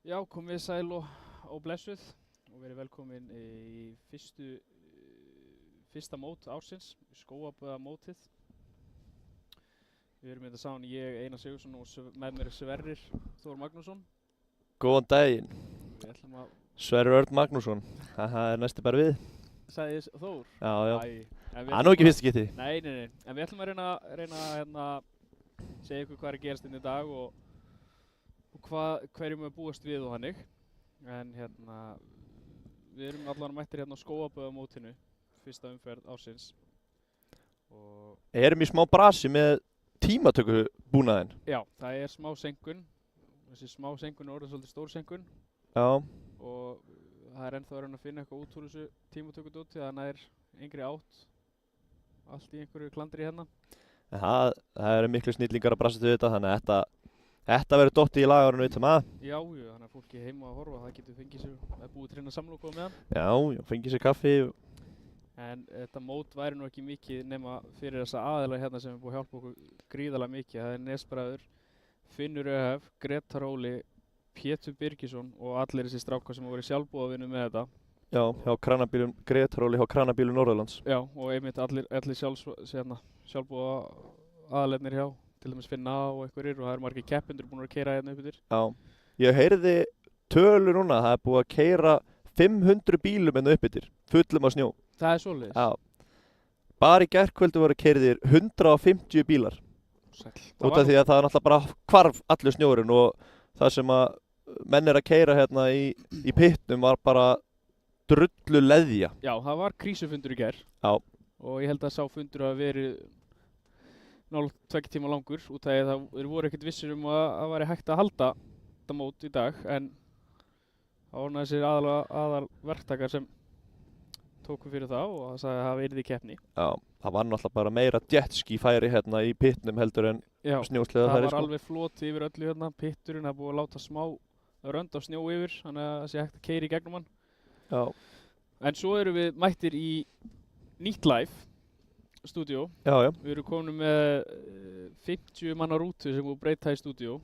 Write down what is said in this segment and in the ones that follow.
Já, komið sæl og blessuð og verið velkomin í fyrsta mót ársins, skóaböða mótið. Við erum þetta saman, ég, Einar Sigurðsson og með mér Sverrir Þór Magnússon. Góðan daginn, Við ætlum að, Sverrir Örn Magnússon, það er næstu bara við. sagði Þór? Já, já, En við það er nú ekki fyrst getið. Nei, en við ætlum að reyna að hérna, segja ykkur hvað er að gerast inn í dag og hverjum við búast við og hannig. En hérna, við erum allan mættir hérna á skóaböðamótinu, fyrsta umferð ársins. Og Erum í smá brasi með tímatöku búnaðinn. já, það er smá senkun. Þessi smá senkun er orðið svolítið stór senkun. Já, Og það er ennþá að reyna að finna eitthvað út úr þessu tímatökudóti, það nær yngri átt. Allt í einhverju klandri hérna. en það eru miklu snillingar að brasast við þetta, þannig að þetta verður dottið í lagarinu við að. Já, þannig að fólki heima að horfa, það getur fengið sér, það er búið til hérna samloku á meðan. Já, fengið sér kaffi. En þetta mót væri nú ekki mikið nema fyrir þessa aðila hérna sem er búið að hjálpa okkur gríðarlega mikið. Það er Nesbræður, Finnur ÖF, Gretar Óli, Pétur Birgisson og allir þessi strákar sem hafa verið sjálfboðavinnu með þetta. Já, hjá kranabílum, Grétaróli hjá kranabílum Norðurlands. Já, og einmitt allir sjálfboða aðalefnir hjá, til dæmis Finna og einhverjir, og það eru margir keppendur búin að keyra hérna upp yfir. Já, ég heyrði tölu núna, það er búið að keyra 500 bílum hérna upp yfir, fullum af snjó. Það er svoleiðis. Já, bara í gærkvöldu voru keyrðir 150 bílar. Sæll. Út af því að það er náttúrulega bara hvarf allur snjórinn og það sem að menn er að keyra hérna í pitnum var bara drullu leðja. Já, það var krísufundur í gær. Já. Og ég held að sá fundur að verið nálægt 2 tíma langur, út af því að þeir voru ekkert vissir um að það væri hægt að halda þetta mót í dag, en það voru þessir aðal verktakar sem tóku fyrir það og það sagði að það yrði keppni. Já, það var náttúrulega bara meira jetski færi hérna í pitnum heldur en Já, snjósleða það færi var alveg floti yfir öllu hérna, pitturinn, það er búið að láta smá rönd af snjó yfir, þannig að það sé hægt að keyra í gegnum hann. Já, En svo erum við mættir í nýtt live stúdíó. já, já. Við erum komin með 50 manna rútu sem búið að breyta í stúdíó.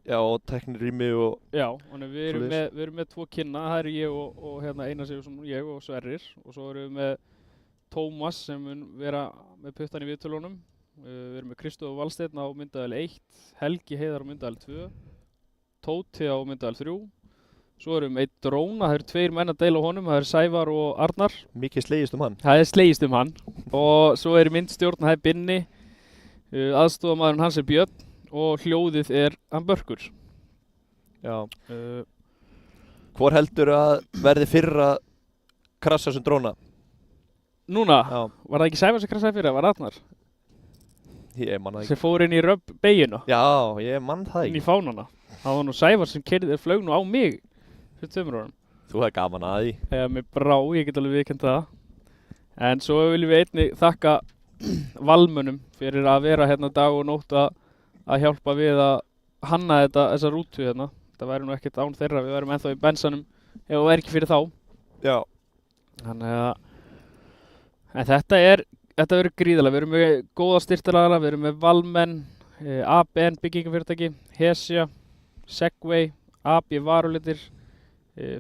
Já, og teknirými og Já, þannig við erum Svoleiðis. við erum með 2 kynna, það er ég og hérna Einar Sigurðsson og ég og Sverrir, og svo erum við með Tómas sem mun vera með puttan í viðtölunum. Við erum með Kristóf Valsteinn á myndavél 1, Helgi Heiðar á myndavél 2, Tóti á myndavél 3. Svo erum við með 1 dróna, það eru 2 menn að deila á honum, það eru Sævar og Arnar. mikið slegist um hann. Það er slegist um hann. Og svo er í myndstjórn, það er Binni, aðstofamaðurinn hans er Björn og hljóðið er hann Börkur. Já. Uh, Hvor heldur að verði fyrra krassa sem dróna? Núna, Já, var það ekki Sævar sem krassaði fyrir, það var Arnar ég man það ekki. sem fór inn í beygina, Já, ég man það inn í ekki. fánana. Það var nú Sævar sem flög nú á mig fyrir 2 árum. Þú hefði gaman að því. Eða mig brá, ég get alveg viðurkennt það. En svo viljum við einnig þakka Valmönnum fyrir að vera hérna dag og nótt að hjálpa við að hanna þessa rútu hérna. Það væri nú ekkert án þeirra, við værum ennþá í bensanum ef það væri ekki fyrir þá. Já. Þannig að en þetta verður gríðarlega. Við erum með góða styrktaraðila, við erum með Valmenn, ABN byggingafyrirtæki, Hesja, Segway, AB Varulitir,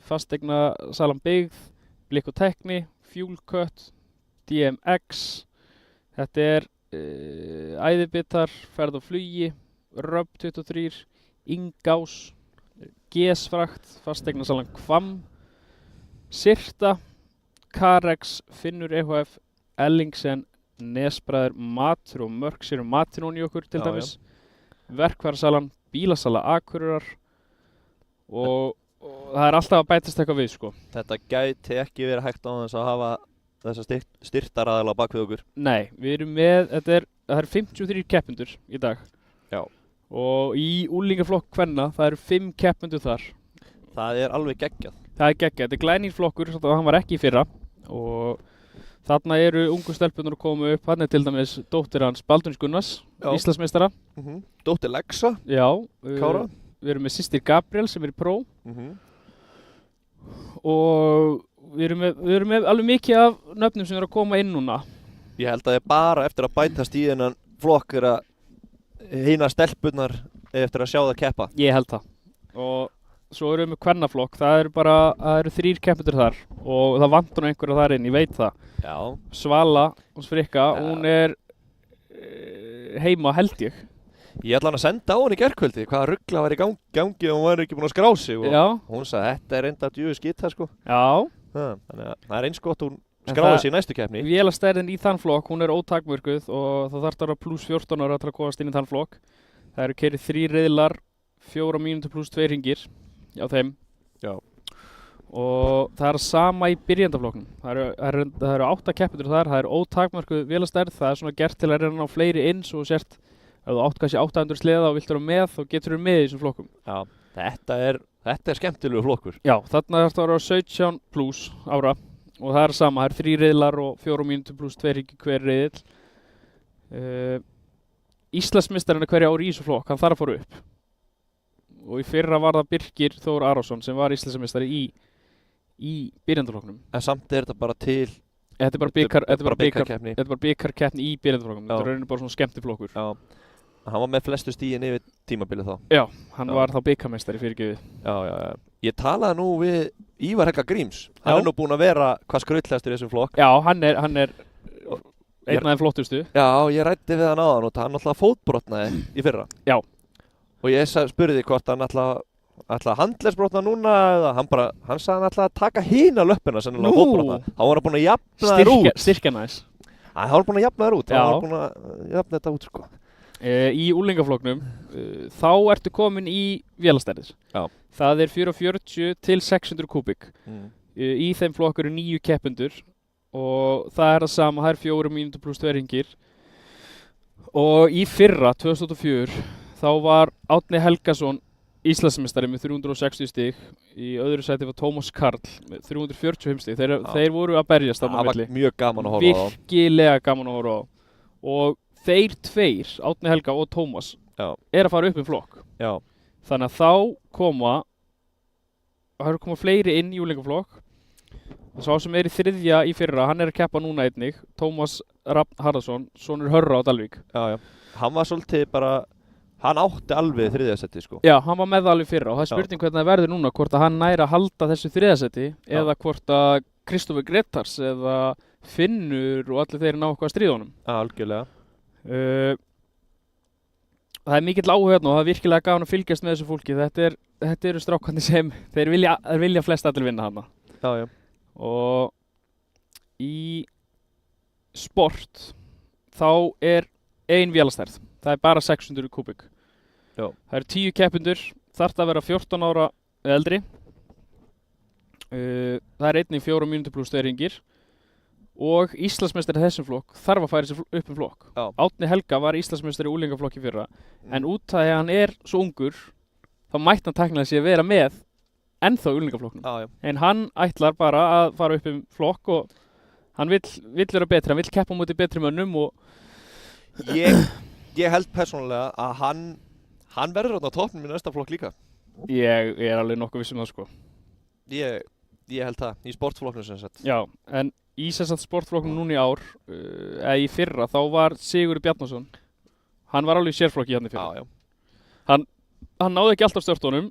Fasteigna Salam Byggð, Blikk og Tekni, Fuelcut, DMX. Þetta er Æðibitar, Ferð og Flugi, Röbb 23, Ingás, GS-frakt, Fasteigna Salam Hvamm, Sirta, Carex, Finnur EHF, Ellingsen, Nesbræður, Matur og Mörk sér Matinón í okkur til Já, dæmis, Verkfærasalan, Bílasala Akureyrar og það er alltaf að bætast eitthvað við sko. Þetta gæti ekki verið hægt á þess að hafa þessa styrktaraðala á bakvið okkur. Nei, við erum með, það eru 53 keppendur í dag. Já. Og í úlingaflokk kvenna, það eru 5 keppendur þar. Það er alveg geggjað. Það er geggjað, þetta er glænýr flokkur, hann var ekki í fyrra. Og þarna eru ungu stelpunar að koma upp, hann er til dæmis dóttir hans Baldvins Gunnars, Já. Íslandsmeistara. Dóttir Lexa, Já. Kára. Við erum með systir Gabriel sem er í pró. Mhm. Og við erum með alveg mikið af nöfnum sem eru að koma inn núna. Ég held að það er bara eftir að bætast í þennan flokk er að hina stelpunnar eftir að sjá það keppa. Ég held það. Og svo erum við með kvennaflokk, það eru 3 keppendur þar og það vantar nú einhverja þar inn, ég veit það. Já. Svala, hún Frikka, hún er heima held ég. Ég ætla hann að senda á hann í gærkvöldi hvaða rugla var í gangi og hún var ekki búin að skrá sig og Já. hún sagði þetta er enda djöðu skita sko. Já. Þannig að það er eins gott hún skráði sig í næstu keppni. Vélastærðin í þann flokk, hún er ótakmörkuð og það þarf að vera pluss 14 ára til að komast inn í þann flokk. Það eru keyrið 3 riðlar, 4 mínútur pluss 2 hringir á þeim. Já. Og það er sama í byrjandaflokknum. Það eru 8 keppendur þar, það er ótakmörkuð vélastærð, það er svona gert til að reyna á fleiri inn, svo sért, ef þú átt kannski 800 sleða og vilt vera með, þá getur þú með í þessum flokkum. Já, þetta er skemmtilegu flokkur. Já, þarna er þetta að vera 17 pluss ára og það er sama, það eru 3 riðlar og 4 mínútur pluss 2 hringir hver riðil. Íslandsmeistarinn er hverja ári í þessu flokk, hann þarf að fara upp. Og í fyrra var það Birkir Þór Arason sem var Íslandsmeistari í byrjandaflokknum. En samt er þetta bara til Þetta er bara bikarkeppni. Þetta er bara bikarkeppni í byrjandaflokknum. Þetta er rauninni bara svona skemmtiflokkur. Já. Hann var með flestu stíin yfir tímabilið þá. Já, hann var þá bikarmeistari fyrirgefið. Já. Ég talaði nú við Ívar Helga Gríms. Hann er nú búinn að vera hvað skrautlegastur í þessum flokk. Já, hann er einn af þeim flottustu. Já, ég ræddi við hann áðan og hann alltaf fótbrotnaði í fyrra. Já. Og ég spurði hvort hann ætla að handlegsbrotna núna eða hann sagði hann ætla að taka hína löppina sennilega fótbrotna. Hann var búinn að jafna þær út. Styrkja næs. Hann var búinn að jafna þær út. Hann var búinn að jafna þetta út sko. Í úlingaflokknum þá ertu komin í vélastærðir. Já. Það er 440 til 600 kubík. Í þeim flokk eru 9 keppendur og það er það sama, það er 4 mínútur pluss 2 hringir. Og í fyrra, 2004, þá var Árni Helgason Íslandsmeistari með 360 stig. Í öðru sæti var Tómas Karl með 345 stig. Þeir voru að berjast þarna á milli. Það var mjög gaman að horfa á. Virkilega gaman að horfa á. Og þeir tveir, Árni Helga og Tómas, er að fara upp í flokk. Já. Þannig að þá koma fleiri inn í úlingaflokk. Sá sem er í þriðja í fyrra, hann er að keppa núna einnig, Tómas Rafn Harðarsson, sonur Hörra á Dalvík. Já. Hann var svolítið hann átti alveg þriðjasetti sko. Já, hann var með alveg fyrra og það er spurning hvernig það verður núna, hvort að hann næri að halda þessu þriðjasetti eða hvort að Kristoffer Gretars eða Finnur og allir þeir ná eitthvað að stríða honum. Já, algjörlega. Það er mikill áhuga hérna og það er virkilega gaman að fylgjast með þessu fólki. Þetta eru strákarnir sem þeir vilja flest allir vinna hana. Já. Og í sport þá er ein vélastærð. Það er bara 600 kubík. Já. Það eru 10 keppendur, þarf að vera 14 ára eða eldri. Það er einnig 4 mínútur pluss 2 hringir. Og Íslandsmeistari þessum flokk þarf að færa sér upp flokk. Já. Árni Helga var Íslandsmeistari í úlingaflokki fyrra, en út af því að hann er svo ungur, þá mætti hann tæknilega sér að vera með ennþá í úlingaflokknum. Já. En hann ætlar bara að fara upp flokk og hann vill vera betri, hann vill keppa á móti betri mönnum og ég held persónulega að hann verður á toppnum í næsta flokk líka. Ég er alveg nokkuð viss það sko. Ég held það, í sportflokknum sem sagt. Já, en í sportflokknum núna í ár, eða í fyrra, þá var Sigurður Bjarnason. Hann var alveg í sérflokki hérna í fyrra. Já. Hann náði ekki alltaf stjórnunum.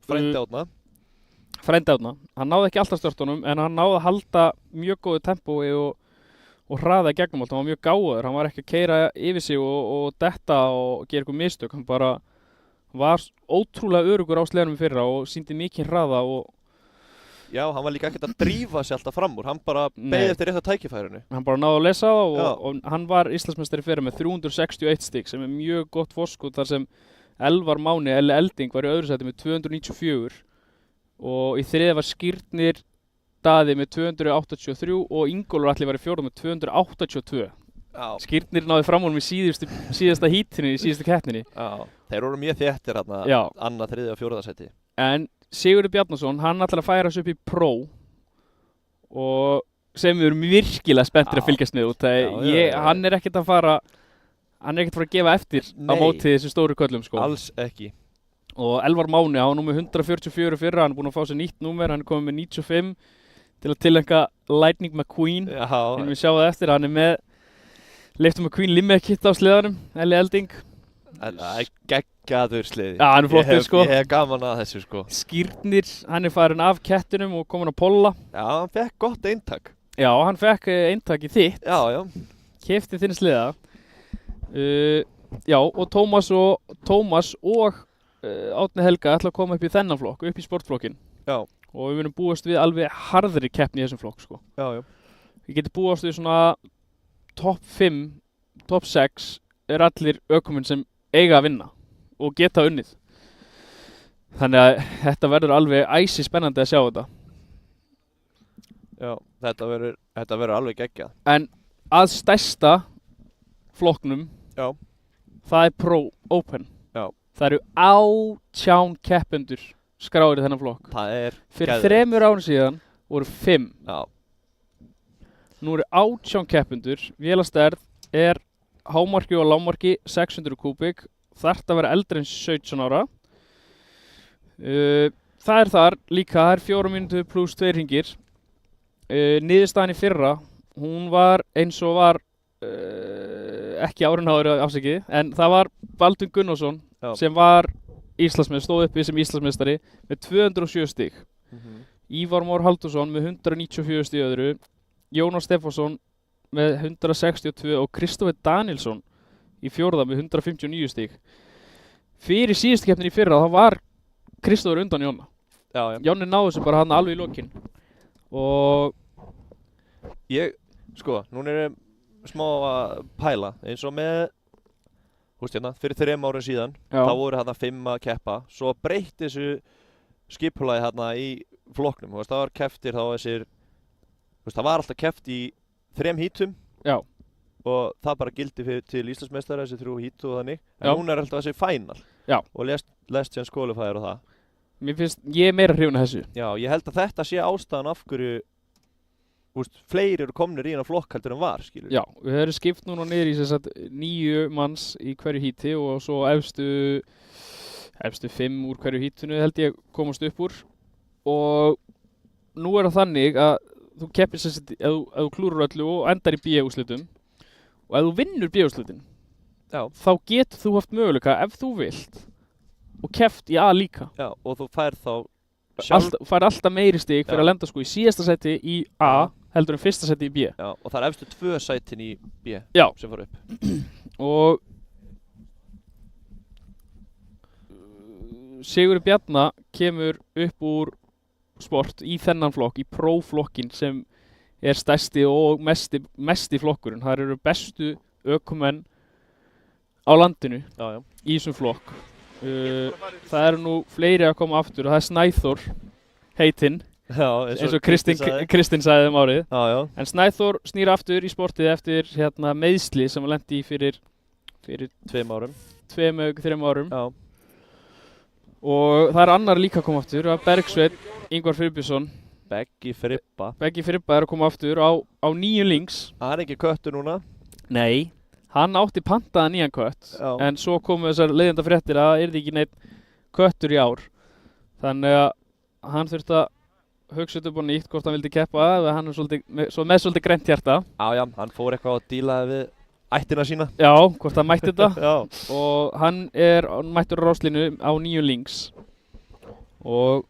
Frændi Árna. Hann náði ekki alltaf stjórnunum, en hann náði að halda mjög góðu tempói og hraða í gegnum allt. Hann var mjög gáður, hann var ekki að keyra yfir sig og detta og gera eitthvað mistök. Hann bara var ótrúlega öruggur á sleðanum í fyrra og sýndi mikinn hraða og Já, hann var líka ekkert að drífa sig alltaf fram úr, hann bara beið eftir rétta tækifærinu. Hann bara náði að lesa það og hann var Íslandsmeistari fyrra með 361 stig sem er mjög gott forskot þar sem Elvar Máni, Elding var í öðru sæti með 294 og í þriðja var Skírnir Daði með 283 og Ingólfur Atli var í fjórða með 282. Já. Skírnir náði fram honum í síðasta hítinu í síðasta keppninni. Já, þeir voru mjög þéttir hérna, annað, þriðja og fjórða sæti. En Sigurður Bjarnason, hann ætlar að færa sig upp í Pro og sem við erum virkilega spenntir að fylgjast með út. Hann er ekkert að fara að gefa eftir á móti þessu stóru köllum sko. Alls ekki. Og Elvar Máni, hann var númer 144 fyrra, hann er búinn að fá sér nýtt númer, hann er komið með 95 til að tilhenga Lightning McQueen. En við sjáum það eftir, hann er með Lightning McQueen limit kit á sleðanum, Elding. geggjaður sliði. Já, hann er flottur sko. Ég hef gaman að þessu sko. Skírnir, hann er farin af kettinum og komin að polla. Já, hann fekk gott eintak. Já, hann fekk eintak í þitt. Já, já. Keypti þinn sliða. Já, og Tómas og Árni Helga ætla að koma upp í þennan flokk, upp í sportflokkin. Já. Og við munum búast við alveg harðri keppni í þessum flokk sko. Já, já. Við getum búast við svona topp 5, topp 6 er allir ökumenn sem eiga að vinna og geta unnið. Þannig að þetta verður alveg æsi spennandi að sjá þetta. Já, þetta verður alveg geggjað. En að stærsta flokknum, Já. það er Pro Open. Já. Það eru 18 keppendur skráðir í þennan flokk. Það er Fyrir 3 árum síðan voru 5. Já. Nú eru 18 keppendur, vélastærð er hámarki og lágmarki 600 kubík, þarft að vera eldri en 17 ára. Það er þar líka, það er 4 mínútur pluss 2 hringir. Niðurstaðan í fyrra, hún var eins og var ekki árin áður afsakið, en það var Baldvin Gunnarsson sem var stóð uppi sem Íslandsmeistari með 207 stig. Ívar Már Halldórsson með 194 stig öðru, Jónas Stefánsson með 162 og Kristoffer Danielsson í fjórða með 159 stig. Fyrir síðustu keppnin í fyrra þá var Kristoffer undan Jóna. Já. Jóni náði þessu bara hann alveg í lokin. Og núna er smá að pæla eins og með fyrir 3 árum síðan. Já. Þá voru þarna 5 að keppa, svo breytti þessu skipulagi þarna í flokknum. Það var kepptir þá þessir, það var alltaf keppt í 3 hítum. Já. Og það bara gildi til Íslandsmeistara, þessi 3 hít og þannig. En Já. núna er alltaf þessi final. Já. Og lest síðan skólufæðir og það. Mér finnst, ég er meira hrifinn af þessu. Já, ég held að þetta sé ástæðan af hverju fleiri eru komnir í hennar flokk heldur en var, skilur. Já, við höfum skipt núna niður í 9 manns í hverju híti og svo efstu 5 úr hverju hítinu held ég komast upp úr. Og nú er það þannig að þú keppir ef þú klúrar öllu og endar í B-úrslitum og ef þú vinnur B-úrslitin, þá getur þú haft möguleika ef þú vilt og keppt í A líka. Já, og þú fær þá fær alltaf meiri stig fyrir að lenda sko í síðasta seti í A heldur en fyrsta seti í B. Já, og það er efstu 2 sætin í B. Já. Sem fara upp. Og Sigurður Bjarna kemur upp úr sport í þennan flokk, í próflokkin sem er stærsti og mesti flokkurinn. Það eru bestu ökumenn á landinu í þessum flokk. Það eru nú fleiri að koma aftur og það er Snæþór heitinn, eins og Kristinn sagði árið. Já. En Snæþór snýr aftur í sportið eftir meiðsli sem hann lenti í fyrir 2 árum. 2-3 árum. Já. Og það er annar líka að koma aftur, Bergsveinn Ingvar Friðbjörnsson. Beggi Fribba er að koma aftur á 9 links. Hann er ekki köttur núna? Nei, hann átti pantaða nýjan kött. Já. En svo komu þessar leiðinda fréttir að það yrði ekki neitt köttur í ár. Þannig að hann þurfti að hugsa upp á nýtt hvort hann vildi keppa, eða hann er með svolítið grænt hjarta. Já, hann fór eitthvað að dílaði við ættina sína. Já, hvort hann mætti þetta. Já. Og hann er mættur á ráslínu á 9 links. Og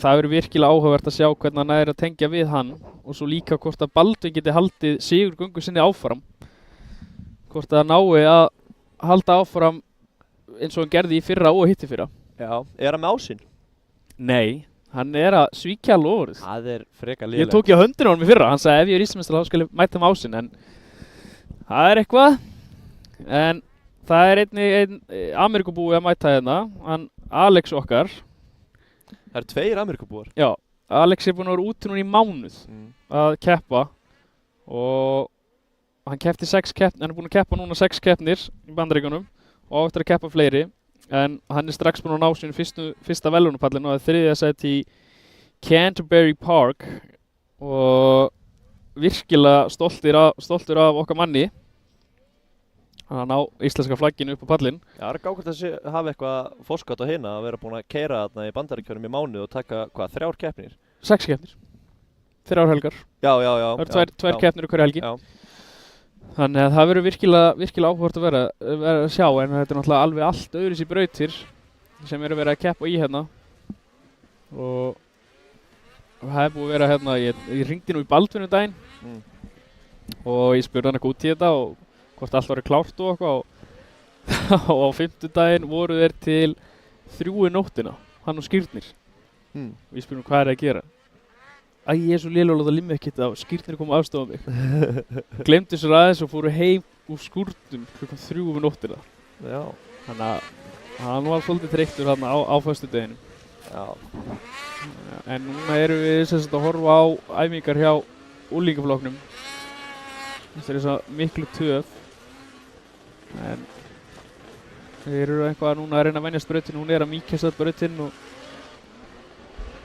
það verður virkilega áhugavert að sjá hvernig hann er að tengja við hann og svo líka hvort að Baldvin geti haldið sigurgöngu sinni áfram. Hvort að hann nái að halda áfram eins og hann gerði í fyrra og hitti fyrra. Já, er hann með ásinn? Nei, hann er að svíkja loforðið. Það er frekar lélegt. Ég tók í höndina á honum í fyrra, hann sagði ef ég er Íslandsmeistari þá skal ég mæta með ásinn, en það er eitthvað. En það er einn Ameríkubúi að mæta hérna, hann Alex okkar. Það eru 2 Ameríkubúar? Já, Alex er búinn að vera úti núna í mánuð að keppa og hann keppti 6 keppnir, hann er búinn að keppa núna 6 keppnir í Bandaríkjunum og á eftir að keppa fleiri, en hann er strax búinn að ná sínu fyrsta velunapallin og það er 3. sæti í Canterbury Park og virkilega stoltur af okkar manni. Hann ná íslenska flagginu upp á pallin. Já, það er gákvæmt að hafa eitthvað fórskátt á hina að vera búinn að keyra þarna í Bandaríkjunum í mánuð og taka, 3 keppnir? 6 keppnir. 3 helgar. Já. Það eru 2 keppnir í hverju helgi. Já. Þannig að það verður virkilega áhugavert að vera að sjá, en þetta er náttúrulega alveg allt öðruvísi brautir sem eru verið að keppa í hérna. Og það er búið að vera hérna, ég hringdi nú í Baldvin daginn og ég spurði hann eitthvað út í þetta og hvort allt var klárt og eitthvað og á 5. daginn voru þeir til 3 í nóttina, hann og Skírnir. Og ég spurði hann hvað er að gera. Æ, ég er svo lélegur að láta limmi ekkert á, Skírnir kom að aðstofa mig. Gleymdu sér aðeins og fóru heim úr skúrnum klukkan 3 í nóttina. Já. Þannig að hann var svolítið þreyttur þarna á föstudeginum. Já. En núna erum við sem sagt að horfa á æfingar hjá unglingaflokknum. Þetta er svo miklu töf. En þeir eru eitthvað núna að reyna að venjast brautinn, hún er að mýkjast öll brautinn og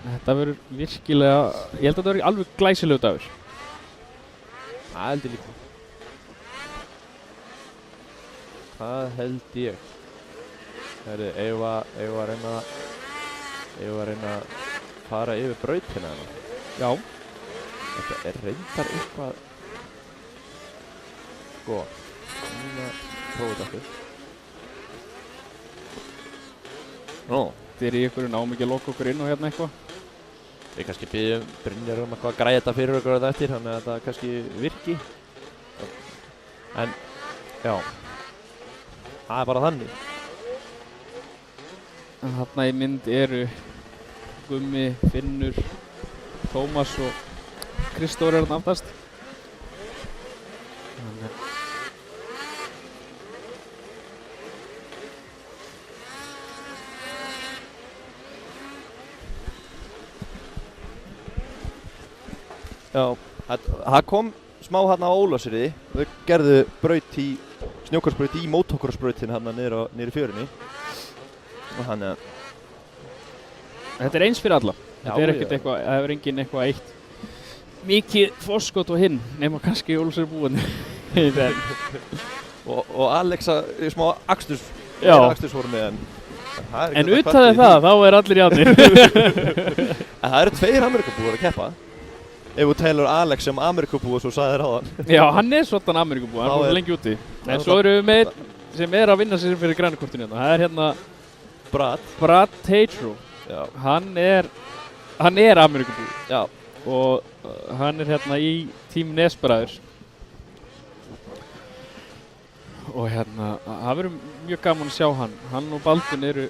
þetta verður virkilega, ég held að þetta verður alveg glæsilegu dagur. Það held ég líka. Það held ég. Herri, eigum við að reyna að fara yfir brautina hérna? Já. Þetta er reyndar eitthvað. Sko, núna prófum þetta aftur. Nú. Þetta er í ykkur námikið að loka okkur inn og hérna eitthvað. Við kannski byggjum Brynjar eitthvað að græja þetta fyrir okkur þetta eftir, þannig að þetta kannski virki. En, já. Það er bara þannig. Þarna í mynd eru Gummi, Finnur, Tómas og Kristófur hérna aftast. Já, það kom smá hérna á Ólafsfirði. Þau gerðu braut í, snjókarsbraut í motocrossbrautin hérna niður í fjörunni. Og þannig að Þetta er eins fyrir alla. Já, Þetta er ekkert eitthvað, það hefur enginn eitthvað eitt mikið forskot og hinn, nema kannski Ólafsfirði búin. og Alexa í smá akstursformi En uttaði það, þá er allir játnir. En það eru 2 Ameríkubúar að keppa. Ef þú telur Alex sem Ameríkubú og svo sagði þér á hann. Já, hann er svona Ameríkubú, hann er lengi úti. En svo erum við með einn sem er að vinna sér fyrir grænukortinu hérna. Það er hérna Brad Tatro. Já. Hann er Ameríkubú. Já. Og hann er hérna í Team Nesbræður. Og hérna, það verður mjög gaman að sjá hann. Hann og Baldvin eru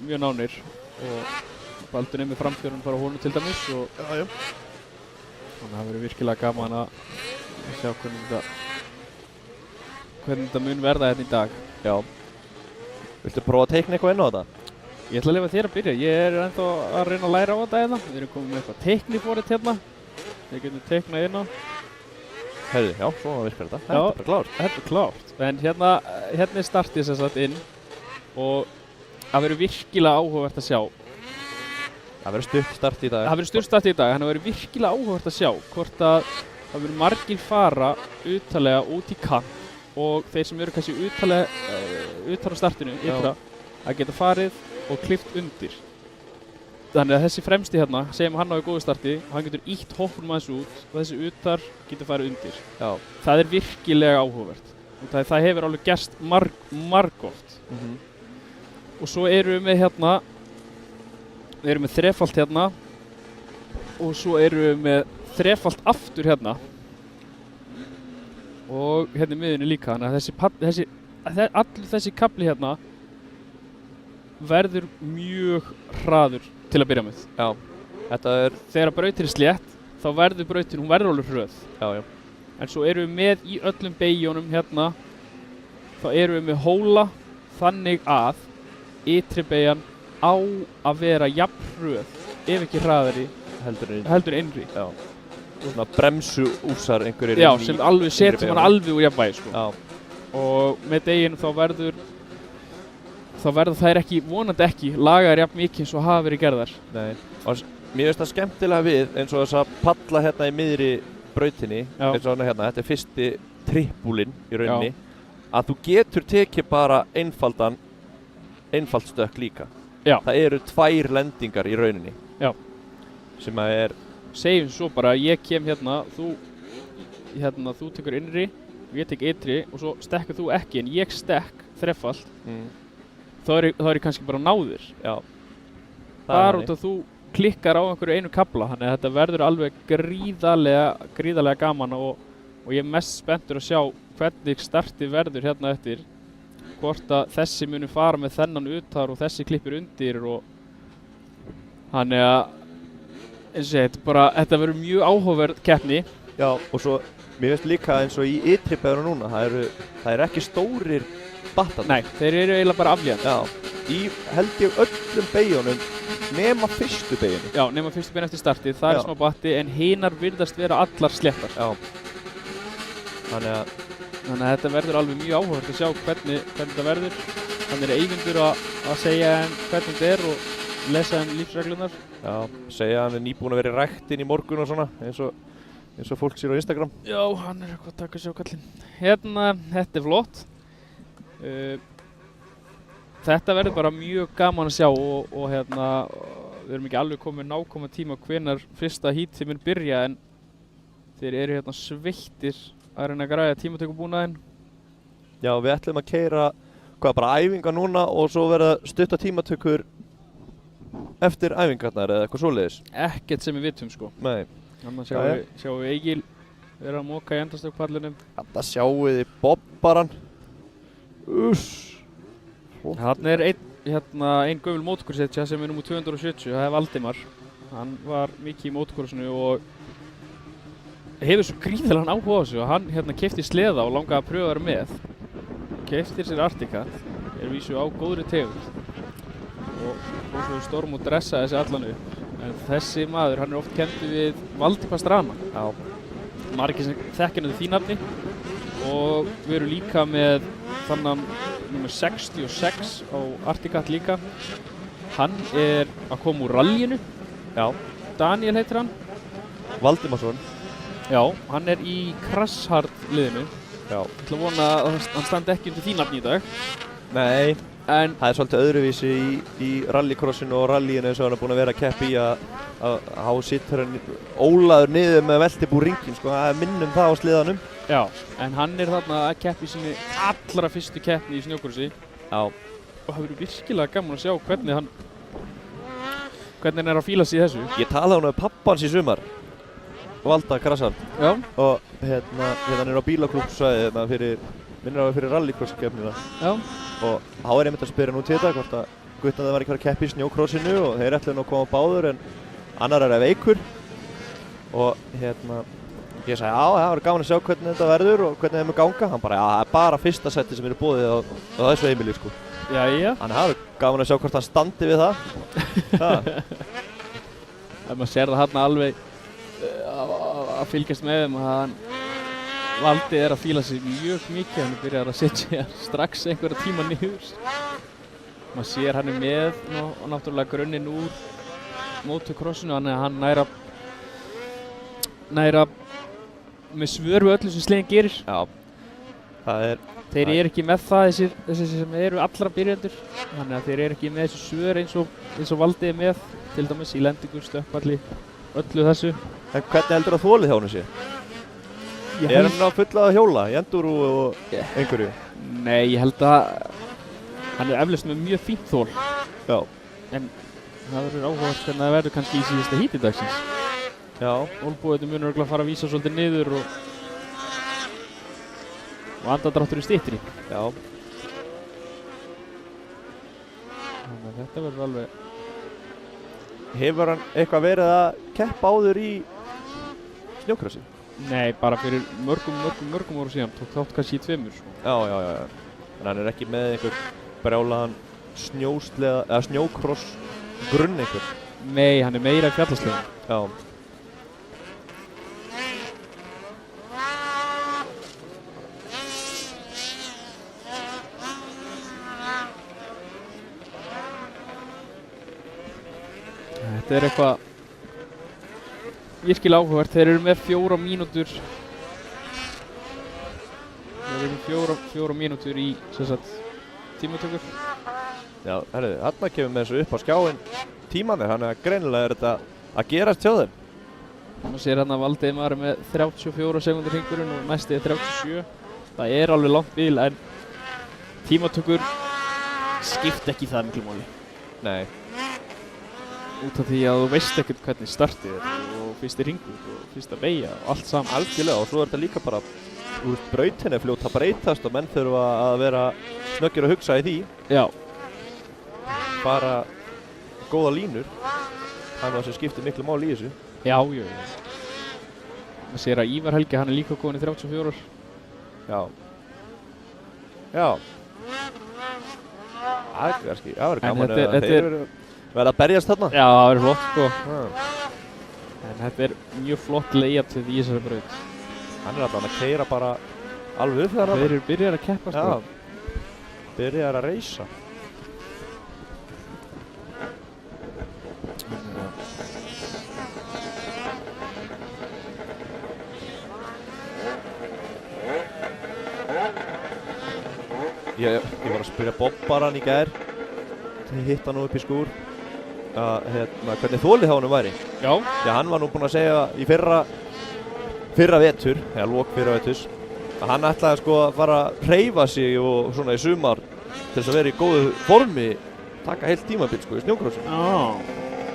mjög nánir. Og Baldvin er með framfjörun bara honum til dæmis. Já. Þannig að það verður virkilega gaman að sjá hvernig þetta mun verða hérna í dag. Já. Viltu prófa að teikna eitthvað inn á þetta? Ég ætla að leyfa þér að byrja. Ég er ennþá að reyna að læra á þetta hérna. Við erum komið með eitthvað teikniforrit hérna. Við getum teiknað inn á. Heyrðu, já, svona virkar þetta. Já, þetta er bara klárt. Þetta er klárt. En hérna er startið sem sagt inn og það verður virkilega áhugavert að sjá. Það verður stutt start í dag. Það verður stutt start í dag, þannig að það verður virkilega áhugavert að sjá hvort að það verður margir fara utalega út í kant og þeir sem eru kannski utar á startinu, ytra, að geta farið og klippt undir. Þannig að þessi fremsti hérna, segjum hann á í góðu starti, hann getur ítt hoppum aðeins út og þessi utar getur farið undir. Já. Það er virkilega áhugavert. Það hefur alveg gerst margoft. Og svo erum við með hérna, við erum með þrefalt hérna og svo erum við með þrefalt aftur hérna og hérna í miðunni líka, þannig að allur þessi kafli hérna verður mjög hraður til að byrja með. Já, þetta er... Þegar brautin er slétt, þá verður brautin, hún verður alveg hröð. Já. En svo erum við með í öllum beygjónum hérna, þá erum við með hóla þannig að ytri beygjan á að vera jafn hröð, ef ekki hraðari heldur innri. Já. Svona bremsuúsar einhverjir Já, sem alveg setur mann alveg úr jafnvægi, sko. Já. Og með deginum þá verður þær ekki, vonandi ekki, lagaðar jafn mikið eins og hafa verið gerðar. Nei. Og mér finnst það skemmtilega við eins og þess að palla hérna í miðri brautinni, eins og hérna, þetta er fyrsti trippúlinn í rauninni, að þú getur tekið bara einfalt stökk líka. Já. Það eru 2 lendingar í rauninni. Já. Sem að er... Segjum svo bara, ég kem hérna, þú tekur innri og ég tek ytri og svo stekkur þú ekki en ég stekk þreffalt, þá er ég kannski bara náður. Já. Bara út að þú klikkar á einhverju einu kafla, þannig að þetta verður alveg gríðarlega gaman og ég er mest spenntur að sjá hvernig startið verður hérna eftir, hvort að þessi muni fara með þennan utar og þessi klippir undir og þannig að eins og ég þetta verður mjög áhugaverð keppni. Já, og svo mér finnst líka eins og í ytri beygjónum núna, það eru ekki stórir battar. Nei, þeir eru eiginlega bara aflíðandi. Já, í held ég öllum beygjónum nema fyrstu beygjunni. Já, nema fyrstu beygjan eftir startið, það er smá batti en hinar virðast vera allar sléttar. Já. Þannig að þetta verður alveg mjög áhugavert að sjá hvernig þetta verður. Þannig er Eyvindur að segja hvernig þetta er og lesa lífsreglunar. Já, segja hann er nýbúinn að vera í ræktin í morgun og svona, eins og fólk sér á Instagram. Já, hann er eitthvað að taka sér á kallinn. Hérna, þetta er flott. Þetta verður bara mjög gaman að sjá og hérna, við erum ekki alveg komið nákvæma tíma hvenær fyrsta heatið mun byrja en þeir eru hérna sveittir að reyna að græja tímatökubúnaðinn. Já, við ætlum að keyra bara æfingar núna og svo verða stutta tímatökur eftir æfingarnar eða eitthvað svoleiðis. Ekkert sem við vitum sko. Nei. Þannig sjáum við Egil vera að moka í endastökkpallinum. Þetta sjáum við bobbaran. Þarna er ein gömul mótorkurshetja sem er númer 270, það er Valdimar. Hann var mikið í mótorkursinu og hefur svo gríðarlegan áhuga á þessu og hann keypti sleða og langaði að pröfa að vera með. Keypti sér Arctic Cat, er vísu á góðri tegund og svo storm og dressaði þessi allan upp. En þessi maður, hann er oft kenndur við Valdi Pastrana. Já. Margir sem þekkja því nafni og við erum líka með þannan nummer 66 á Arctic Cat líka. Hann er að koma úr rallyinu. Já. Daniel heitir hann. Valdimarsson. Já, hann er í Crashhard liðinu. Já. Ég ætla að vona að hann standi ekki undir því nafni í dag. Nei, en það er svolítið öðruvísi í rallycrossinu og rallyinu eins og hann er búinn að vera að keppa í að há sittur hann ólaður niður með veltibú ringin, sko, það er minnum það á sliðanum. Já, en hann er þarna að keppa í sinni allra fyrstu keppni í snjókrossi. Já. Og það verður virkilega gaman að sjá hvernig hann er að fíla sig í þessu. Ég talaði hann með pappans í sumar, Valda Crashhard. Já. Og hérna er á bílaklúbbsvæði fyrir rallycross-keppnina. Já. Og þá er einmitt að spyrja nú til þetta hvort að Guttan var ekki að keppa í snjókrossinu og þeir ætlaði nú að koma báður en annar er veikur. Og hérna, ég sagði já, það verður gaman að sjá hvernig þetta verður og hvernig það mun ganga. Hann bara, já, það er bara fyrsta setti sem er boðið á þessu heimili, sko. Jæja. Þannig það verður gaman að sjá hvort hann standi við það. Það maður sér það hérna alveg að fylgjast með þeim að Valdi er að fíla sig mjög mikið, hann er byrjað að setja strax einhverja tíma niður. Maður sér hann er með og náttúrulega grunninn úr motocrossinu, þannig að hann næra með svör við öllu sem sleginn gerir. Já, það er... Þeir eru ekki með það, þessir sem eru allra byrjendur, þannig að þeir eru ekki með þessu svör eins og Valdi er með, til dæmis í lendingu, stökkpalli, öllu þessu. En hvernig heldur það þolið hjá honum sé? Er hann að fulla að hjóla í enduro og einhverju? Nei, ég held að hann er eflaust með mjög fínt þól. Já. En það verður áhugavert hvernig það verður kannski í síðasta heati dagsins. Já. Olnbúarnir munur örugglega fara að vísa svolítið niður og andardráttur í styttri. Já. Þannig að þetta verður alveg... Hefur hann eitthvað verið að keppa áður í snjókrossi? Nei, bara fyrir mörgum ára síðan, tók þátt kannski í 2. Sko. Já. En hann er ekki með einhver brjálaðan snjókross grunn einhver? Nei, hann er meira í fjallaslegum. Já. Þetta er eitthvað virkilega áhugavert. Þeir eru með 4 mínútur. Þeir eru með 4 mínútur í tímatökur. Já, herru, þarna kemur með þessu upp á skjáinn tímanir, þannig að greinilega er þetta að gerast hjá þeim. Maður sér hérna að Valdi maður er með 34 sekundur hringurinn og næsti er 37. Það er alveg langt bil en tímatökur skipta ekki það miklu máli. Nei. Út af því að þú veist ekkert hvernig startið er og fyrsti hringur og fyrsta beygja og allt saman. Algjörlega, og svo er þetta líka bara, þú veist, brautin er fljótt að breytast og menn þurfa að vera snöggir að hugsa í því. Já. Bara góða línur, það er það sem skiptir miklu máli í þessu. Já. Maður sér að Ívar Helgi, hann er líka komin í 34 ár. Já. Það verður gaman ef þeir verða að berjast þarna. Já, það verður flott sko. En þetta er mjög flott layup í þessari braut. Hann er alltaf að keyra bara alveg upp þarna. Þeir eru byrjar að keppast. Já, byrjar að reysa. Ég var að spyrja Bobbaran í gær, hitt hann nú upp í skúr, hvernig þolið hjá honum væri. Já. Já, hann var nú búinn að segja í fyrra vetur, eða lok fyrra veturs, að hann ætlaði sko að fara að hreyfa sig og svona í sumar til þess að vera í góðu formi, taka heilt tímabil sko í snjókrossinu. Já.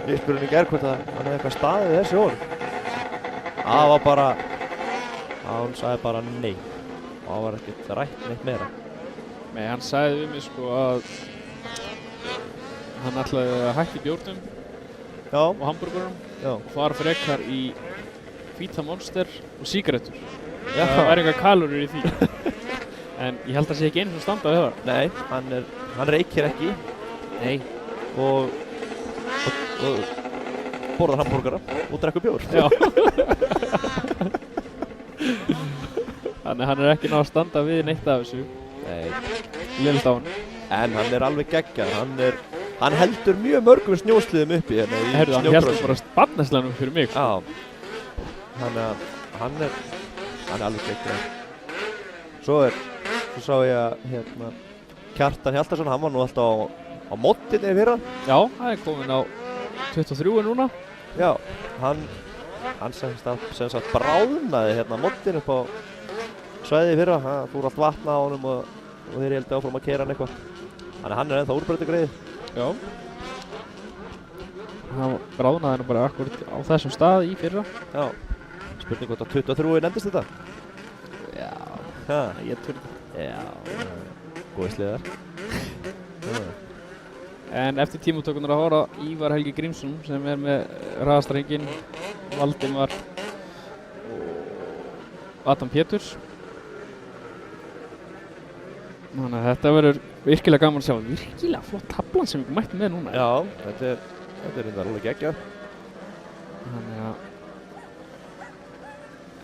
Ég spurði hann í gær hvort að hann hefði eitthvað staðið þessi orð. Það var bara, hann sagði bara nei, og það var ekkert rætt neitt meira. Nei, hann sagði við mig sko að hann ætlaði að hætti bjórnum og hamburgurum og fara frekar í hvíta monster og sígarettur. Það væri engar kalórir í því. En ég held að það sé ekki einu sem standa við það. Nei, hann reykir ekki. Nei. Og borðar hamburgara og drekkur bjór. Já. Þannig hann er ekki náð að standa við neitt af þessu. Nei. Lill á hann. En hann er alveg geggjað. Hann heldur mjög mörgum snjósliðum uppi hérna í snjókrossi. Hann heldur bara barnæslanum fyrir mig. Já. Þannig að hann er alveg geggjað. Svo sá ég að Kjartan Hjaltason, hann var nú alltaf á moddinni fyrra. Já, hann er komin á 23 núna. Já, hann sem sagt bráðnaði hérna moddin upp á svæði fyrra. Það fór allt vatna á honum og þeir heldur áfram að keyra hann eitthvað. Þannig að hann er ennþá úrbrautagreið. Já. Hann bráðnaði nú bara akkurat á þessum stað í fyrra. Já. Spurning hvort að 23 nefndist þetta? Já. Ég trúi. Já. Góði sliðar. En eftir tímatökunar að hóra Ívar Helgi Grímsson sem er með hraðastrenginn, Valdimar og Adam Péturs. Þannig að þetta verður virkilega gaman að sjá. Virkilega flott tablan sem við mættum með núna. Já, þetta er reyndar alveg geggjað. Þannig að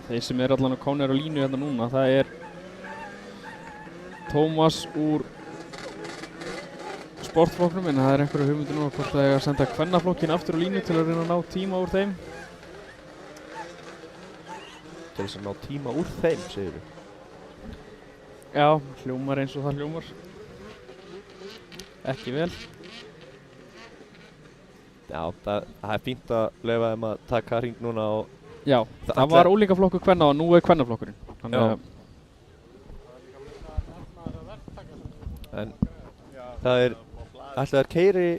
þeir sem eru allan á komnir á línu hérna núna, það er Tómas úr sportflokknum, en það er einhverju hugmyndir nú hvort það er að senda kvennaflokkin aftur á línu til að reyna að ná tíma úr þeim. Til þess að ná tíma úr þeim, segir þú? Já, hljómar eins og það hljómar. Ekki vel. Já, það er fínt að leyfa þeim að taka hring núna og... Já, það var ólíkaflokkur kvenna og nú er kvennaflokkurinn. Já. En það er... Ætli þær keyri...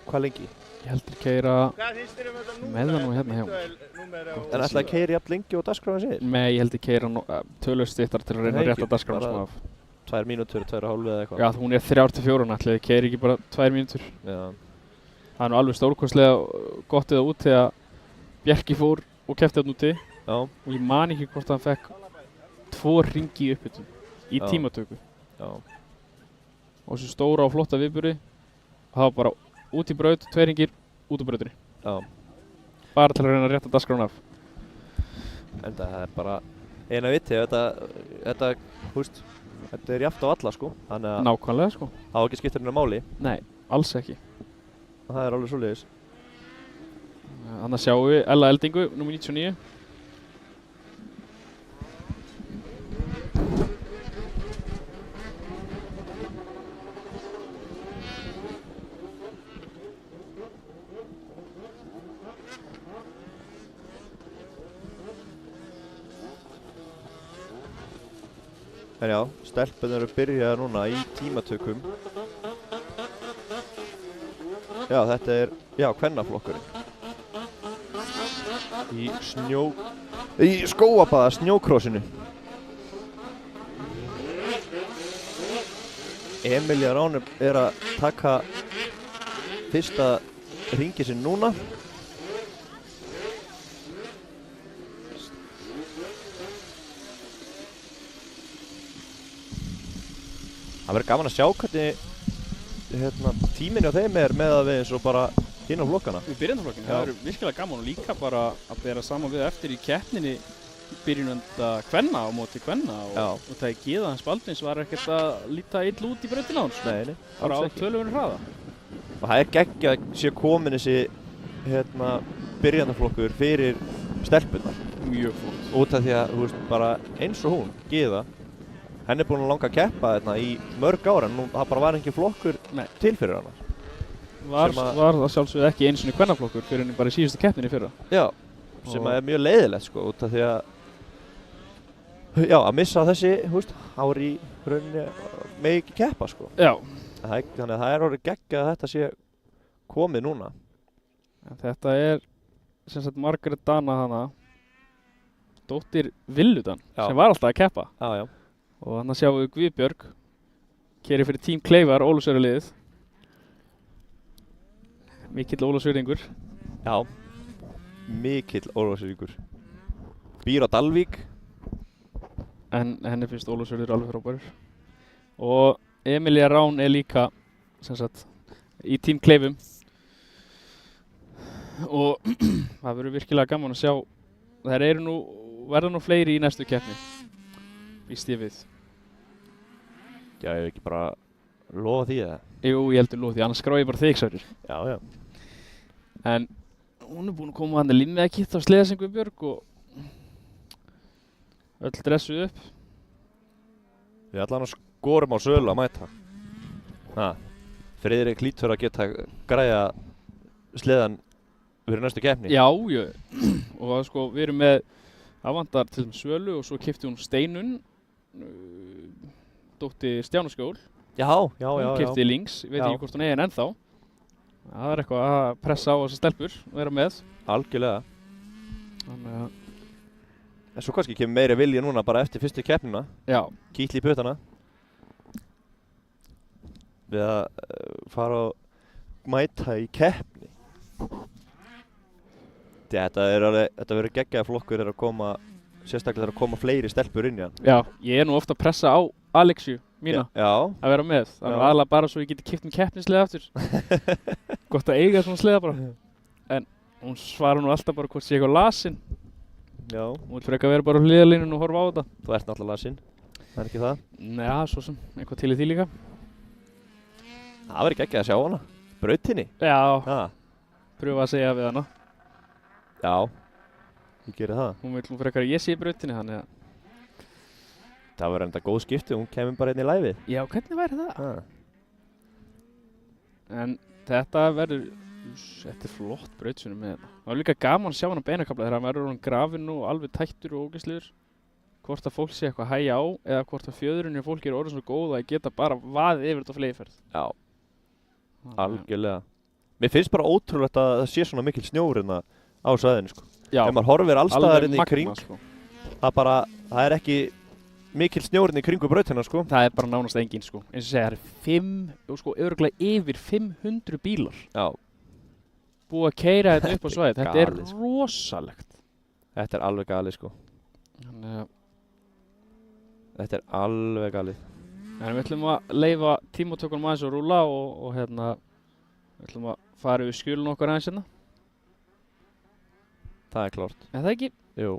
Hvað lengi? Ég heldur keyra með það nú hérna hjá mér. En ætli þær keyri jafn lengi og dagskráin segir? Nei, ég heldur keyra tölvöld styttar til að reyna að rétta dagskráin svona af. 2 mínútur, 2,5 eða eitthvað. Já, hún er 3-4, ætli þið keyri ekki bara 2 mínútur. Já. Það er nú alveg stórkostlega gott eða út þegar Bjarki fór og keppti þarna úti. Já. Og ég man ekki hvort hann fekk 2 hringi í uppbytun í tímatöku. Já. Og þessu stóra og flotta viðburði. Og það var bara út í braut, 2 hringir, út á brautinni. Já. Bara til að reyna að rétta dagskráin af. En það er bara eina viti, þetta er jafnt á alla sko. Þannig að nákvæmlega sko. Það á ekki skiptir hennar máli. Nei, alls ekki. Það er alveg svoleiðis. Þannig sjáum við Ella Eldingu, nr. 99. En já, stelpunir eru byrjað núna í tímatökum. Já, þetta er, kvennaflokkurinn. Í skóabaða snjókrossinu. Emilía Rán er að taka fyrsta hringi sinn núna. Það verður gaman að sjá hvernig tíminn hjá þeim er með að við eins og bara hinn á flokkana. Við byrjandaflokkinu, það verður virkilega gaman og líka bara að bera saman við eftir í keppninni byrjunanda kvenna á móti kvenna og það er Gyða Hans Baldvins var ekkert að líta ill út í brautina á hans. Nei, bara á töluverðum hraða. Og það er geggjað að sé komin þessi byrjandaflokkur fyrir stelpunnar. Mjög flott. Út af því að, þú veist, bara eins og hún, Gyða, henni er búin að langa að keppa í mörg ára en það bara var engin flokkur til fyrir hana. Var það sjálfsögðu ekki eins og kvennaflokkur fyrir henni bara í síðustu keppninni fyrra. Já, sem er mjög leiðilegt sko, út af því að missa þessi, þú veist, ári í rauninni með ekki keppa sko. Já. Þannig að það er orðið geggjað að þetta sé komið núna. En þetta er sem sagt Margrét Dana hana, dóttir Villudan, sem var alltaf að keppa. Já. Og þannig sjáum við Guðbjörg keyrir fyrir Team Kleifar, Ólafsfjarðarliðið. Mikill Ólafsfjörðingur. Já, mikill Ólafsfjörðingur. Býr á Dalvík. En henni finnst Ólafsfjörður alveg frábær. Og Emilía Rán er líka sem sagt í Team Kleifum. Og það verður virkilega gaman að sjá. Þær verða nú fleiri í næstu keppni. Býst ég við. Já, ég hef ekki bara lofa því eða? Jú, ég heldur lofa því, annars skrá ég bara þig, Sverrir. Já. En hún er búin að koma hann að limmiða kitt á sleðasengu Björg og öll dressuð upp. Við allan að skorum á sölu að mæta. Friðrik lítur að geta græja sleðan fyrir næstu keppni. Já, og sko við erum með afvandar til þeim Svölu og svo keypti hún Steinun, dóttir Stjánaskjól. Já. Hún keypti Lynx, veit ekki hvort hún eigi ennþá. Það er eitthvað að pressa á þessar stelpur og vera með. Algjörlega. Þannig að... En svo kannski kemur meiri vilja núna bara eftir fyrstu keppnina. Já. Kýtli í puttana. Við að fara og mæta í keppni. Þetta verður geggjaða flokkur að koma, sérstaklega þegar að koma fleiri stelpur inn í hann. Já, ég er nú ofta að pressa á Alexju mína að vera með. Það er aðalega bara svo ég geti keypt keppnisleða aftur. Gott að eiga svona sleða bara. En hún svarar nú alltaf bara hvort sé eitthvað lasin. Já. Hún vil frekar vera bara á hliðarlínunni og horfa á þetta. Þú ert náttúrulega lasin, það er ekki það? Já, svo sem, eitthvað til í því líka. Það verður geggjað að sjá hana. Brautinni. Já, pröfa að segja við hana. Já, hún gerir það. Hún vil nú frekar að ég sé í brautinni, þannig að... Það verður enda góð skipti, hún kemur bara inn í læfið. Já, hvernig væri það? En þetta er flott brautsunum með þetta. Það var líka gaman að sjá hann á beinakafla þegar hann verður hann grafinn og alveg tættur og ógeðslegur. Hvort að fólk sé eitthvað að hægja á eða hvort að fjöðrunni og fólki eru orðið svo góð að geta bara vaðið yfir þetta á fleygiferð. Já, algjörlega. Mér finnst bara ótrúlegt að það sé svona mikil snjór hérna á svæðinu sko. Já. Ef maður horfir allstaðar hérna í kring, sko. Það er ekki mikil snjór hérna í kringu brautina sko. Það er bara nánast engin sko. Eins og segja, það er örugglega yfir 500 bílar. Já. Búið að keyra þetta upp á svæðið. Þetta er rosalegt. Þetta er alveg galið sko. Þetta er alveg galið. En við ætlum að leyfa tímatökunum aðeins að rúlla og hérna við ætlum að fara yfir skjölun okkar aðeins hérna. Það er klárt. Er það ekki? Jú.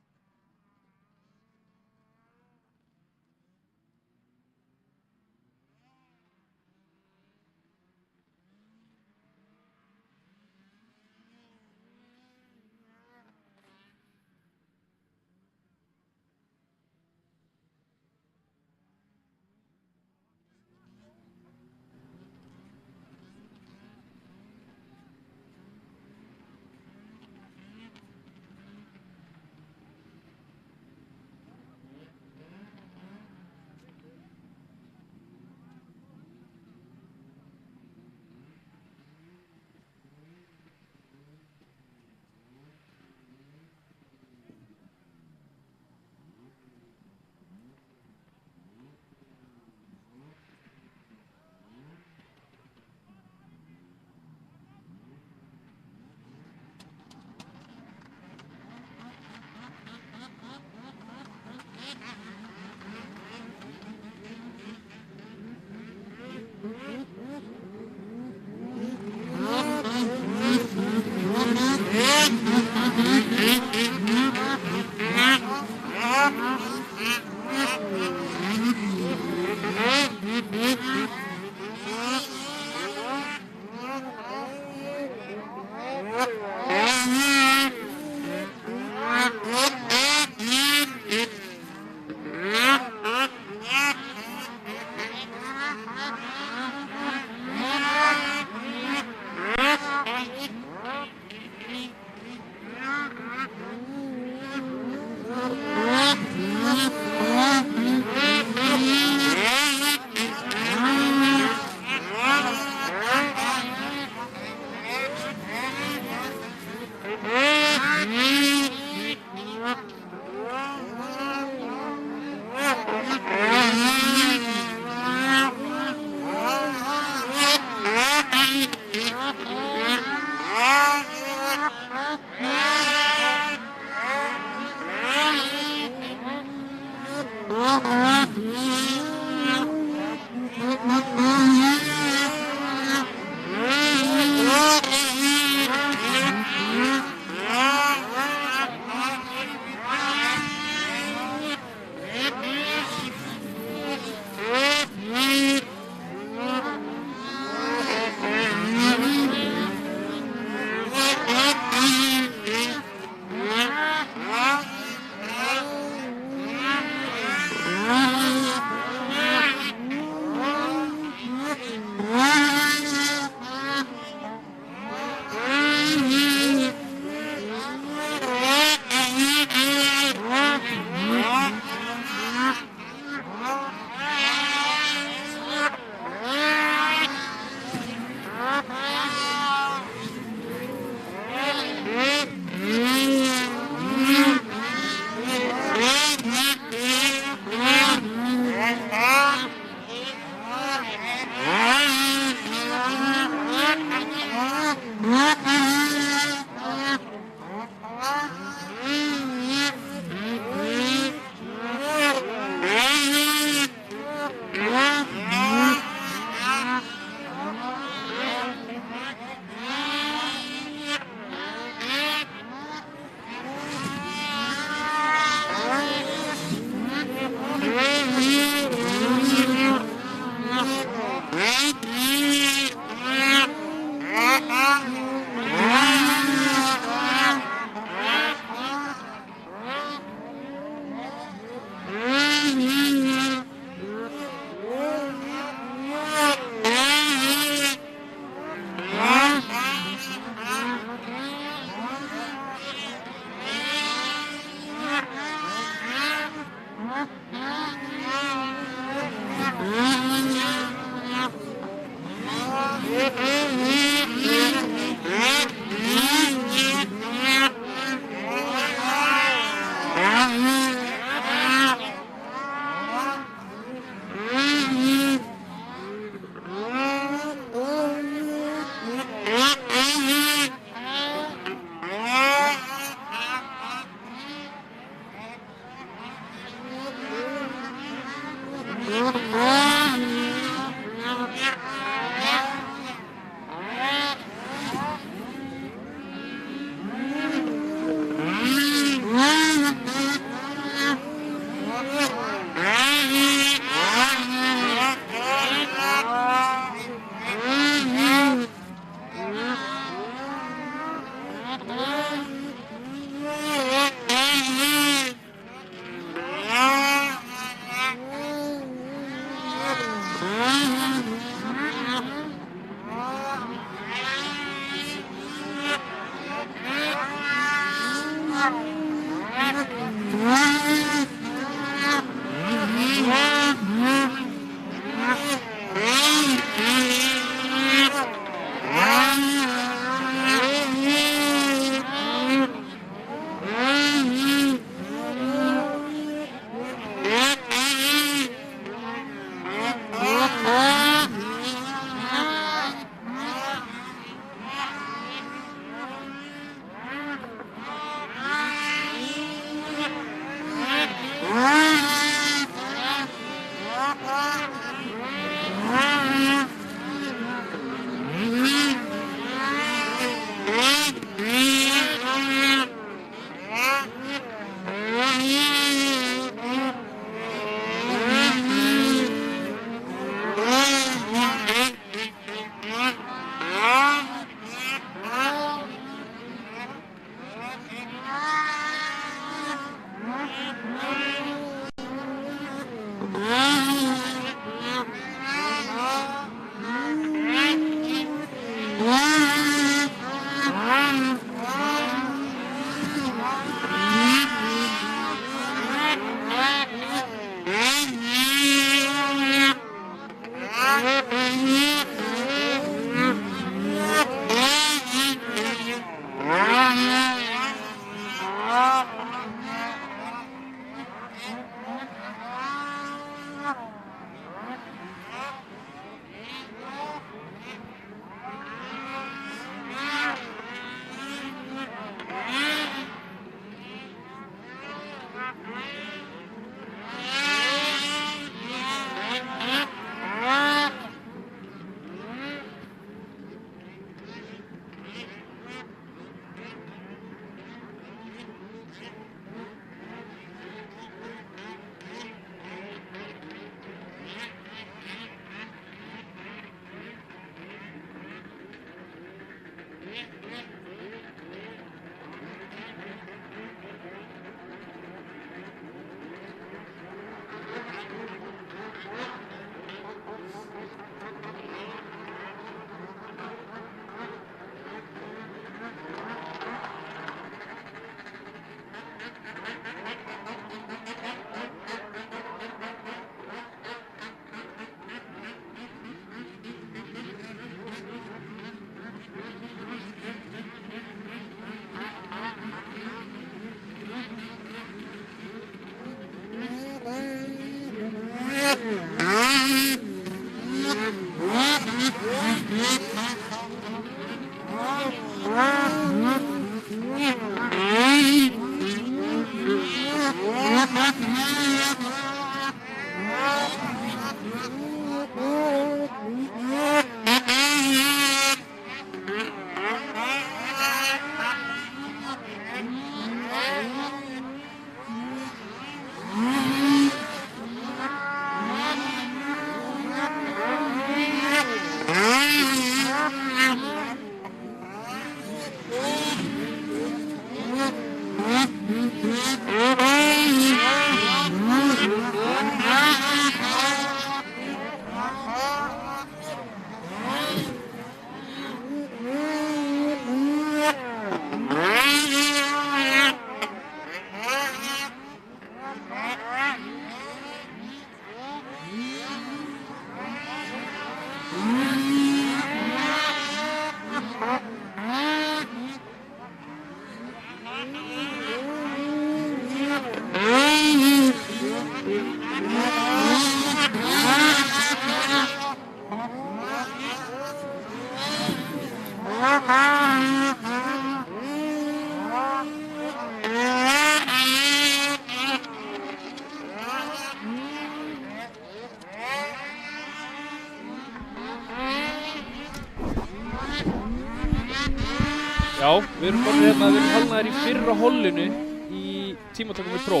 Já, við erum halnaðir í fyrra hollinu í tímatökum við Pro.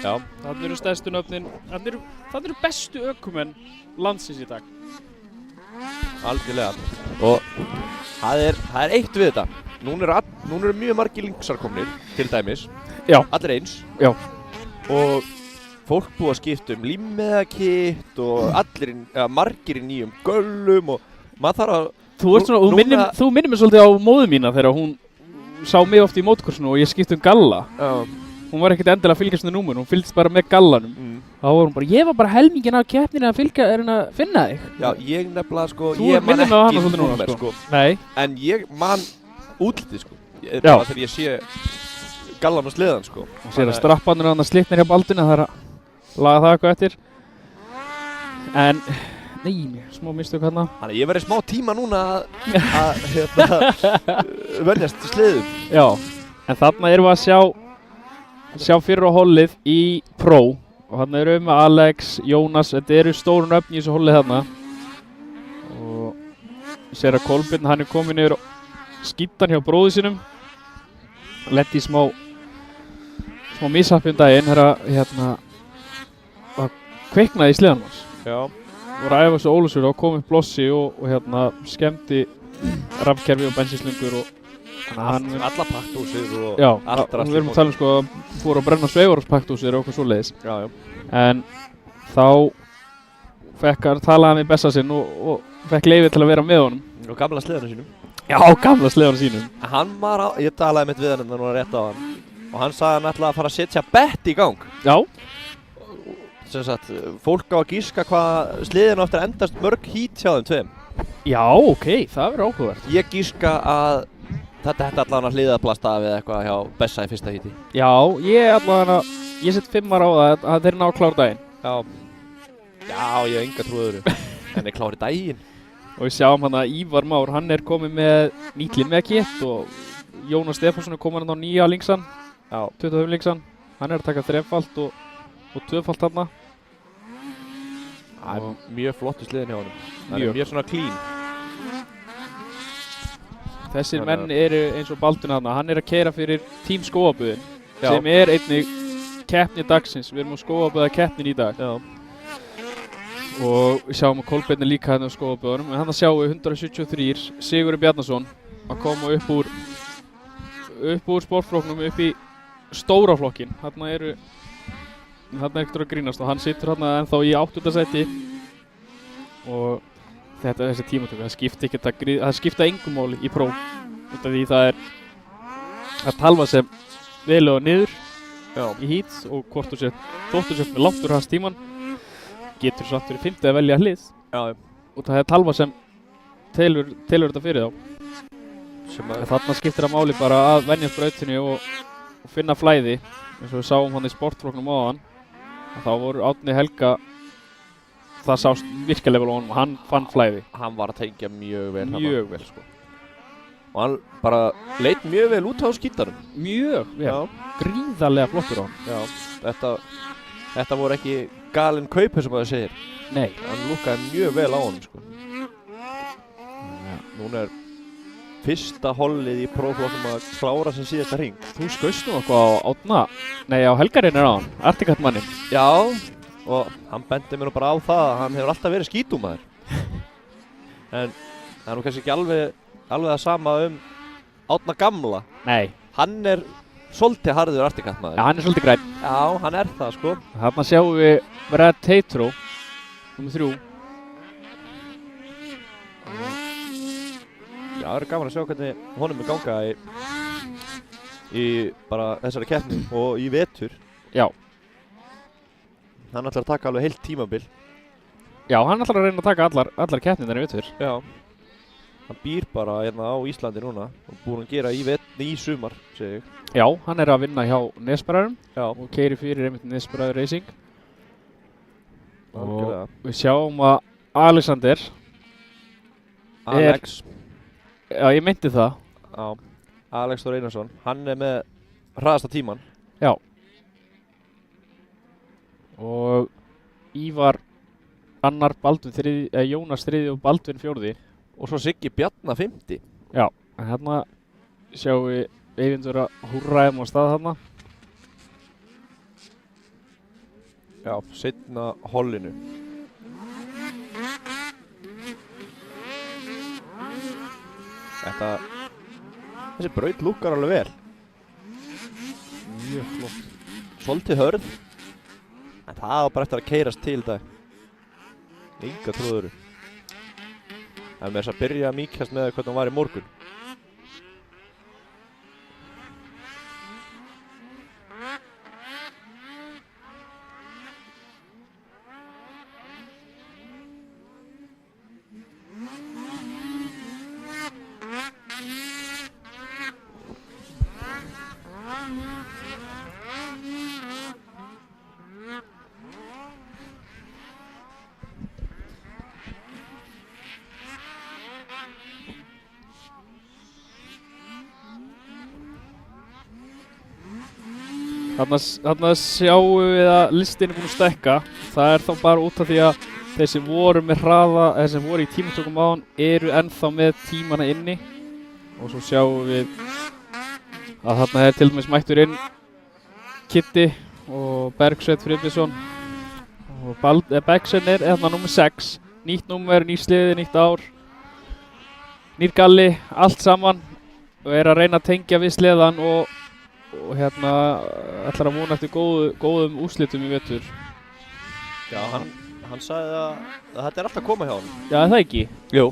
Já. Þannig eru stærstu nöfnin, þannig eru bestu ökumenn landsins í dag. Algjörlega. Og það er eitt við þetta. Núna eru mjög margir linksar komnir, til dæmis. Já. Allir eins. Já. Og fólk búið að skipta límmiðakitt og margir í nýjum göllum og maður þarf að Þú minnir mig svolítið á móðu mína þegar hún sá mig oft í mótkursinu og ég skipti galla. Hún var ekkert endilega að fylgjast með númer, hún fylgst bara með gallanum. Þá var hún bara, ég var bara helmingin af keppninni að finna þig. Já, ég nefnilega sko, ég man ekki númer sko. Nei. En ég man útlitið sko. Já. Þegar ég sé gallan og sleðan sko. Og sér að strappanur hann að slitnir hjá baldinu, það er að laga það eitthvað eftir. En nei, smá mistök hérna. Þannig að ég verið smá tíma núna að venjast sleðum. Já, en þarna erum við að sjá fyrra hollið í Pro. Og þarna erum við með Alex, Jónas, þetta eru stóru nöfn í þessu hollið þarna. Og sér að Kolbjörn, hann er komin yfir skíptan hjá bróðu sínum. Lenti í smá mishappi daginn, að kveiknaði í sleðanum hans. Já. Og ræfa svo Ólusur og kom upp blossi og skemmti rafkerfi og bensinslöngur og alla pakthúsir og já, allt við erum að tala um sko að fór að brenna sveivarhúspakthúsir og eitthvað svoleiðis. Já. En þá fekk hann talaði með bessa sinn og fekk leyfi til að vera með honum. Og gamla sleðanum sínum. Já, gamla sleðanum sínum. Ég talaði mitt við hann núna rétt á hann og hann sagði hann ætlaði að fara að setja bett í gang. Já. Sem sagt, fólk á að gíska hvað sliðin á eftir að endast mörg hít hjá þeim tveim. Já, ok, það verður áhugavert. Ég gíska að þetta hætti allavega að hliðaplasta við eitthvað hjá Bessa í fyrsta híti. Já, ég set 5 á það að þeir ná að klára daginn. Já, ég hef enga trú öðru. En þeir klári daginn. Og við sjáum hann að Ívar Már, hann er komið með nýtt límmiðakitt og Jónas Stefánsson er komin á nýja linksan. Já, 25 linksan. Hann er að taka 3-falt og 2-falt þarna. Það er mjög flottu sliðin hjá honum. Það er mjög svona clean. Þessir menn eru eins og Baldvin þarna. Hann er að keyra fyrir Team Skógabúðin sem er einnig keppni dagsins. Við erum á Skógabúða keppnin í dag. Já. Og við sjáum að Kolbeinn er líka hérna á Skógabúðunum. En hann sjáum við 173, Sigurður Bjarnason. að koma upp úr sportflokknum upp í stóra flokkin. Þarna er ekkert að grínast og hann situr þarna ennþá í 8. sæti og þessi tímatöku, það skipta engum máli í próf út af því það er að talva sem velu og niður í heat og hvort þú sett með langt úr hans tíman getur samt verið 5. að velja hlið og það er talva sem telur þetta fyrir þá þarna skiptir það máli bara að venjast brautinni og finna flæði eins og við sáum hann í sportflokknum áðan að þá voru Árni Helga það sást virkilega vel á honum og hann fann flæði. Hann var að tengja mjög vel. Mjög vel sko. Og hann bara leit mjög vel út á skítarum. Mjög vel. Gríðarlega flottur á hann. Já, þetta voru ekki galin kaupi sem það segir. Nei. Hann lúkkaði mjög vel á honum sko. Núna er fyrsta hollið í próflokknum að klára sem síðasta hring. Þú skaust nú eitthvað á Árna, nei á Helgarinn á hann, Articat mannin. Já, og hann bendi mér nú bara á það að hann hefur alltaf verið skítúmaður. En það er nú kannski ekki alveg það sama Árna gamla. Nei. Hann er svolítið harður Articat maður. Já, hann er svolítið grænn. Já, hann er það sko. Þarna sjáum við Brad Tatro, nr. 3. Já, það er gaman að sjá hvernig honum er ganga í bara þessari keppni og í vetur. Já. Hann ætlar að taka alveg heilt tímabil. Já, hann ætlar að reyna að taka allar keppnirnar í vetur. Já. Hann býr bara hérna á Íslandi núna og búinn að gera í sumar, segi ég. Já, hann er að vinna hjá Nesbræðurum og keyrir fyrir einmitt Nesbræður Racing. Algjörlega. Og við sjáum að Alex. Já, ég meinti það. Já, Alex Þór Einarsson. Hann er með hraðasta tíman. Já. Og Ívar annar, Baldvin 3, Jónas 3 og Baldvin 4. Og svo Siggi Bjarna 5. Já, en hérna sjáum við Eyvindur að húrra á stað þarna. Já, seinna hollinu. Þessi braut lúkkar alveg vel. Mjög flott. Svolítið hörð. En það á bara eftir að keyrast til þetta. Enga trúður. Það er með þess að byrja að mýkjast með hvernig hann var í morgun. Þarna sjáum við að listin er búin að stækka. Það er þá bara út af því að þeir sem voru með hraða, þeir sem voru í tímatökum áðan eru ennþá með tímana inni. Og svo sjáum við að þarna er til dæmis mættur inn Kitty og Bergsveinn Friðbjörnsson. Og Bergsveinn er þarna nummer 6. Nýtt númer, nýtt sliði, nýtt ár. Nýr galli, allt saman. Og er að reyna að tengja við sleðan og hérna ætlar að vona eftir góðum úrslitum í vetur. Já, hann sagði að þetta er alltaf að koma hjá hann. Já, er það ekki? Jú.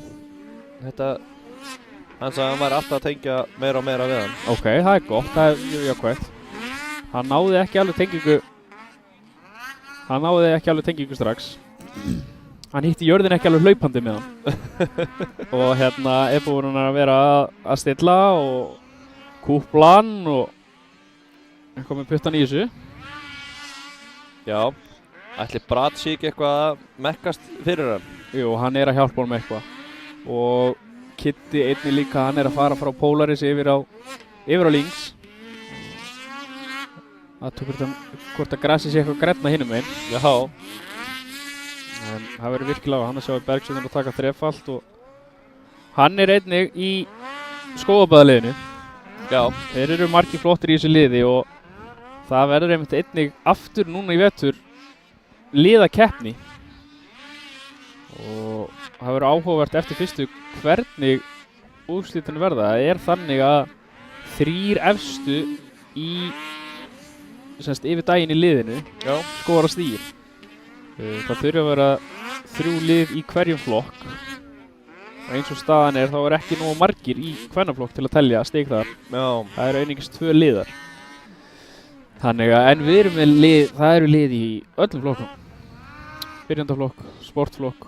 Hann sagði að hann væri alltaf að tengja meira og meira við hann. Ok, það er gott, það er mjög jákvætt. Hann náði ekki alveg tengingu strax. Hann hitti jörðin ekki alveg hlaupandi með hann. Og hérna er búinn að vera að stilla og kúplan og eitthvað með puttan í þessu. Já, ætli Brad sé ekki eitthvað að merkast fyrir hann? Jú, hann er að hjálpa honum eitthvað. Og Kitty einnig líka, hann er að fara frá Polaris yfir á Lynx. Það tökur hvort að grassi sé eitthvað grænna hinum einn. Já. En það verður virkilega hann að sjá Bergsveinn að taka þrefalt og hann er einnig í skógabæðaliðinu. Já. Þeir eru margir flottir í þessu liði og það verður einnig aftur núna í vetur liðakeppni og það verður áhugavert eftir fyrstu hvernig úrslitin verða. Það er þannig að 3 efstu í semst yfir daginn í liðinu skora stigin. Það þurfa að vera 3 lið í hverjum flokk. Og eins og staðan er þá er ekki nógu margir í kvennaflokk til að telja stig þar. Já. Það eru einungis 2 liðar. Þannig að en við erum með lið, það eru lið í öllum flokkum. Byrjandaflokk, sportflokk,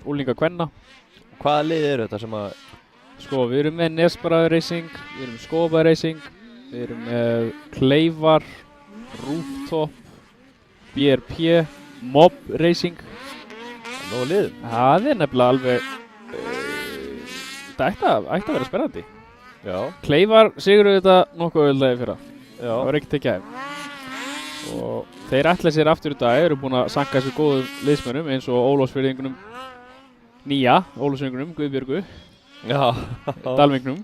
úlinga kvenna. Hvaða lið eru þetta sem að... Sko, við erum með Nesbaraður Racing, við erum með Skópaður Racing, við erum með Kleifar, Rooftop, BRP, Mob Racing. Nógu lið. Það er nefnilega alveg, þetta ætti að vera spennandi. Já. Kleifar sigruðu þetta nokkuð auðvitaði fyrra. Já. Það var ekkert ekki aðeim. Og þeir ætla sér aftur í dag, eru búin að sanka þessu góðum liðsmönnum eins og Ólafsfirðingunum nýja, Ólafsfirðingunum, Guðbjörgu, Dalvingnum.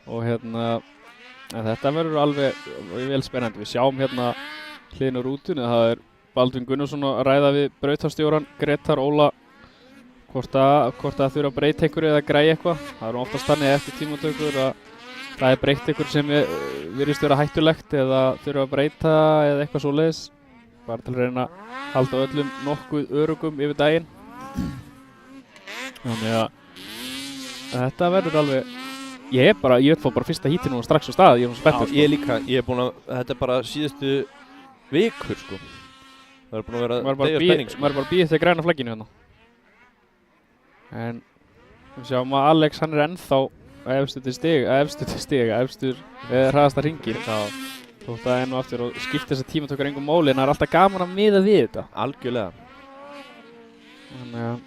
Og þetta verður alveg vel spennandi. Við sjáum hliðin á rútunni, það er Baldvin Gunnarsson að ræða við brautarstjóran Gretar Óla hvort það þurfa að breyta einhverju eða græja eitthvað. Það er oftast þannig eftir tímatökur að það er breytt einhver sem virðist vera hættulegt eða þurfa að breyta eða eitthvað svoleiðis. Bara til að reyna að halda öllum nokkuð örugum yfir daginn. Þannig að þetta verður alveg... Ég vil fá bara fyrsta híti nú strax á stað, ég er spenntur. Já, ég líka, ég er búin að... Þetta er bara síðustu vikur, sko. Það er búin að vera deyja spenning, sko. Maður er bara býðið til græna flagginu hérna. En við sjáum að Alex, hann er ennþá efstur hraðasta hringir. Þótt að enn og aftur og skipta þessa tímatökur engum máli, en það er alltaf gaman að miða við þetta. Algjörlega. Þannig að...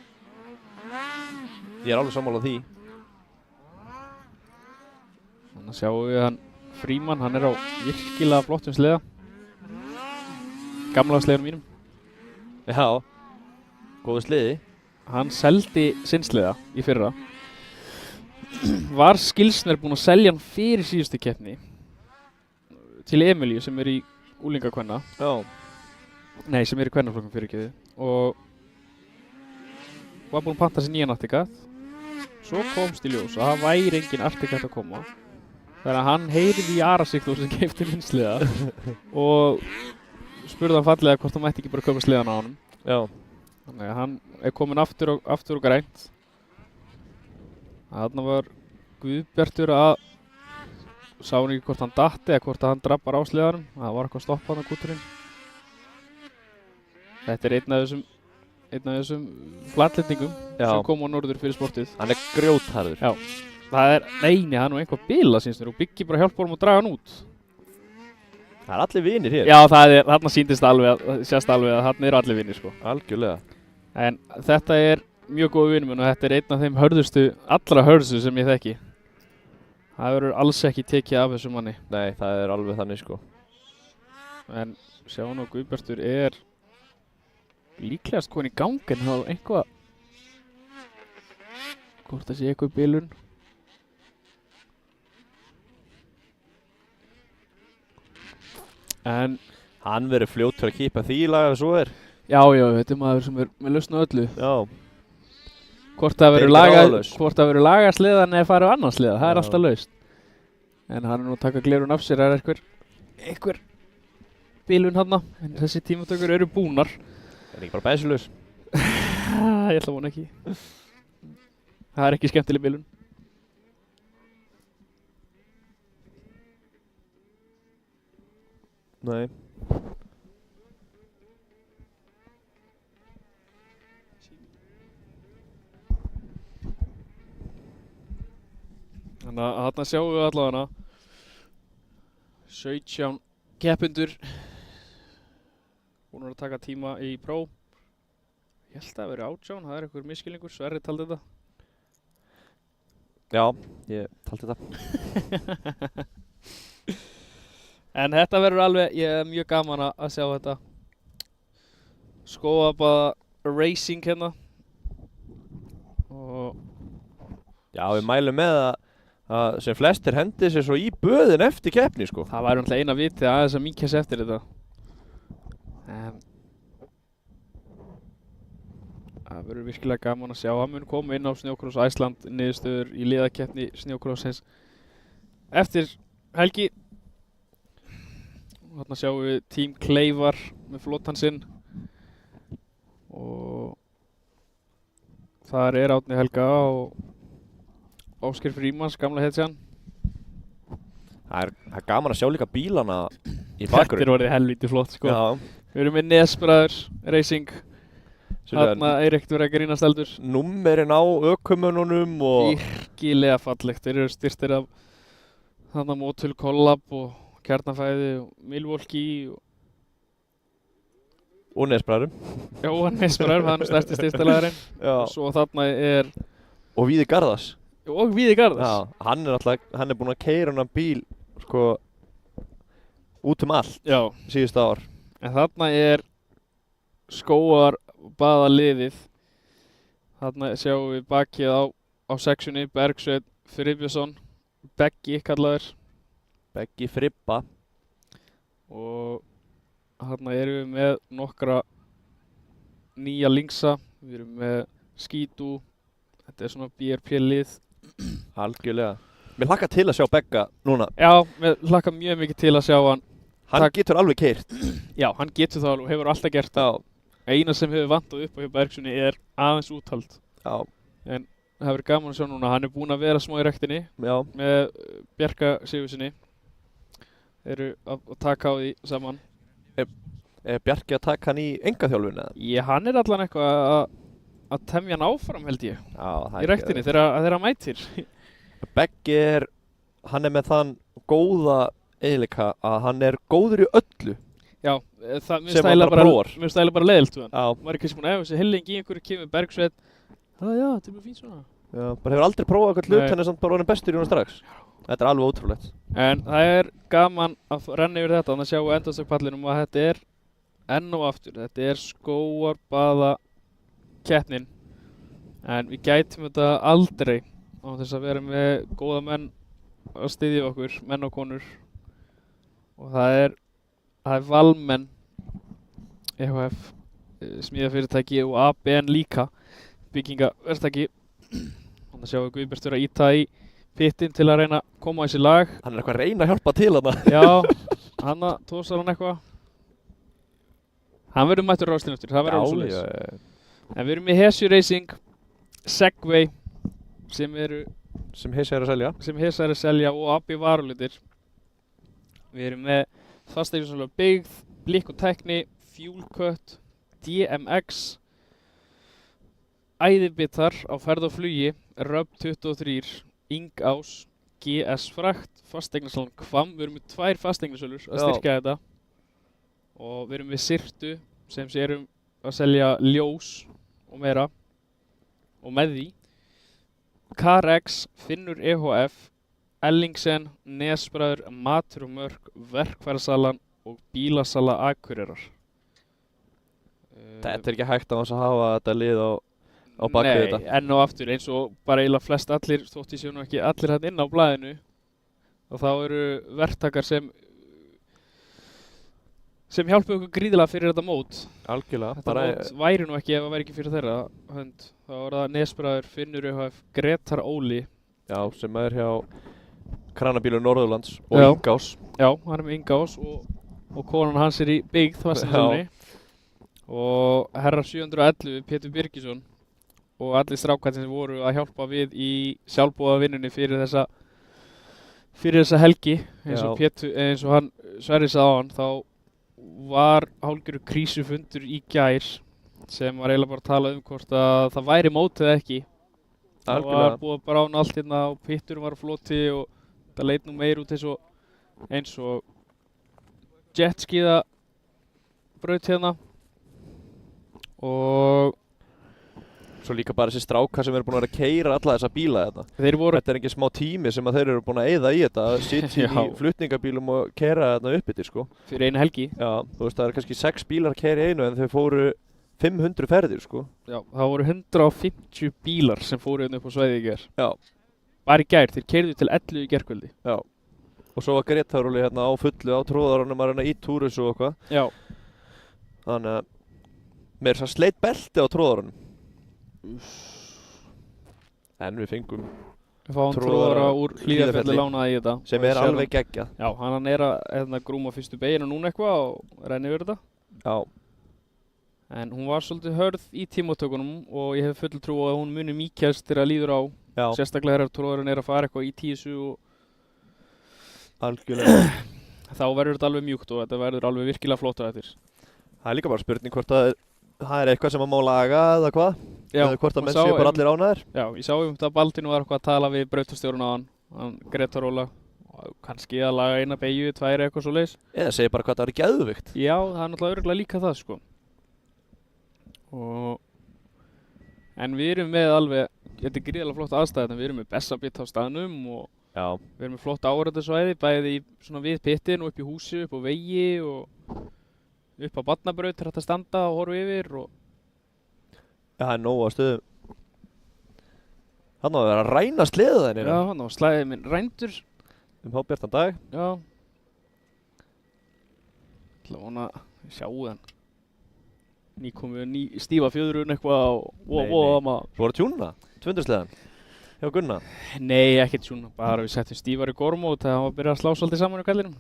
Ég er alveg sammála því. Þannig að sjáum við hann Frímann, hann er á virkilega flottum sleða. Gamla sleðunum mínum. Já, góðu sleði. Hann seldi sinn sleða í fyrra. Var Skilsner búinn að selja hann fyrir síðustu keppni til Emilíu sem er í úlingakvenna. Já. Nei, sem er í kvennaflokkum fyrirgefið. Og var búinn að panta sér nýjan Artigat. Svo komst í ljós að það væri engin Artigat að koma. Þannig að hann heyrði í Arasiklu sem keypti minn sleða og spurði hann fallega hvort hann mætti ekki bara kaupa sleðan á honum. Já. Þannig að hann er komin aftur og grænt. Þarna var Guðbjartur að sá hann ekki hvort hann datti eða hvort hann drabbar á sleðanum. Það var eitthvað að stoppa hann á kúturinn. Þetta er einn af þessum flatlendingum sem kom á norður fyrir sportið. Hann er grjótharður. Já. Það er nú einhvað bila síns mér og Biggi bara hjálpar honum að draga hann út. Það er allir vinir hér. Já, þarna sýndist sést alveg að þarna eru allir vinir, sko. Algjörlega. En þetta er mjög góð vinur minn og þetta er einn af þeim allra hörðustu sem ég þekki. Það verður alls ekki tekið af þessum manni. Nei, það er alveg þannig, sko. En sjá nú, Guðbjartur er líklegast komin í gang en það er einhvað... Hvort það sé eitthvað bilun. En hann verður fljótur að kýpa því í lag ef svo er. Já, þetta er maður sem er með lausn á öllu. Já. Hvort það verður lagað sleðan eða farið á annan sleða, það er alltaf lausn. En hann er nú að taka glerun af sér, það er einhver bilun þarna, en þessi tímatökur eru búnar. Það er ekki bara bensínlaus. Ég ætla að vona ekki. Það er ekki skemmtileg bilun. Nei. Þannig að þarna sjáum við allavega 17 keppendur búin að taka tíma í próf. Ég held að það veri 18, það er einhver misskilningur, Sverri taldi þetta. Já, ég taldi þetta. En þetta verður alveg, ég er mjög gaman að sjá þetta. Skóabað Racing hérna. Og já, við mælum með að sem flestir hendi sér svo í böðin eftir keppni, sko. Það væri náttúrulega eina vitið aðeins að mýkja sér eftir þetta. það verður virkilega gaman að sjá. Hann mun koma inn á Snjókross Æsland niðurstöður í liðakeppni Snjókrossins eftir helgi. Þarna sjáum við Team Kleifar með flotan sinn og þar Árni Helga og Ásgeir Frímans, gamla hetjan. Það er gaman að sjá líka bílana í Þetta bakgrunn. orðið helvíti flott sko. Já, Við erum með Nesbræður Racing. Svo er Þarna Eiríkt verið að grínast eldur. númerin á ökumununum og Virkilega fallegt. Þeir eru styrtir af þarna Motul Collab og Kjarnafæði og Milwaukee og Nesbræðurum. Jóhann Nesbræður, hann er stærsti styrstilegarinn. Já. Svo þarna er Og Víðir Garðars. og Víðir Garðars. Já, hann er búinn að keyra hann bíl sko út allt Já. síðustu ár. En þarna er skógarbaðaliðið. Þarna sjáum við bakið á sectioni Bergsveinn Friðbjörnsson, Beggi kallaður. Beggi Fribba. Og þarna erum við með nokkra nýja linksa. Við erum með Skítu. Þetta er svona BRP lið. Algjörlega. Mér hlakka til að sjá Begga núna. Já, mér hlakka mjög mikið til að sjá hann. Hann Takk. getur alveg keyrt. Já, hann getur það alveg og hefur alltaf gert það. Já. Eina sem hefur vantað upp á hjá Bergssoni er aðeins úthald. Já. En það verður gaman að sjá núna. Hann er búinn að vera smá í rektinni Já. með Bjarka Sigurðssyni. Eru að taka á því saman. Er Bjarki að taka hann í engaþjálfun eða? Hann er allan eitthvað að temja hann áfram held ég. Já, það Í rektinni þegar hann mætir. Beggi hann er með þann góða eiginleika að hann er góður í öllu. Já, það Sem hann bara prófar. Mér finnst það eiginlega bara leiðilt við hann. Já. Maður er kannski búinn að efa sig hellingi í einhverju kemur Bergsveinn. Já, þetta er mjög fínt svona. Já, bara hefur aldrei prófað eitthvað hlut, Nei. hann er samt bara orðinn bestur í hún strax. Þetta er alveg ótrúlegt. En það er gaman að renna yfir þetta, þannig að sjá endastökkpallinum að þetta er enn og aftur. Þetta er skógarbaða keppnin. En við gætum þetta aldrei á þess að vera með góða menn að styðja okkur, menn og konur. Og það er Valmenn EHF, smíðafyrirtæki og ABN líka, byggingaverktæki. Þannig að sjáum við Guðbjart vera að ýta í pittin til að reyna að koma á þessi lag. Hann er eitthvað að reyna að hjálpa til þarna. Já, hanna tósar hann eitthvað. Hann verður mættur ráðstinn eftir, það verður alveg svoleiðis. Já. En við erum með Hesju Racing, Segway sem Sem Hesa er að selja. er að selja og AB Varulitir. Við erum með fasteignarsölu byggð, Blikk og Tækni, Fuel Cut, DMX, Æðibitar á ferð og flugi, Röbb 23, Ingás, GS Frakt, fasteignarsölu Hvamm. Við erum með 2 fasteignarsölur að styrkja þetta. Og við erum með Sirtu sem erum að selja ljós og meira og með því. Carex, Finnur EHF, Ellingsen, Nesbræður, Matur og Mörk, Verkfærasalan og Bílasala Akureyrar. Þetta er ekki hægt á þess að hafa þetta lið á bakvið þetta. Nei, enn og aftur eins og bara eiginlega flest allir, þótt ég sé nú ekki allir hann inn á blaðinu. Og þá eru verktakar sem hjálpa okkur gríðilega fyrir þetta mót. Algjörlega. Þetta mót væri nú ekki ef það væri ekki fyrir þeirra hönd. Þá er það Nesbræður, Finnur EHF, Gretar Óli. Já, sem er hjá Kranabílu Norðurlands og Já. Ingás. Já, hann er með Ingás og konan hans er í byggð fasteignarsölunni. Og herra 711, Pétur Birgisson og allir strákarnir sem voru að hjálpa við í sjálfboðavinnunni fyrir þessa helgi. Eins og hann Sverrir sagði á hann, þá var hálfgerður krísufundur í gær sem var eiginlega bara að tala um hvort að það væri mótið eða ekki. Það var búið að brána allt hérna og pitturum var á floti og það leit nú meir út eins og jetskiða braut hérna. Og svo líka bara þessi strákar sem eru búin að vera að keyra alla þessa bíla þetta. Þetta er ekki smá tími sem að þeir eru búin að eyða í þetta, að sitja í flutningabílum og keyra þetta upp yfir sko. Fyrir einu helgi. Já, þú veist það eru kannski 6 bílar að keyra í einu en þau fóru 500 ferðir sko. Já, það voru 150 bílar sem fóru hérna upp á svæðið í gær. Já. Bara í gær, þeir keyrðu til 11 í gærkvöldi. Já. Og svo var Gretar Óli hérna á fullu á tróðarunum að reyna í túrus og eitthvað. Já. Þannig að mér sleit belti á tróðarunum. En við fengum Við fáum Tróðara tróðara úr Hlíðarfjalli. Hlíðarfjalli lánaði í þetta. sem Og er sér alveg geggjað. Já, hann er að grúma fyrstu beginu núna eitthvað og renni yfir þetta. Já, En hún var svolítið hörð í tímatökunum og ég hef full trú á að hún muni mýkjast þegar líður á. já, Sérstaklega þegar tróðarinn er að fara eitthvað í tísu og algjörlega. þá verður þetta alveg mjúkt og þetta verður alveg virkilega flott á eftir. Það er líka bara spurning hvort að það er eitthvað sem að má laga eða hvað. Já, Eða hvort að og menn sá séu bara allir ánægðir. Já, ég sá að Baldvin var eitthvað að tala við brautastjórun á hann Gretar Óla, og kannski að laga eina beygju, tvær eitthvað svo leiðis. Eða segir bara hvað það er geðvikt. Já, það er náttúrulega örugglega líka það sko. En við erum með alveg, þetta er gríðarlega flott aðstæð, við erum með Bessabit á staðnum og Já, við erum með flott áreittasvæði, bæði í svona við pittin og upp í húsi, upp á vegi og upp á barnabraut er hægt að standa og horfa yfir og já, það er nóg á stöðum. Hann á að vera að ræna sleðu já, þennina hann á slæðið minn rændur. hábjartan dag. Já. Ég ætla að vona að sjá þann. Ný stífa fjöðrun eitthvað og maður. Svo voru tjúna, 200 sleðan. Hjá Gunna. Nei, ekkert svona. Bara við settum stífari gormót þegar hann var að byrja að slá svolítið saman í kallinum.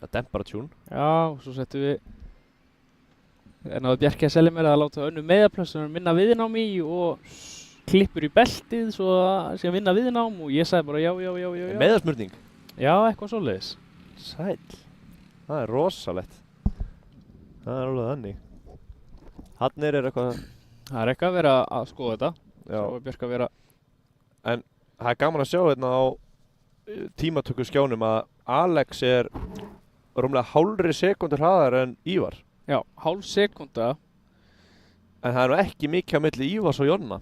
Það dempar að tjún. Já, og svo settum við náðu Bjarki að selja mér að láta önnu meðaplöss sem er minna viðnám í og klippur í beltið svo að sé að vinna viðnám og ég sagði bara já. Meðasmurning. Já, eitthvað svoleiðis. Sæll. Það er rosalegt. Það er alveg þannig. Hannir er eitthvað. Það er eitthvað að vera að skoða þetta. Já. Svo er Bjarki að vera. En það er gaman að sjá hérna á tímatöku skjánum að Alex er rúmlega hálfri sekundur hraðar en Ívar. Já, hálf sekúnda. En það er nú ekki mikið á milli Ívars og Jonna.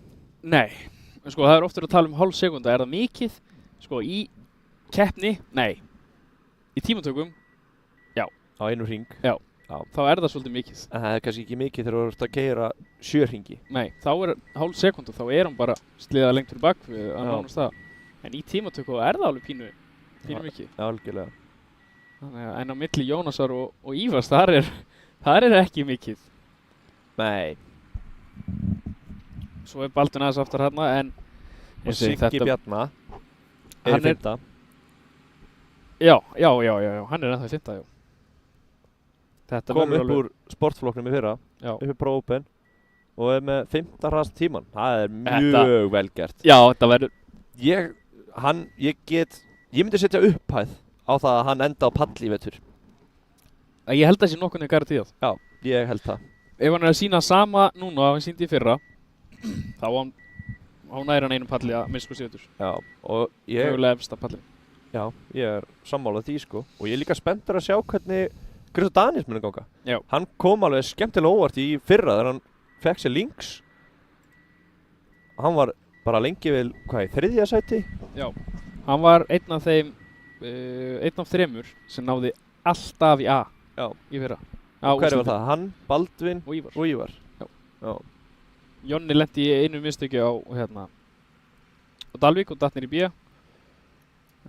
Nei, en sko það er oftur að tala um hálf sekúnda. Er það mikið? Sko í keppni? Nei. Í tímatökum? Á einu hring. Þá er það svolítið mikið. En það er kannski ekki mikið þegar þú ert að keyra 7 hringi. Nei, þá er hálf sekúnda, þá er hann bara sliðað lengt fyrir bak við að Já. nánast það. En í tímatöku er það alveg pínu mikið. Algjörlega. Þannig að en á milli Jónasar og Ívars, þar er ekki mikið. Nei. Svo er Baldvin aðeins aftar hérna, en Og Siggi Bjarna er Hann í er- 5. Já, hann er ennþá í 5. já. Þetta Kom verður upp úr sportflokknum í fyrra, Já. upp í Pro Open og er með 5. hraðasta tíman. Það er Þetta- mjög vel gert. Já, þetta verður. Ég myndi setja upphæð á það að hann enda á palli í vetur. Ég held að það sé nokkurnu garantíð. Já, ég held það. Ef hann er að sína sama núna og hann síndi í fyrra, þá næri hann einum palli að misku sétur. Já, og ég Mögulega efsta pallin. er sammálað því sko. Og ég er líka spenntur að sjá hvernig Kristó Daniels muni ganga. Já. Hann kom alveg skemmtilega óvart í fyrra þegar hann fekk sér links. Hann var bara lengi vel, í 3. sæti? Já. Hann var einn af þeim, einn af 3 sem náði alltaf í A. Já. Í fyrra. Og hver var það? Hann, Baldvin Og Ívar. og Ívar. Já. Jonni lenti í einu mistöki á Dalvík og datt niður í B.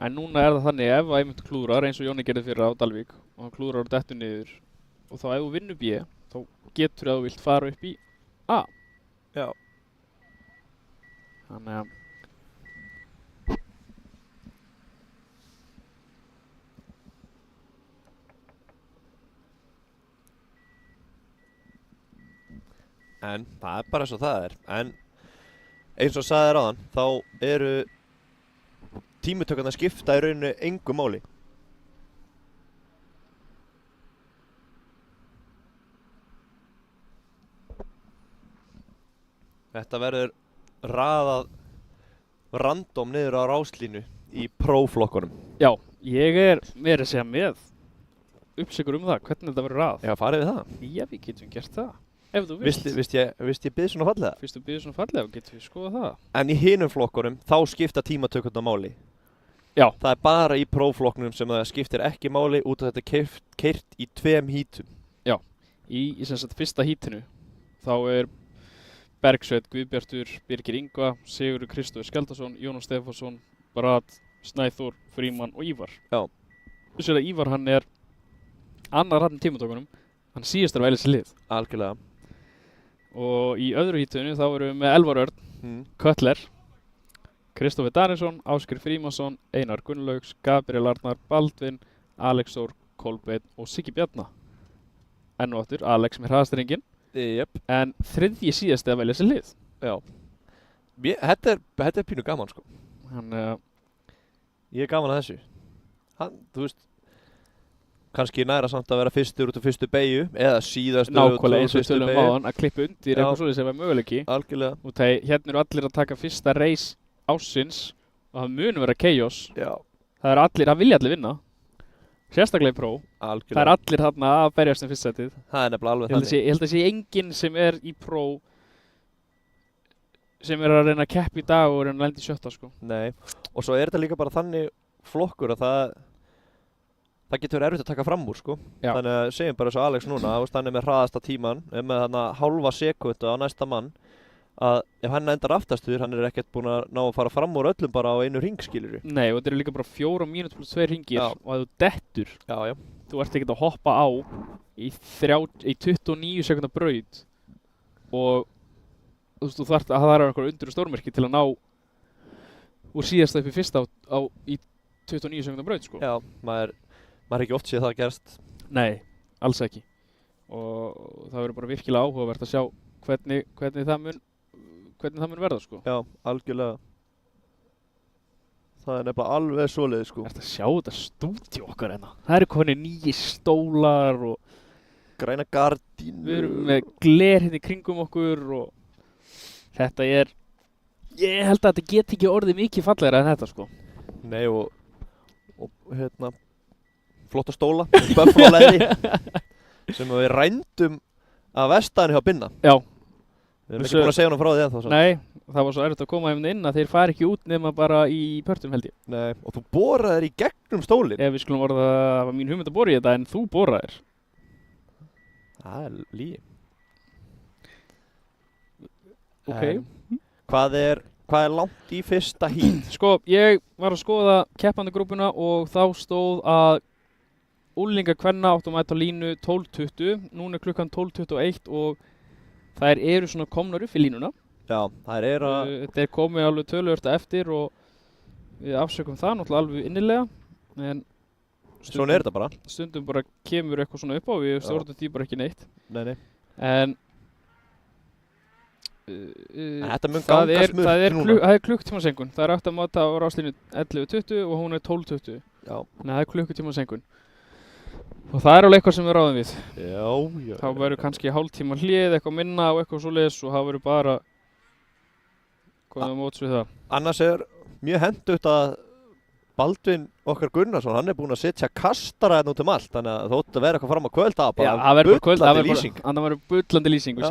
En núna er það þannig ef að einmitt klúrar eins og Jonni gerði fyrra á Dalvík og hann klúrar og dettur niður og þá ef þú vinnur B þá getur að þú vilt fara upp í A. Já. Þannig að En það er bara eins og það er. En eins og sagði þér áðan, þá eru tímutökurnar skipta í rauninu engu máli. Þetta verður raðað random niður á ráslínu í próflokkunum. já, ég er meira að segja með uppsökur það, hvernig þetta verður að. Já, farið við það. Já, við getum gert það. Ef þú vilt. Vist ég byrð svona fallega? Fyrst þú byrðir svona fallega, getum við skoða það. En í hinum flokkunum, þá skipta tímatökurnar máli. Já. Það er bara í próflokknum sem það skiptir ekki máli út af þetta keyrt í 2 hítum. Í sem sagt fyrsta hítinu, þá er Bergsveit, Guðbjartur, Birgir Ingva, Sigurður Kristófer Skjaldason, Jónas Stefánsson, Brad, Snæþór, Frímann og Ívar. Já. Þú sér að Ívar hann er annar hann í tímatökunum, hann síðast er að velja sér lið. Algjörlega. og í öðru hítinu þá erum við með Elvar Örn, Köttler, Kristoffer Danielsson, Ásgeir Frímansson, Einar Gunnlaugs, Gabriel Arnar, Baldvin, Alex Þór, Kolbeinn og Siggi Bjarna. Enn og aftur, Alex með hraðastringin, en þriðji síðasti að velja sér lið. Já. Þetta er pínu gaman, sko. Ég er gaman að þessu. Þú veist, kannski næra samt að vera fyrstur út af fyrstu beygju eða síðastur út af fyrstu beygju. Nákvæmlega eins og tölum áðan að klippa undir eitthvað svoleiðis sem er möguleiki. Algjörlega. Og hérna eru allir að taka fyrsta race ársins og það mun vera chaos. Já. Það vilja allir vinna. Sérstaklega í Pro. Algjörlega. Það allir þarna að berjast um fyrsta setið. Það er nefnilega alveg þannig. Ég held að sé enginn sem er í Pro sem er að reyna að keppa í dag og reyna að lenda í sjötta, sko. Nei. Og svo er þetta líka bara þannig flokkur að það getur verið erfitt að taka fram úr, sko. Já. Þannig að segjum bara svo Alex núna, hann er með hraðasta tíman, er með þarna hálfa sekúndu á næsta mann, að ef hann endar aftastur, hann er ekkert búinn að ná að fara fram úr öllum bara á einu hring, skilurðu. Nei, og þetta eru líka bara 4 mínútur pluss 2 hringir og að þú dettur, þú ert ekkert að hoppa á í 29 sekúndar braut og þú veist, það er eitthvað undir stórmerki til að ná úr síðasta upp í fyrsta í 29 sekúndar braut, sko. Já, maður ekki oft séð það gerst. Nei, alls ekki. Og það verður bara virkilega áhugavert að sjá hvernig það mun verða, sko. Já, algjörlega. Það er nefnilega alveg svoleiðis, sko. Ertu að sjá þetta stúdíu okkar hérna? Það eru komin nýjir stólar og græna gardínur. Við erum með gler hérna í kringum okkur og þetta er, ég held að þetta geti ekki orðið mikið fallegra en þetta, sko. Nei, og hérna flotta stóla, Buffalo-leðri sem við rændum að vestæðinu hjá Binna. Já. Við erum ekki búin að segja honum frá því ennþá. Nei, það var svo erfitt að koma inn að þeir fari ekki út nema bara í pörtum, held ég. Nei, og þú boraðir í gegnum stólinn. Við skulum orða að það var mín hugmynd að bora í þetta en þú boraðir. Það er lygi. Ok. Hvað er langt í fyrsta hít? Sko, ég var að skoða keppandagrúpuna og þá stóð að úlingar kvenna áttum að mæta á línu 12:20. Núna er klukkan 12:21 og þær eru svona komnar upp í línuna. Já, þær eru að... Þetta er komið alveg töluvert eftir og við afsökum það náttúrulega alveg innilega. En svona er þetta bara. Stundum bara kemur eitthvað svona upp á, við stjórnum því bara ekki neitt. Nei. En þetta mun gangast mörgt núna. Það er klukktímasenkun. Það er hægt að mata á ráslínu 11:20 og hún er 12:20. Já. Þannig að það er klukkutímasenkun. Og það er alveg eitthvað sem við ráðum við. Já. Þá verður kannski hálftíma hlið, eitthvað minna og eitthvað svoleiðis og það verður bara komið móts við það. Annars er mjög hentugt að Baldvin okkar Gunnarsson, hann er búinn að setja kastara hérna út allt, þannig að þótt að vera eitthvað fram á kvöld, það bara bullandi lýsing. Það verður bullandi lýsing. Við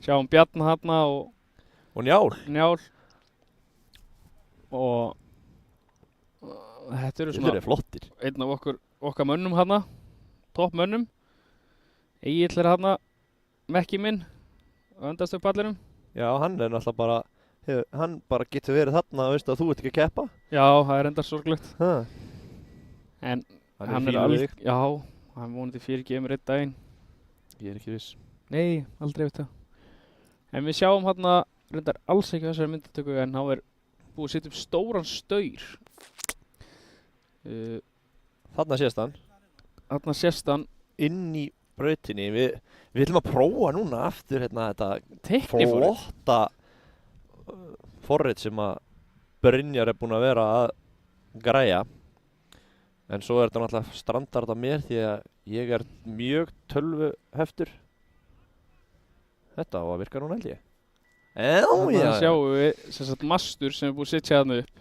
sjáum Bjarna hérna og Njál. Og þetta eru svona... Þeir eru flottir. Einn af okkar mönnum hérna, toppmönnum. Egill er hérna, mekki minn, á undarstökkpallinum. Já, hann er náttúrulega bara... hann bara getur verið þarna, veistu, að þú ert ekki að keppa. Já, það er endar sorglegt. En hann er alveg... Já, hann vonandi fyrirgefur mér einn daginn. Ég er ekki viss. Nei, aldrei veit það. En við sjáum hérna, reyndar alls ekki þessari myndatöku, en hann er búið að setja upp stóran staur. Þarna sést hann. Þarna sést hann. Inn í brautinni. Við ætlum að prófa núna aftur þetta flotta forrit sem að Brynjar er búinn að vera að græja. En svo er þetta náttúrulega strandar þetta mér því að ég er mjög tölvuheftur. Þetta á að virka núna, held ég. Þannig sjáum við sem sagt mastur sem er búið að setja þarna upp.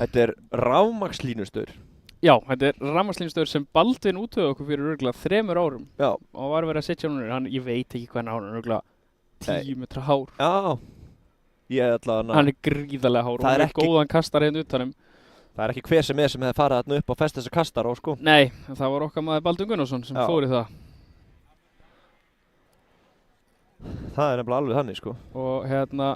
Þetta er rafmagnslínustaur. Já, þetta er rafmagnslínustaur sem Baldvin útvöðu okkur fyrir örugglega 3 árum. Já. Og var verið að setja núna, ég veit ekki hvernig hár, örugglega 10 metra hár. Já. Hann er gríðarlega hár og hann er góðan kastar hérna utanum. Það er ekki hver sem hefði farið þarna upp og fest þessa kastar á, sko. Nei, það var okkar maður Baldvin Gunnarsson sem fór í það. Það er nefnilega alveg þannig, sko. Og hérna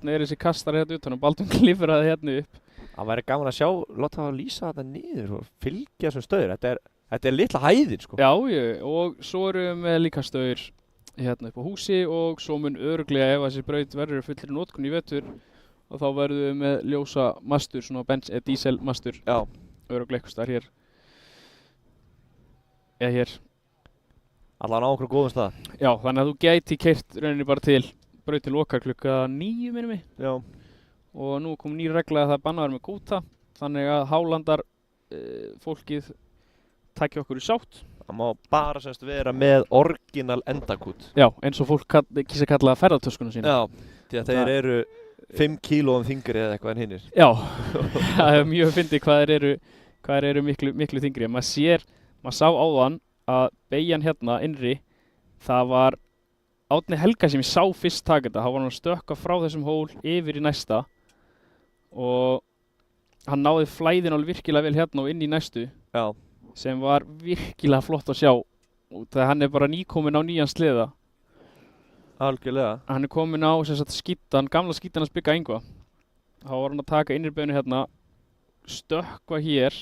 er þessi kastar hérna utanum, Baldvin klifraði hérna upp. Það væri gaman að sjá, láta það að lýsa þetta niður og fylgja þessum staur. Þetta er litla hæðin, sko. Já, og svo erum við með líka staur hérna upp á húsi og svo mun örugglega ef þessi braut verður fullir notkun í vetur og þá verðum við með ljósa mastur, svona diesel mastur Já, örugglega eitthvað staðar hér eða hér. allan á okkur góðum stað. Já, þannig að þú gæti keyrt rauninni bara til brautin lokar klukka 9 minnum mig Já, og nú kom ný regla að það er bannað að vera með kúta þannig að hálandar fólkið tækja okkur í sátt. það má bara semst vera með orginal endakút. Já, eins og fólk kýsa að kalla ferðartöskuna sína. Já, því að þeir eru 5 kílóum þyngri eða eitthvað en hinnir. Já, það er mjög fyndið hvað þeir eru miklu þyngri. Maður sá áðan að beygjan hérna innri, það var Árni Helga sem ég sá fyrst taka þetta. Hann var hann að stökka frá þessum hól yfir í næsta og hann náði flæðin alveg virkilega vel hérna og inn í næstu Já, sem var virkilega flott að sjá og það hann er bara nýkominn á nýjan sleða. algjörlega. Hann er kominn á gamla skítan að spikka Ingva. Þá var hann að taka innribeinu hérna, stökkva hér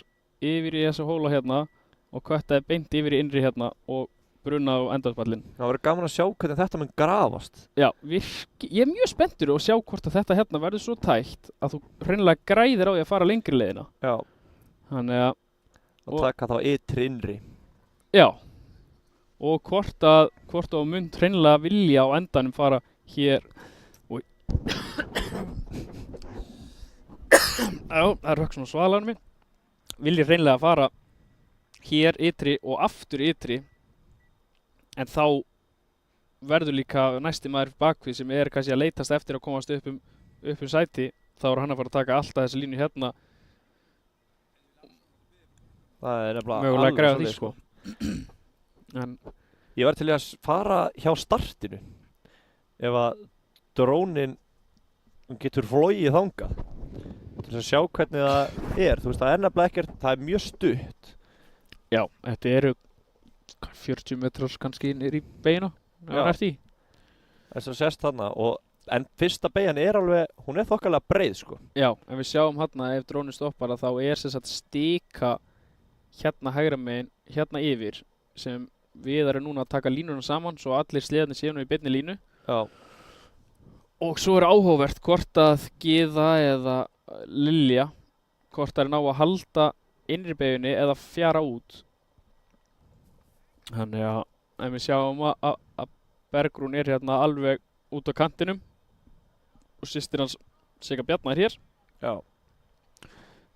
yfir í þessa hóla hérna og köttaði beint yfir í innri hérna og brunnaði á endaspallinn. Það verður gaman að sjá hvernig þetta mun grafast. Já, ég er mjög spenntur að sjá hvort að þetta hérna verður svo tætt að þú hreinlega græðir á því að fara lengri leiðina. Já. Þannig að Og taka þá ytri innri. já. Og hvort að mun hreinlega vilja á endanum fara hér og já, það er högg svona svalanum minn. Vilja hreinlega fara hér ytri og aftur ytri en þá verður líka næsti maður bakvið sem er kannski að leitast eftir að komast upp um sæti, þá er hann að fara að taka alltaf þessi línu hérna Það er nefnilega mögulega alveg græða svoleiðis, því sko. En Ég var til í að fara hjá startinu ef að drónin getur flogið þangað til að sjá hvernig það er. Þú veist, það er nefnilega ekkert, það er mjög stutt. já, þetta eru 40 metrar kannski niður í beina Já. eftir því. Þess að sést þarna en fyrsta beygjan er alveg, hún er þokkalega breið sko. Já, en við sjáum hérna ef drónin stoppar að þá er sem sagt stika hérna hægra megin, hérna yfir sem við erum núna að taka línuna saman svo allir sleðarnir séu nú í beinni línu. Já. Og svo er áhugavert hvort að Gyða eða Lilja hvort það er ná að halda innri beygjunni eða fjara út. Þannig að ef við sjáum að Bergrún er hérna alveg út á kantinum og systir hans Sigga Bjarna er hér. Já.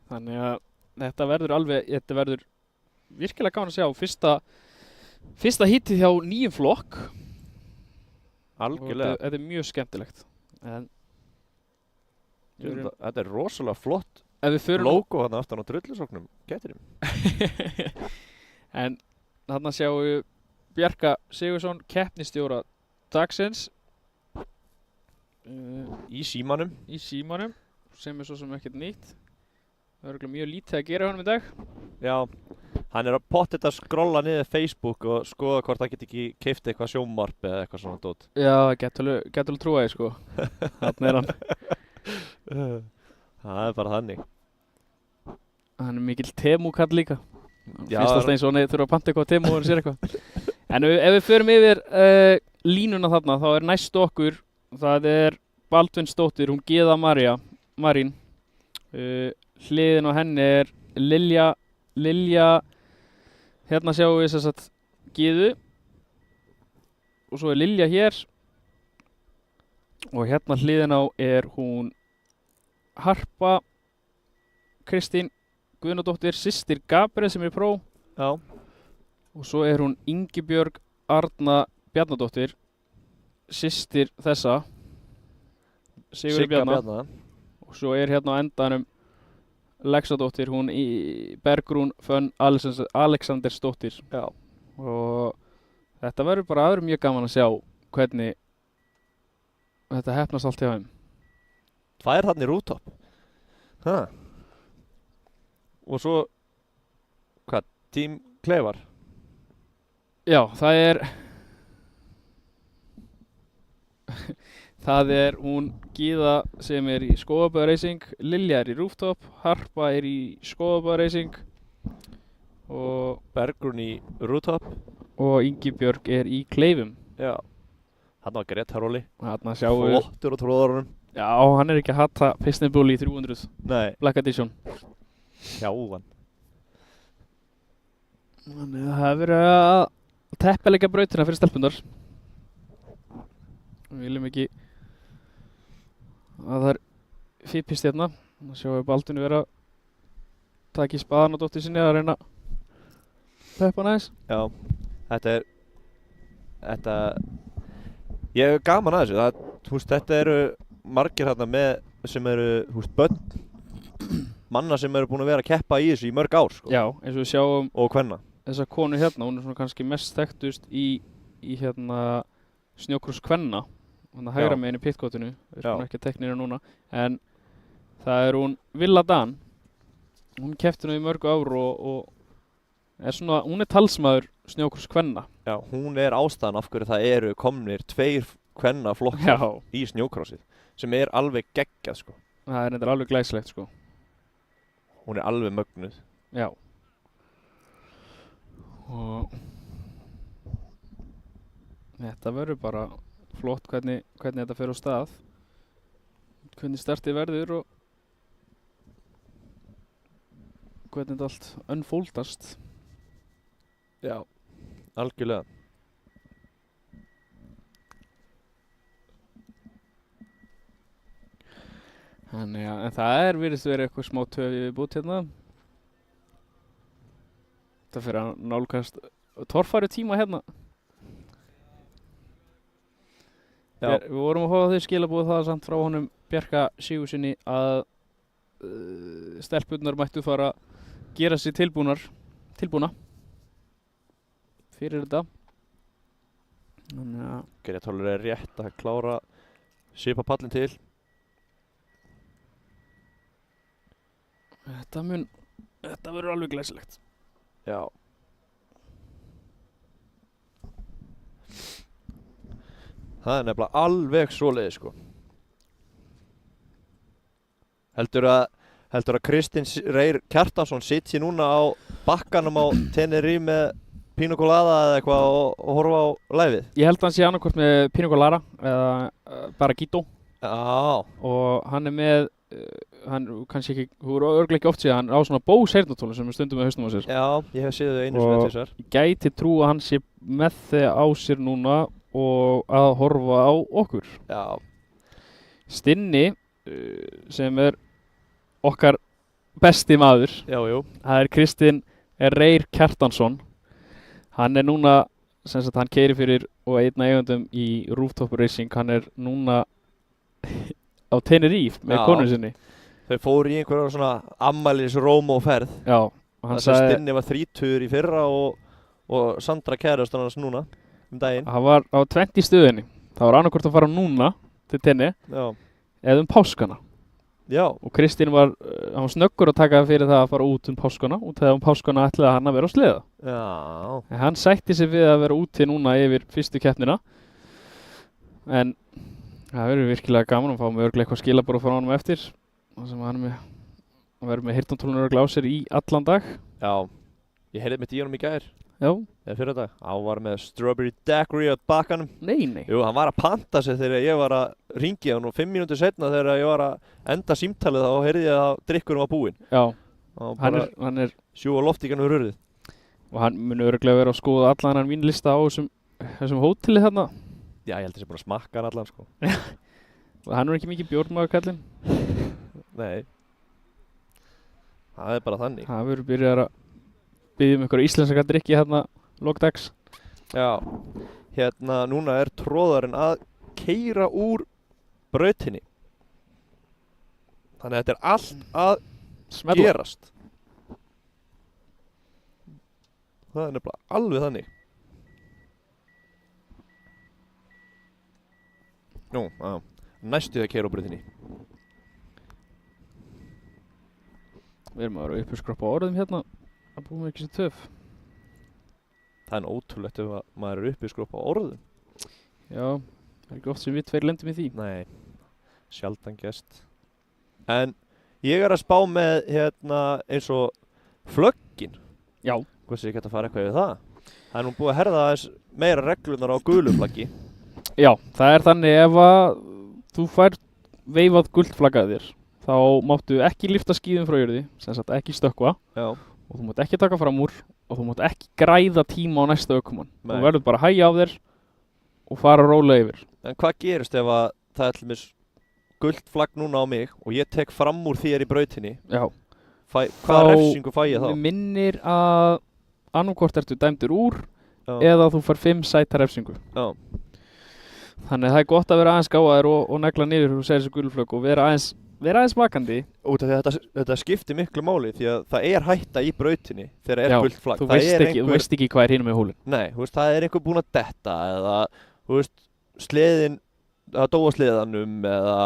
Þannig að þetta verður virkilega gaman að sjá fyrsta hítið hjá nýjum flokk. Algjörlega. Og þetta er mjög skemmtilegt. En Þetta er rosalega flott ef við förum logo þarna aftan á drullusóknum Keterim. En þarna sjáum við Bjarka Sigursson, keppnistjóra dagsins Í símanum. í símanum sem er svo sem ekkert nýtt. Það er örugglega mjög lítið að gera honum í dag. Já. Hann er að pottet að skrolla niður Facebook og skoða hvort hann geti ekki keypt eitthvað sjónvarp eða eitthvað svona dót. Já, getur alveg trúa því sko. Þarna er hann. Það er bara þannig. Hann er mikill Temu-kall líka. Já, Finnst alltaf eins og hann þurfa að panta eitthvað á Temu og hann sér eitthvað. En ef við förum yfir línuna þarna, þá er næst okkur, það er Baldvinsdóttir, hún Gyða Marín. Hliðin á henni er Lilja, hérna sjáum við þess að Gyðu og svo er Lilja hér og hérna hliðin á er hún Harpa Kristín Guðnadóttir, systir Gabriel sem er í próf. Já. Og svo er hún Ingibjörg Arna Bjarnadóttir, systir þessa Sigurður Bjarna. Og svo er hérna á endanum Lexadóttir, hún í Bergrún Fönn Alexandersdóttir. Já. Og þetta verður mjög gaman að sjá hvernig þetta heppnast allt hjá þeim. Það er þarna í rúttopp. Og svo, Tím Kleifar? Já, það er hún Gyða sem er í Skógabæða Racing, Lilja er í Rooftop, Harpa er í Skógabæða Racing og Bergrún í rúttopp. Ingibjörg er í Kleifum. Já. Hann var Gretaróli. Þarna sjáum við, Flottur á tróðarunum. já, hann er ekki að hata Pistinbull í 300 Nei, Black Edition. sjá hann. Þannig að það hefur verið að teppileggja brautina fyrir stelpundar. Við viljum ekki að það er fípist hérna. Þannig að sjáum við Baldvin vera að taka í spaðan á dóttir sinni að reyna að peppa hann aðeins. Já, ég hef gaman að þessu. Þetta eru margir hérna með sem eru, börn manna sem eru búin að vera að keppa í þessu í mörg ár, sko. Já, eins og við sjáum Og kvenna. þessa konu hérna, hún er svona kannski mest þekktust í hérna snjókross kvenna, hérna hægra megin í pitcoatinu, við erum ekki að tekna hérna núna, en það er hún Villa Dan. Hún keppti nú í mörg ár og er svona, hún er talsmaður snjókross kvenna. Já, hún er ástæðan af hverju það eru komnir 2 kvennaflokkar í snjókrossið, sem er alveg geggjað, sko. Það er reyndar alveg glæsilegt, sko. Hún er alveg mögnuð. Já. Og þetta verður bara flott hvernig þetta fer á stað. Hvernig startið verður og hvernig þetta allt unfoldast. Já, algjörlega. Þannig að, en það virðist verið eitthvað smá töf viðbútt hérna. Það fyrir að nálgast torfæru tíma hérna. Já. Við vorum að fá þau skilabúið það samt frá honum Bjarka Sigurðssyni að stelpurnar mættu fara að gera sér tilbúna fyrir þetta. Þannig að Gretaróli er rétt að klára svipa pallin til. þetta verður alveg glæsilegt. Já. Það er nefnilega alveg svoleiðis, sko. Heldur að Kristinn Reyr Kjartansson sitji núna á bakkanum á Tenerife með Pina Colada eða eitthvað og horfa á liveið? Ég held að hann sé annarkvort með Pina Colada eða bara Guido. Já. Og hann er með, hann kannski ekki, þú eru örglega ekki oft séð, hann á svona Bose heyrnartólum sem er stundum með hausnum á sér. Já, ég hef séð þau einu sinni tvisvar. Og gæti trú að hann sé með þau á sér núna og að horfa á okkur. Já. Stinni, sem er okkar besti maður, Jú. það er Kristinn Reyr Kjartansson. Hann er núna, sem sagt hann keyrir fyrir og einn af eigendum í Rooftop Racing, hann er núna á Tenerife með konu sinni. Þau fóru í einhverja svona ammælis rómóferð. Já, og hann sagði Stinni var 30 í fyrra og Sandra kærastan hans núna daginn. Hann var á 20 stöðinni. Það var annarkvort að fara núna til Tenni eða páskana. Já. Og Kristinn var snöggur að taka fyrir það að fara út páskana, út þegar páskana ætlaði hann að vera á sleða. Já. En hann sætti sig við að vera úti núna yfir fyrstu keppnina. En það verður virkilega gaman að fá með örglega eitthvað skilabúr frá honum eftir. Það sem hann verður með heyrnartólinu örglega á sér í allan dag. Já, ég heyrði mitt í honum í gær. Já. Eða fyrir dag. Hann var með Strawberry Daiquiri á bakkanum. Nei. Jú, hann var að panta sig þegar ég var að ringja hann og 5 mínútur setna þegar ég var að enda símtalið þá heyrði ég að drikkurinn var búinn. Já. Hann er sjú á lofti kannu rurðið. Og hann mun örglega vera að skoða allan hann vínlista á þessum hóteli þarna. Já, ég held að það sé búin að smakka hann allan, sko. Og hann er ekki mikið bjórnmaður kallinn. Nei. Það er bara þannig. Það verður byrjað að biðja einhverja íslenska drikki hérna lokdags. Já. Hérna, núna er tróðarinn að keyra úr brautinni. Þannig að þetta er allt að gerast. Það er nefnilega alveg þannig. Nú, næstu að keyra úr brautinni. Við erum að vera upp að skroppa orðum hérna. Það búum við ekki sér töf. Það er ótrúlegt ef maður er uppi að skroppa orðum. Já, það er ekki oft sem við tveir lendum í því. Nei, sjaldan gest. En ég er að spá með hérna eins og flöggin. Já. Hvað sé ég geta að fara eitthvað yfir það? Það er nú búið að herða aðeins meira reglunar á gulu flaggi. Já, það er þannig ef að þú fær veifað gult flagg að þér þá máttu ekki lyfta skíðum frá jörði, sem sagt ekki stökkva Já. og þú mátt ekki taka fram úr og þú mátt ekki græða tíma á næsta ökumann. Nei. Þú verður bara að hægja á þér og fara rólega yfir. En hvað gerist ef að það er til dæmis gult flagg núna á mig og ég tek fram úr þér í brautinni? Já. Hvaða refsingu fæ ég þá? Mér minnir að annarkvort ertu dæmdur úr Já. eða þú fær 5 sæta refsingu. Já. Þannig að það er gott að vera aðeins gáðaður og negla niður og segja þessu gulflögg og vera aðeins vakandi. Út af því að þetta skiptir miklu máli því að það er hætta í brautinni þegar Já, gult flagg. þú veist ekki hvað er hinum með hólinn. Nei, þú veist, það er einhver búinn að detta eða, þú veist, sleðin, að dóa sleðanum eða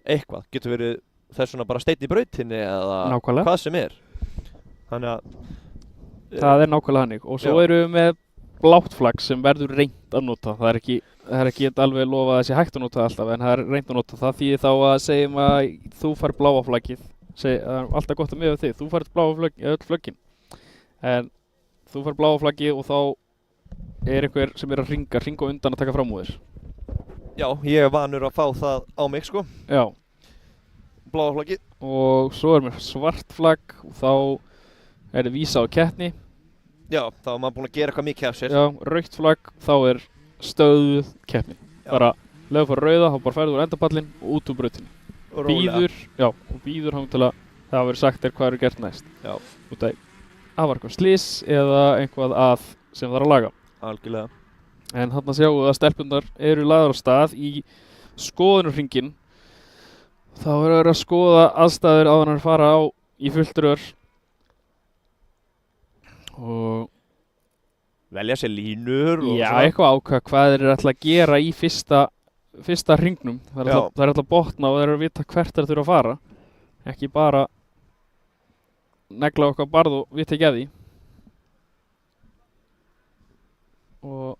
eitthvað. Getur verið þess vegna bara steinn í brautinni eða Nákvæmlega. hvað sem er. Þannig að Það er nákvæmlega hannig. Og svo erum við með blátt flagg sem verður reynt að nota. Það er ekki alveg lofað að það sé hægt að nota alltaf, en það er reynt að nota. Það þýðir þá að segjum að þú fær bláa flaggið. Það er alltaf gott að miða þig. Þú fær bláa öll flöggin. En þú fær bláa flaggið og þá er einhver sem er að hringa undan að taka fram úr þér. Já, ég er vanur að fá það á mig, sko. Já. Bláa flaggið. Og svo er mér svart flagg og þá er það vísa á keppni. Já, þá er maður búinn að gera eitthvað mikið af sér. Já, rautt flagg, þá er stöðuð keppni. Já. Bara leið að fara rauða, þá bara færðu úr endapallinn og út úr brautinni. Og rólega. Býður hann til að það hafi verið sagt þér hvað eru gert næst. Já. Út af að var eitthvað slys eða einhvað að sem þarf að laga. Algjörlega. En þarna sjáum við að stelpurnar eru lagðar á stað í skoðunarhringinn. Þá er að skoða aðstæður áður en að fara á í fullt rör. Og velja sér línur og já, eitthvað ákvað hvað þeir eru ætla að gera í fyrsta hringnum. Það er ætla að botna og þeir eru að vita hvert þeir þurfa að fara. Ekki bara negla okkar barð og vita ekki að því. Og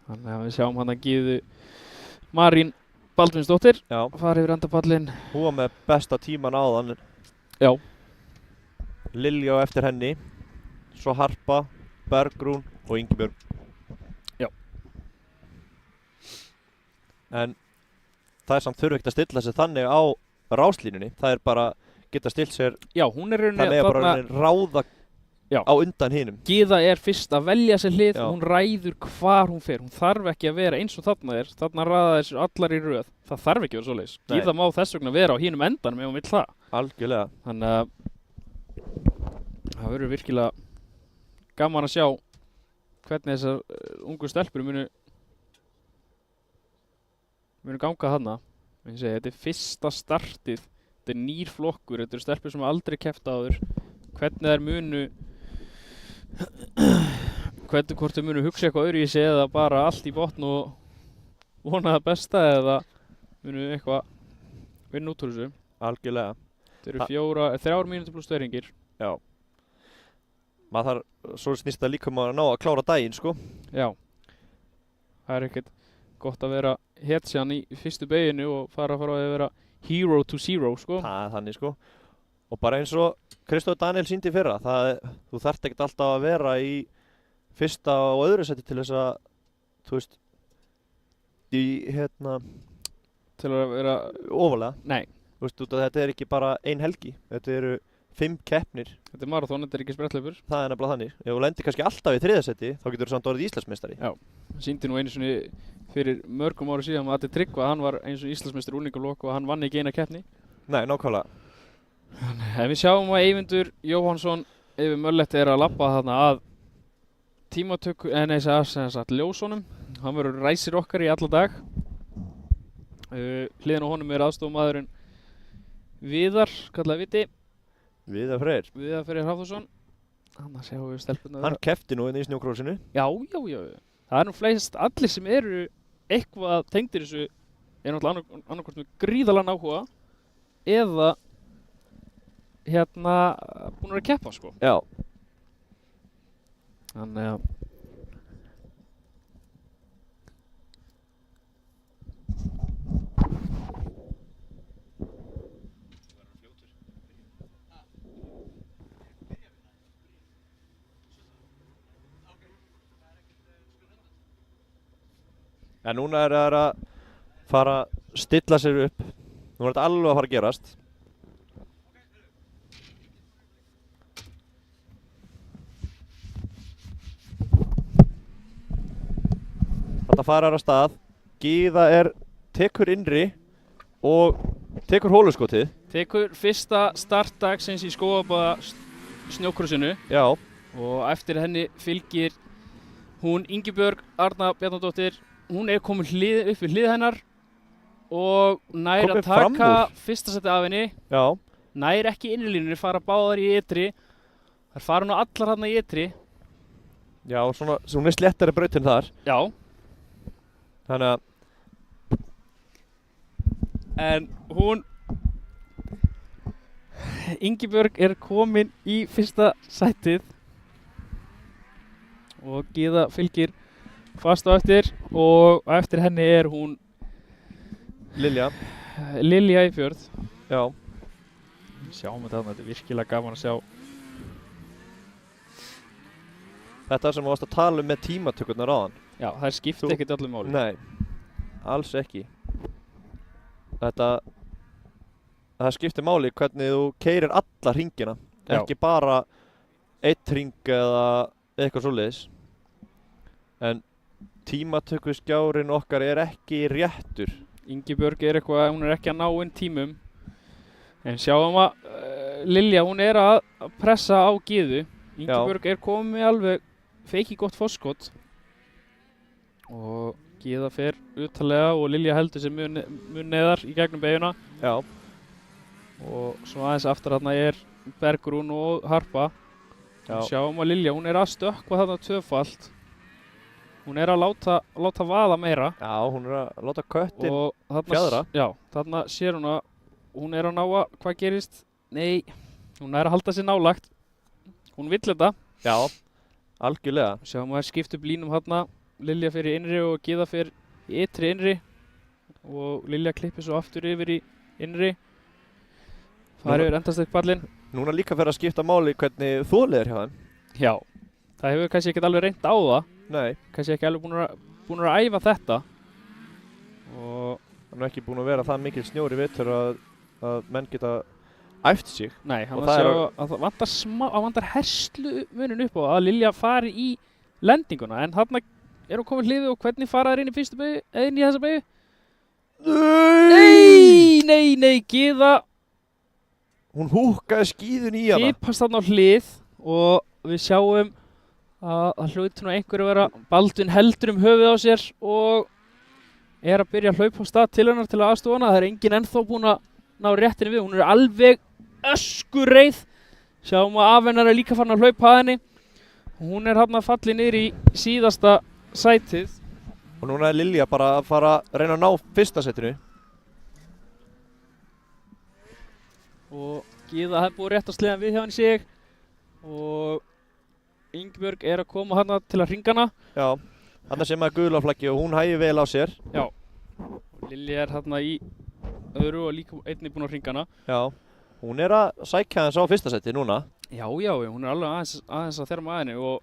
þannig að við sjáum hann að Gyðu Marín Baldvinsdóttir fara yfir endapallinn. Hún var með besta tíman áðan. Já. Lilja á eftir henni, svo Harpa, Bergrún og Ingibjörg. Já. En það er samt þurfi ekkert að stilla sig þannig á ráslínunni. Það er bara geta stilt sér. Já, hún er rauninni þannig að bara ráða á undan hinum. Gyða er fyrst að velja sér hlið, Já. hún ræður hvar hún fer. Hún þarf ekki að vera eins og þarna er. Þarna raða þessu allar í röð. Það þarf ekki að vera svoleiðis. Gyða má þess vegna vera á hinum endanum ef hún vill það. Algjörlega. Þannig að það verður virkilega gaman að sjá hvernig þessar ungu stelpur munu ganga þarna. Þetta er fyrsta startið, þetta er nýr flokkur, þetta eru stelpur sem aldrei keppt áður. Hvernig þær munu hvort þau munu hugsa eitthvað öðru í sig eða bara allt í botn og vona það besta eða munu eitthvað vinna út úr þessu. Algjörlega. Þetta eru 3 mínútur pluss 2 hringir. Já. Maður þarf, svo snýst það líka að ná að klára daginn, sko. Já. Það er ekkert gott að vera hetjan í fyrstu beginu og fara að vera hero to zero, sko. Það er þannig, sko. Og bara eins og Kristóf Daniel sýndi fyrra, þú þarft ekkert alltaf að vera í fyrsta og öðru seti til þess að, þú veist, til að vera ofalega. Nei. Þú veist, þetta er ekki bara ein helgi, þetta eru 5 keppnir. Þetta er marathon, þetta er ekki spretthlaupur. Það er nefnilega þannig. Ef þú lendir kannski alltaf í 3. seti, þá getur þú samt orðið Íslandsmeistari. Já, sýndi nú einu sinni fyrir mörgum ára síðan að Addi Tryggva, hann var eins og Íslandsmeistari úlingaflokk og hann vann ekki eina keppni. Nei, nákvæmlega. En við sjáum að Eyvindur Jóhannsson yfir Möllett er að labba þarna að tímatöku, ljósunum. Hann verður ræsir okkar í alla dag. Hliðin á honum er aðstofamaðurinn Viðar, kallaði Viti. Viðar Freyr. Viðar Freyr Hafþórsson. Þannig að sjáum við stelpurna. Hann keppti nú inn í snjókrósinu. Já. Það er nú flest allir sem eru eitthvað tengdir þessu er náttúrulega annarkvort með gríðalega áhuga eða búin að keppa, sko. Já. Þannig að En núna er það að fara að stilla sér upp. Nú er þetta alveg að fara að gerast. Þetta farar að stað. Gyða tekur innri og tekur hóluskotið. Tekur fyrsta startdagsins í Skógabóða snjókrossinu. Já. Og eftir henni fylgir hún Ingibjörg Arna Bjarnadóttir. Hún komin upp við hlið hennar og nær Komin að taka fram úr. fyrsta seti af henni. Já. Nær ekki innlínunni, fara báðar í ytri. Þær fara nú allar þarna í ytri. Já, svona, hún sléttari brautin þar. Já. Þannig að En hún Ingibjörg komin í fyrsta sætið og Gyða fylgir fast á eftir og á eftir henni hún Lilja. Lilja í fjörð. Já. Sjáum þetta er virkilega gaman að sjá. Þetta sem þú varst að tala með tímatökurnar áðan. Já, það skipti ekkert öllu máli. Nei, alls ekki. Það skiptir máli hvernig þú keyrir alla hringina. Já. Ekki bara einn hring eða eitthvað svoleiðis. En tímatökuskjárinn okkar ekki réttur. Ingibjörg eitthvað, hún ekki að ná inn tímum. En sjáum að Lilja, hún að pressa á Gyðu. Ingibjörg komin með alveg feiki gott forskot. Og Gyða fer utalega og Lilja heldur sér mun neðar í gegnum beyguna. Já. Og svo aðeins aftur þarna Bergrún og Harpa. Já. Sjáum að Lilja, hún að stökkva þarna tvöfalt. Hún að láta vaða meira. Já, hún að láta köttin og þarna, fjæðra. Já, þarna sér hún að hún að ná að hvað gerist. Nei, hún að halda sér nálagt. Hún vill þetta. Já, algjörlega. Sjáum að skipta upp línum þarna. Lilja fyrir innri og Gyða fyrir ytri innri. Og Lilja klippir svo aftur yfir í innri. Fari yfir endastökkpallinn. Núna líka fyrir að skipta máli hvernig þolið hjá þeim. Já, það hefur kannski ekki alveg reynt á það. Nei. Kannski ekki alveg búin að æfa þetta. Og hann ekki búin að vera það mikil snjór í vetur að menn geta æft sig. Nei, hann að það vantar herslumuninn upp á að Lilja fari í lendinguna. En þarna hún komin hliðið og hvernig fara þær inn í fyrstu beygju, inn í þessa beygju? Nei, Gyða. Hún húkkaði skíðun í hana. Kipast þarna á hlið og við sjáum að hluti nú einhverju vera Baldvin heldur höfuð á sér og að byrja að hlaupa á stað til hennar til að aðstofa hana. Það enginn ennþá búin að ná réttinu við. Hún alveg öskureið. Sjáum að af hennar líka farin að hlaupa að henni. Hún þarna fallið niður í síðasta sætið. Og núna Lilja bara að fara að reyna að ná fyrsta setinu. Og Gyða hefði búið rétt að sliðan við hjá henni sig. Og Ingibjörg að koma hana til að hringa hana. Já, þarna sem gula flaggi og hún hægir vel á sér. Já. Og Lilja hana í öðru og líka einnig búin að hringa hana. Já, hún að sækja hans á fyrsta seti núna. Já, hún alveg aðeins að þerma að henni og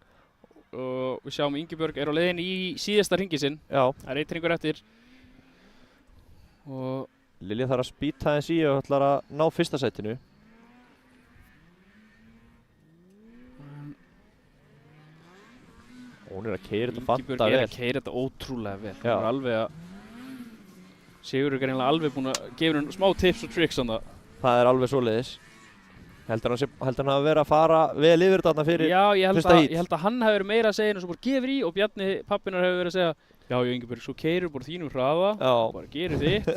við sjáum Ingibjörg á leiðinni í síðasta hringi sinn. Já. Það einn hringur eftir. Og Lilja þarf að spýta hans í og ætlar að ná fyrsta setinu. Hún að keyra þetta fanta vel. Ingibjörg að keyra þetta ótrúlega vel. Já. Hún alveg að Sigurður greinlega alveg búin að gefa henni smá tips og tricks þarna. Það alveg svoleiðis. Heldur hann hafi verið að fara vel yfir þetta fyrir Já, fyrsta hít? ég held að hann hafi verið meira að segja henni og svo bara gefur í og Bjarni pappinar hefur verið að segja já, Ingibjörg, svo keyrur bara þínum hraða og bara gerir þitt.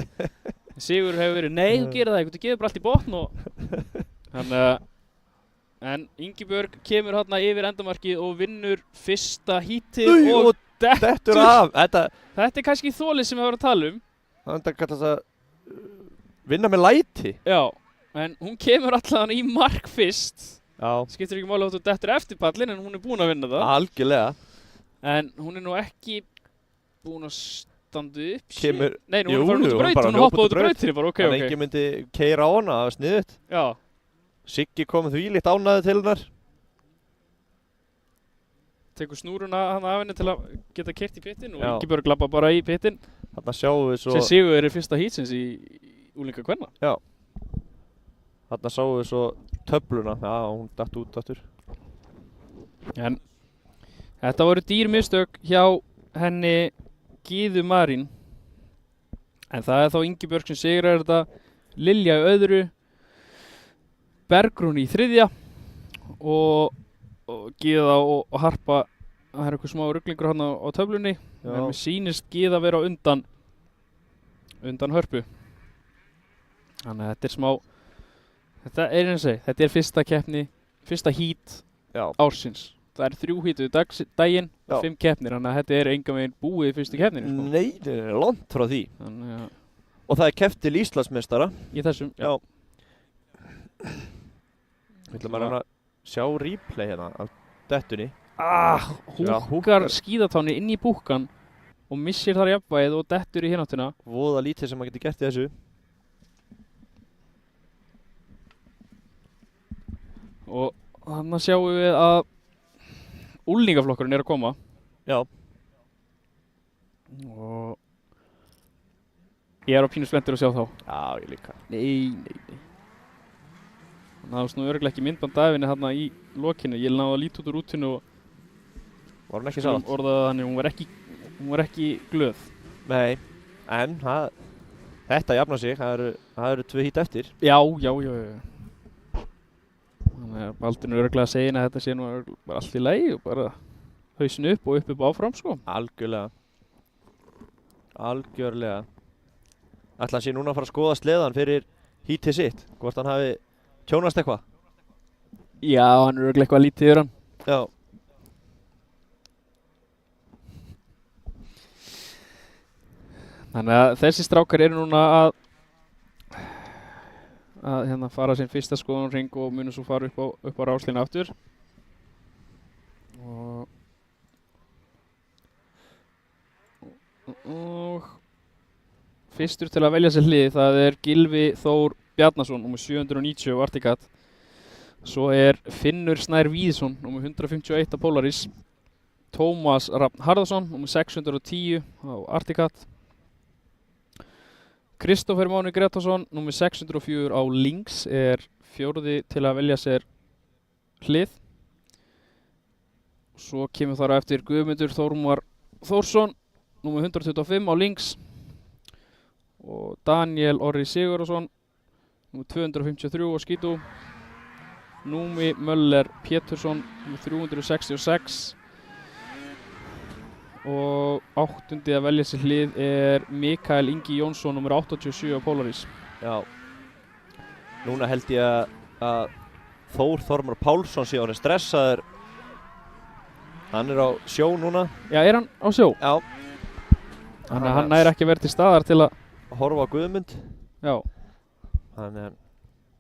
Sigurður hefur verið, nei, þú gerir það ekki, þú gefur bara allt í botn og en Ingibjörg kemur hérna yfir endamarkið og vinnur fyrsta hítið og dettur af. Þetta kannski þolið sem við varum að tala um. Þetta kallast að vinna með læti. Já, en hún kemur allavega í mark fyrst. Já. Skiptir ekki máli að þú dettur eftir pallin en hún búin að vinna það. Algjörlega. En hún nú ekki búin að standa upp. Nei, hún farin út á braut, hún hoppaði út á brautinni bara, ok. Þannig ekki myndi keyra á hana, það var sniðugt. Já. Siggi kom þvílíkt ánægður til hennar. tekur snúruna hann af henni til að geta keyrt í pittin og Já. Ingibjörg labba bara í pittin Þarna sjáum við svo sem sigur í fyrsta heatsins í úlinga kvenna. Þarna sáum við svo töfluna. Já, hún datt út aftur. En þetta voru dýr mistök hjá henni Gyðu Marín. En það er þá Ingibjörg sem sigrar þetta, Lilja í öðru, Bergrún í þriðja og Gyða og Harpa, það er eitthvað smá ruglingur hann á töflunni. Já. En mér sýnist Gyða vera undan Hörpu. Þannig að þetta er smá, þetta er eins og segi, þetta er fyrsta keppni, fyrsta heat Já. ársins. Það er 3 heat daginn Já. og 5 keppnir, þannig að þetta er engan veginn búið í fyrstu keppninu. Sko. Nei, langt frá því. Þannig að Og það er keppt til Íslandsmeistara. í þessum, Já. Við ætlum að reyna að sjá replay hérna af dettunni. Húkar skíðatáni inn í búkkan og missir þar jafnvægið og dettur í hináttina. Voða lítið sem maður getur gert í þessu. Og þannig sjáum við að úlningaflokkurinn er að koma. Já. Og ég er á pínu spenntur að sjá þá. Já, ég líka. Nei. Það náðist nú örugglega ekki myndband af henni þarna í lokinu. Ég náði að líta út úr rútinu og Var hún ekki sátt? orðaði þannig, hún var ekki glöð. Nei, en þetta jafnar sig. Það eru 2 hít eftir. Já. Þannig að Baldvin er örugglega að segja henni að þetta sé nú bara allt í lagi og bara hausinn upp og upp áfram sko. Algjörlega. Ætla hann sé núna að fara að skoða sleðan fyrir hítið sitt. Hvort hann hafi tjónast eitthvað. Já, hann er örugglega eitthvað lítið yfir hann. Já. Þannig að þessi strákar eru núna að hérna fara sinn fyrsta skoðunarhring og munu svo fara upp á ráslínu aftur. Og fyrstur til að velja sér hlið, það er Gylfi Þór Bjarnason, nr. 790 á Articat. Svo er Finnur Snær Víðsson, nr. 151 á Polaris. Tómas Rafn Harðarsson, nr. 610 á Articat. Kristófer Máni Gretarsson, nr. 604 á Lynx, er 4. til að velja sér hlið. Svo kemur þar á eftir Guðmundur Þórmar Þórsson, nr. 125 á Lynx. Og Daniel Orri Sigurðarsson, nr. 253 á Skítu. Númi Möller Pétursson, nr. 366. Og 8. að velja sér hlið er Mikael Ingi Jónsson, nr. 87 á Polaris. Já. Núna held ég að Þór Þormar Pálsson sé orðinn stressaður. Hann er á sjó núna. Já, er hann á sjó? Já. Þannig að hann er ekki verið til staðar til að horfa á Guðmund. Já. Þannig að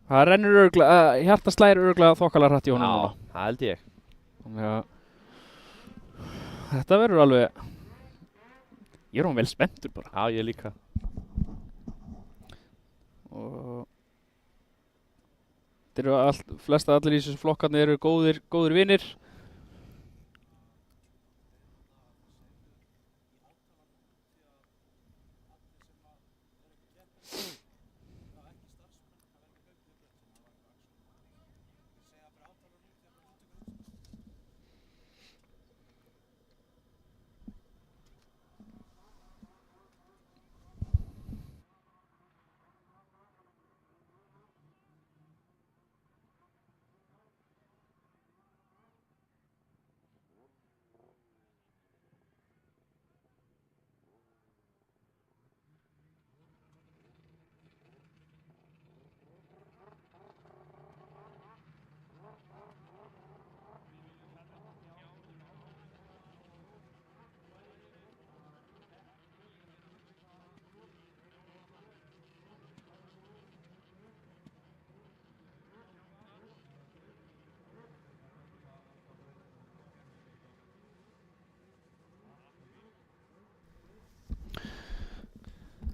það rennur örugglega, hjartaslægir örugglega þokkalega hratt í honum núna. Já, það held ég. Þannig að þetta verður alveg, ég er vel spenntur bara. Já, ég líka. Og þetta eru flesta allir í þessu flokkarnir eru góðir vinir.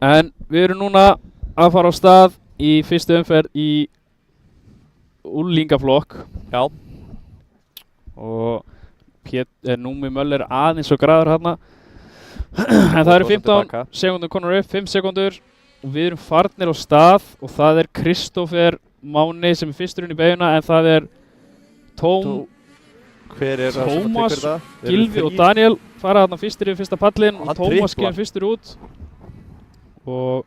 En við erum núna að fara á stað í fyrstu umferð í úlingaflokk. Já. Og Númi Möller aðeins og græður þarna. En það eru 15 sekúndur konar upp, 5 sekúndur og við erum farnir á stað og það er Kristófer Máni sem er fyrstur inn í beyguna en það er Hver er Tómas, Gylfi og Daniel fara þarna fyrstur yfir fyrsta pallinn og Tómas kemur fyrstur út og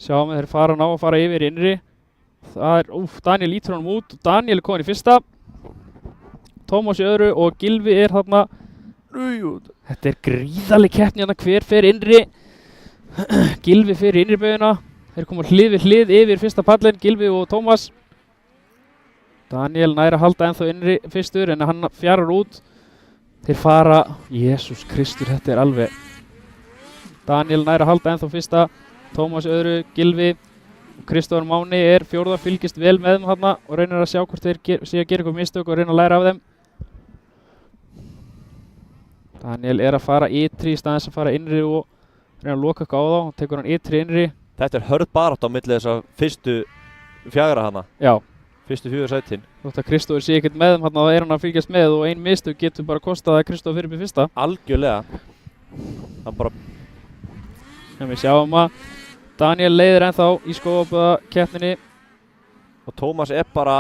sjáum við þeir fara ná að fara yfir innri. Það er, Daniel lítur honum út og Daniel er komin í fyrsta, Tómas í öðru og Gylfi er þarna. Þetta er gríðarleg keppni hérna, hver fer innri? Gylfi fer í innri beyguna, þeir koma hlið við hlið yfir fyrsta pallinn, Gylfi og Tómas. Daniel nær að halda ennþá innri fyrstur en hann fjarar út. Þeir fara, Jesús Kristur, þetta er alveg. Daniel nær að halda ennþá fyrsta, Tómas í öðru, Gylfi. Kristófer Máni er fjórða, fylgist vel með þeim þarna og reynir að sjá hvort þeir sé að gera eitthvað mistök og reyna að læra af þeim. Daniel er að fara ytri í staðins að fara innri og reyna að loka eitthvað á þá. Hann tekur hann ytri innri. Þetta er hörð barátta á milli þess að fyrstu fjagra hana. Já. Fyrstu 4 sætin. Þótt að Kristófer sé ekkert með þeim þarna þá er hann að fylgjast með og ein mistök getur bara kostað að Kristófer fyrir upp í fyrsta. Algjörlega. Hann bara... En við sjáum að Daniel leiðir ennþá í skóaböðakeppninni. Og Tómas er bara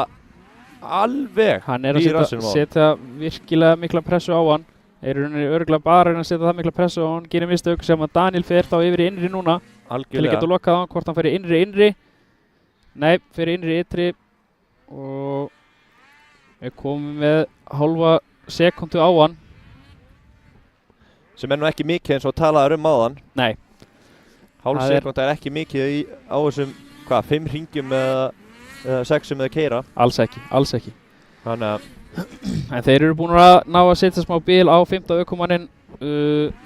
alveg hann er að setja virkilega mikla pressu á hann. Þeir eru örgulega bara að setja það mikla pressu og hann gerir mistök sem að Daniel fer þá yfir í innri núna. Algjörlega. Til að geta lokað á hann hvort hann fer í innri. Nei, fer í innri ytri og við komum með hálfa sekundu á hann. Sem er nú ekki mikið eins og talaður áðan. Nei. Hálf sekunda er ekki mikið á þessum, 5 hringjum eða 6 eða keira. Alls ekki. Þannig að en þeir eru búin að ná að setja smá bil á 5. ökumanninn.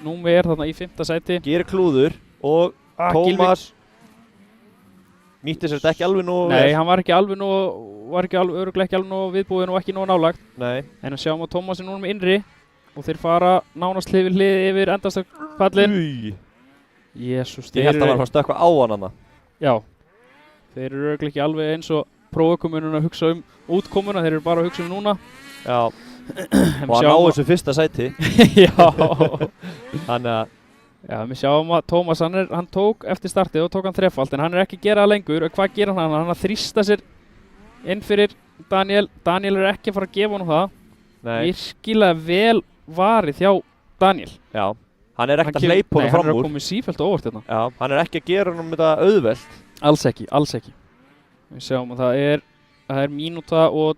Númi er þarna í 5. sæti. Gerir klúður og Tómas nýtti sér þetta ekki alveg nógu vel. Nei, hann var örugglega ekki alveg nógu viðbúinn og ekki nógu nálagt. Nei. En að sjáum að Tómas er núna með innri og þeir fara nánast hlið við hlið yfir endastakpallinn. Jesús, ég held að hann var að stökkva á hann. Já. Þeir eru örugglega ekki alveg eins og prófökumunum að hugsa útkomuna, þeir eru bara að hugsa núna. Já. Og hann á þessu fyrsta sæti. Já. Þannig að já, við sjáum að Tómas, hann tók eftir startið og tók hann þrefalt, en hann er ekki að gera það lengur. Hvað gerir hann? Hann að þrýsta sér inn fyrir Daniel. Daniel er ekki að fara að gefa honum það. Nei. Virkilega vel varið hjá Daniel. Já. Hann er ekkert að hleypa honum fram úr. Hann er að koma sífellt og óvart hérna. Já, hann er ekki að gera honum þetta auðvelt. Alls ekki. Við sjáum að það er mínúta og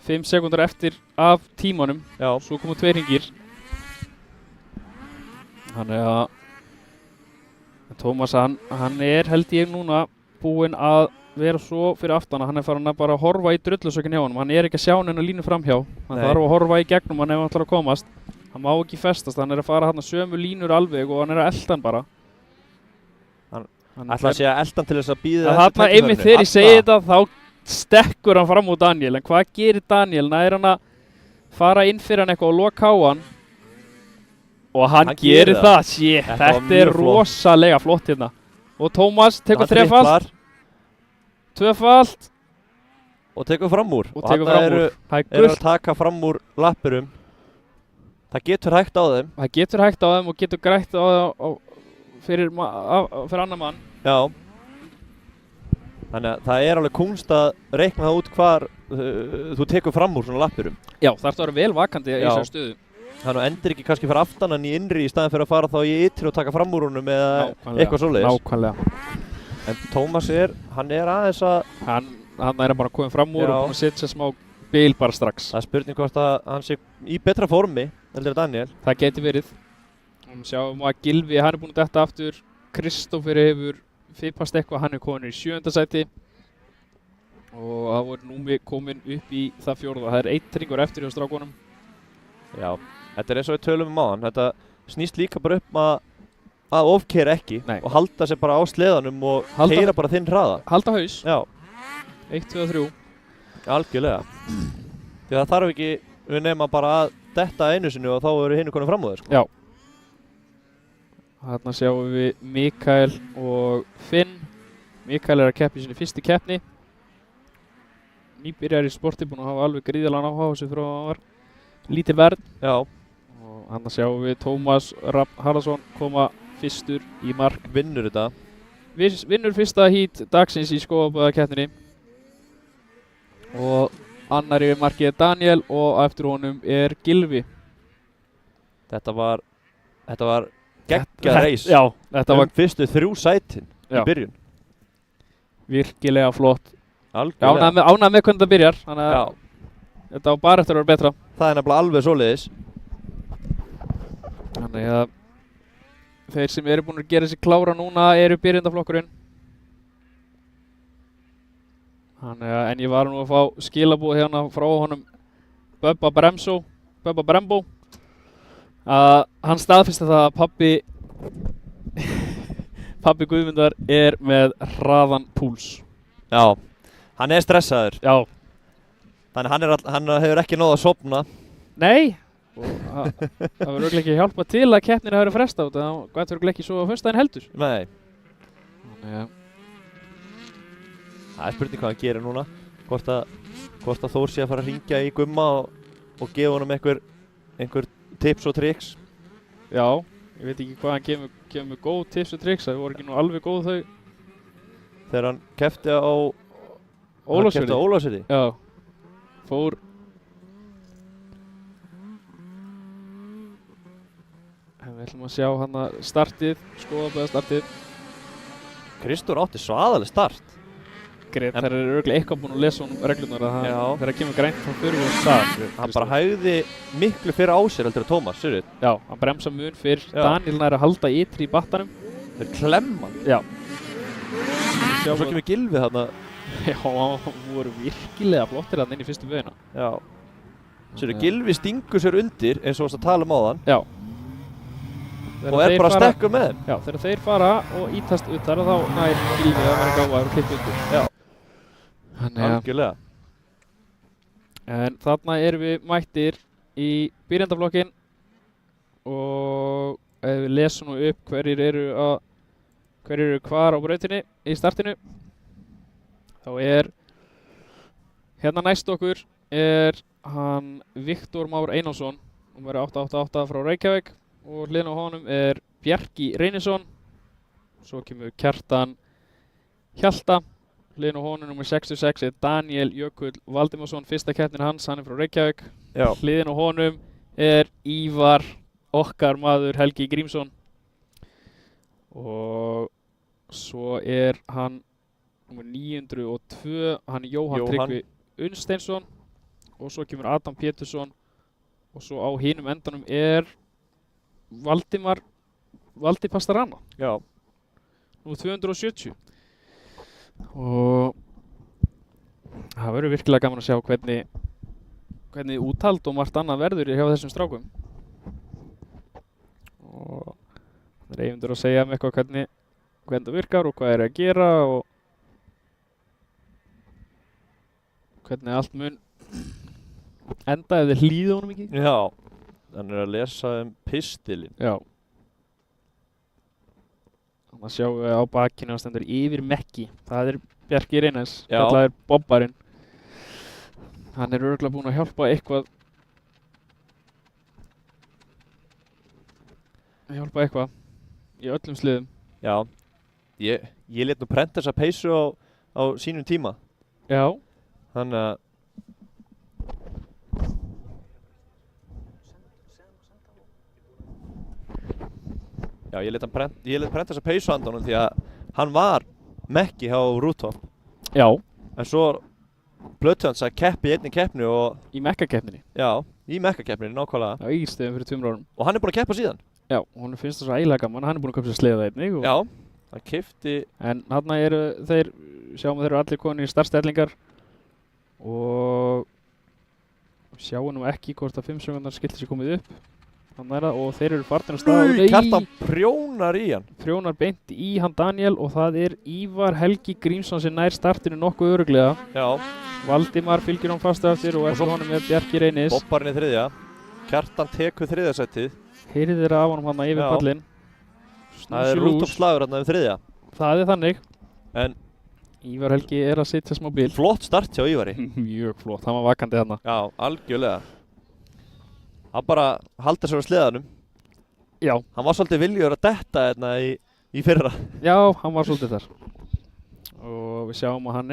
5 sekúndar eftir af tímanum. Já. Svo komu 2 hringir. Þannig að Tómas, hann er held ég núna búinn að vera svo fyrir aftan að hann er farin að bara horfa í drullusökinn hjá honum. Hann er ekki að sjá hann að línu framhjá. Hann þarf að horfa í gegnum hann ef hann ætlar að komast. Hann má ekki festast, hann er að fara hann sömu línur alveg og hann er að elda hann bara. Hann ætla að segja eldan til þess að býða eftir tækifærinu. Þarna einmitt þegar ég segi þetta þá stekkur hann fram úr Daniel. En hvað gerir Daniel? Nær hann að fara inn fyrir hann eitthvað og loka á hann. Og hann gerir það. Shit, þetta er rosalega flott hérna. Og Tómas tekur þrefalt. Tvöfalt. Og tekur fram úr. Og hann eru að taka fram úr lappurum. Það getur hægt á þeim. Það getur hægt á þeim og getur grætt á fyrir annan mann. Já. Þannig að það er alveg kunst að reikna það út hvar þú tekur fram úr svona lappurum. Já, það ert að vera vel vakandi í þessari stöðu. Þannig að endur ekki kannski fyrir aftan hann í innri í staðin fyrir að fara þá í ytri og taka fram úr honum eða eitthvað svoleiðis. Nákvæmlega. En Tómas hann er aðeins að... Hann er bara komið fram úr og búinn að setja smá bil bara strax. Það er spurning hvort að hann sé í betra formi heldur en Daniel. Það geti verið. Við sjáum að Gylfi, hann er búinn að detta aftur. Kristófer hefur fippast eitthvað, hann er komin í 7. sæti. Og það voru Númi komin upp í það 4. Það er 1 hringur eftir hjá strákunum. Já, þetta er eins og við tölum á hann. Þetta snýst líka bara að ofkeyra ekki. Nei. Og halda sér bara á sleðanum og keyra bara þinn hraða. Halda haus. Já. 1, 2 og 3. Algjörlega. Því það þarf ekki við nema bara að detta einu sinni og þá eru hinu konum fram úr þér. Sko. Já. Þarna sjáum við Mikael og Finn. Mikael er að keppa í sinni fyrstu keppni. Nýbyrjar í sporti, búinn að hafa alveg gríðalega áhuga á þessu frá hann var lítil verð. Já. Og hann sjáum við Tómas Rapp Haraldsson koma fyrstur í mark. Vinnur þetta. Vinnur fyrsta hít dagsins í skóabæðakeppninni. Og annar yfir markið er Daniel og eftir honum er Gylfi. Þetta var geggjað reis. Já, þetta var fyrstu 3 sætin í byrjun. Virkilega flott. Algjörlega. Ánægð með hvernig það byrjar, þannig að þetta var bara eftir að vera betra. Það er nefnilega alveg svoleiðis. Þannig að þeir sem eru búin að gera sér klára núna eru byrjendaflokkurinn. Þannig að, en ég var nú að fá skilabúð hérna frá honum Bubba Brembo, að hann staðfesti það að pabbi Guðmundar er með hraðan púls. Já, hann er stressaður. Já. Þannig hann hefur ekki náð að sofna. Nei, og það verður örugglega ekki hjálpa til að keppninu hafi verið frestað út, það gæti örugglega ekki svo á föstudaginn heldur. Nei. Þannig að það er spurning hvað hann gerir núna. Hvort að Þór sé að fara að hringja í Gumma og gefa honum einhver tips og triks. Já, ég veit ekki hvað hann kemur með góð tips og triks, það voru ekki nú alveg góð þau. Þegar hann keppti á Ólafsfirði. Já, fór. Við ætlum að sjá hann að startið, skoðabæða startið. Kristór átti svaðaleg start. Það er örugglega eitthvað búinn að lesa honum reglunar að þegar það kemur grænt þá fyrir við stað. Hann bara hægði miklu fyrir á sér heldur en Tómas, sér þið? Já, hann bremsa mun fyrir. Daniel nær að halda ytri í battanum. Þeir klemma. Já. Og svo kemur Gylfi þarna. Já, hann voru virkilega flottir þarna inn í fyrstu vöðina. Já. Sér þið, Gylfi stingur sér undir eins og varst að tala á þann. Já. Og er bara að stekka með þeim. Já, þegar þeir fara og ítast utar þá nær Gylfi að vera gáðar og klippa undir. Já. Algjörlega. En þarna erum við mættir í byrjendaflokkin og ef við lesum nú upp hverjir eru hvar á brautinni í startinu, þá er hérna næst okkur er hann Viktor Már Einarsson, númer 888 frá Reykjavík, og hliðin á honum er Bjarki Reynisson, svo kemur Kjartan Hjalta. Hliðin á honum nummer 66 er Daniel Jökull Valdimarsson, fyrsta keppnin hans, hann er frá Reykjavík. Já. Hliðin á honum er Ívar, okkar maður Helgi Grímsson. Og svo er hann nummer 902, hann er Jóhann Tryggvi Unnsteinsson. Og svo kemur Adam Pétursson. Og svo á hinum endanum er Valdi Pastarana. Já. Númer 270. Og það verður virkilega gaman að sjá hvernig úthald og margt annað verður hjá þessum strákum. Og það er Eyvindur að segja með eitthvað hvernig það virkar og hvað er að gera og hvernig allt mun enda ef þeir hlýða honum ekki. Já, hann er að lesa pistilinn. Já. Þannig að sjáum við á bakinu að stendur yfir Mekki. Það er Bjarki Reynæs, þetta er Bobbarinn. Hann er örugglega búinn að hjálpa eitthvað í öllum sliðum. Já, ég lét nú prenta þessa peysu á sínum tíma. Já. Þannig að já, ég lét prenta þessa peysu handa honum því að hann var Mekki hjá Rútop. Já. En svo plötu hans að keppi í einni keppni og í Mekka-keppninni. Já, í Mekka-keppninni, nákvæmlega. Já, Egilsstöðum fyrir 2 árum. Og hann er búinn að keppa síðan. Já, og hann finnst það svo ægilega gaman, hann er búinn að köpa sér sleða einnig. Já, hann keypti. En þarna eru þeir, sjáum þeir eru allir konir í startstellingar og sjáum nú ekki hvort að 5 sekúndar skilti sér komið upp. Og þeir eru farnir að staða. Kjartan prjónar í hann. Prjónar beint í hann Daniel og það er Ívar Helgi Grímsson sem nær startinu nokkuð örugglega. Já. Valdimar fylgir hann fast eftir og eftir honum er Bjarki Reynis. Bobbarinn í 3. Kjartan tekur 3. sætið. Heyrið þeirra af honum hann yfir pallinn. Það er Rútop slagur hann um 3. Það er þannig. En Ívar Helgi er að sitja smá bíl. Flott start hjá Ívari. Mjög flott, hann var vakandi þarna. Já, algjörlega. Hann bara halda sér á sleðanum. Já, Hann var svolítið viljugur að detta hérna í fyrra. já, hann var svolítið þar. Og við sjáum að hann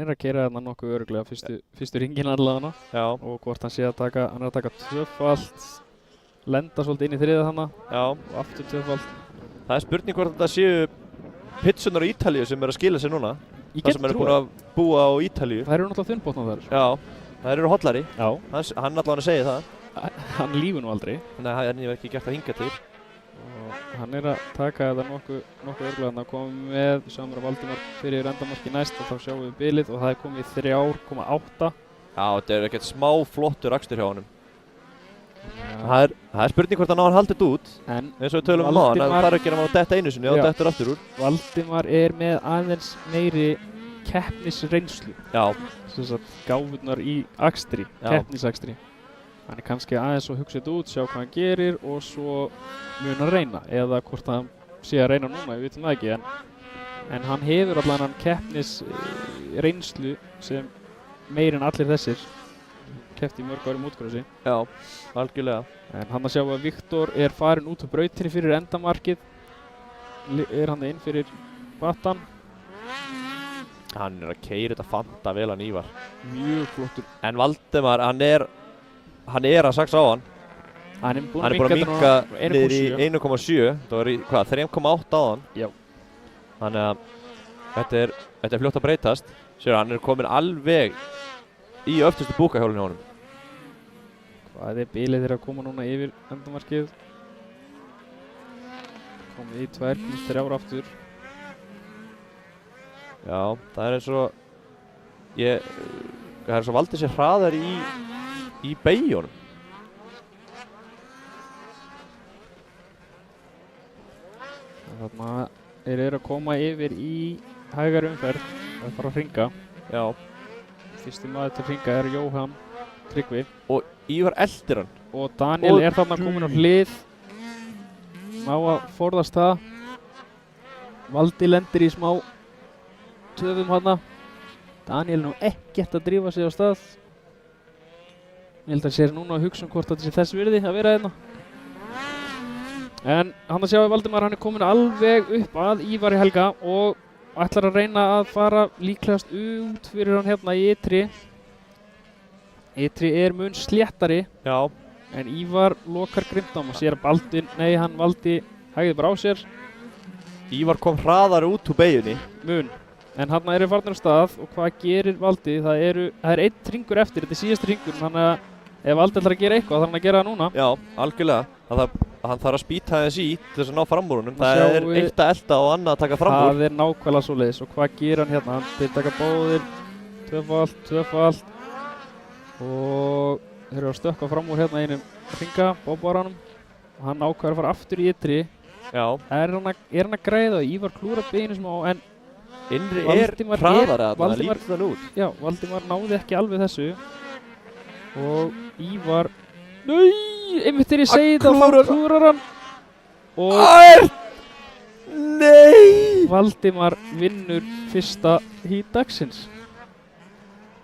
er að keyra þarna nokkuð örugglega fyrstu ringin allavega. Já. Og hvort hann sé að hann er að taka tvöfalt, lenda svolítið inn í þriða þarna Já. og aftur tvöfalt. Það er spurning hvort þetta séu pitsunar á Ítalíu sem að skila sér núna. Ég Það get sem eru trúað. búin að búa á Ítalíu. Það eru náttúrulega þunnbotnar þar. Já. Það eru hollari. Já. Hann allavega segir það. Hann lífur nú aldrei. Nei, hann hefur ekki gert það hingað til. Og hann er að taka þetta nokkuð örugglega. Hann komið með Samra Valdimar fyrir endamarki næst og þá sjáum við bilið og það er komið í 3,8. Já, þetta er ekkert smá flottur akstur hjá honum. Það er spurning hvort hann á hann haldið þetta út. En Eins og við tölum um á hann, það þarf ekki að maður detta einu sinni og Já. dettur aftur úr. Valdimar er með aðeins meiri keppnisreynslu. Já. Sem sagt gáfurnar í akstri, Já. keppnisakstri. Hann er kannski aðeins að hugsa þetta út, sjá hvað hann gerir og svo mun hann reyna. Eða hvort hann sé að reyna núna, við vitum það ekki. En hann hefur allan hann keppnisreynslu sem meir en allir þessir. Keppt í mörg árum útkrossi. Já, algjörlega. En hann að sjá að Viktor er farin út úr brautinni fyrir endamarkið. Er hann inn fyrir battan. Hann er að keyra þetta fanta vel hann Ívar. Mjög flottur. En Valdimar, hann er að saksa á hann. Hann er búinn Hann er búinn að minnka niður í 1,7. Það var í, 3,8 á hann. Já. Þannig að þetta er fljótt að breytast. Sér hann er komin alveg í öftustu búkahjólinu á honum. Hvað er bilið þeirra að koma núna yfir endamarkið? Komið í 2,3 aftur. Já, það er eins og það er eins og Valdi sér hraðar í beyjónum. Þarna eru að koma yfir í hægari umferð. Það er bara að hringa. Já. Fyrsti maður til að hringa er Jóhann Tryggvi. Og Ívar eldir hann. Og Daniel er þarna komin á hlið. Má að forðast það. Valdi lendir í smá töfum hana. Daniel er nú ekkert að drífa sig á stað. Ég held að sér núna að hugsa hvort þetta sé þess virði að vera hérna. En hann að sjá að Valdimar, hann er komin alveg upp að Ívari Helga og ætlar að reyna að fara líklegast út fyrir hann hérna í ytri. Ytri er mun sléttari. Já. En Ívar lokar grimmt á maður. Sér að hann Valdi hægði bara á sér. Ívar kom hraðar út úr beyjunni. Mun. En hann eru farnir á stað og hvað gerir Valdi? Það er einn hringur eftir, þetta er síðasti hringur. Þannig að ef Valdi ætlar að gera eitthvað, þarf hann að gera það núna. Já, algjörlega. Hann þarf að spýta þess í til þess að ná fram úr honum. Það er eitt að elda og annað að taka fram úr. Það er nákvæmlega svoleiðis. Og hvað gerir hann hérna? Þeir taka báðir, tvöfalt. Og þeir eru að stökkva fram úr hérna einum hringa, bóbaranum. Og hann ákveður að fara aftur í ytri. Já. Er hann að græða? Ívar klúrar beinu smá, en innri er hraðari að það lítur þann út. Já, Valdimar náði ekki alveg þessu. Og Ívar, einmitt þegar ég segi þetta, þá klúrar hann. Og Nei! Valdimar vinnur fyrsta hít dagsins.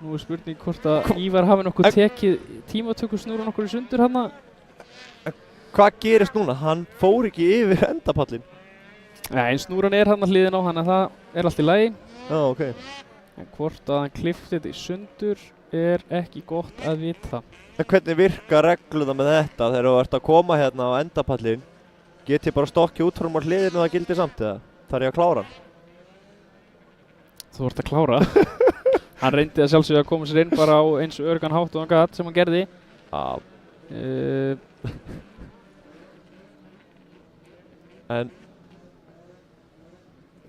Nú er spurning hvort að Ívar hafi nokkuð tekið tímatökusnúrun okkur í sundur hana. Hvað gerist núna? Hann fór ekki yfir endapallin. Nei, snúran er hann að hliðin á hann, en það er allt í lagi. Já, ok. En hvort að hann klippti þetta í sundur er ekki gott að vita. En hvernig virka regluna með þetta þegar þú ert að koma hérna á endapallin? Get ég bara stokkið út frá hliðinu og það gildir samt eða? Þarf ég að klára hann? Þú ert að klára. Hann reyndi að sjálfsögja að koma sér inn bara á eins og örgan hátt og hann gat sem hann gerði. En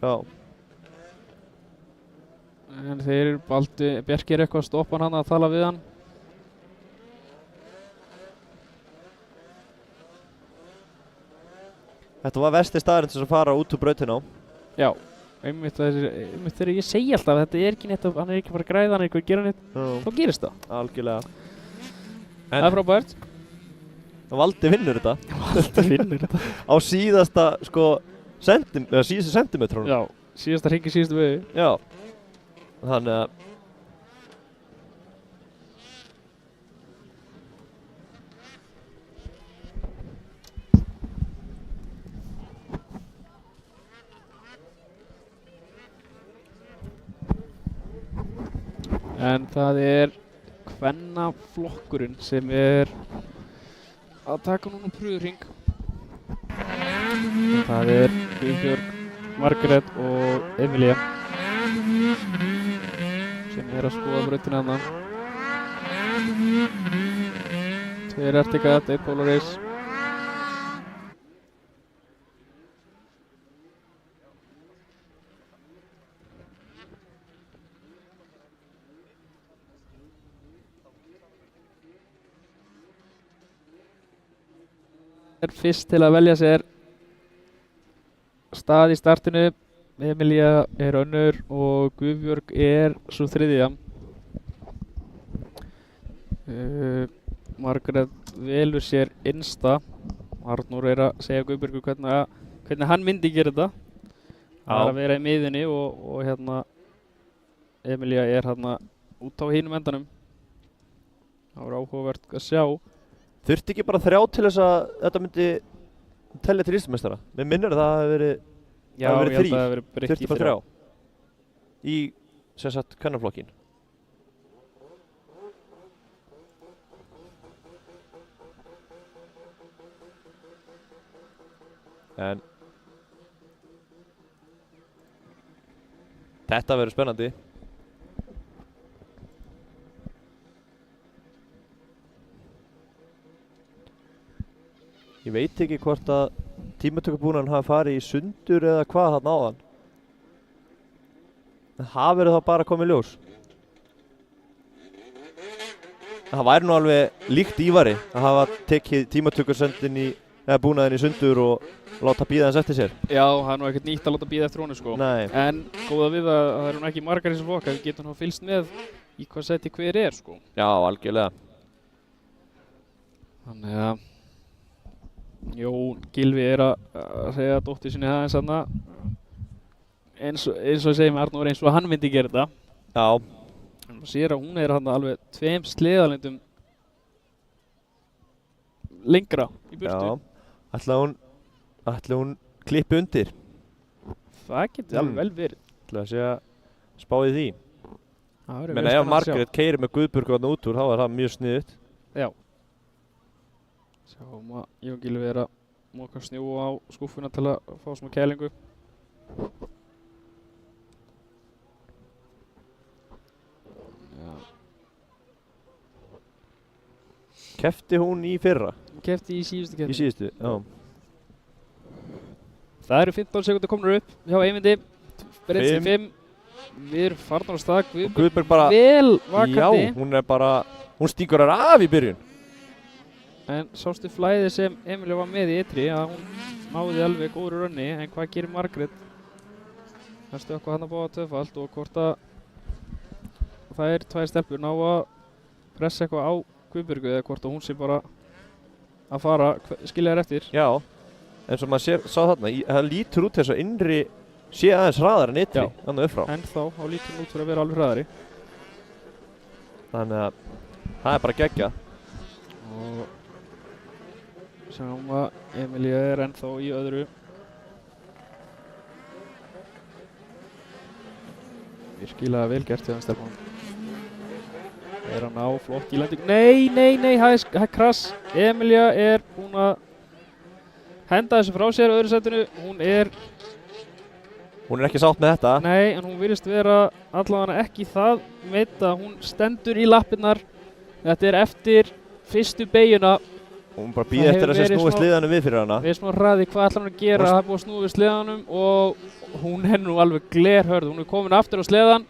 já. En þeir Bjarki er eitthvað að stoppa hann að tala við hann. Þetta var versti staðurinn til að fara út úr brautina á. Já, einmitt þegar ég segi alltaf að þetta er ekki neitt, hann er ekki bara að græða, hann er ekki að gera neitt. Þá gerist það. Algjörlega. Það er frábært. Valdi vinnur þetta. Valdi vinnur þetta. Á síðasta, síðasta sentimetrónum. Já, síðasta hringi, síðasta vegi. Já. Þannig að En það er kvennaflokkurinn sem er að taka núna pröfuhring. Það er Guðbjörg, Margrét og Emilía sem er að skoða brautina þarna. 2 Ertigat, 1 Polaris. Er fyrst til að velja sér stað í startinu. Emilía er önnur og Guðbjörg er svo þriðja. Margrét velur sér innsta. Arnór er að segja Guðbjörgu hvernig hann myndi gera þetta. Það er að vera í miðunni og hérna Emilía er hérna út á hinum endanum. Það var áhugavert að sjá. Þurfti ekki bara 3 til þess að þetta myndi telja til Íslandsmeistara? Mér minnir að það hafi verið 3. Já, ég held að það hafi verið breytt í Þurfti bara 3 í sem sagt kvennaflokkin. En þetta verður spennandi. Ég veit ekki hvort að tímatökubúnan hafi farið í sundur eða hvað þarna áðan. En það verður þá bara komið ljós. En það væri nú alveg líkt Ívari að hafa tekið tímatökursendin eða búnaðin í sundur og láta bíða þess eftir sér. Já, það er nú ekkert nýtt að láta bíða eftir honum sko. Nei. En góða við að það eru nú ekki margar í þessum flokk að við getum nú fylgst með í hvað seti hver er sko. Já, algjörlega. Þannig að Jón Gylfi er að segja dóttur sinni aðeins þarna eins og ég segi með Arnór eins og hann myndi gera þetta. Já. En maður sér að hún er þarna alveg 2 sleðalengdum lengra í burtu. Já. Ætli hún klippi undir? Það getur alveg vel verið. Ætli að segja spáði því. Það verður Menn ef Margrét keyrir með Guðbjörgu þarna út úr þá er það mjög sniðugt. Já. Sjáum að Jón Gylfi er að moka snjó á skúffuna til að fá smá kælingu. Já. Keppti hún í fyrra? Hún keppti í síðustu keppni. Í síðustu, já. Það eru 15 sekúndur komnir upp hjá Eyvindi. Breytist í 5. Við erum farnar á stað. Guðbjörg bara vel vakandi. Já, hún er bara, hún stingur þar af í byrjun. En sástu flæðið sem Emilía var með í ytri að hún náði alveg góður rönni, en hvað gerir Margrét? Það stökkva hann að báða tvöfalt og hvort að það er 2 stelpur ná að pressa eitthvað á Guðbjörgu eða hvort að hún sé bara að fara skilja þær eftir. Já, eins og maður sá þarna, það lítur út þess að innri sé aðeins hraðar en ytri, annað upp frá. En þá lítur hún út fyrir að vera alveg hraðari. Þannig að það er bara geggjað. Og sjáum að Emilía er ennþá í öðru. Virkilega vel gert hjá þeim stelpunum. Er að ná flott í lendingu. Nei, það er krass. Emilía er búin að henda þessu frá sér öðru setinu. Hún er ekki sátt með þetta. Nei, en hún virðist vera allavega ekki það meidd að hún stendur í lappirnar. Þetta er eftir fyrstu beyguna. Hún bara býði eftir að sé snúið sliðanum við fyrir hana. Við erum smá hraði hvað ætlar hún að gera. Það er búið að snúið við sliðanum og hún er nú alveg glerhörð. Hún er komin aftur á sliðan.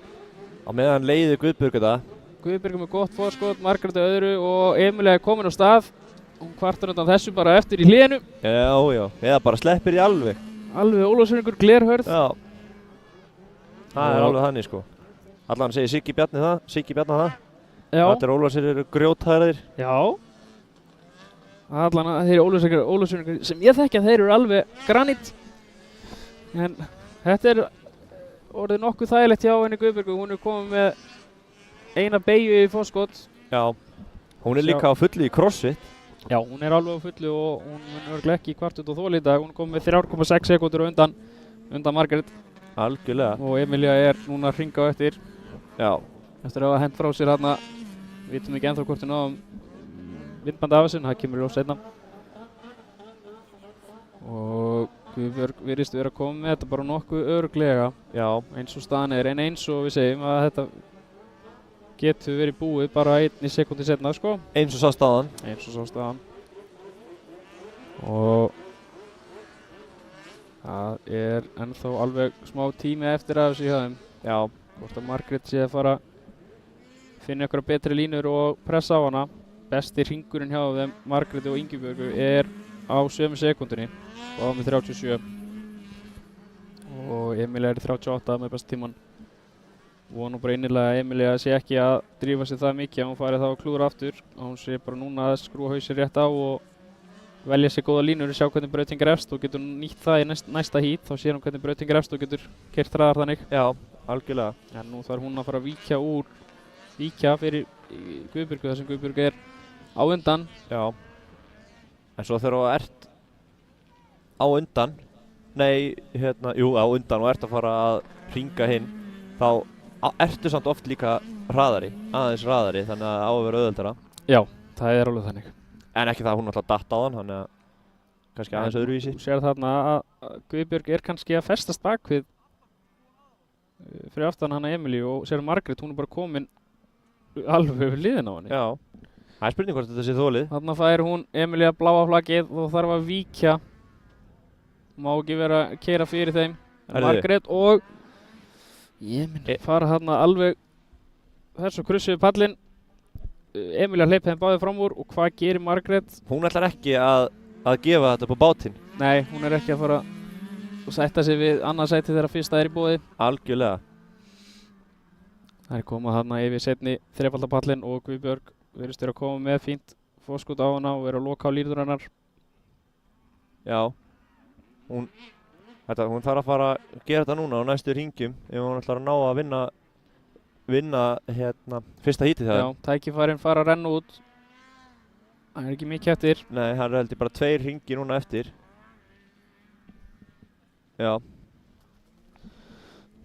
Á meðan leiði Guðbjörg þetta. Guðbjörg með gott fórskot, Margrét öðru og Emilía er komin á stað. Hún kvartar undan þessu bara eftir í hlénu. Já, eða bara sleppir í alveg. Alveg Ólafsvíkingur glerhörð. Já. Það er alveg þannig sko. Allan segir Siggi Bjarni það. Já. Þetta er Ólafsvíkingur eru grjóthæðir. Já. Allan að þeir Ólafsvíkingur sem ég þekki að þeir eru alveg granít. En þetta er orðið nokkuð þægilegt hjá henni Guðbjörgu. Hún er komið með eina beygju í fórskot. Já. Hún er líka á fullu í crossfit. Já, hún er alveg á fullu og hún er örugglega ekki í kvartut og þol í dag. Hún kom með 3,6 sekúndur undan Margrét. Algjörlega. Og Emilía er núna að hringa á eftir. Já. eftir að hafa hent frá sér hérna, vitum ekki ennþá hvort við náðum vindband af þessu, það kemur í ljós seinna. Og Guðbjörg virðist vera að koma með þetta bara nokkuð örugglega. Já, eins og staðan er, en eins og við segjum að þetta getur verið búið bara 1 sekúndu seinna, sko. Eins og sá staðan. Eins og sá staðan. Og það er ennþá alveg smá tími eftir af þessu hjá þeim. Já, hvort að Margrét sé að fara að finna ykkur betri línur og pressa á hana. Besti hringurinn hjá þeim, Margréti og Ingibjörgu, er á 7 sekúndunni og á með 37. Og Emilía er í 38 með besta tíman. Vonu bara innilega að Emilía sé ekki að drífa sig það mikið að hún fari þá að klúra aftur. Hún sé bara núna að skrúa hausinn rétt á og velja sér góða línur og sjá hvernig brautin grefst og getur nýtt það í næsta hít. Þá sér hún hvernig brautin grefst og getur keyrt hraðar þannig. Já, algjörlega. En nú þarf hún að fara að víkja fyrir Guðbjörgu þar sem Guðbjörg er á undan. Já. En svo þegar þú ert á undan, á undan og ert að fara að hringa hinn, þá ertu samt oft líka aðeins hraðari, þannig að á að vera auðveldara. Já, það er alveg þannig. En ekki það að hún alltaf datt á hann, þannig að kannski aðeins öðruvísi. Þú sér þarna að Guðbjörg er kannski að festast bakvið fyrir aftan hana Emilíu og sér Margrét, hún er bara komin alveg við liðin á henni. Já, það er spurning hvort þetta sé þolið. Þarna fær hún Emilía bláa flaggið og þarf að víkja. Má ekki vera að keyra fyrir þeim. Margrét og ég minn fara þarna alveg þessu krussu við pallinn. Emilía hleypið þeim báðið fram úr og hvað gerir Margrét? Hún ætlar ekki að gefa þetta på bátinn. Nei, hún er ekki að fara að sætta sig við annað sæti þegar fyrsta er í boði. Algjörlega. Það er komað þarna yfir seinni þrefaldapallinn og Guðbjörg virðist vera að koma með fínt fórskot á hana og vera að loka á línur hennar. Já. Hún þarf að fara að gera þetta núna á næstu hringjum ef hún ætlar að ná að vinna fyrsta hítið það. Já, tækifærin fara að renna út. Það er ekki mikið eftir. Nei, það er heldur bara 2 hringir núna eftir. Já.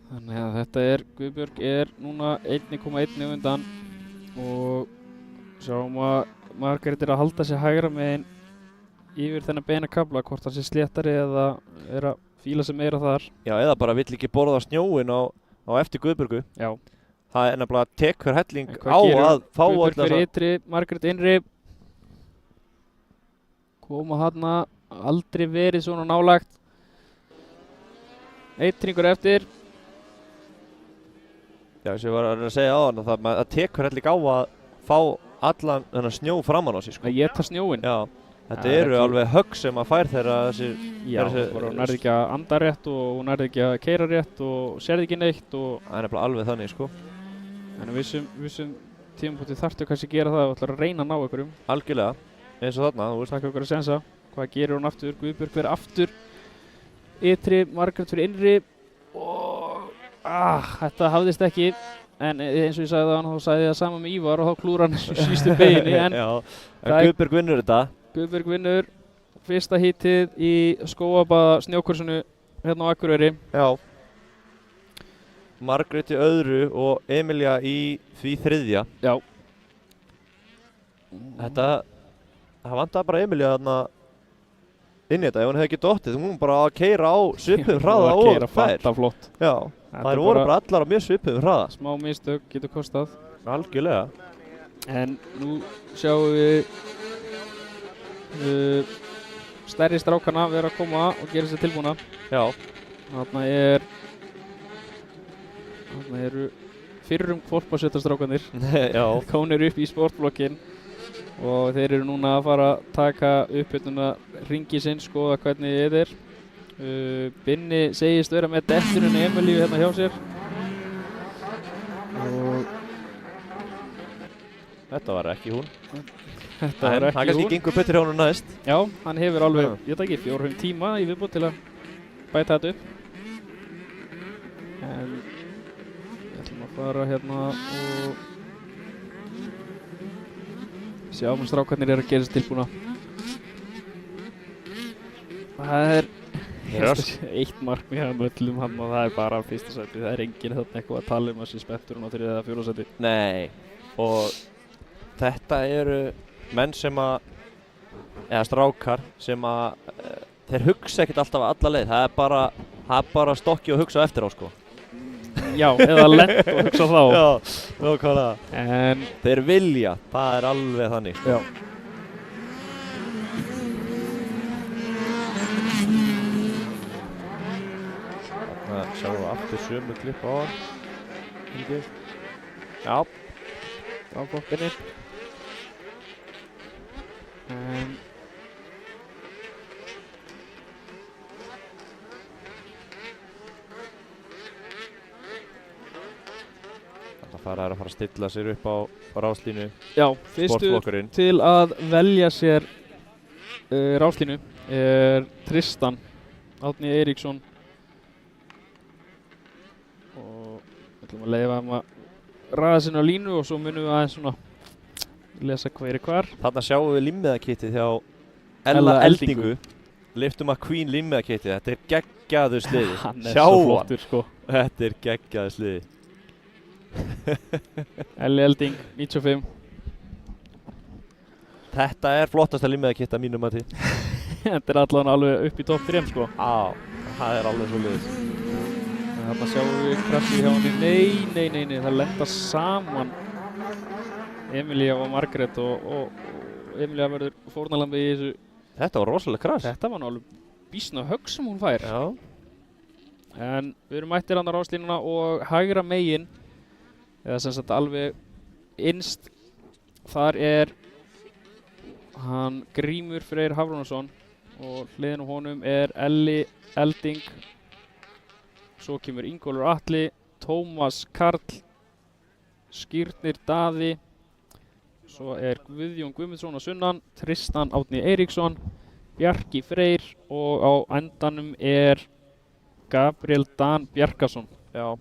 Þannig að þetta Guðbjörg er núna 1,1 undan og sjáum að Margrét er að halda sig hægra megin yfir þennan beina kafla, hvort það sé sléttari eða er að fíla sig meira þar. Já, eða bara vill ekki borða snjóin á eftir Guðbjörgu. Já. Það er nefnilega tekur helling á að fá Guðbjörg fyrir ytri, Margrét innri. Koma hana, aldrei verið svona nálagt. 1 hringur eftir. Já, sem ég var að segja á hann, það tekur helling á að fá allan þennan snjó framan á sig, sko. Að éta snjóin. Já. Þetta eru alveg högg sem að fær þeirra þessir... Já, hún nærði ekki að anda rétt og hún nærði ekki að keyra rétt og sérði ekki neitt og... Það er nefnilega alveg þannig, sko. En vissum tímapunkti þarftu kannski að gera það og ætlar að reyna að ná einhverjum. Algjörlega, eins og þarna, þú veist. Takk okkur að sensa. Hvað gerir hún aftur? Guðbjörg fyrir aftur. Ytri, Margrét fyrir innri. Og... þetta hafðist ekki. En eins og ég sagði það, þá sagði ég það sama með Ívar og þá klúra hann sístu beginni. Já, Guðbjörg vinnur þetta. Guðbjörg vinnur fyrsta hítið í skóabaða snjókursinu hérna á Akureyri. Já. Margrét í öðru og Emilía í því 3. Já. Það vantaði bara Emilía þarna inn í þetta. Ef hún hefði ekki dottið, hún bara að keyra á svipuðum hraða og þær. Hún var að keyra fattaflott. Já, þær voru bara allar á mjög svipuðum hraða. Smá mistök getur kostað. Algjörlega. En nú sjáum við stærri strákana vera að koma og gera sér tilbúna. Já. Þarna eru fyrrum hvolpasveitastrákanir. Já. Komnir upp í sportflokkinn og þeir eru núna að fara að taka upp hringi sinn, skoða hvernig þetta er. Binni segist vera með detturinn Emilíu hérna hjá sér. Og þetta var ekki hún. Þetta var ekki hún. Það kannski gengur betur hjá honum næst. Já, hann hefur alveg, ég veit ekki, 4-5 tíma í viðbútt til að bæta þetta upp. En við ætlum að fara hérna og sjáum strákarnir eru að gera sér tilbúna. Það Eitt markmið hjá öllum hann og það er bara fyrsta sæti. Það er enginn þarna eitthvað að tala að sé spenntur á 3. eða 4. sæti. Nei, og þetta eru menn sem eða strákar sem þeir hugsa ekkert alltaf alla leið. Það er bara stokki og hugsa eftir á sko. Já, eða lent og hugsa þá. Já, nákvæmlega. En þeir vilja, það er alveg þannig sko. Já. Þarna sjáum við aftur sömu klipp á hann. Já. Á boppinni. Það er að fara að stilla sér upp á ráslínu. Já, fyrstur til að velja sér ráslínu er Tristan Árni Eiríksson og við ætlum að leyfa hann að raða sinna á línu og svo munum við aðeins svona lesa hver er hvar. Þarna sjáum við limmiðakittið hjá Ella Eldingu. Lyftum að Queen limmiðakittið. Þetta er geggjaður sliði. Hann er svo flottur sko. Þetta er geggjaður sliði. Elli Elding, 95. Þetta er flottasta limmiðakitt að mínum mati. Þetta er allan alveg upp í topp 3 sko. Á, það er alveg svo liðis. Þarna sjáum við krassi hjá henni. Nei, það lenda saman Emilía og Margrét og Emilía verður fórnalambi í þessu. Þetta var rosalega krass. Þetta var náttúrulega býsna högg sem hún fær. Já. En við erum mættir hann á ráslínuna og hægra megin eða sem sagt alveg innst þar er hann Grímur Freyr Hafrúnarsson og hliðin á honum er Elli Elding, svo kemur Ingólfur Atli, Tómas Karl, Skírnir Daði, svo er Guðjón Guðmundsson á sunnan, Tristan Árni Eiríksson, Bjarki Freyr og á endanum er Gabriel Dan Bjarkason. Já.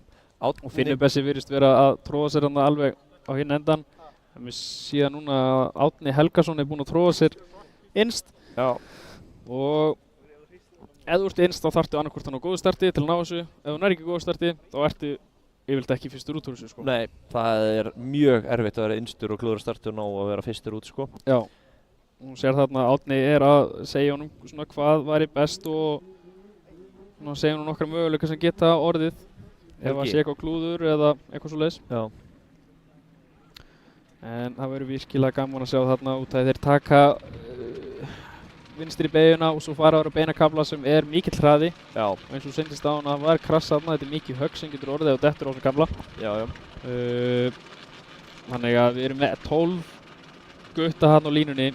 Og Finnur Bessi virðist vera að tróða sér hann alveg á hinn endan. En við síðan núna að Árni Helgason er búinn að tróða sér innst. Já. Og ef þú ert innst þá þarftu annarkvort hann á góðu starti til að ná þessu. Ef þú nær ekki góðu starti þá ertu yfirleitt ekki fyrstur út úr þessu sko. Nei, það er mjög erfitt að vera innstur og klúðra starti og ná að vera fyrstur út sko. Já. Hún sér þarna að Árni er að segja honum svona hvað væri best og segja honum nokkra möguleika sem geta orðið. Ef það sé eitthvað klúður eða eitthvað svoleiðis. Já. En það verður virkilega gaman að sjá þarna út að þeir taka vinstri beyguna og svo fara á beinakafla sem er mikill hraði. Já. Og eins og sendist á hana var krass þarna, þetta er mikið högg sem getur orðið og dettur á þessum kafla. Já. Þannig að við erum með 12 gutta þarna á línunni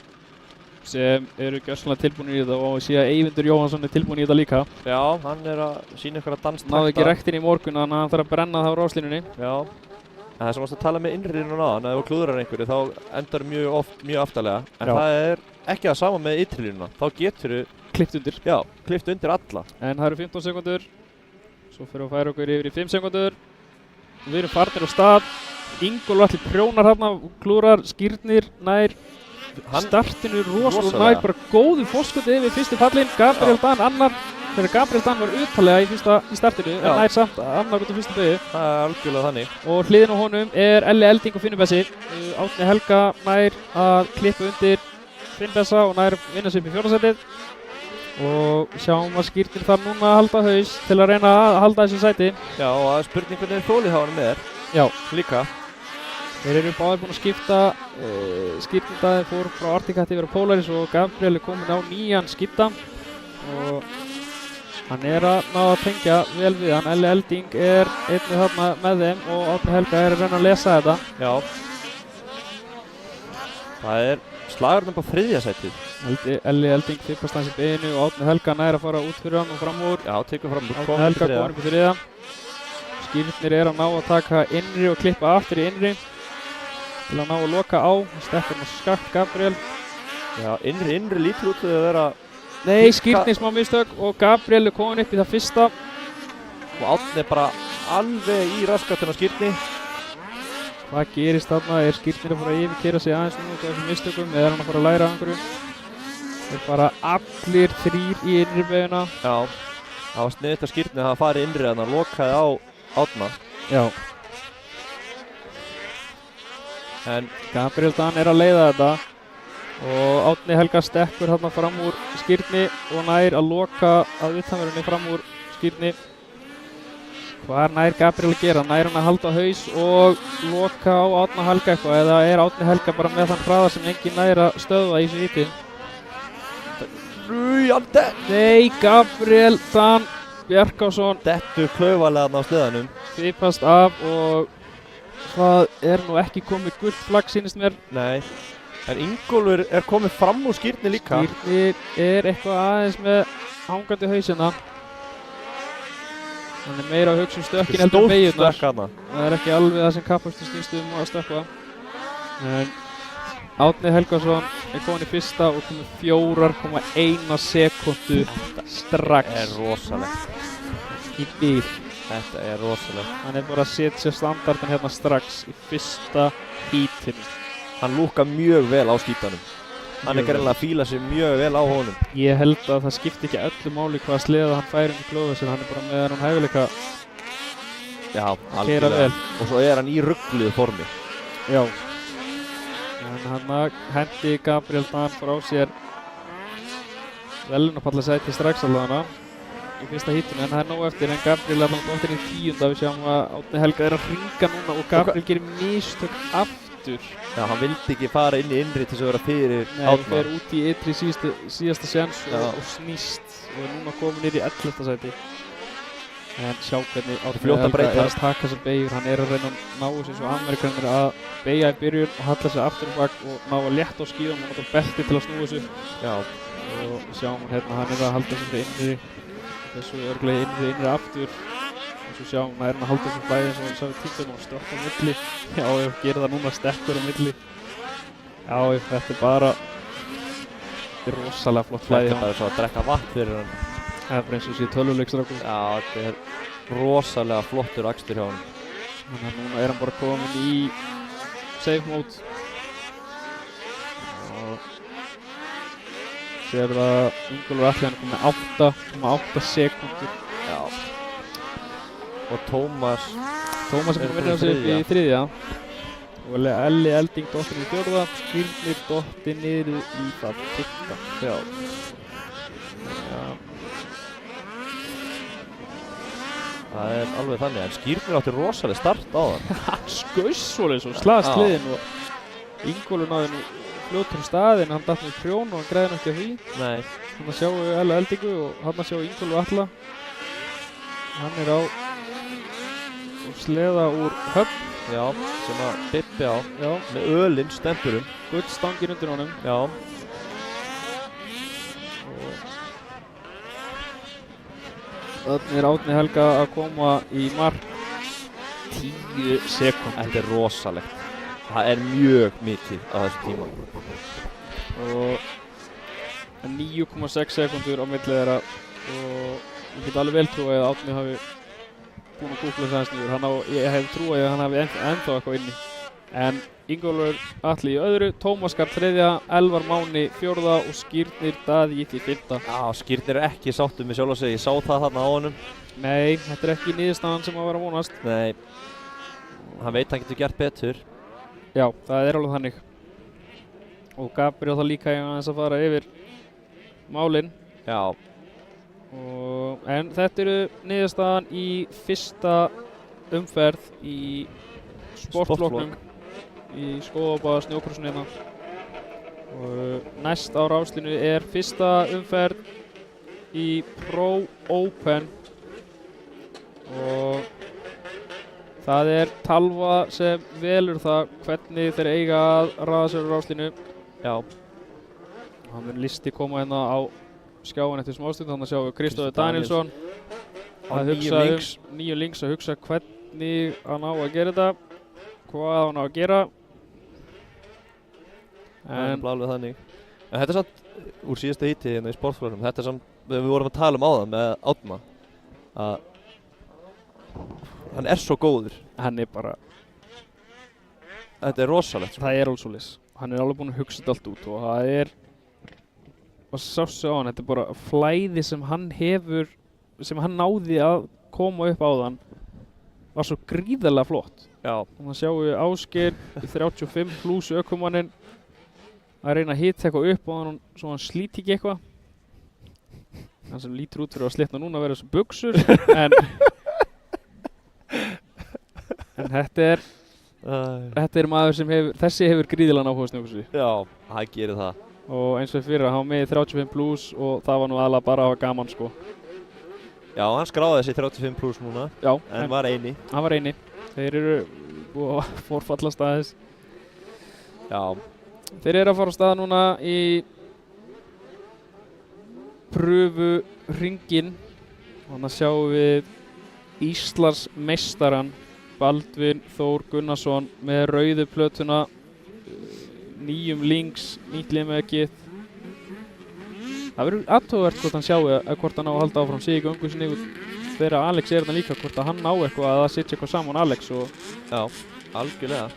sem eru gjörsamlega tilbúinir í þetta og sé að Eyvindur Jóhannsson er tilbúin í þetta líka. Já, hann er að sína ykkur að danstakta. Náði ekki ræktin í morgun þannig að hann þarf að brenna það á ráslínunni. Já. En það sem varst að tala með innriðinu á hann, ef þú klúðrar einhverju þá endar mjög aftarlega. En Já. það er ekki að sama með ytrilínuna. Þá getur þú klippt undir. Já, klippt undir alla. En það eru 15 sekundur. Svo fyrir að færa okkur yfir í 5 sekundur. Við erum farnir á stað. Ingólfur Atli prjónar hérna, klúðrar, Skírnir nær startinu rosalega nær, bara góðu fórskuti yfir fyrstu fallin. Gabriel Dan annar, þegar Gabriel Dan var uttalega í startinu, en nær samt annar út á fyrstu beygju. Það er algjörlega þannig. Og hliðin á honum er Elli Elding og Finnur Bessi. Árni Helga nær að klippa undir Finn Bessa og nær vinna sig upp í 4. sætið. Og sjáum að Skírnir þarf núna að halda haus til að reyna að halda þessu sæti. Já, og það er spurning hvernig þólihjáðanum er. Já. Líka. Þeir eru báðir búin að skipta, skiptindaði fór frá Arctic Cat yfir á Polaris og Gabriel er komin á nýjan skipta og hann er að ná að tengja vel við hann. Elli Elding er einnig þarna með þeim og Árni Helga er að reyna að lesa þetta. Já. Það er slagurinn upp á 3. sætið. Elli Elding fippast hans í beinu og Árni Helga nær að fara út fyrir hann og fram úr. Já, tekur fram úr. Árni Helga komin upp í 3. Skírnir er að ná að taka innri og klippa aftur í innri til að ná að loka á. Steppar með skakt Gabriel. Já, innri lítur út til að vera... Nei, Skírnir smá mistök og Gabriel er komin upp í það fyrsta. Og Árni er bara alveg í raskatinn á Skírni. Hvað gerist þarna? Er Skírnir að fara að yfirkeyra sig aðeins nú út af þessum mistökum eða er hann að fara að læra af einhverju? Þeir fara allir 3 í innri beyguna. Já. Það var sniðugt að Skírnir hafa farið innri þannig að lokaði á Árna. Já. En Gabriel Dan að leiða þetta og Árni Helga stekkur þarna fram úr Skírni og nær að loka að utanverðinni fram úr Skírni. Hvað nær Gabriel að gera? Nær hann að halda haus og loka á Árna Helga eitthvað eða Árni Helga bara með þann hraða sem enginn nær að stöðva í þessu híti? Nei, Gabriel Dan Bjarkásson dettur klaufalega á sleðanum. Svipast af og það nú ekki komið gult flagg sýnist mér. Nei, en Ingólfur komið fram úr Skírni líka. Skírnir eitthvað aðeins með hangandi hausina. Hann meira að hugsa stökkin heldur beigurnar. Það ekki alveg það sem kappaksturin snýst að stökkva. En Árni Helgason komin í fyrsta og komið 4,1 sekúndu strax. Þetta rosalegt. Í bíl. Þetta rosalegt. Hann bara að setja standardin hérna strax í fyrsta hítinu. Hann lúkar mjög vel á skítanum. Hann greinilega að fíla sig mjög vel á honum. Ég held að það skipti ekki öllu máli hvaða sleða hann færi í glóðvæsir. Hann bara með hann hæfileika að keyra vel. Og svo hann í ruggluðu formi. Já. En hann hendi Gabriel Dan frá sér velunapallasæti strax allavega í fyrsta hítinu, en það nóg eftir, en Gabriel allavega dóttir í 10. Við sjáum að Árni Helga að hringa núna og Gabriel gerir mistök aftur. Já, hann vildi ekki fara inn í innri til þess að vera fyrir Árna. Nei, hann fer út í ytri síðasta sjans og snýst og núna komið niður í 11. sæti. En sjá hvernig Árni Helga að taka þessar beigur. Hann að reyna að ná þessu eins og Amerikanir að beigja í byrjun og halla sig aftur og bak og ná að létta á skíðum og nota belti til að snúa þessu. Já. Og sjáum hérna, hann að halda þessu innri, þessu örglega innri aftur. Og svo sjáum hann að halda þessu flæði eins og sá við tímum og stökka á milli. Já, ég gerir það núna, stekkur á milli. Já, þetta bara rosalega flott flæði. Þetta bara svo að drekka vatn fyrir hann. Það bara eins og sé tölvuleiksrákur. Já, þetta rosalega flottur akstur hjá hann. Þannig að núna hann bara komin í safe mode. Og sér það Ingólfur Atli hann kom með 8,8 sekúndur. Já. Og Tómas kominn á sig í 3. Og Elli Elding dottir í 4. Skírnir dottir niður í það 5. Já. Það alveg þannig, en Skírnir átti rosalega start á það. Hann skaust svoleiðis og slaðst hliðin og Ingólfur náði nú fljótur staðinn, hann datt með prjón og hann græði ekki að því. Nei. Þannig að sjáum við Elli Eldingu og hann sjáum Ingólfur Atla. Hann á og sleða úr höfn. Já, sem að Bibbi á. Já. Með ölinn, stempurum. Gullstangir undir honum. Já. Þannig Árni Helga að koma í mark 10 sekúndur. Þetta rosalegt. Það mjög mikið á þessu tíma. Og 9,6 sekúndur á milli þeirra og ég get alveg vel trúið að Árni hafi búinn að kúpla þess aðeins niður. Ég hef trúið að hann hafi ennþá eitthvað inni. En Ingólfur Atli í öðru, Tómas Karl 3., Elvar Máni 4. og Skírnir Daði í 5. Já, Skírnir ekki sáttur með sjálf að segja. Ég sá það þarna á honum. Nei, þetta ekki niðurstaðan sem að vera vonast. Nei. Hann veit hann getur gert betur. Já, það alveg þannig. Og Gabriel þá líka aðeins að fara yfir málin. Já. En þetta niðurstaðan í fyrsta umferð í sportflokknum í Skógabæ snjókrossun hérna. Og næst á ráslinu fyrsta umferð í Pro Open og það talva sem velur það hvernig þeir eiga að raða sér á ráslinu. Já. Það mun listi koma hérna á skjáin eftir smástund, þannig að sjáum við Kristófer Danielsson að hugsa nýju links að hugsa hvernig hann á að gera þetta, hvað hann á að gera. En alveg þannig. En þetta samt úr síðasta híti hérna í sportflokknum, þetta samt við vorum að tala um á það með Árna að hann svo góður. Hann bara þetta rosalegt. Það alveg svoleiðis. Hann alveg búinn að hugsa þetta allt út og það og sástu á hann, þetta bara flæði sem hann hefur sem hann náði að koma upp áðan var svo gríðarlega flott. Já. Þannig að sjáum við Ásgeir 35 pluss ökumanninn að reyna að hitta eitthvað upp og svo hann slíti ekki eitthvað. Hann sem lítur út fyrir að slitna núna verður þessu buxur en þetta er maður sem hefur gríðarlega áhuga á snjókursi. Já, hann gerir það. Og eins og fyrir að hann með 35 pluss og það var nú aðalega bara að hafa gaman sko. Já, hann skráði þessi 35 pluss núna. Já. En var eini. Hann var eini. Þeir eru búið að forfallast aðeins. Já. Þeir eru að fara á stað núna í pröfu hringinn. Þannig að sjáum við Íslandsmeistarann Baldvin Þór Gunnarsson með rauðu plötuna, nýjum links, nýtt limekið. Það verður athugavert hvort hann sjái hvort hann á að halda áfram sig í göngu sinni þegar Alex er þarna líka, hvort að hann á eitthvað að sitja eitthvað saman Alex og já, algjörlega.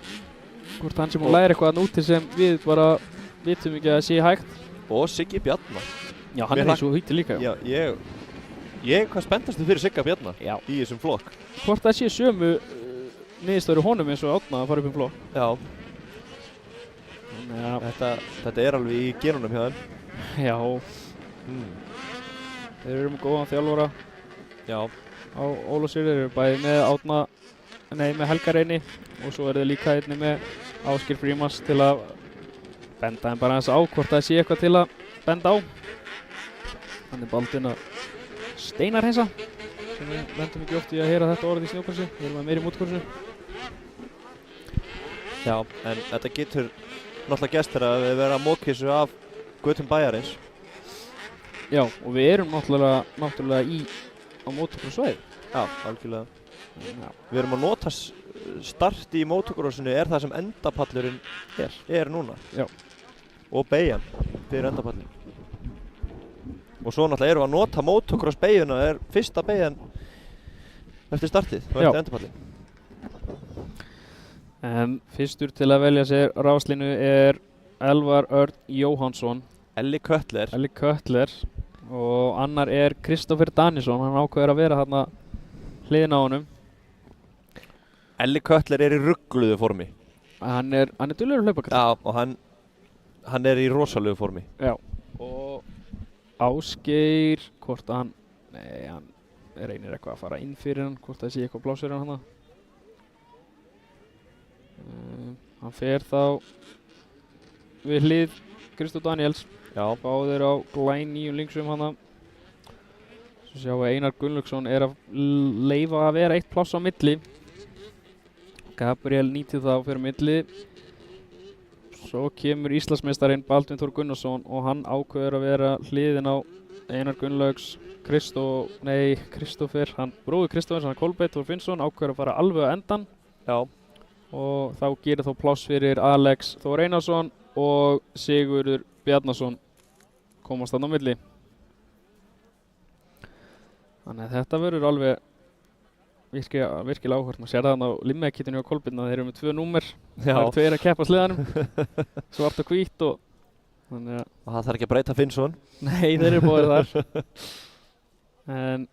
Hvort hann sem hún læri eitthvað að núti sem við bara vitum ekki að sé hægt. Og Siggi Bjarnar. Já, hann er svo hýttir líka. Já, ég hvað spenntastu fyrir Sigga Bjarnar í þessum flokk. Hvort það sé sömu niðurstöður honum eins og Átna að fara upp í flokk. Já. Ja. Þetta er alveg í genunum hjá þeim. Já. Þeir eru með góðan þjálfara. Já. Á Ólafsfirði, þeir eru bæði með með Helga Reyni og svo eru þeir líka einnig með Ásgeir Frímans til að benda þeim bara aðeins á hvort það sé eitthvað til að benda á. Þannig Baldvin að steinarheisa sem við vendum ekki oft í að heyra þetta orð í snjókursi. Við erum að meira í mótkursi. Já, en þetta getur náttúrulega gest þegar við verðum að móka þessu af götum bæjarins. Já, og við erum náttúrulega á motocross-svæði. Já, algjörlega. Já. Við erum að nota start í motocrossinu er það sem endapallurinn er núna. Já. Og beygjan fyrir endapallin. Og svo náttúrulega erum við að nota motocross-beyjuna, er fyrsta beygjan eftir startið og eftir endapallin. En fyrstur til að velja sér ráslínu er Elvar Örn Jóhannsson. Elli Köttler. Og annar er Kristoffer Danielsson, hann ákveður að vera þarna hliðina á honum. Elli Köttler er í ruggluðu formi. Hann er duglegur að hlaupa. Já, og hann er í rosalegu formi. Já. Og Ásgeir, hvort að hann reynir eitthvað að fara inn fyrir hann, hvort það sé eitthvað blásur hann þarna. Hann fer þá við hlið Kristof Daniels. Já. Báðir á glænýjum linksum hana. Svo sjáum við Einar Gunnlaugsson er að leyfa að vera eitt pláss á milli. Gabriel nýtið það fyrir milli. Svo kemur Íslandsmeistarinn Baldvin Þór Gunnarsson og hann ákveður að vera hliðin á Einar Gunnlaugs. Kristoffer, bróður Kristoffer, hann Kolbeinn Þór Finnsson ákveður að fara alveg að endan. Já. Og þá gerir þá pláss fyrir Alex Þór Einarsson og Sigurður Bjarnason komast þarna á milli. Þannig að þetta verður alveg virkilega áhört. Maður sér það þarna á limmekittinu á Kolbeinn að þeir eru með 2 númer. Það eru 2 að keppa sliðanum, svart og hvít og þannig að það þarf ekki að breyta Finnsson. Nei, þeir eru báðir þar. En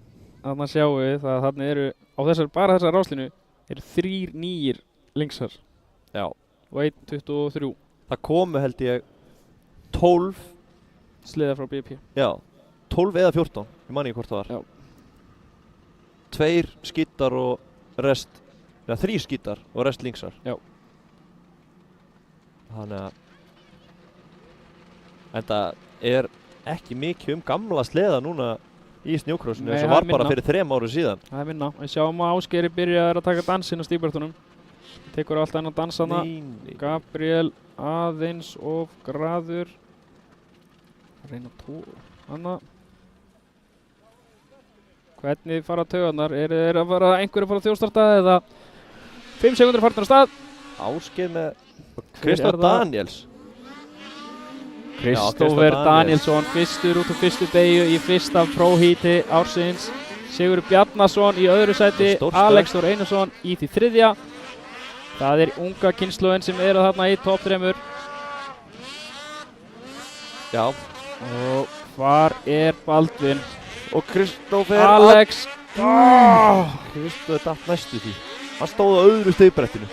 þarna sjáum við að þarna eru á bara þessar ráslínu eru 3 nýjir linksar. Já. Og 1.23. Það komu held ég 12 sliðar frá BP. Já, 12 eða 14, ég man ekki hvort það var. Já. 2 skítar og rest, eða 3 skítar og rest linksar. Já. Þannig að þetta er ekki mikið gamla sleða núna í snjókrossinu eins og var bara fyrir 3 árum síðan. Það er minna. Við sjáum að Ásgeiri byrjaði að taka dansinn á stígbrautunum. Tekur alltaf hennar dansana. Gabriel aðeins of graður. Reyna hana. Hvernig fara taugarnar? Er að fara einhverju að fara þjóðstarta eða 5 sekundur farnar á stað? Ásgeir með Kristof Daniels. Kristoffer Danielsson fyrstur út á fyrstu beygju í fyrsta próhíti ársins. Sigurður Bjarnason í öðru sæti. Alex Þór Einarsson í því 3. Það er unga kynslóðin sem eru þarna í topp 3. Já. Og hvar er Baldvin? og Kristófer Alex. Kristófer datt næstu því. Hann stóð á öðru stigbrettinu.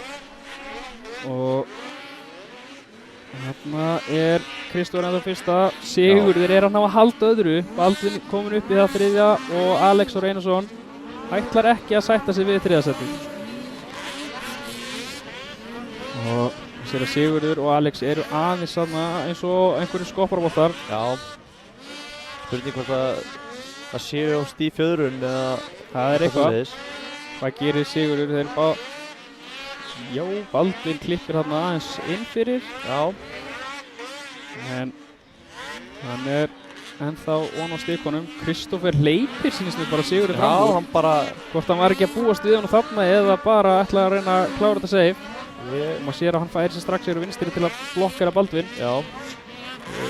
Og þarna Kristófer ennþá fyrsta. Sigurður hann að halda öðru. Baldvin komin upp í það þriðja og Alex og Reynarsson ætlar ekki að sætta sig við þriðasætið. Og sér að Sigurður og Alex eru aðeins þarna eins og einhverjum skopparboltar. Já. Spurning hvort að séu á stífjöðrun eða það eitthvað. Hvað gerir Sigurður? Þeir já, Baldvin klippir þarna aðeins inn fyrir. Já. En hann ennþá on á stikunum. Kristófer hleypir sínist mér bara Sigurður fram úr. Já, hann bara hvort hann var ekki að búast við hann þarna eða bara ætlaði að reyna að klára þetta save. Og maður sér að hann færi sér strax yfir vinstri til að blokkera Baldvin. Já.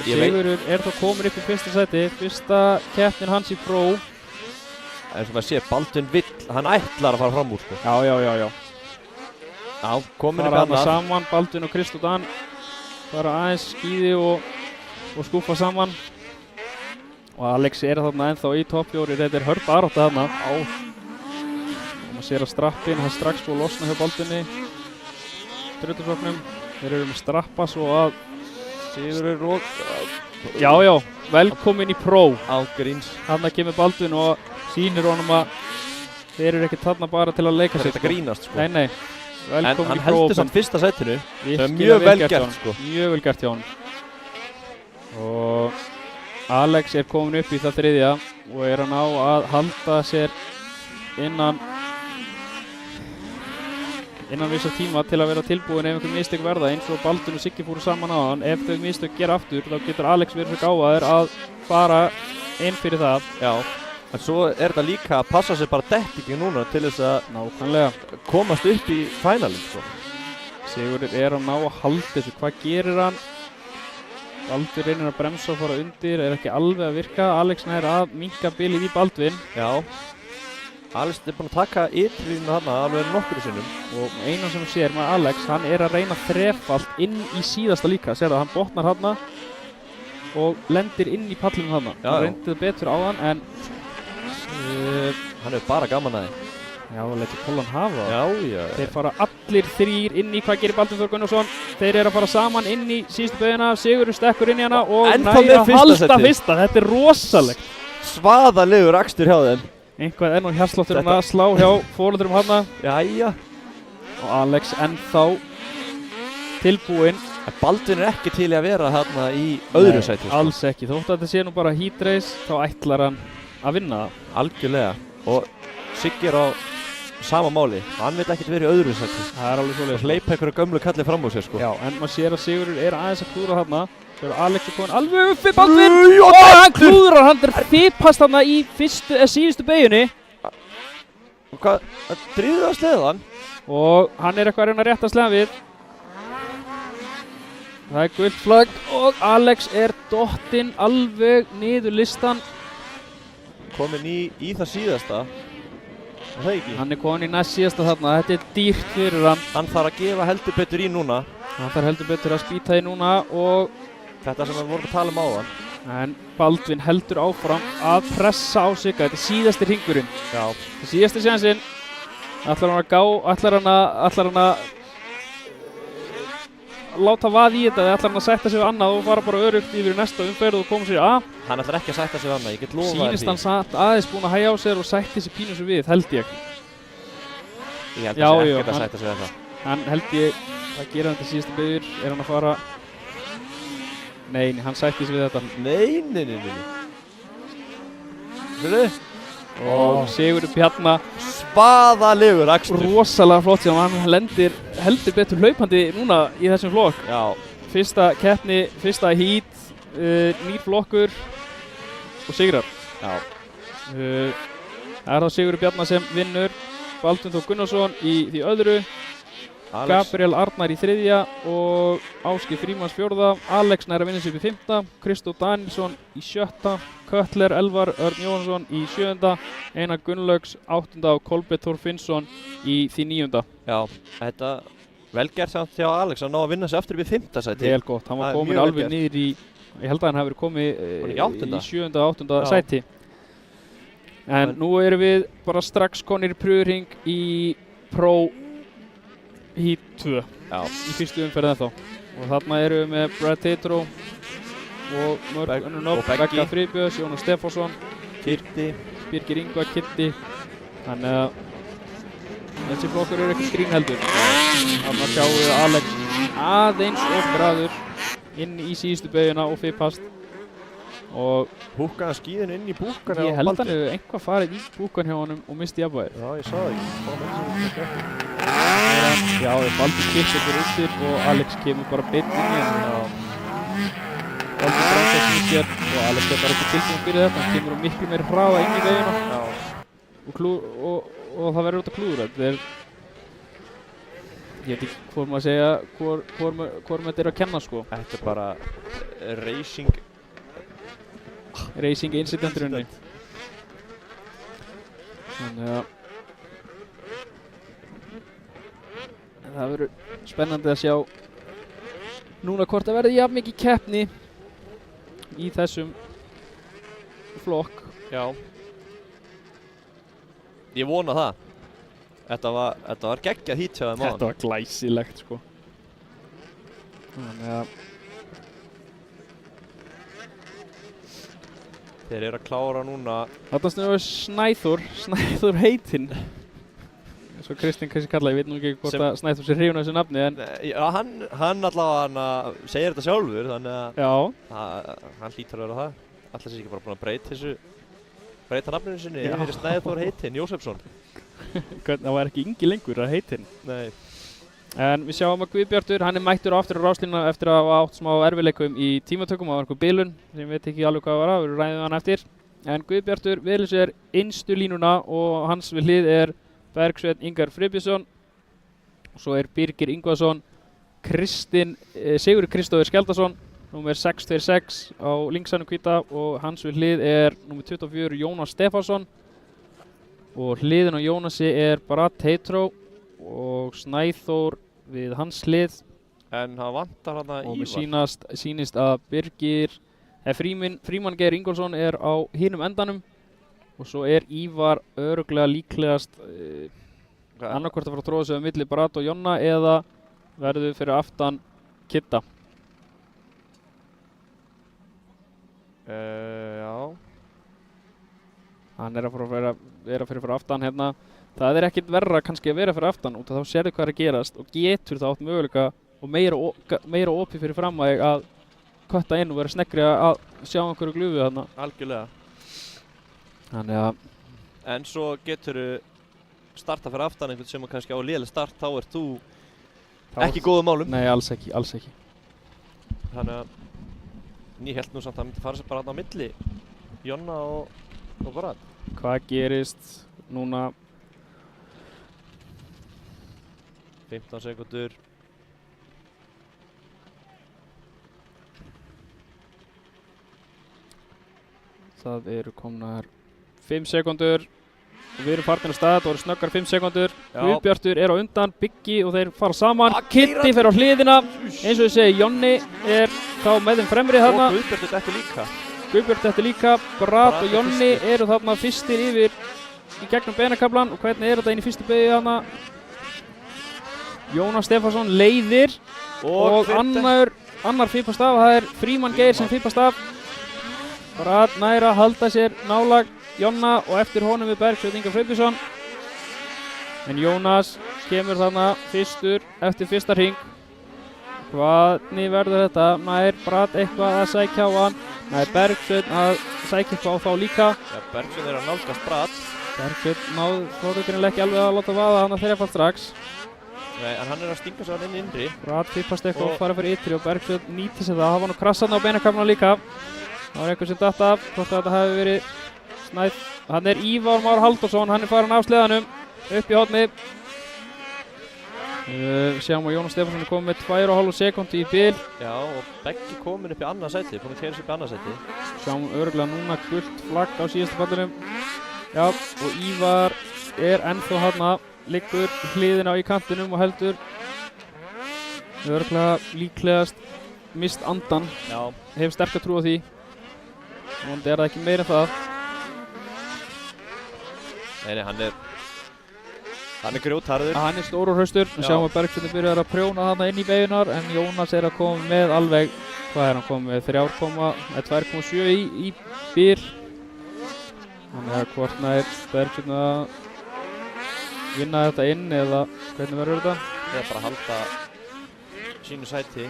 Sigurður þá komin upp í fyrsta sæti. Fyrsta keppnin hans í Pro. En sem maður sé, Baldvin vill, hann ætlar að fara fram úr sko. Já. Já, komin upp annað. Saman, Baldvin og Kristó Dan. Bara aðeins skíði og skúfa saman. Og Alex þarna ennþá í topp 4. Þetta hörð barátta þarna. Og maður sér að strappin, hann strax búið að losna hjá Baldvinni. Druttursvögnum. Þeir eru með strappa svo að Sigurður og já, velkomin í Pro. Ágríns. Þarna kemur Baldvin og sýnir honum að þeir eru ekki þarna bara til að leika sér. Þetta grínast sko. Nei. Velkomin í Pro. En hann heldur samt fyrsta sætinu. Það er mjög vel gert sko. Mjög vel gert hjá honum. Og Alex komin upp í það þriðja og hann á að halda sér innan vissa tíma til að vera tilbúin ef einhver mistök verða eins og Baldvin og Siggi fóru saman á hann. Ef þau mistök gera aftur þá getur Alex verið svo gáfaður að fara inn fyrir það. Já, en svo þetta líka að passa sér bara dettingi núna til þess að nákvæmlega komast upp í finalin sko. Sigurður að ná að halda þessu. Hvað gerir hann? Baldvin reynir að bremsa og fara undir, ekki alveg að virka. Alex nær að minnka bilið í Baldvin. Já. Alex búinn að taka ytrirlínu þarna alveg nokkur sinnum. Og einan sem sér með Alex, hann að reyna þrefalt inn í síðasta líka. Sér það, hann botnar þarna og lendir inn í pallinu þarna. Hann reyndi það betur á hann en hann bara gaman að því. Já, letur Pollan hafa það. Já. Þeir fara allir þrír inn í hvað gerir Baldvin Þór Gunnarsson. Þeir að fara saman inn í síðustu beygina. Sigurður stekkur inn í hana og nær að halda fyrsta. Þetta rosalegt. Svaðalegur akstur hjá þeim. Einhvað nú hjartslátturinn að slá hjá foreldurum hana. Jæja. Og Alex ennþá tilbúinn. Baldvin ekki til að vera þarna í öðru sæti. Nei, alls ekki. Þótt að þetta sé nú bara heat race, þá ætlar hann að vinna það. Algjörlega. Og Siggi á sama máli. Hann vil ekkert vera í öðru sæti. Það alveg svoleiðis. Hleypa einhverju gömlu kalli fram úr sér sko. Já, en maður sér að Sigurður aðeins að klúra þarna. Þegar Alex komin alveg uppi Baldvin og hann klúðrar, hann fipast þarna í síðustu beyjunni. Hvað, dríður það sleðan? Og hann eitthvað að reyna rétt að sleða við. Það gult flagg og Alex dottinn alveg niður listan. Komin í það síðasta. Það ekki? Hann komin í næst síðasta þarna, þetta dýrt fyrir hann. Hann þarf að gefa heldur betur í núna. Hann þarf heldur betur að spýta í núna og þetta sem við vorum að tala áðan. En Baldvin heldur áfram að pressa á sig. Þetta síðasti hringurinn. Já. Þetta síðasti sénsinn. Ætlar hann að láta vaði í þetta eða ætlar hann að sætta sig við annað og fara bara örugt yfir næsta umferð og koma sér að? Hann ætlar ekki að sætta sig við annað, ég get lofað því. Sýnist hann satt aðeins búinn að hægja á sér og sætti sig pínu sem við, held ég. Ég held að það sé ekkert að sætta sig við það. Hann held ég að gera þetta síðasta byggur, hann að fara... Nei, hann sætti sig við þetta. Nei. Hörru? Og Sigurður Bjarna svaðalegur akstur. Rosalega flott sem hann lendir heldur betur hlaupandi núna í þessum flokk. Já. Fyrsta keppni, fyrsta heat, nýr flokkur og sigrar. Já. Það þá Sigurður Bjarna sem vinnur, Baldvin Þór Gunnarsson í því öðru, Gabriel Arnar í þriðja og Ásgeir Frímanns fjórða, Alex nær að vinna sig upp í fymta, Kristó Danielsson í sjötta, Köttler Elvar Örn Jóhansson í sjöunda, Einar Gunnlaugs áttunda og Kolbeinn Þór Finnsson í því níunda. Já, þetta vel gert samt hjá Alex að ná að vinna sig aftur upp í fymta sæti. Vel gott, hann var komin alveg niður í, ég held að hann hafi verið komið í sjöunda og áttunda sæti. En nú erum við bara strax konir í pröfuring í Pro Heat 2 í fyrstu umferð ennþá. Og þarna erum við með Brad Tatro og mörg önnur nöfn, Begga Friðbjörns, Jónas Stefánsson, Kitty, Birgir Ingvar, Kitty. Þannig að þessi flokkur eru ekkert grín heldur. Þarna sjáum við Alex aðeins of graður inn í síðustu beyguna og fippast. Og húkkaði skíðinu inn í búkkan ég held hann hefur einhvað farið í búkkan hjá honum og misti jafnvægið. Já, ég sá það ekki. Já, Baldur kippir fyrir undir og Alex kemur bara beint inn í hann. Baldur bremsar snýr og Alex er bara ekki tilbúinn fyrir þetta. Hann kemur á miklu meiri hraða inn í beyguna og það verður út að klúðra. Þetta er, ég veit ekki hvort maður segja hvort þetta er að kenna sko. Þetta er bara racing incidentur unni. Þannig að það verður spennandi að sjá núna hvort það verður jafn mikið keppni í þessum flokk. Já. Ég vona það. Þetta var geggjað hít hjá þeim áðan. Þetta var glæsilegt sko. Þannig að þeir eru að klára núna. þarna snurðum við Snæþór heitinn. Svo Kristinn kannski kalla, ég veit nú ekki hvort að Snæþór sé hrifinn af þessu nafni en Já, hann allavega segir þetta sjálfur, þannig að hann hlýtur að vera það. Alltaf sé ekki bara búinn að breyta nafninu sinni yfir Snæþór heitinn Jósefsson. Það var ekki Ingi lengur að heitinn. Nei. En við sjáum að Guðbjartur, hann er mættur aftur á ráslínuna eftir að hafa átt smá erfiðleikum í tímatökum. Það var einhver bilun sem ég veit ekki alveg hvað það var, við ræðum hann eftir. En Guðbjartur velur sér innstu línuna og hans við hlið er Bergsveinn Ingar Friðbjörnsson. Svo er Birgir Ingvarsson, Sigurður Kristófer Skjaldason, númer 626 á linksanum hvíta og hans við hlið er númer 24 Jónas Stefánsson. Og hliðin á Jónasi er Brad Tatro og Snæþór við hans hlið. En það vantar hana og Ívar. Og sýnist að Frímann Geir Ingólfsson er á hinum endanum og svo er Ívar örugglega líklegast annarkvort að fara að tróða sig á milli Brad og Jonna eða verður fyrir aftan Kidda. Já. Hann er að vera fyrir aftan hérna. Það er ekkert verra kannski að vera fyrir aftan út af þá sérðu hvað er að gerast og getur það átt möguleika og meira opið fyrir fram að kötta inn og vera sneggri að sjá einhverju glufu þarna. Algjörlega. Þannig að en svo getur starta fyrir aftan einhvern sem kannski á léleg start, þá ert þú ekki í góðum málum. Nei, alls ekki. Þannig að ég held nú samt að það myndi fara sér bara þarna á milli Jonna og Brad. Hvað gerist núna? 15 sekúndur. Það eru komnar 5 sekúndur og við erum farin af stað, það voru snöggar 5 sekúndur. Guðbjartur er á undan, Biggi og þeir fara saman. Kitty fer á hliðina, eins og ég segi, Jonni er þá með þeim fremri þarna. Og Guðbjartur dettur líka. Brad og Jonni eru þarna fyrstir yfir í gegnum beinakaflan og hvernig er þetta inn í fyrstu beygju þarna? Jónas Stefánsson leiðir og annar fippast af, það er Frímann Geir sem fippast af. Brad nær að halda sér nálægt Jonna og eftir honum við Bergsveinn Ingar Friðbjörnsson. En Jónas kemur þarna fyrstur eftir fyrsta hring. Hvernig verður þetta? Nær Brad eitthvað að sækja á hann? Nær Bergsveinn að sækja eitthvað á þá líka? Já, Bergsveinn er að nálgast Brad. Bergsveinn þóttu greinilega ekki alveg að láta vaða hann að þrefald strax. Nei, en hann er að stinga sig hann inn innri. Brad fippast eitthvað og fara fyrir ytri og Bergsveinn nýtir sér það. Það var nú krassan á beinakafluna líka. Það var eitthvað sem datt af, hvort þetta hefði verið hann er Ívar Már Halldórsson, hann er farin af sleðanum upp í horni. Sjáum að Jónas Stefánsson er komið með 2,5 sekúndu í bil. Já, og Beggi komin upp í annað sæti, búinn að keyra sig upp í annað sæti. Sjáum örugglega núna gult flagg á síðasta pallinum. Já, og Ívar er ennþá hérna, liggur hliðina í kantinum og heldur. Örugglega líklegast mist andan. Já. Hef sterka trú á því. Vonandi er það ekki meira en það. Nei, hann er grjótharður. Hann er stór og hraustur. Við sjáum að Bergsveinn byrjar að prjóna þarna inn í beigunar en Jónas er að koma með alveg, hvað er hann komið með, 2,7 í bíl. Þannig að hvort nær Bergsveinn að vinna þetta inn eða hvernig verður þetta? Það er bara að halda sínu sæti.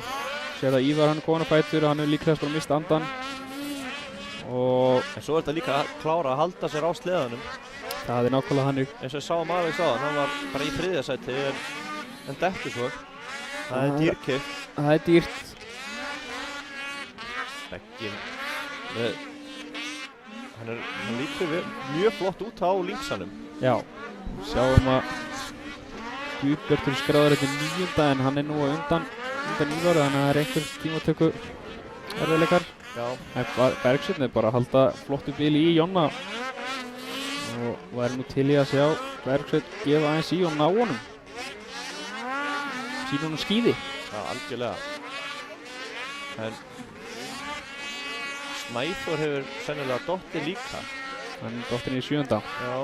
Sér að Ívar hann er komin á fætur og hann er líklegast bara að mista andan. En svo er þetta líka að klára að halda sér á sleðanum. Það er nákvæmlega þannig. Eins og við sáum aðeins áðan, hann var bara í 3. sæti en dettur svo. Það er dýrkeypt. Það er dýrt. Beggi hann lítur mjög flott út á linksanum. Já, sjáum að Guðbjartur skráður þetta 9. en hann er nú á undan Ívar, þannig að það er einhver tímatöku erfiðleikar. Já. Bergsveinn er bara að halda flottu bíli í Jonna og væri nú til í að sjá Bergsveinn gefa aðeins í og ná honum. Sýna honum skíði. Já, algjörlega. En Snæþór hefur sennilega dottið líka. Hann er dottin í 7. Já.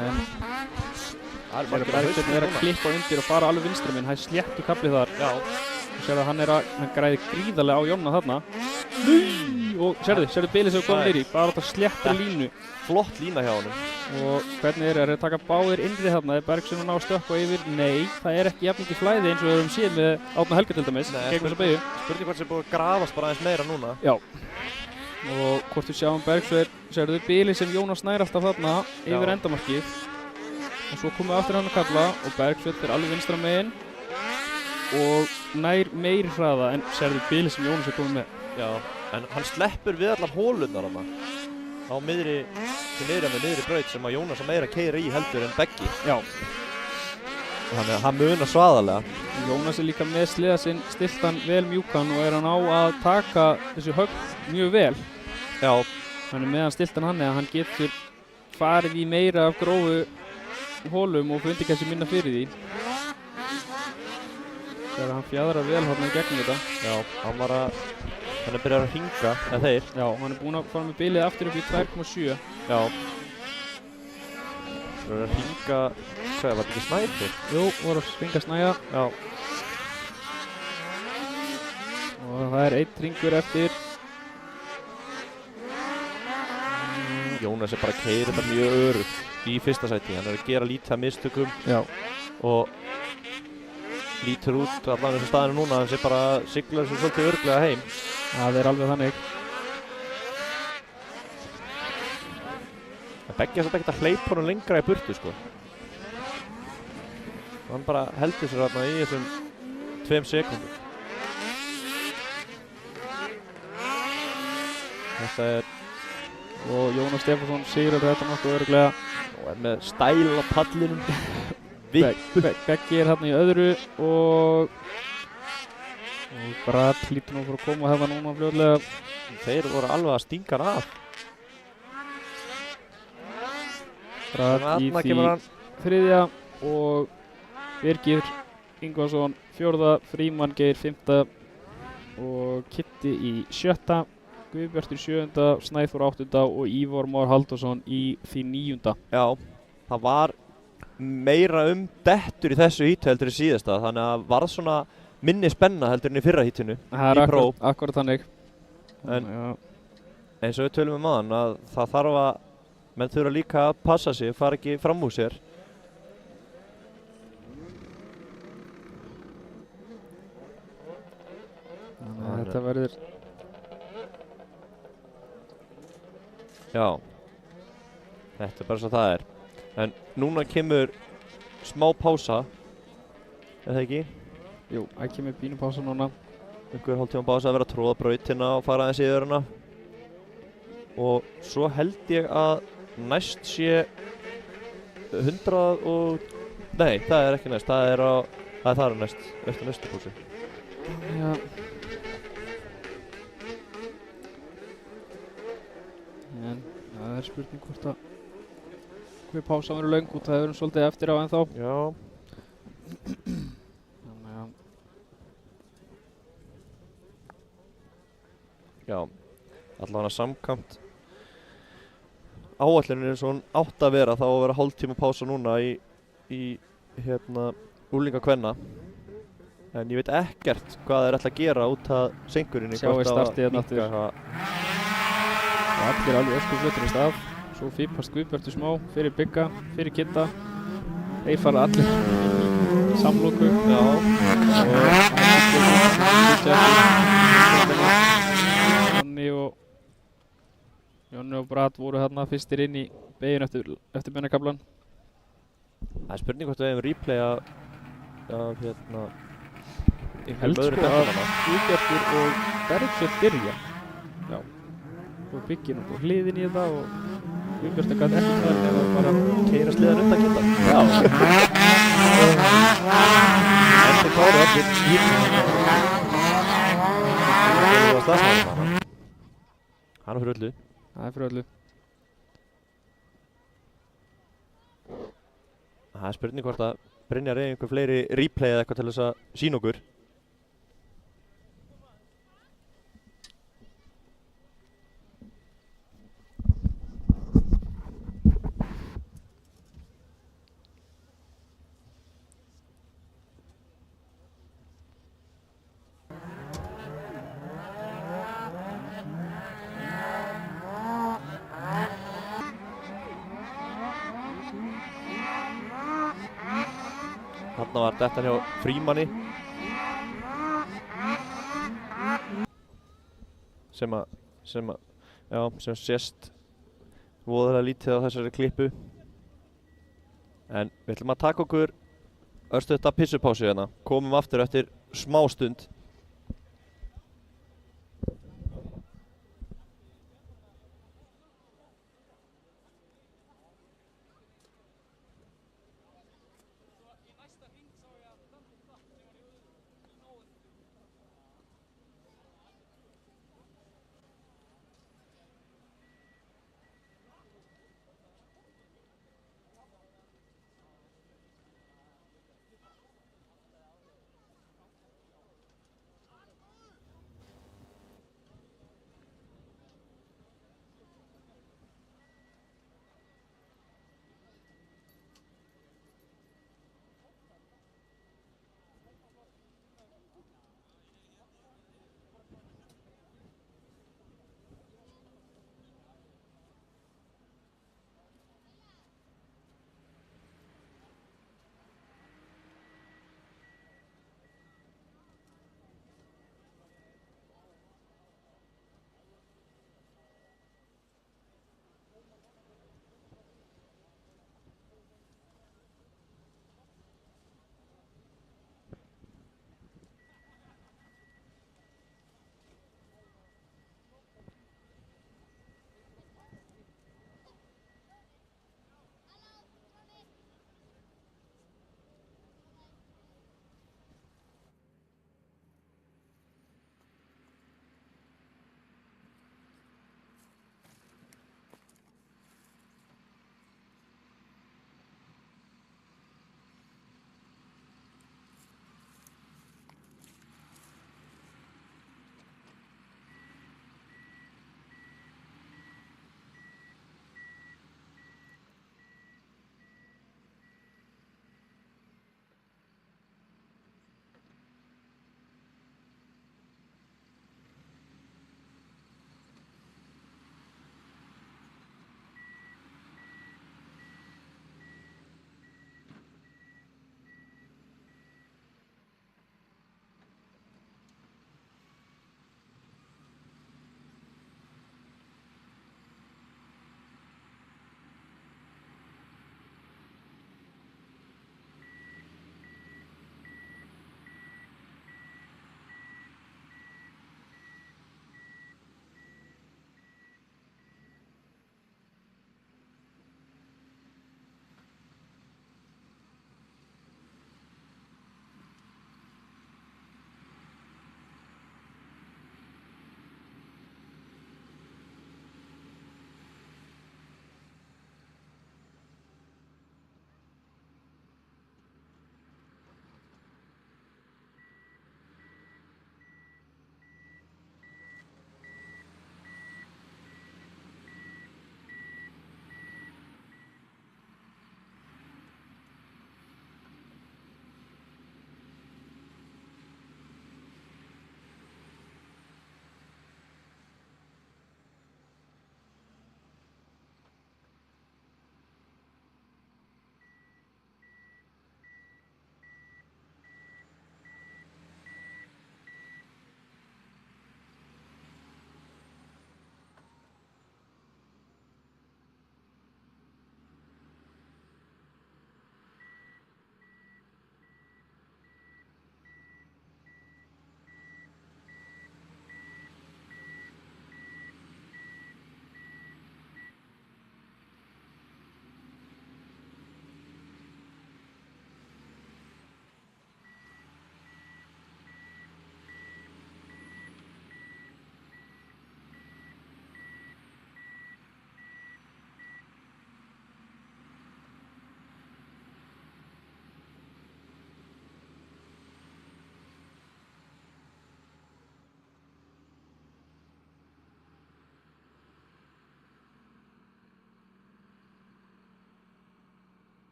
En Bergsveinn er að klippa undir og fara alveg vinstri minn, það er sléttu kafli þar. Já. Þú sér að hann græði gríðarlega á Jonna þarna. Og sérðu bilið sem kom nýri, bara þetta sléttur línu. Flott lína hjá honum. Og hvernig er að taka báðir innri þarna? Er Bergsveinn að ná að stökkva yfir? Nei, það er ekki jafn mikið flæði eins og við höfum séð með Árna Helga til dæmis. Gegn þessa beygju. Spurning hvort sem er búið að grafast bara aðeins meira núna. Já. Og hvort við sjáum Bergsveinn, sérðu bilið sem Jónas nær alltaf þarna yfir endamarkið. Og svo komum við aftur hann að kalla og Bergsveinn er alveg vinstra megin og nær meiri hraða en sérðu bilið sem Jónas er komið með. Já, en hann sleppur við allar hólurnar þarna á miðri braut sem að Jónas meira keyra í heldur en Beggi. Já. Þannig að hann munar svaðalega. Jónas er líka með sleða sinn stiltan vel mjúkan og er hann á að taka þessu högg mjög vel. Já. Hann er meðan stiltan hann eða hann getur farið í meira af grófu hólum og fundi kannski minna fyrir því. Þegar hann fjadrar vel hérna í gegnum þetta. Já, hann er byrjað að hringa, eða þeir. Já, hann er búinn að fara með bilið aftur upp í 2,7. Já. Það er að hringa, hvað var þetta ekki Snæþór? Jú, voru að hringa Snæja. Já. Og það er 1 hringur eftir. Jónas er bara að keyra þetta mjög örugt í 1. sæti. Hann er að gera lítið af mistökum. Já. Og lítur út allan þessum staðinu núna, hann sé bara siglar þessu svolítið örugglega heim. Það er alveg þannig. En Beggi er svolítið ekkert að hleypa honum lengra í burtu, sko. Hann bara heldur sér þarna í þessum 2 sekúndum. Þetta er... Og Jónas Stefánsson sigrar þetta nokkuð örugglega. Og er með stæl á pallinum. Beggi er hérna í öðru og Brad hlýtur nú fyrir að koma hérna núna fljóðlega. Þeir voru alveg að stinga hann af. Brad í því 3. og Birgir Ingvarsson 4. Frímann Geir 5. og Kitty í 7. Guðbjartur 7. Snæþór 8. og Ívar Már Halldórsson í því 9. Já, það var meira dettur í þessu hítu heldur í síðasta, þannig að varð svona minni spenna heldur en í fyrra hítinu í Pro. Akkurat þannig. En eins og við tölum aðan að það þarf að menn þurfa líka að passa sig, fara ekki fram úr sér. Þannig að þetta verður... Já, þetta er bara svo það er. En núna kemur smá pása, er það ekki? Jú, það kemur pínu pása núna. Einhver hálftíma pása að vera að tróða brautina og fara aðeins yfir hana. Og svo held ég að næst sé 100 og... Nei, það er ekki næst, það er næst, eftir næstu pásu. Já. En það er spurning hvort að hver pása verður löng út, það verður svolítið eftir á ennþá. Já. Þannig að... Já, allavega samkvæmt áætlunin eins og hún átt að vera þá að vera hálftíma pása núna í úlinga kvenna. En ég veit ekkert hvað þeir ætla að gera út af seinkurinni. Sjáum við startið hérna aftur. Og allir alveg öskuflötur í stað. Svo fípast Guðbjartur smá fyrir Bigga, fyrir Kidda. Þeir fara allir í samloku. Já. Og Jonni og Brad voru þarna fyrstir inn í beyginn eftir beinakaflan. Það er spurning hvort við hefum replay af Ég held sko að Guðbjartur og Bergsveinn byrja. Já. Og Biggi nú på hliðin í þetta og Guðbjartur gæti ekki með eða bara keyra sliðan undan Kidda. Já. Eftir Kári allir hann er fyrir öllu. Það er fyrir öllu. Það er spurning hvort að Brynjar eigi einhver fleiri replay eða eitthvað til þess að sýna okkur. Þarna var þetta hjá Frímanni sem sést voðalega lítið á þessari klippu. En við ætlum að taka okkur örstutta pissupásu hérna. Komum aftur eftir smá stund.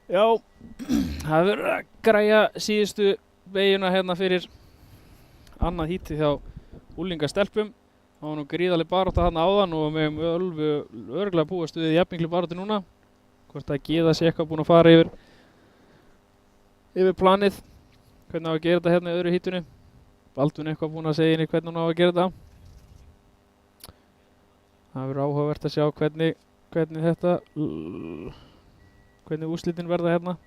Já, það verður að græja síðustu vegina hérna fyrir annað hítið hjá úlingastelpum. Það var nú gríðarleg barátta þarna áðan og við höfum örugglega búast við jafnmiklu baráttu núna. Hvort að Gyða sé eitthvað búin að fara yfir planið, hvernig á að gera þetta hérna í öðru hítunni. Baldvin eitthvað búin að segja henni hvernig hún á að gera þetta. Það verður áhugavert að sjá hvernig úrslitin verða hérna.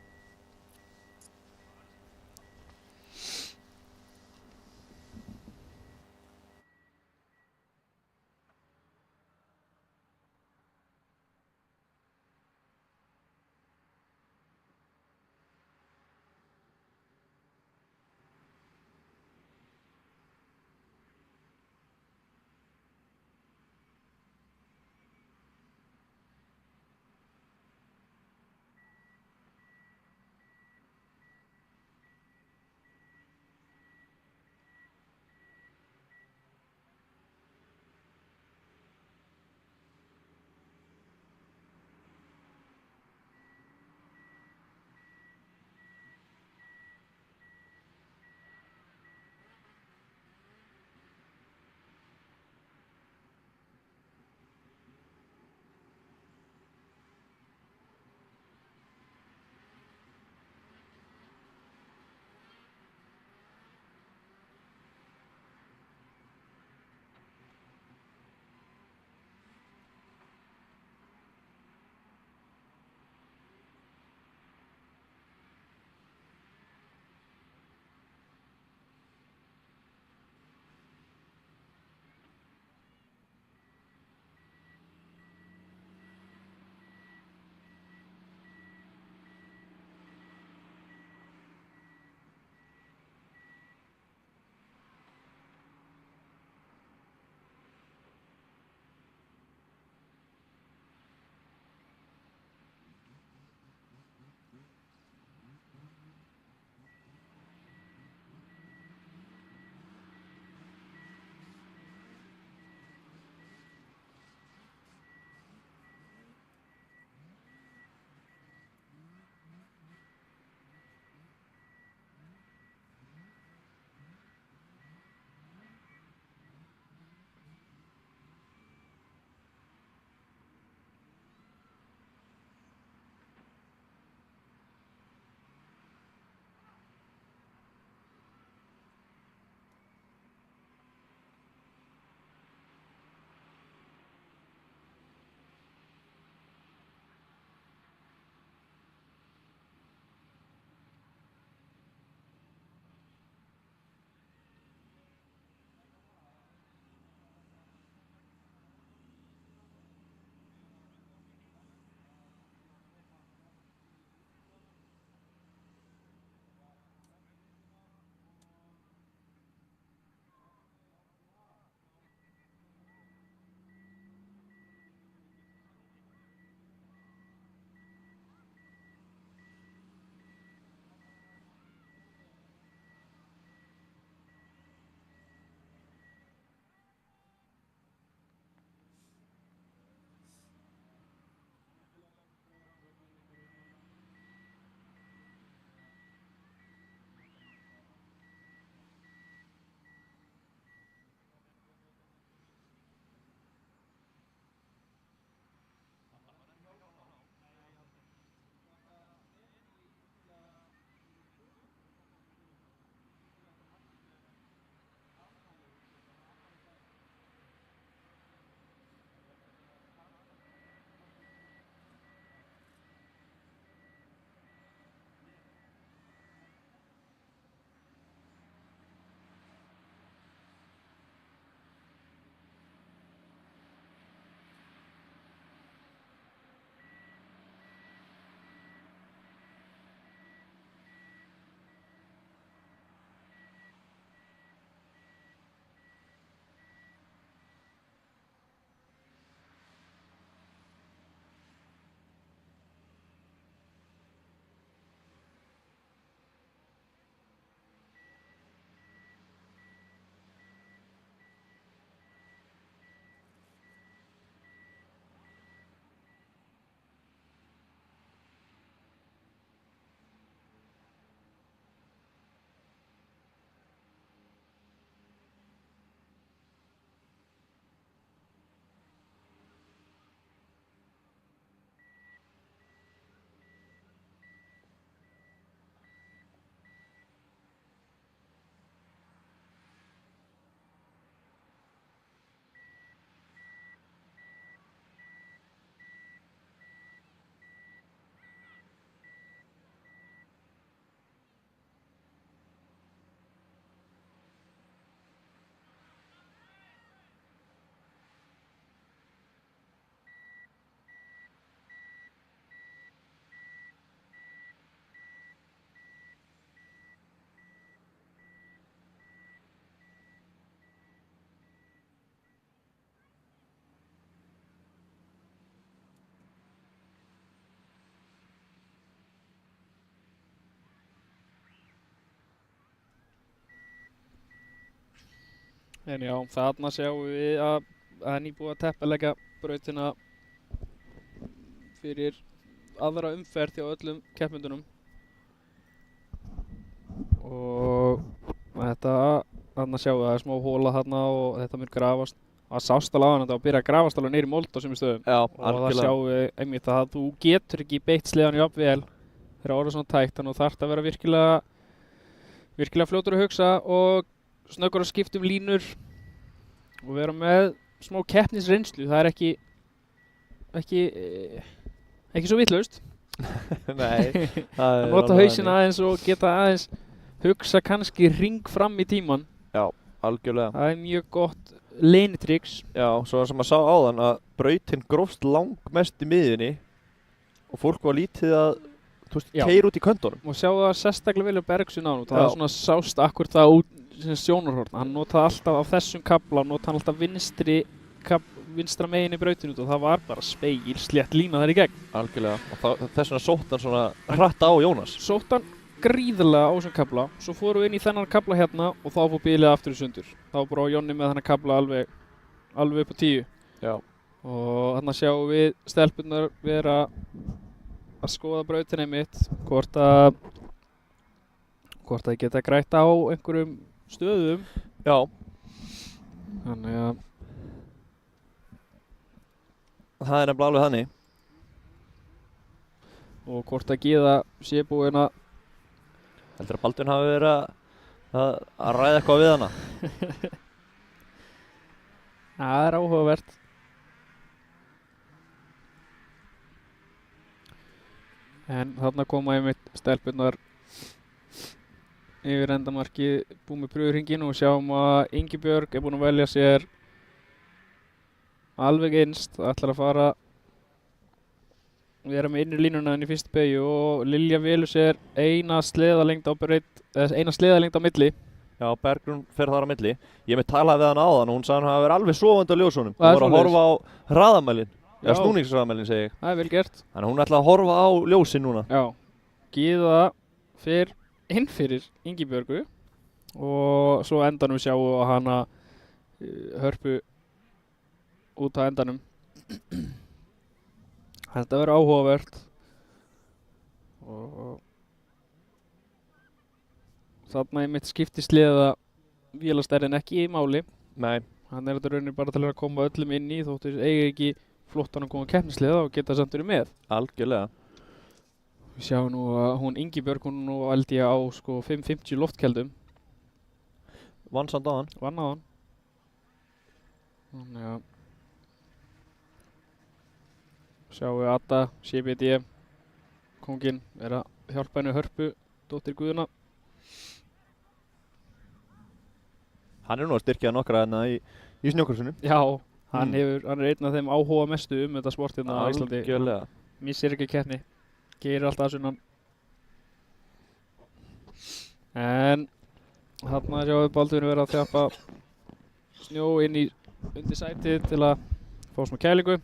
En já, þarna sjáum við að það er nýbúið að teppalega brautina fyrir aðra umferð hjá öllum keppendunum. Og þarna sjáum við að það er smá hóla þarna og þetta mun grafast. Það sást alveg á hann að það byrja að grafast alveg niður í mold á sumum stöðum. Já, og það sjáum við einmitt að þú getur ekki beitt sleðan jafn vel þegar það orðið svona tækt, þannig að þú þarft að vera virkilega fljótur að hugsa og snöggur að skipta línur og vera með smá keppnisreynslu. Það er ekki svo vitlaust. Nei, að nota hausinn aðeins og geta aðeins hugsa kannski hring fram í tíman. Já, algjörlega. Það er mjög gott leynitrix. Já, svo sem maður sá áðan að brautin grófst langmest í miðjunni og fólk var lítið að keyra út í köndunum. Og sjá það sérstaklega vel á Bergsson á nú. Það er svona sást akkur það út sem sjónarhorn. Hann notaði alltaf á þessum kafla, notaði hann alltaf vinstra megin í brautinu og það var bara spegilslétt lína þar í gegn. Algjörlega. Og þess vegna sótt hann svona hratt á Jónas. Sótt hann gríðarlega á þessum kafla. Svo fórum við inn í þennan kafla hérna og þá fór bílið aftur í sundur. Þá bara á Jonni með þennan kafla alveg upp á 10. Já. Og þarna sjáum við stelpurnar vera að skoða brautina einmitt, hvort að geta grætt á einhverjum stöðum. Já. Þannig að það er nefnilega alveg þannig. Og hvort að Gyða sé búinn að heldur að Baldvin hafi verið að ræða eitthvað við hana. Það er áhugavert. En þarna koma einmitt stelpurnar yfir endamarkið, búið með pröfuhringinn og sjáum að Ingibjörg er búin að velja sér alveg innst, ætlar að fara vera með innri línuna inn í fyrstu beygju og Lilja velur sér eina sleðalengd á milli. Já, Bergrún fer þar á milli. Ég með talaði við hann áðan og hún sagði hann hafi verið alveg sofandi á ljósunum. Hún var að horfa á hraðamælinn. Já, snúningshraðamælinn segi ég. Það er vel gert. Þannig að hún ætlaði að horfa á ljósin núna. Já, Gyða fer inn fyrir Ingibjörgu og svo endanum sjáum við að hana hörpu út á endanum. Þetta verður áhugavert og þarna einmitt skipti sleða vélastærðin ekki í máli. Nei. Hann þetta rauninni bara til að koma öllum inn í þóttu eigi ekki flottan að koma keppnisleða og geta samt verið með. Algjörlega. Við sjáum nú að hún Ingibjörg, hún nú held ég á sko 550 loftkeldum. Vann samt á hann. Vann á hann. Þannig að sjáum við Adda, CBD, konginn, er að hjálpa henni Hörpu, dóttir Guðuna. Hann er nú að styrkja nokkra hérna í snjókursinu. Já, hann er einn af þeim áhuga mestu þetta sport hérna á Íslandi. Algjörlega. Missir ekki keppni, gerir alltaf sunnan. En þarna sjáum við Baldvin vera að þjappa snjó inn undir sætið til að fá smá kælingu.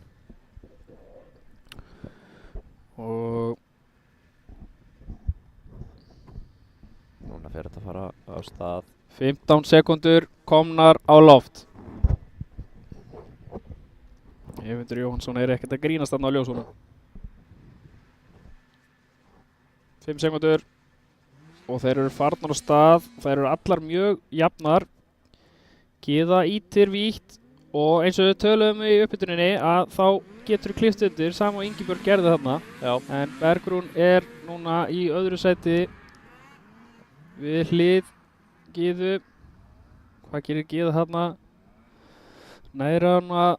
Og núna fer þetta að fara á stað. 15 sekundur komnar á loft. Eyvindur Jóhannsson er ekkert að grínast þarna á ljósunum. 5 sekundur og þeir eru farnar á stað. Þeir eru allar mjög jafnar. Gyða ítir vítt og eins og við töluðum í uppbytuninni að þá getur klippt undir, sama og Ingibjörg gerði þarna. Já. En Bergrún er núna í öðru sæti við hlið Gyðu. Hvað gerir Gyða þarna? Nær hann að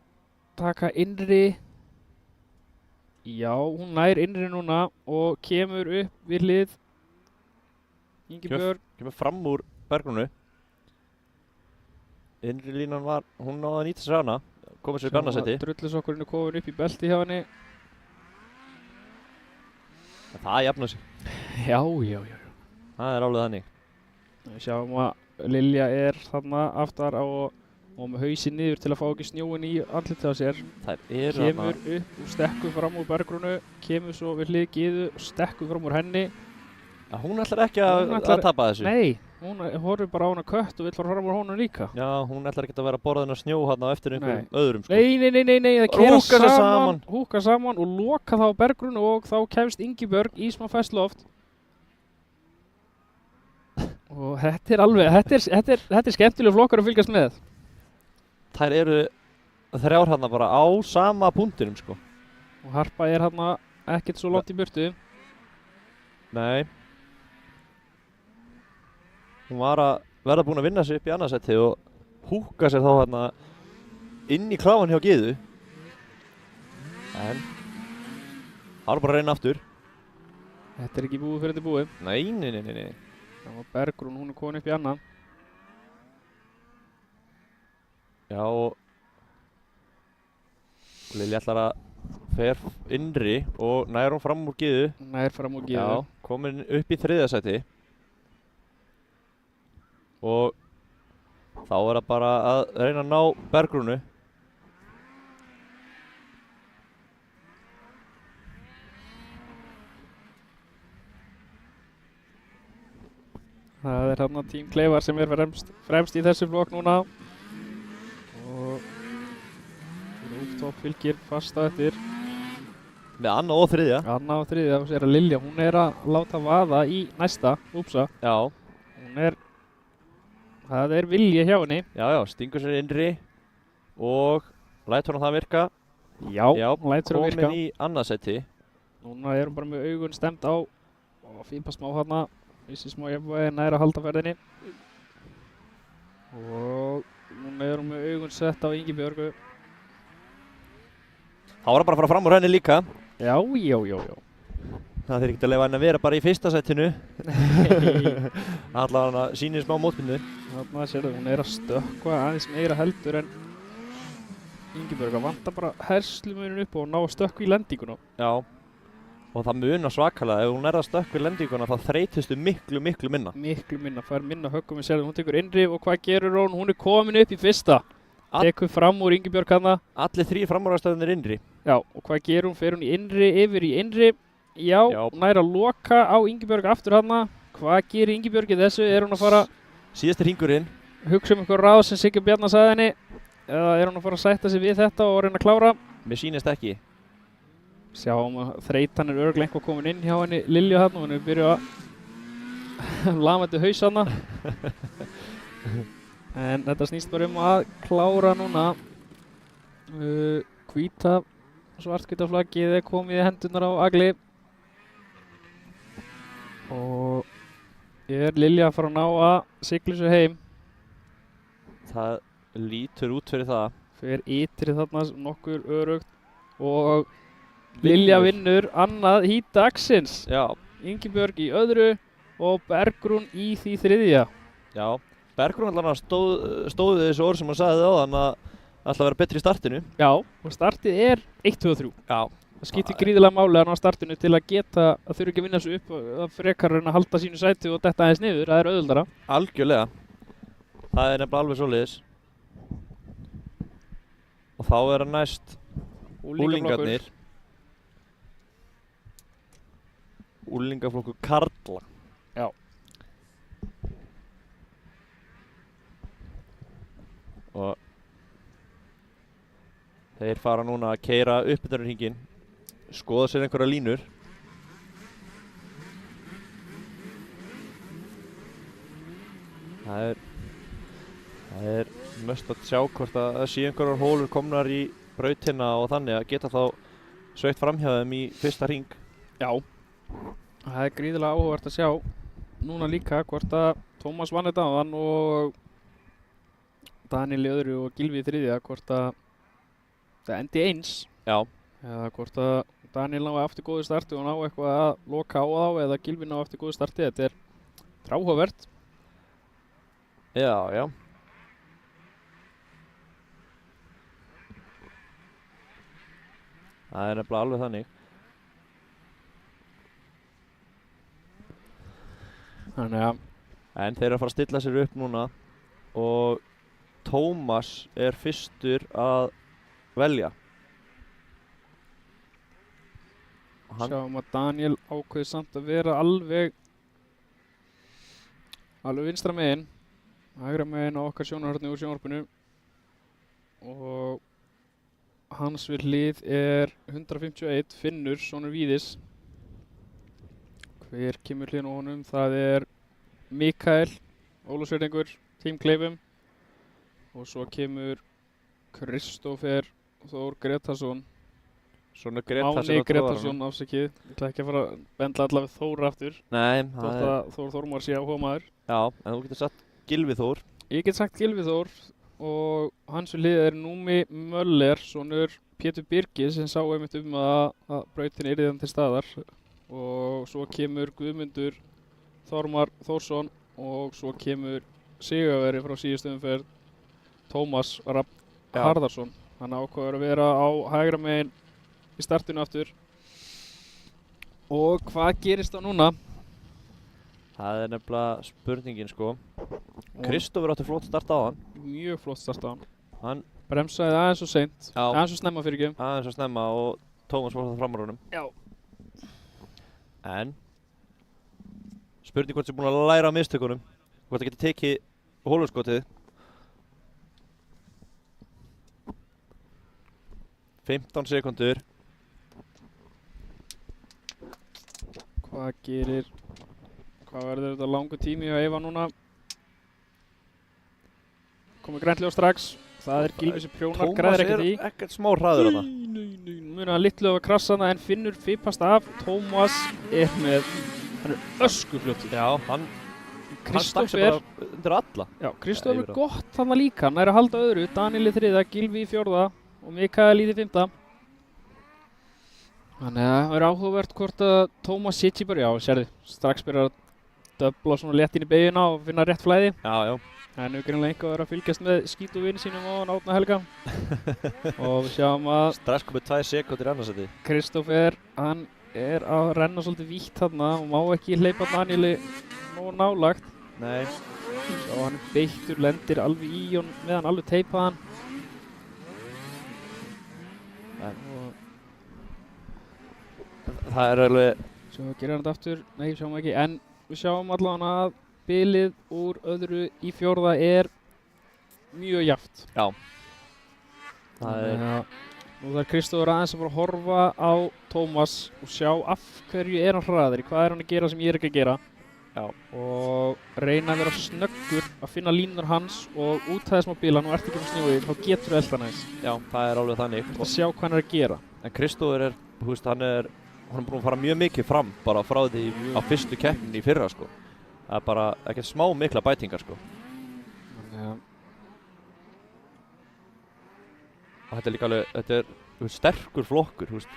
taka innri. Já, hún nær innri núna og kemur upp við hlið Ingibjörg. Kemur fram úr Bergrúnu. Innri línan var, hún náði að nýta sér hana. Komið sér í gannasetti. Drullusokkurinn er komin upp í belti hjá henni. Það jafnar sig. Já. Það er alveg þannig. Við sjáum að Lilja er þarna aftar og með hausinn niður til að fá ekki snjóin í andlitið á sér. Kemur upp og stekkur fram úr Bergrúnu, kemur svo við hlið Gyðu og stekkur fram úr henni. Hún ætlar ekki að tapa þessu. Nei, Hún horfir bara á hana kött og vill fara fram úr honum líka. Já, hún ætlar ekki að vera að borða þennan snjó hérna á eftir einhverjum öðrum, sko. Nei, það Bara keyra húkka sér saman. húkka saman og loka þá Bergrún og þá kemst Ingibjörg í smá festloft. Og þetta er alveg, þetta er skemmtileg flokkar að fylgjast með. Þær eru þrjár hérna bara á sama punktinum, sko. Og Harpa er hérna ekkert svo langt í burtu. Nei. Hún var að verða búin að vinna sig upp í annarsætti og húka sér þá hérna inn í kláfan hjá Gyðu. En það var bara að reyna aftur. Þetta er ekki búið fyrir þetta er búið. Nei. Það var Bergrún, hún er komin upp í annan. Já, og Lilja ætlar að fer innri og nær hún fram úr Gyðu. Nær fram úr Gyðu. Já, komin upp í þriðja sæti. Og þá er það bara að reyna að ná Bergrúnu. Það er hérna Team Kleifar sem er fremst í þessu flokk núna. Og Rooftop fylgir fast á eftir. Með annað og þriðja. Annað og þriðja og sér að Lilja, hún er að láta vaða í næsta, úpsa. Já. Það er vilji hjá henni. Já, stingur sér innri og lætur hún það virka. Já, hún lætur það virka. Komin í annað sæti. Núna er hún bara með augun stemd á og fípa smá hérna. Vissi smá jafnvægi nær að halda ferðinni. Og núna er hún með augun sett á Ingibjörgu. Það var bara að fara fram úr henni líka. Já. Það þarf ekki að leyfa henni að vera bara í fyrsta sætinu. Allavega hann að sýnir smá mótbyrnu. Þarna sérðu, hún er að stökkva aðeins meira heldur en Ingibjörg vantar bara herslumunum upp og ná að stökkva í lendinguna. Já. Og það munar svakalega, ef hún er að stökkva í lendinguna þá þreytustu miklu minna. Miklu minna, fær minna höggum við sérðu, hún tekur innri og hvað gerur hún? Hún er komin upp í fyrsta. Tekur fram úr Ingibjörg hana. Allir þrír framúraðstöðunir innri. Já, og hvað gerur hún? Fer hún í innri, yfir í innri. Já, nær að loka á Ingibjörg aftur hana. Hvað gerir Ingibjörg í þessu? Er hún að fara... Síðasti hringurinn. Hugsa einhver ráð sem Siggi Bjarnar sagði henni. Eða er hún að fara að sætta sig við þetta og reyna að klára? Mér sýnist ekki. Sjáum að þreytan er örugglega eitthvað komin inn hjá henni Lilju þarna og henni byrjuð að lamandi haus hana. En þetta snýst bara að klára núna. Svarthvíta flaggið er komið í hendurnar á Agli. Og er Lilja að fara að ná að sigla sig heim. Það lítur út fyrir það. Fer ytri þarna nokkur örugt og Lilja vinnur annað hít dagsins. Já. Ingibjörg í öðru og Bergrún í því þriðja. Já, Bergrún allavega stóði þessu orð sem hann sagði áðan að ætla að vera betri í startinu. Já, og startið er 1, 2 og 3. Já. Það skiptir gríðilega máli að ná startinu til að geta að þurfa ekki að vinna þessu upp að frekar en að halda sínu sæti og detta aðeins niður. Það er auðveldara. Algjörlega. Það er nefnilega alveg svoleiðis. Og þá er það næst úlingarnir. Úlingaflokkur karla. Já. Og þeir fara núna að keyra uppbytunarhringinn, skoða sér einhverja línur. Það er mest að sjá hvort að það sé einhverjar hólur komnar í brautina og þannig að geta þá sveitt framhjá þeim í fyrsta hring. Já. Það er gríðilega áhugavert að sjá núna líka hvort að Tómas vann þetta áðan og Daniel í öðru og Gylfi í þriðja hvort að það endi eins. Já. Eða hvort að Daniel ná eftir góðu starti og ná eitthvað að loka á þá eða Gylfi ná eftir góðu starti. Þetta er áhugavert. Já. Það er nefnilega alveg þannig. Þannig að en þeir eru að fara að stilla sér upp núna og Tómas er fyrstur að velja. Sjáum að Daniel ákveði samt að vera alveg alveg vinstra megin, hægra megin á okkar sjónarhorni úr sjónvarpinu og hans við hlið er 151, Finnur, sonur Víðis. Hver kemur hlýðin á honum? Það er Mikael, Ólafsfirðingur, Tím Kleifum og svo kemur Kristófer Þór Gretarsson, Svona Máni Gretarsson, afsakið. Ég ætla ekki að fara að bendla allavega Þór aftur. Nei, Þótt að Þór Þórmar sé áhuga maður. Já, en þú getur sagt Gylfi Þór. Ég get sagt Gylfi Þór og hans við hlið er Númi Möller, sonur Pétur Birgis sem sá einmitt að brautin yrði þann til staðar. Og svo kemur Guðmundur Þormar Þórsson og svo kemur sigurvegari frá síðustu umferð Tómas Rapp Harðarsson. Hann ákveður að vera á hægra megin í startinu aftur. Og hvað gerist þá núna? Það er nefnilega spurningin sko. Kristófer átti flott start á hann. Mjög flott start á hann. Hann bremsaði aðeins og seint, Já. aðeins og snemma fyrir ekki. aðeins að snemma og Tómas var það framar honum. Já. En spurning hvort sem búin að læra á mistökunum. Hvort það geti tekið hóluskotið. 15 sekundur. Hvað verður þetta langur tími að Eva núna? Komið grænt ljós strax. Það er Gylfi sem prjónar, græðir ekkert í. Tómas er ekkert smá hraður þarna. Nei, muna að litlu að krassa hana en Finnur fippast af. Tómas er með, hann er öskufljóttur. Já, hann stakk sig Kristófer, bara undir alla. já, Kristófer yfir er gott þarna líka, hann er að halda öðru. Daniel í þriða, Gylfi í fjórða og Mikael í því fimmta. Þannig að það er áhugavert hvort að Tómas sitji bara, já, sérðu, strax byrjar að döfla svona létt inn í beygina og finna rétt flæði. Já, já. Það er nú greinlega einhver að vera að fylgjast með skítu vini sínum á Árna Helga. Og við sjáum að Strax komið 2 sekundir í annarsæti. Kristófer, hann er að renna svolítið vítt þarna og má ekki hleypa Danieli nógu nálagt. Nei. Svo hann er beittur, lendir alveg í og meðan alveg teipaðan. Það er alveg... Svo gerir hann þetta aftur, nei, sjáum ekki, en við sjáum allavega að bilið úr öðru í fjórða er mjög jafnt. Já. Það er... Nú þarf Kristófer aðeins að fara að horfa á Tómas og sjá af hverju er hann hraðari, hvað er hann að gera sem ég er ekki að gera. Já. Og reyna að vera snöggur að finna línunar hans og út af þessum á bíla, nú ertu ekki með snjóið, þá getur þú eldan aðeins. Já, það er alveg þannig. Og sjá hvað hann er að gera. En Kristófer er, þú veist, hann er búinn að fara mjög mikið fram bara frá því á fyrstu keppninni í fyrra sko. Það er bara ekkert smá mikla bætingar sko. Og þetta er líka alveg, þetta er sterkur flokkur, þú veist,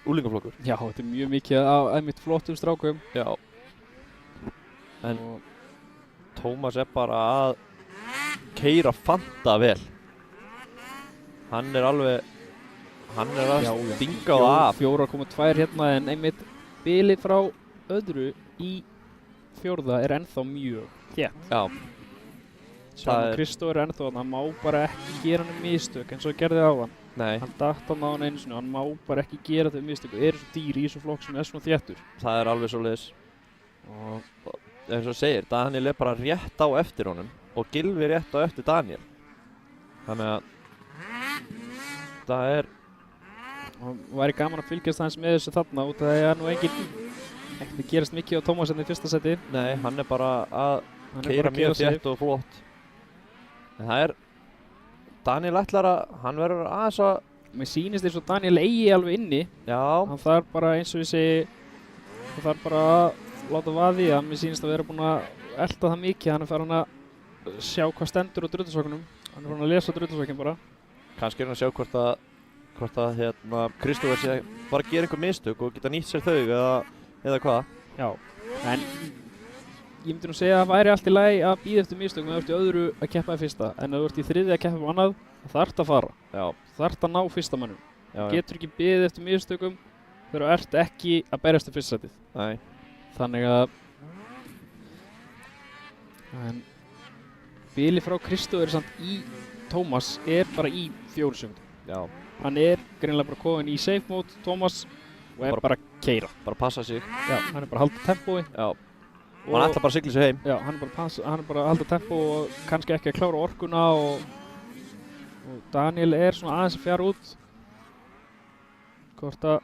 úlingaflokkur. Já, þetta er mjög mikið á einmitt flottum strákum. Já. En Tómas er bara að keyra fanta vel. Hann er alveg, hann er að stinga það af. 4,2 hérna en einmitt bilið frá öðru í fjórða er ennþá mjög þétt. Já. Sjáum Kristófer er ennþá, hann má bara ekki gera hann mistök eins og gerði á hann. Nei. Hann datt hann á hann einu sinni, hann má bara ekki gera þau mistök. Það eru svo dýr í þessu flokk sem er svona þéttur. Það er alveg svoleiðis. Og eins og segir, Daniel er bara rétt á eftir honum og Gylfi rétt á eftir Daniel. Þannig að það er... Og væri gaman að fylgjast aðeins með þessu þarna út af það er nú ekki gerast mikið á Tómas í fyrsta seti. Nei, hann er bara að keyra mjög þétt og flott. En það er... Daniel ætlar að... Hann verður aðeins að... Mér sýnist eins og Daniel eigi alveg inni. Já. Hann þarf bara eins og ég segi... Hann þarf bara að láta vaði að mér sýnist að vera búinn að elta það mikið. Hann er farin að sjá hvað stendur á drullusvagninum. Hann er farin að lesa drullusvagnin bara. Kannski er hann að sjá hvort að hérna, Kristófer sé bara að gera einhver mistök og geta nýtt sér þau eða hvað. Já, en ég myndi nú segja að það væri allt í lagi að býða eftir mistökum ef þú ert í öðru að keppa í fyrsta, en ef þú ert í þriðja að keppa um annað, þá þarft að fara. Já. Þarft að ná fyrsta mannum. Já. Getur ekki býðið eftir mistökum þegar þú ert ekki að berjast í fyrsta sætið. Nei. Þannig að... En... Bilið frá Kristófer samt í Tómas er bara í 4 sekúndum. Já. Hann er greinilega bara komin í safe mode, Tómas, og er bara að keyra. Bara passa sig. Já, hann er bara að halda tempói. Já. Og hann ætla bara að sigla sig heim. Já, hann er bara að halda tempo og kannski ekki að klára orkuna og Daniel er svona aðeins að fjara út. Hvort að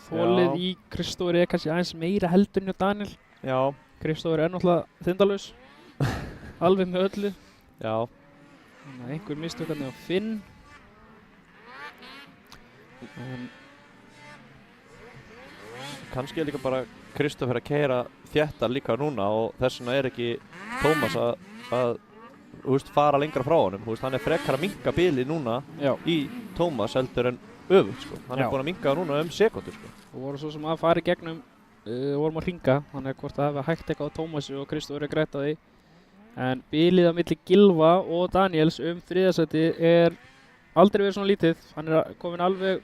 þolið í Kristófer er kannski aðeins meira heldur en hjá Daniel. Já. Kristófer er náttúrulega þindalaus. Alveg með öllu. Já. Þannig að einhver mistökarnir á Finn. Kannski er líka bara Kristófer að keyra þéttar líka núna og þess vegna er ekki Tómas að fara lengra frá honum. Hann er frekar að minnka bilið núna í Tómas heldur en öfugt, sko. Hann er búinn að minnka núna sekundur, sko. Og voru svo sem að fara í gegnum, vorum að hringa, þannig að hvort það hefði hægt eitthvað á Tómasi og Kristófer grætt á því. En bilið á milli Gylfa og Daniels þriðasæti er aldrei verið svona lítið. Hann er komin alveg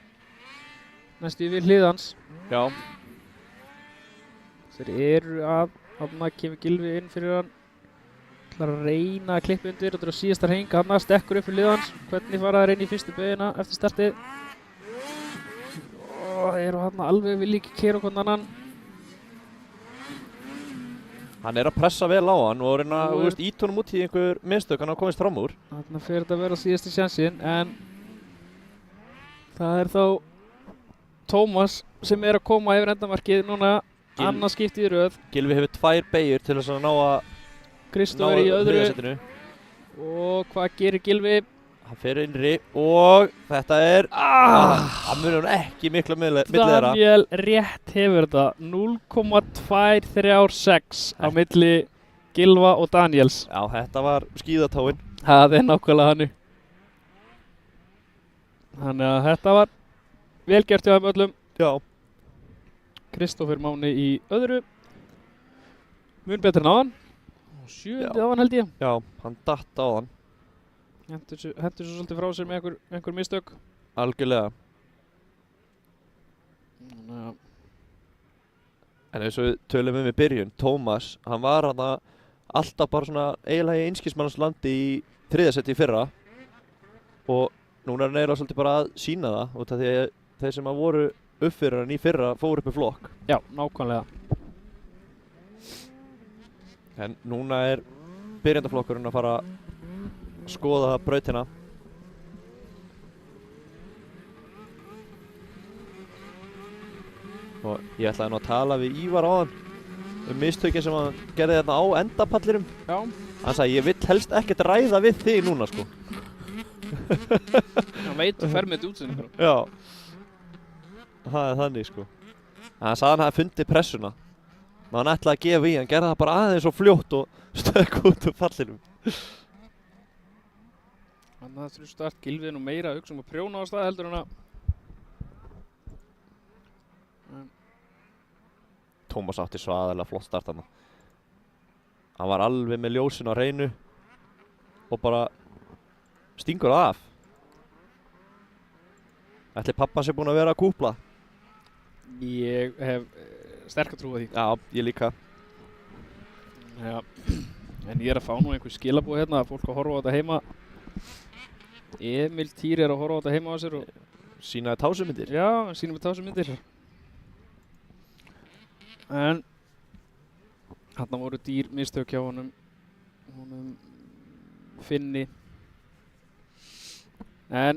næstu við hlið hans. Já. Þeir eru þarna kemur Gylfi inn fyrir hann. Ætlar að reyna að klippa undir, þetta er á síðasta hring, hann stekkur upp fyrir hlið hans. Hvernig fara þeir inn í fyrstu beygina eftir startið? Og þeir eru þarna alveg vilja ekki keyra hvern annan. Hann er að pressa vel á hann og reyna að íta honum út í einhver mistök hann komist fram úr. Þarna fer þetta að vera síðasti sjansinn, en það er þá Tómas sem er að koma yfir endamarkið núna, annað skiptið í röð. Gylfi hefur 2 beygjur til þess að ná Kristófer í öðru. Og hvað gerir Gylfi? Hann fer innri og þetta er hann munur ekki mikla milli þeirra. Daniel rétt hefur þetta 0,236 á milli Gylfa og Daniels. Já, þetta var skíðatáin. Það er nákvæmlega hannu. Þannig að þetta var vel gert hjá þeim öllum. Já. Kristófer Máni í öðru. Mun betur en á hann. 7. á hann held ég. Já, hann datt á hann. Hendur svo svolítið frá sér með einhver mistök. Algjörlega. Já. En eins og við tölum í byrjun, Tómas, hann var hann alltaf bara svona eiginlega í einskismannslandi í 3. seti í fyrra. Og núna er hann eiginlega svolítið bara að sína það, út af því að þeir sem voru upp fyrir hann í fyrra fóru upp í flokk. Já, nákvæmlega. En núna er byrjandaflokkurinn að fara skoða brautina. Og ég ætlaði nú að tala við Ívar áðan mistökin sem hann gerði þarna á endapallinum. Já. Hann sagði, ég vill helst ekkert ræða við þig núna, sko. Hann veit og fer með þetta útsendingu. Já. Það er þannig, sko. En hann sagði hann hafi fundið pressuna. Men hann ætlaði að gefa í, hann gerði það bara aðeins svo fljótt og stökk út úr pallinum. Þannig að það þurfi start Gylfi nú meira að hugsa að prjóna á stað heldur en að Tómas átti svaðalega flott start þarna. Hann var alveg með ljósin á hreinu og bara stingur það af. Ætli pappa sé búinn að vera að kúpla? Ég hef sterk að trúa því. Já, ég líka. Já, en ég er að fá nú einhver skilabóð hérna að fólk að horfa á þetta heima. Emil Týr er að horfa á þetta heima á sér og Sýnaði tásumyndir? Já, hann sýnir með tásumyndir. En þarna voru dýr mistök hjá honum Finni. En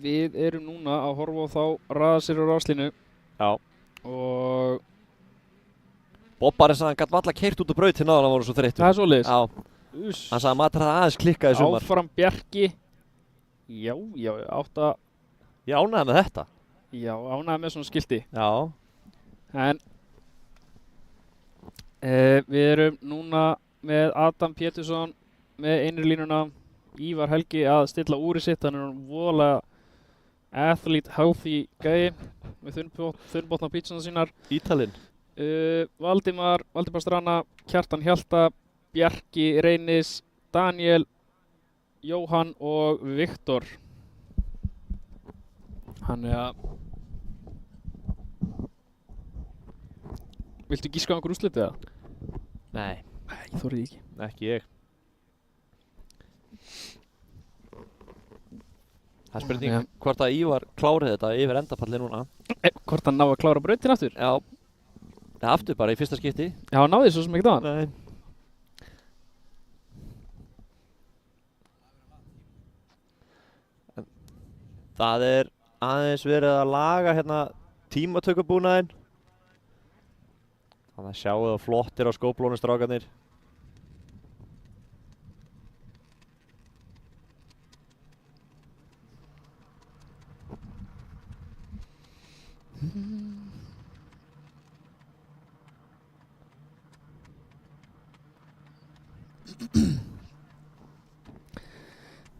við erum núna að horfa á þá raða sér á ráslínu. Já. Og Bobbar sagði að hann gátt varla keyrt út á brautina áður en hann voru svo þreyttur. það er svoleiðis. Já. Hann sagði að maður hafði aðeins klikkað í sumar. Áfram Bjarki. Já, átta. Ég ánægði með þetta. Já, ánægði með svona skilti. Já. En við erum núna með Adam Pétursson með einri línuna. Ívar Helgi að stilla úri sitt, hann er voðalega athlete healthy gæi með þunnbotna pítsuna sínar. Ítalinn. Valdimar Strana, Kjartan Hjalta, Bjarki Reynis, Daniel, Jóhann og Viktor. Hann er að Viltu gíska á einhver úrslitið eða? Nei. Nei, ég þorði ekki. Ekki ég. Það er spurning hvort að Ívar klárið þetta yfir endapalli núna. Hvort hann ná að klára brautin aftur? Já. Aftur bara í fyrsta skipti. Já, hann náði svo sem ekkert á hann. Nei. Það er aðeins verið að laga hérna tímatökubúnaðinn. Þannig að sjáu það flottir á skóplónu strákarnir.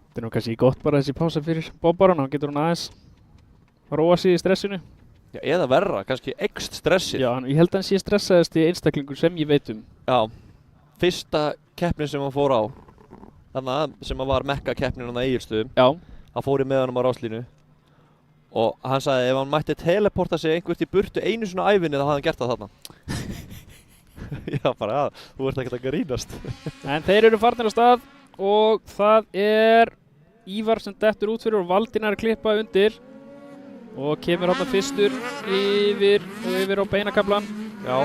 Þetta er nú kannski gott bara þessi pása fyrir Bobbaran, hann getur hún aðeins róa sig í stressinu. Já, eða verra, kannski ekst stressið. Já, ég held að hann sé stressaðasti einstaklingur sem ég veit um. Já, fyrsta keppnin sem hann fór á, þannig sem var mekka keppnin á Egilsstöðum, Já. hann fór í með honum á ráslínu og hann sagði ef hann mætti teleporta sig einhvert í burtu einu svona ævinni þá hafði hann gert það þarna. Já, bara já, þú ert ekkert að grínast. En þeir eru farnir á stað og það er Ívar sem dettur út fyrir og Valdimar er klippa undir og kemur hann fyrstur yfir á beinakaflan. Já.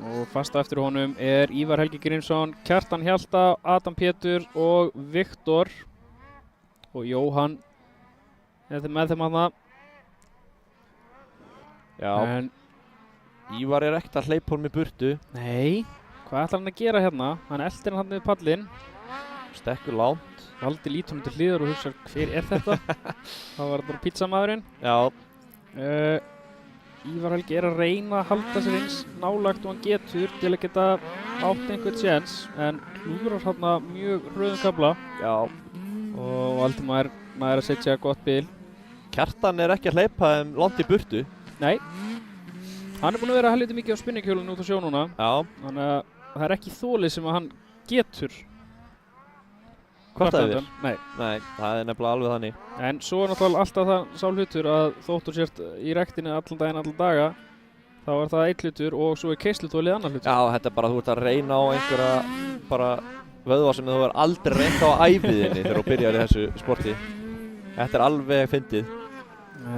Og fast á eftir honum er Ívar Helgi Grímsson, Kjartan Hjalta, Adam Pétur og Viktor og Jóhann er með þeim hana. Já. En Ívar er ekkert að hleypa honum í burtu. nei, hvað ætlar hann að gera hérna? Hann eltir hann með pallinn. Stekkur langt. Valdi lítur hann til hliðar og hugsa hver er þetta? Það var bara pizzamaðurinn. Já. Ívar Helgi er að reyna að halda sér eins nálægt og hann getur til að geta átt einhvern séns en klúðrar hérna mjög hröðum kafla. Já. Og Valdimar nær að setja gott bil. Kjartan er ekki að hleypa þeim langt í burtu. Nei. Hann er búinn að vera helviti mikið á spinninghjólinu út á sjó núna. Já. Þannig að það er ekki þolið sem að hann getur. Kvartað yfir? Nei. Nei, það er nefnilega alveg þannig. En svo er náttúrulega alltaf það sá hlutur að þóttu sért í rektinni allan daginn, allan daga, þá er það einn hlutur og svo er keislutólið annar hlutur. Já, þetta er bara, þú ert að reyna á einhverja bara vöðva sem þú verður aldrei reynt á æviðinni þegar þú byrjar í þessu sporti. Þetta er alveg fyndið.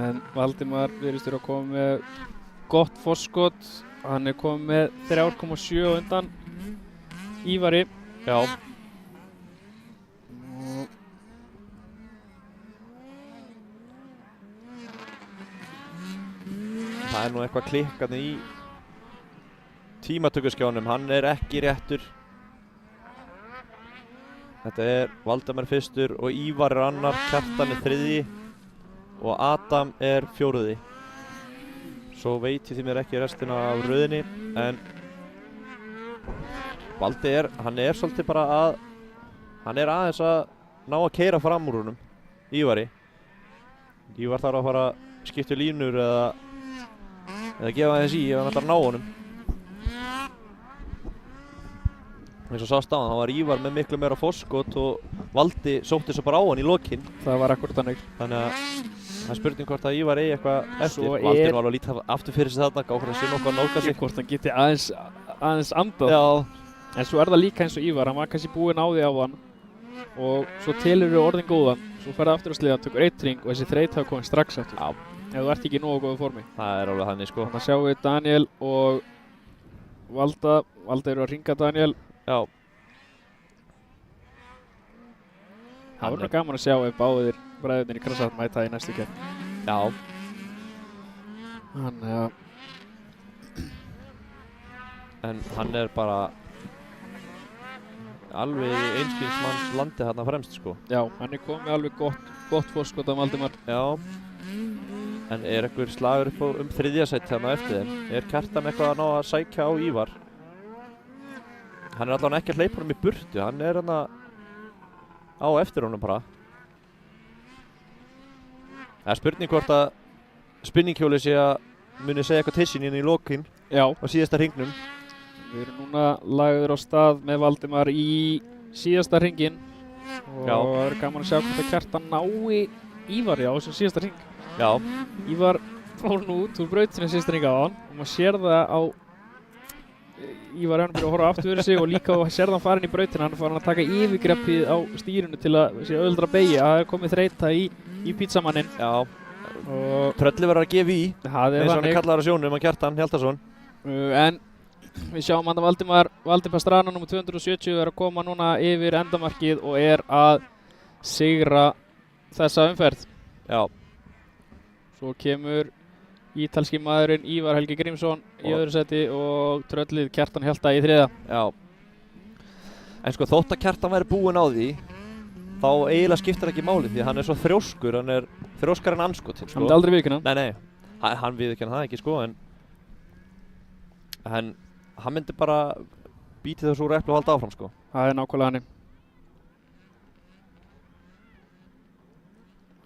En Valdimar virðist vera að koma með gott forskot. Hann er komið með 3,7 á undan Ívari. Já. Það er nú eitthvað klikkandi í tímatökuskjánum, hann er ekki réttur. Þetta er Valdimar fyrstur og Ívar er annar, Kjartan er þriðji og Adam er fjóruði. Svo veit ég því mér ekki restina af röðinni, en Valdi hann er svolítið bara að, hann er aðeins að ná að keyra fram úr honum, Ívari. Ívar þarf að fara að skipta línur eða gefa aðeins í ef hann ætlar að ná honum. Eins og sást á hann, þá var Ívar með miklu meira forskot og Valdi sótti svo bara á hann í lokin. Það var akkurat þannig. Þannig að það er spurning hvort að Ívar eigi eitthvað eftir. Svo Valdi var alveg lítið aftur fyrir sig þarna, gáður að sinna okkur að nálga sig. Hvort hann geti aðeins andað. Já. En svo er það líka eins og Ívar, hann var kannski búinn á því á hann og svo telur við orðin góðan, svo ferði aftur á sliðan, tökur eitt ring og þessi þreyt hafa komið strax aftur. Já. Ef þú ert ekki í nógu góðu formi. Það er alveg þannig sko. Þannig að sjáum við Daniel og Valda eru að ringa Daniel. Já. Það var nú gaman að sjá ef báðir bræðurnir í Krassat mæta í næstu keppni. Já. Þannig að En hann er bara alveg í einskilsmanns landi þarna fremst sko. já, hann er komið alveg gott fórskot af Valdimar. Já. En er einhver slagur upp á þriðja sæti þarna eftir þeim? Er Kjartan eitthvað að ná að sækja á Ívar? Hann er allavega ekki að hleypa honum í burtu, hann er hann á eftir honum bara. Það er spurning hvort að spinninghjóli sé að muni segja eitthvað til sín inn í lokin Já. á síðasta hringnum. Við erum núna lagður á stað með Valdimar í síðasta hringinn og Já. það er gaman að sjá hvort að Kjartan nái Ívari á þessum síðasta hring. Já. Ívar fór nú út úr brautinu síðasta hring á hann og maður sér það á Ívar hann byrja að horfa aftur fyrir sig og líka sér það hann farin í brautina, hann er farin að taka yfirgreppið á stýrinu til að sé auðveldara að beygja. Það er komið þreyta í pítsamannin. Já. og Trölli verður að gefa í, það er eins og hann er þannig. kallaður á sjónum, að Kjartan Hjaltason. En við sjáum að Valdimar Strana nr. 270 er að koma núna yfir endamarkið og er að sigra þessa umferð. Já, Svo kemur ítalski maðurinn Ívar Helgi Grímsson í öðru seti og tröllið Kjartan Hjalta í þriða. já. En sko þótt að Kjartan væri búinn á því, þá eiginlega skiptir ekki máli því að hann er svo þrjóskur, hann er þrjóskar en andskotinn, Hann sko. myndi aldrei viðurkenna. Nei, hann viðurkenna það ekki, sko, en hann myndi bara bítið þessu úr epli og halda áfram, sko. Það er nákvæmlega hann.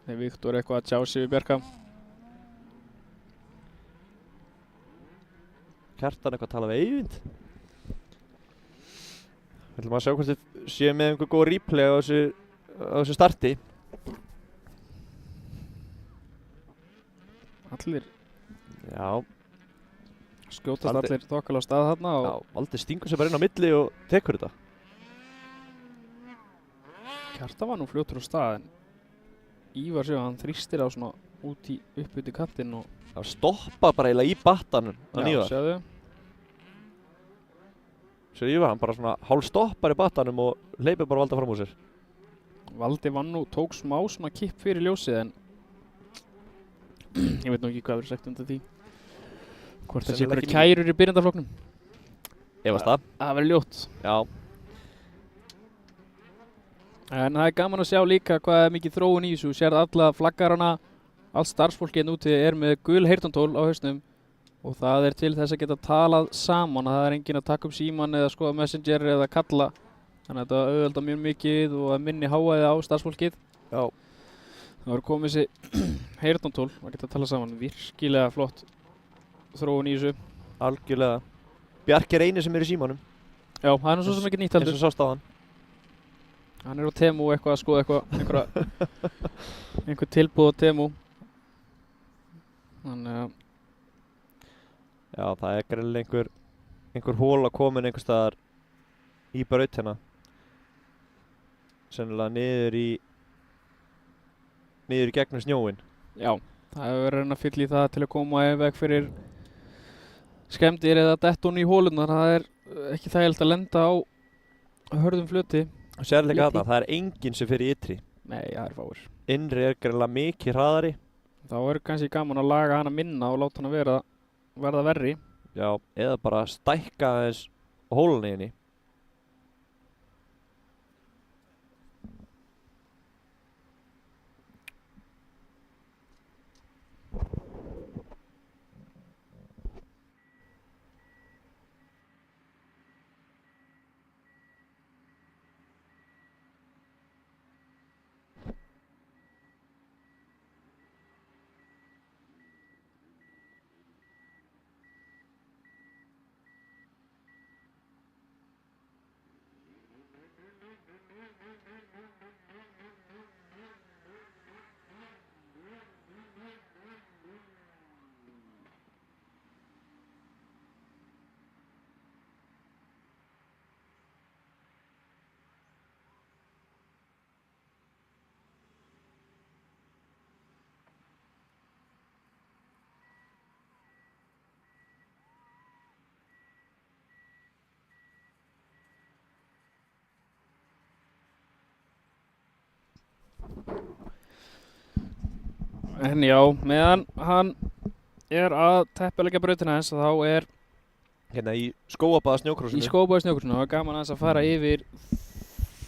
Það er Viktor eitthvað að tjá sig við Bjarka. Kjartan eitthvað að tala við Eyvind. Við ætlum að sjá hvort þið séu með einhver góð replay á þessu starti. Allir Já, skjótast Valdi- allir þokkalega á stað þarna og já, Valdi stingur sér bara inn á milli og tekur þetta. Kjartan var nú fljótur á stað en Ívar séu að hann þrýstir á svona upp út í kantinn og Það stoppa bara eiginlega í battanum að Ívar. sjáðu. Sér Ívar, hann bara svona hálf stoppar í battanum og hleypir bara Valda fram úr sér. Valdi vann nú, tók smá svona kipp fyrir ljósið en ég veit nú ekki hvað verður sagt undan því. Hvort það sé Sennilega einhverja ekki kærur í byrjandaflokknum. Efast það? Það verður ljótt. Já. En það er gaman að sjá líka hvað er mikið þróun í þessu. Sérð alla flaggarana, allt starfsfólkið úti er með gul heyrnartól á hausnum og það er til þess að geta talað saman. Það er enginn að taka upp síman eða skoða messenger eða kalla. Þannig að þetta auðvelda mjög mikið og að minni háaði á starfsfólkið. Já. Það var komið þessi heyrnartól að geta talað saman. Virkilega flott þróun í þessu. Algjörlega. Bjarki er eini sem er í símanum. Já, það er nú svo sem ekki nýtt heldur. Eins og sást á hann. Hann er á Temu eitthvað að skoða einhver tilbúð á Temu. Þannig að Já, það er greinilega einhver hóla komin einhver staðar í brautina. Sennilega niður í gegnum snjóinn. já, það hefur verið að reyna að fylla í það til að koma í veg fyrir skemmdir eða dettun í hólunnar. Það er ekki þægilegt að lenda á hörðum flöti. Sérleika Létt í. þarna, það er enginn sem fyrir ytri. Nei, það er fáir. Innri er greinilega mikið hraðari. Þá er kannski gaman að laga hana minna og láta hana verða verri. Já, eða bara stækka aðeins hólunni í henni. En já, meðan hann er að teppileggja brautina þess þá er Hérna í skóabaða í snjókrósinu. skóbæði snjókursinu og gaman aðeins að fara yfir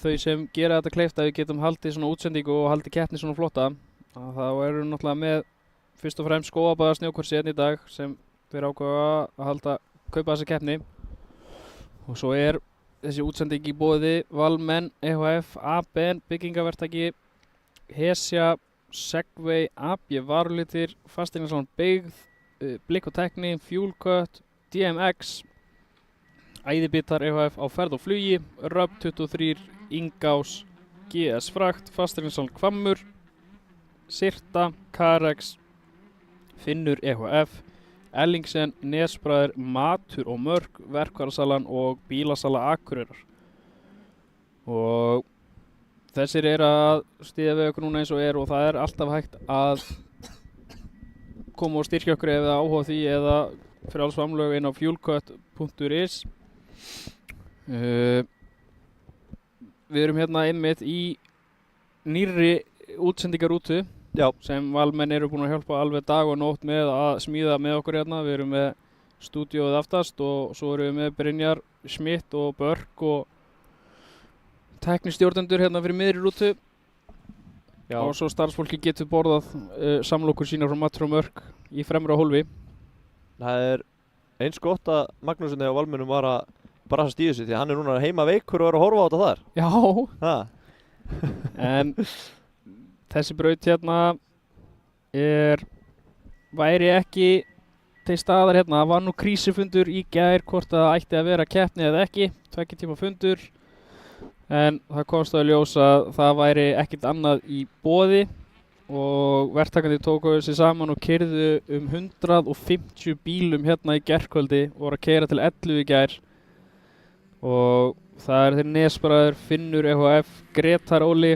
þau sem gera þetta kleift að við getum haldið svona útsendingu og haldið keppni svona flotta. Þá erum við náttúrulega með fyrst og fremst skóabaða snjókursi í dag sem þeir ákveða að kaupa þessa keppni. Og svo er þessi útsending í boði Valmenn, EHF, ABN, byggingaverktaki, Hesja, Segway, AB Varulitir, Fasteignasalon Byggð, Blikk og Tekni, Fuelcut, DMX, Æðibitar EHF á ferð og flugi, Röbb 23, Ingás, GS Frakt, Fasteignasalon Hvammur, Sirta, Carex, Finnur EHF, Ellingsen, Nesbræður, Matur og Mörk, Verkvarasalan og Bílasala Akureyrar. Og þessir er að styðja við okkur núna eins og er og það er alltaf hægt að koma og styrkja okkur eða áhuga á því eða frjáls framlög inn á fuelcut.is. Við erum hérna einmitt í nýrri útsendingarútu sem Valmenn eru búin að hjálpa alveg dag og nótt með að smíða með okkur hérna. Við erum með stúdíóið aftast og svo erum við með Brynjar Schmidt og Börk og teknistjórnendur hérna fyrir miðri rútu. Já. Og svo starfsfólki getur borðað samlokur sína frá Mattur og Mörk í fremra hólfi. Það er eins gott að Magnúsin eða Valmennum var að brasast í þessu því að hann er núna heima veikur og er að horfa á þetta þar. Já. En þessi braut hérna væri ekki til staðar hérna. Það var nú krísufundur í gær hvort það ætti að vera keppni eða ekki, 2 tíma fundur. En það komst að ljós að það væri ekkert annað í boði og verktakandi tóku sig saman og keyrðu 150 bílum hérna í gærkvöldi og voru að keyra til 11 í gær. Og það er þeir Nesbræður, Finnur EHF, Gretar Óli,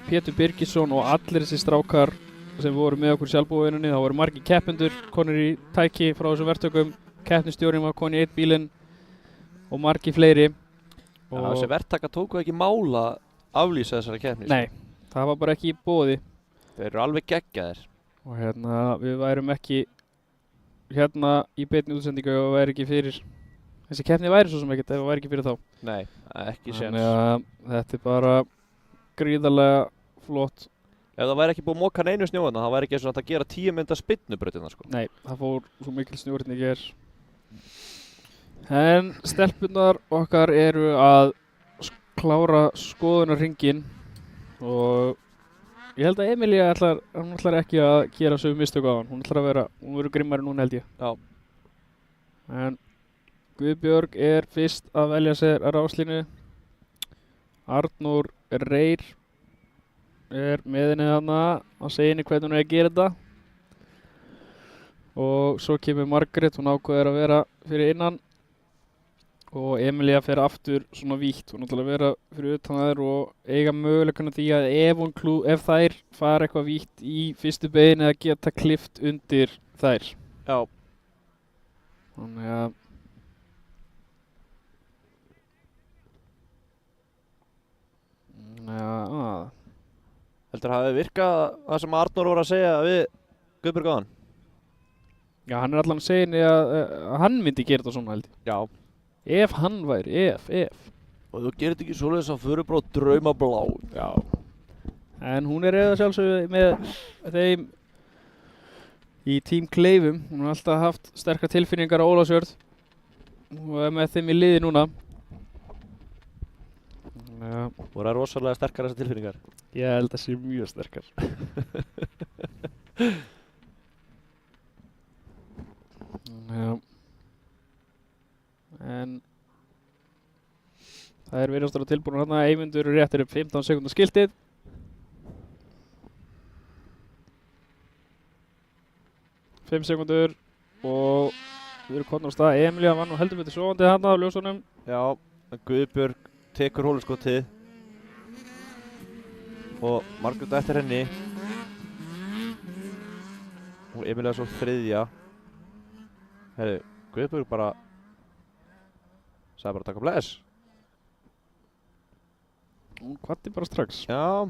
Pétur Birgisson og allir þessi strákar sem voru með okkur sjálfbúðinni. Það voru margir keppendur, konur í tæki frá þessum verktökum, keppnistjórinn var koni í 1 bílinn og margir fleiri. Og þessi verktaka tóku ekki mála aflýsa þessari keppni? Nei, það var bara ekki í boði. Þeir eru alveg geggjaðir. Og hérna, við værum ekki hérna í beinni útsendingu ef það væri ekki fyrir. Þessi keppni væri svo sem ekkert ef það væri ekki fyrir þá. Nei, ekki séns. Þannig að þetta er bara gríðarlega flott. Ef það væri ekki búið að moka neinu snjóðana, það væri ekki eins og að gera 10 mynda spynnubrautina sko. Nei, það fór svo mikil snjórinn í gær. En stelpunnar okkar eru að klára skoðunarhringinn og ég held að Emilía ætlar ekki að gera sömu mistök á hann. Hún verður grimmari núna held ég. Já. En Guðbjörg er fyrst að velja sér að ráslínu. Arnór Reyr er með henni þarna að segja henni hvernig hún er að gera þetta. Og svo kemur Margrét, hún ákveður að vera fyrir innan. Og Emilía fer aftur svona vítt. Hún ætlar að vera fyrir utan þær og eiga möguleikana því að ef þær fara eitthvað vítt í fyrstu bein eða geta klift undir þær. Já. Þannig að heldur það hafi virkað það sem Arnór voru að segja við Guðbjörg á hann? Já, hann er allan að segja henni að hann myndi gera þetta svona held ég. Já. Ef hann væri, ef. Og þú gerir þetta ekki svoleiðis að fyrir bara draumablá. Já. En hún er eða sjálfsögðu með þeim í Team Kleifum. Hún har alltaf haft sterkar tilfinningar á Ólafsjörð og er með þeim í liði núna. Já. Voru það rosalega sterkar þessar tilfinningar? Ég held að það sé mjög sterkar. Já. En það er virðast að vera tilbúin hérna. Eymundur réttir upp 15 sekúndar skiltið. Fimm sekúndur og við erum komin á stað. Emilía var nú heldur betur sofandi hérna á ljósunum. Já, Guðbjörg tekur hóluskotið og Margrét eftir henni og Emilía svo þriðja. Herri, Guðbjörg bara sagði bara taka bless. Hún kvaddi bara strax. Já,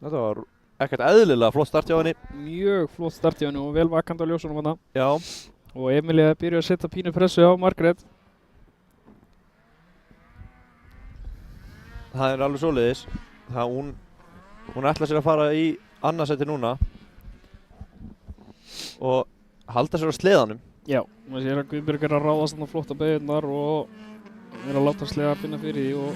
þetta var ekkert eðlilega flott start hjá henni. Mjög flott start hjá henni og vel vakandi á ljósunum hana. Já. Og Emilía byrjar að setja pínu pressu á Margrét. Það er alveg svoleiðis. Hún ætlar sér að fara í annarsæti núna og halda sér á sleðanum. Já, maður sér að Guðbjörg er að ráðast þarna flotta beigurnar og er að láta sleðar finna fyrir því og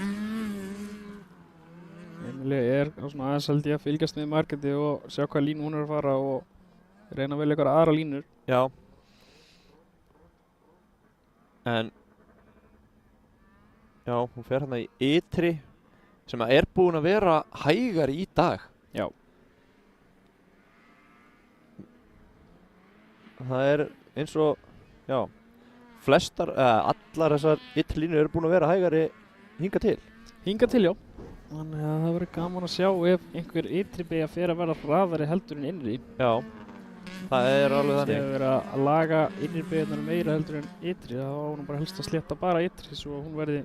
Emilía er svona aðeins held ég að fylgjast með Margréti og sjá hvað línu hún er að fara og reyna að velja eitthvað aðra línur. Já. En já, hún fer hérna í ytri sem er búin að vera hægari í dag. Já. Það er eins og, já, allar þessar ytri línur eru búin að vera hægari hingað til. Hingað til, já. Þannig að það verður gaman að sjá ef einhver ytri beygja fer að vera hraðari heldur en innri. Já. Það er alveg Ef þannig. við erum að laga innri beigjarnar meira heldur en ytri, þá á hún bara helst að slétta bara ytri svo hún verði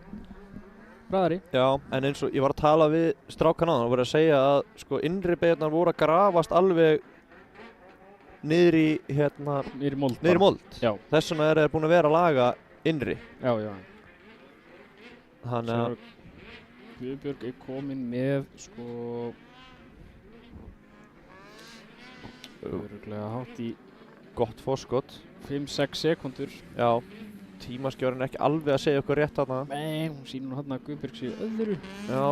hraðari. Já, en eins og ég var að tala við strákan áðan og voru að segja að sko innri beigjarnar voru að grafast alveg niður í Niður í mold. niður í mold. Já. Þess vegna er þeir búin að vera að laga innri. Já, já. Þannig að Guðbjörg er komin með sko örugglega hátt í gott forskot. 5-6 sekúndur. Já, tímaskjörinn er ekki alveg að segja okkur rétt þarna. Nei, hún sýnir nú þarna að Guðbjörg sé öðru. Já,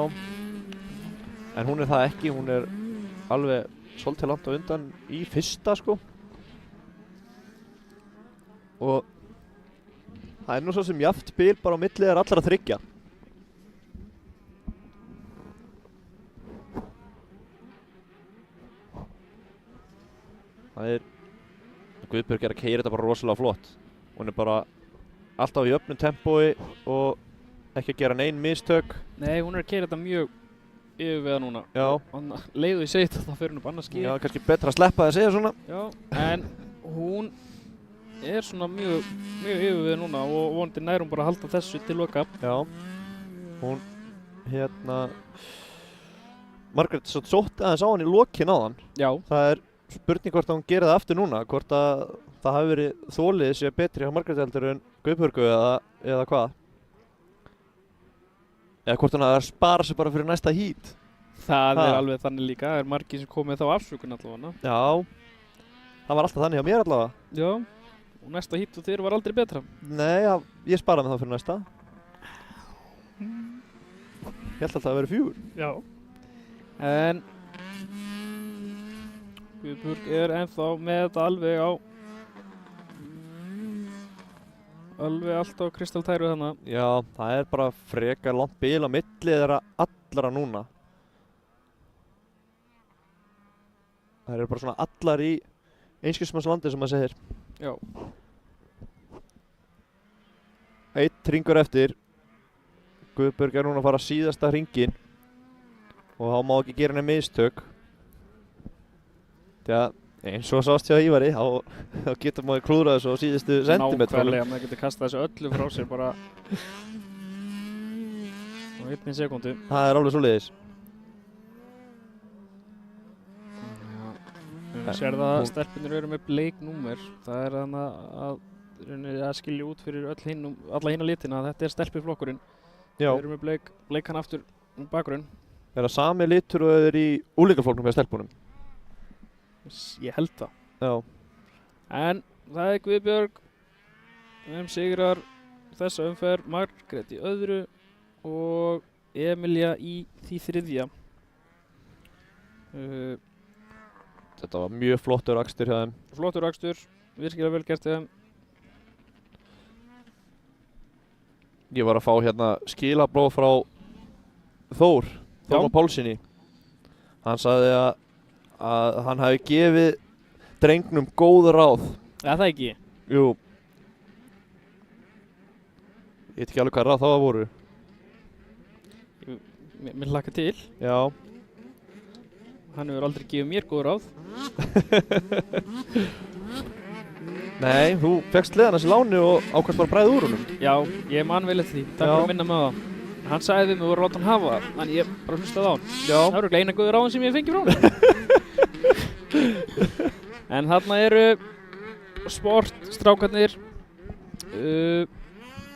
en hún er það ekki, hún er alveg svolítið langt á undan í fyrsta sko. Og það er nú svo sem jafnt bil bara á milli er allra þriggja. Það er, Guðbjörg er að keyra þetta bara rosalega flott. Hún er bara alltaf í öfnum tempói og ekki að gera nein mistök. Nei, hún er að keyra þetta mjög yfirvega núna. Já. Leiðu ég segi þetta, þá fer hún upp annað skil. Já, kannski betra að sleppa það að segja svona. Já, en hún er svona mjög yfirvega núna og vonandi nær hún bara að halda þessu til loka. Já, hún Margrét sótti aðeins á hann í lokin á hann. Já. Það er spurning hvort að hún gerir það aftur núna, hvort að það hafi verið þolið sé betri hjá Margrét heldur en Guðbjörgu eða hvað. Eða hvort hún hafi að spara sig bara fyrir næsta hít. Það er alveg þannig líka, það er margir sem komið þá afsökun allavega. Já, það var alltaf þannig hjá mér allavega. Já, og næsta hít og þeir var aldrei betra. Nei, ég sparaði mig þá fyrir næsta. Ég held alltaf að vera 4. Já. En Guðbjörg er ennþá með þetta alveg allt á kristaltæru þannig. Já, það er bara frekar langt bil á milli þeirra allra núna. Það eru bara svona allar í einskismannslandi sem maður segir. Já. Eitt hringur eftir. Guðbjörg er núna að fara síðasta hringinn og þá má ekki gera henni mistök. Þegar eins og sást hjá Ívari, þá getur maður klúðrað þessu á síðustu sentimetrónum. Nákvæmlega, maður getur kastað þessu öllu frá sér bara á 1 sekúndu. Það er alveg svoleiðis. Við sér það að stelpunir eru með bleik númer. Það er þannig að skilja út fyrir alla hina litina að þetta er stelpuflokkurinn. Já. Þeir eru með bleikan aftur bakgrunn. Er það sami litur og þeir í úlíkafloknum með stelpunum? Ég held það. Já. En það er Guðbjörg sigrar þessa umferð, Margrét í öðru og Emilía í því þriðja. Þetta var mjög flottur akstur hjá þeim. Flottur akstur, virkilega vel gert hjá þeim. Ég var að fá hérna skilaboð frá Þór Pálssyni. Hann sagði að hann hafi gefið drengnum góð ráð. Það ekki? Jú. Ég veit ekki alveg hvað ráð það voru. Mér hlakka til. Já. Hann hefur aldrei gefið mér góð ráð. Nei, þú fekkst liðan þessi láni og ákvæmst bara bræði úr honum. Já, ég man vel eftir því. Takk fyrir að minna með það. Hann sagði við mig að láta hann hafa það, en ég bara hlustaði á hann. Já. Það eru eina góðu ráðin sem ég fengi frá hann. En þarna eru sportstrákarnir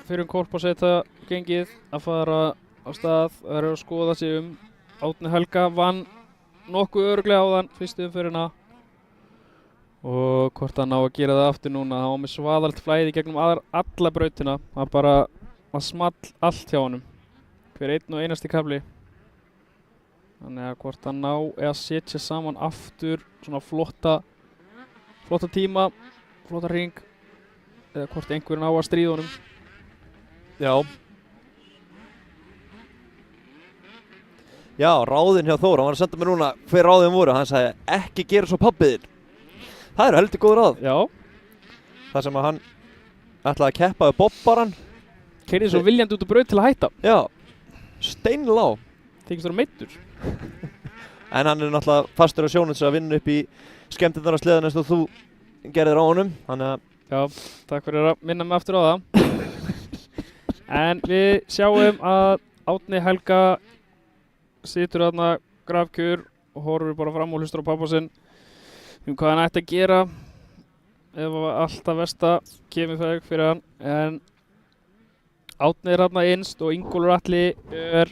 fyrir korpáseta gengið að fara á stað. Það eru að skoða sig Árni Helga vann nokkuð örugglega áðan fyrstu umferðina. Og hvort hann á að gera það aftur núna, hann var með svaðalt flæði gegnum alla brautina. Það small allt hjá honum. Hver einn og einasti kafli. Þannig að hvort hann ná að setja saman aftur svona flotta tíma, flotta hring, eða hvort einhverjum á að stríða honum. Já. Já, ráðinn hjá Þór, hann var að senda mér núna hver ráðinn voru. Hann sagði ekki gera svo pabbi þinn. Það eru heldur góð ráð. Já. Það sem að hann ætlaði að keppa við bobbaran. Keyrði svo viljandi út úr braut til að hætta. Já, steinlá. Þykist þú meiddur? En hann er náttúrulega fastur á sjónum að vinna upp í skemmtirnar á sleðan eins og þú gerðir á honum. Þannig að Já, takk fyrir að minna mig aftur á það. En við sjáum að Árni Helga situr þarna grafkjur og horfir bara fram og hlustar á pappa sinn hvað hann ætti að gera ef allt það versta kemur fyrir hann. En Árni er þarna innst og Ingólfur Atli er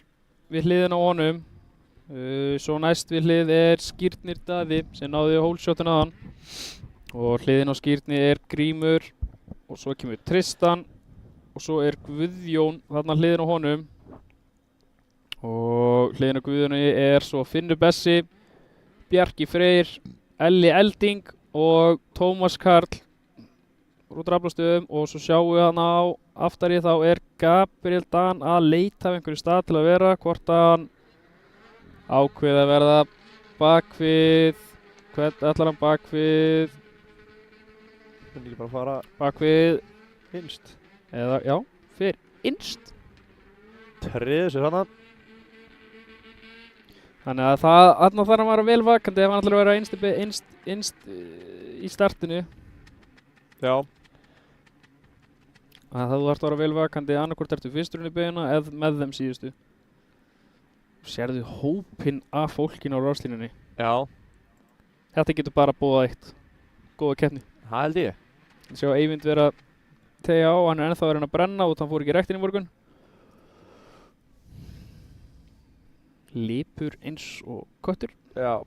við hliðina á honum. Svo næst við hlið er Skírnir Daði sem náði hólshotinu að hann. Og hliðin á Skírni er Grímur og svo kemur Tristan og svo er Guðjón þarna hliðin á honum og hliðin á Guðjóni er svo Finnur Bessi, Bjarki Freyr, Elli Elding og Tómas Karl úr draflastöðum og svo sjáum við hann á aftari þá er Gabriel Dan að leita af einhverju stað til að vera hvort að hann ákveði að verða bakvið hvern ætlar hann bakvið hann ekki bara fara bakvið innst. eða já, fyrir innst. Treður sér hana. Þannig að þarna þarf hann að vera vel vakandi ef hann ætlar að vera innst í startinu. Já. Þannig að þú þarft að vera vel vakandi annarkvort ertu fyrsturinn í beina eða með þeim síðustu. Sérðu hópinn af fólkin á ráslínunni. Já. Þetta getur bara búið eitt. Góða keppni. Það held ég. Sjá Eyvind vera að tegja á, hann er ennþá að reyna að brenna út hann fór ekki rektin í morgun. Lipur eins og köttur. Já.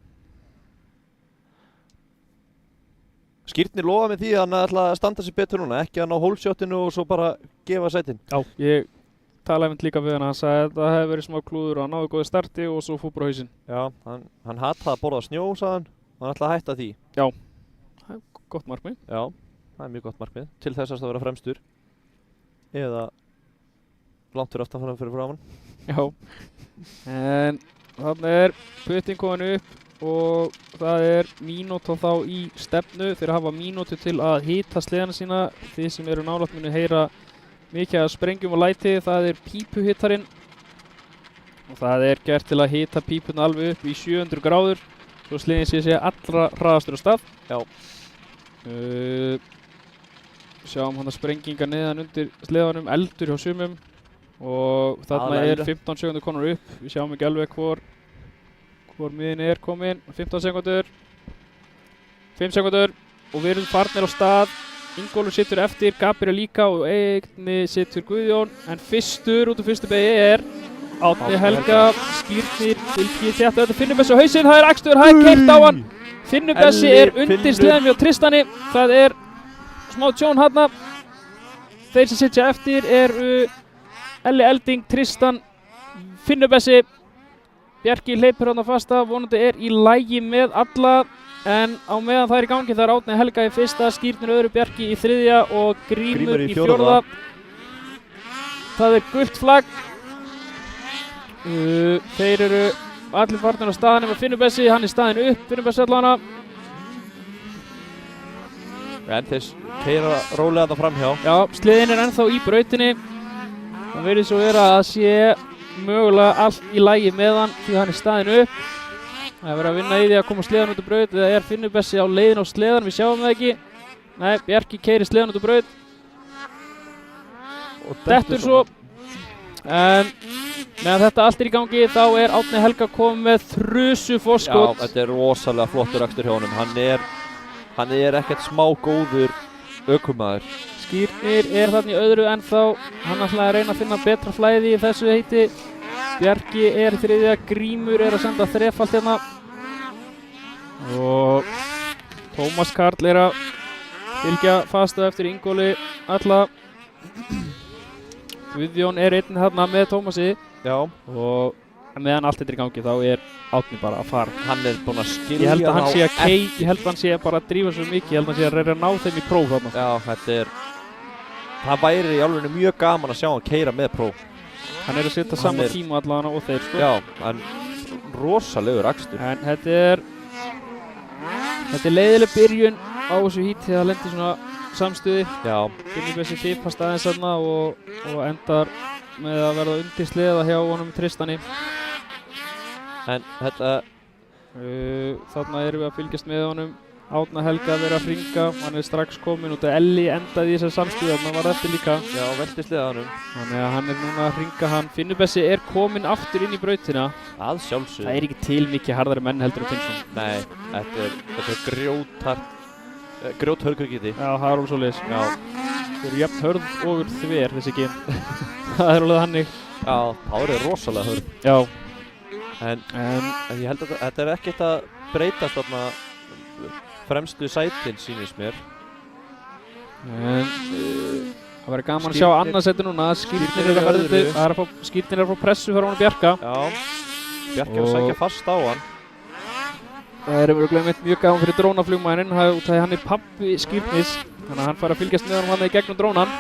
Skírnir lofa með því að hann ætla að standa sér betur núna, ekki að ná hólshotinu og svo bara gefa sætin. Já. Ég talaði Eyvind líka við hann sagði að það hefði verið smá klúður og hann náði góði starti og svo fór bara hausinn. Já, hann hataði að borða snjó, sagði hann, og hann ætlaði að hætta því. Já. Það er gott markmið. Já, það er mjög gott markmið. Til þess að vera fremstur. Eða langt fyrir aftan fyrir framan. Já. En þarna er putting komin upp og það er mínúta þá í stefnu. Þeir hafa mínútu til að hita sleðana sína. Þið sem eru nálægt munu heyra mikið af sprengjum og læti. Það er pípuhittarinn. Og það er gert til að hita pípuna alveg upp í 700 gráður. Svo sleðin sé allra hraðastur á stað. Já. Sjáum hann að sprenginga neðan undir sleðanum, eldur hjá sumum og þarna er 15 sekundur konar upp. Við sjáum ekki alveg hvor miðin er komin. 15 sekundur, 5 sekundur og við erum farnir á stað. Ingólfur situr eftir, Gabriel líka og einni situr Guðjón en fyrstur út úr fyrstu beygju er Árni Helga. Skírnir fylgir þetta, þetta Finnur Bessi á hausinn, það er akstur, það er keyrt á hann. Finnur Bessi er undir sleðan við á Tristani, það er smá tjón hérna. Þeir sem sitja eftir eru Elli Elding, Tristan, Finnur Bessi, Bjarki hleypur hérna fasta, vonandi er í lagi með alla en á meðan það er í gangi það er Árni Helga í fyrsta, Skírnir öðru, Bjarki í þriðja og Grímur í fjórða. Það er gult flagg. Þeir eru allir farnir á staðinu með Finnur Bessi, hann er staðinn upp, Finnur Bessi allana. En þeir keyra rólega það framhjá. Já, sleðin er ennþá í brautinni. Það verður svo vera að sé mögulega allt í lagi með hann því hann er staðinn upp. Það er verið að vinna í því að koma sleðan út úr braut eða er Finnur Bessi á leiðin á sleðan, við sjáum það ekki. Nei, Bjarki keyrir sleðan út úr braut. Og dettur svo. En meðan þetta allt er í gangi þá er Árni Helga komið með þrusu forskot. Já, þetta er rosalega flottur akstur hjá honum. Hann er ekkert smá góður ökumaður. Skírnir er þarna í öðru ennþá. Hann ætlaði að reyna að finna betra flæði í þessu heiti. Bjarki er þriðja, Grímur er að senda þrefalt hérna. Og Tómas Karl er að fylgja fasta eftir Ingóli alla. Guðjón er einn hérna með Tómasi. Já. Og meðan allt þetta er í gangi þá er Árni bara að fara. Hann er búinn að skilja Ég held að hann sé bara að drífa svo mikið. Ég held að hann sé að reyna að ná þeim í próf þarna. Já, það væri í alveg mjög gaman að sjá hann keyra með próf. Hann er að setja sama tíma allavega og þeir sko. Já, en rosalegur akstur. En þetta er leiðileg byrjun á þessu híti þegar það lendir svona samstuði. Já. Finnur Bessi fipast aðeins þarna og endar með að verða undir sleða hjá honum Tristani. En þetta Þarna erum við að fylgjast með honum. Árna Helga að vera að hringa, hann strax kominn út að Elli endaði í þessari samstöðu, þarna var eftir líka. Já, velti sliðanum. Þannig að hann núna að hringa hann. Finnur Bessi kominn aftur inn í brautina. Að sjálfsögðu. Það ekki til mikið harðari menn heldur en Finnsson. Nei, þetta er grjóthörgurgiti. Já, það alveg svoleiðis. Já. Þau eru jafn hörð og þver þessi gin. Það alveg þannig. Já, það rosalega hörð. Já. En ég held að þetta ekkert að breytast þarna fremstu sætin sýnist mér. En það verður gaman að sjá annarsæti núna. Skírnir að fá pressu fyrir hann Bjarka. Já, Bjarki að sækja fast á hann. Það örugglega mjög gaman fyrir drónaflugmænin. Hann pabbi Skírnis, þannig að hann fær að fylgjast með honum hann í gegnum drónan.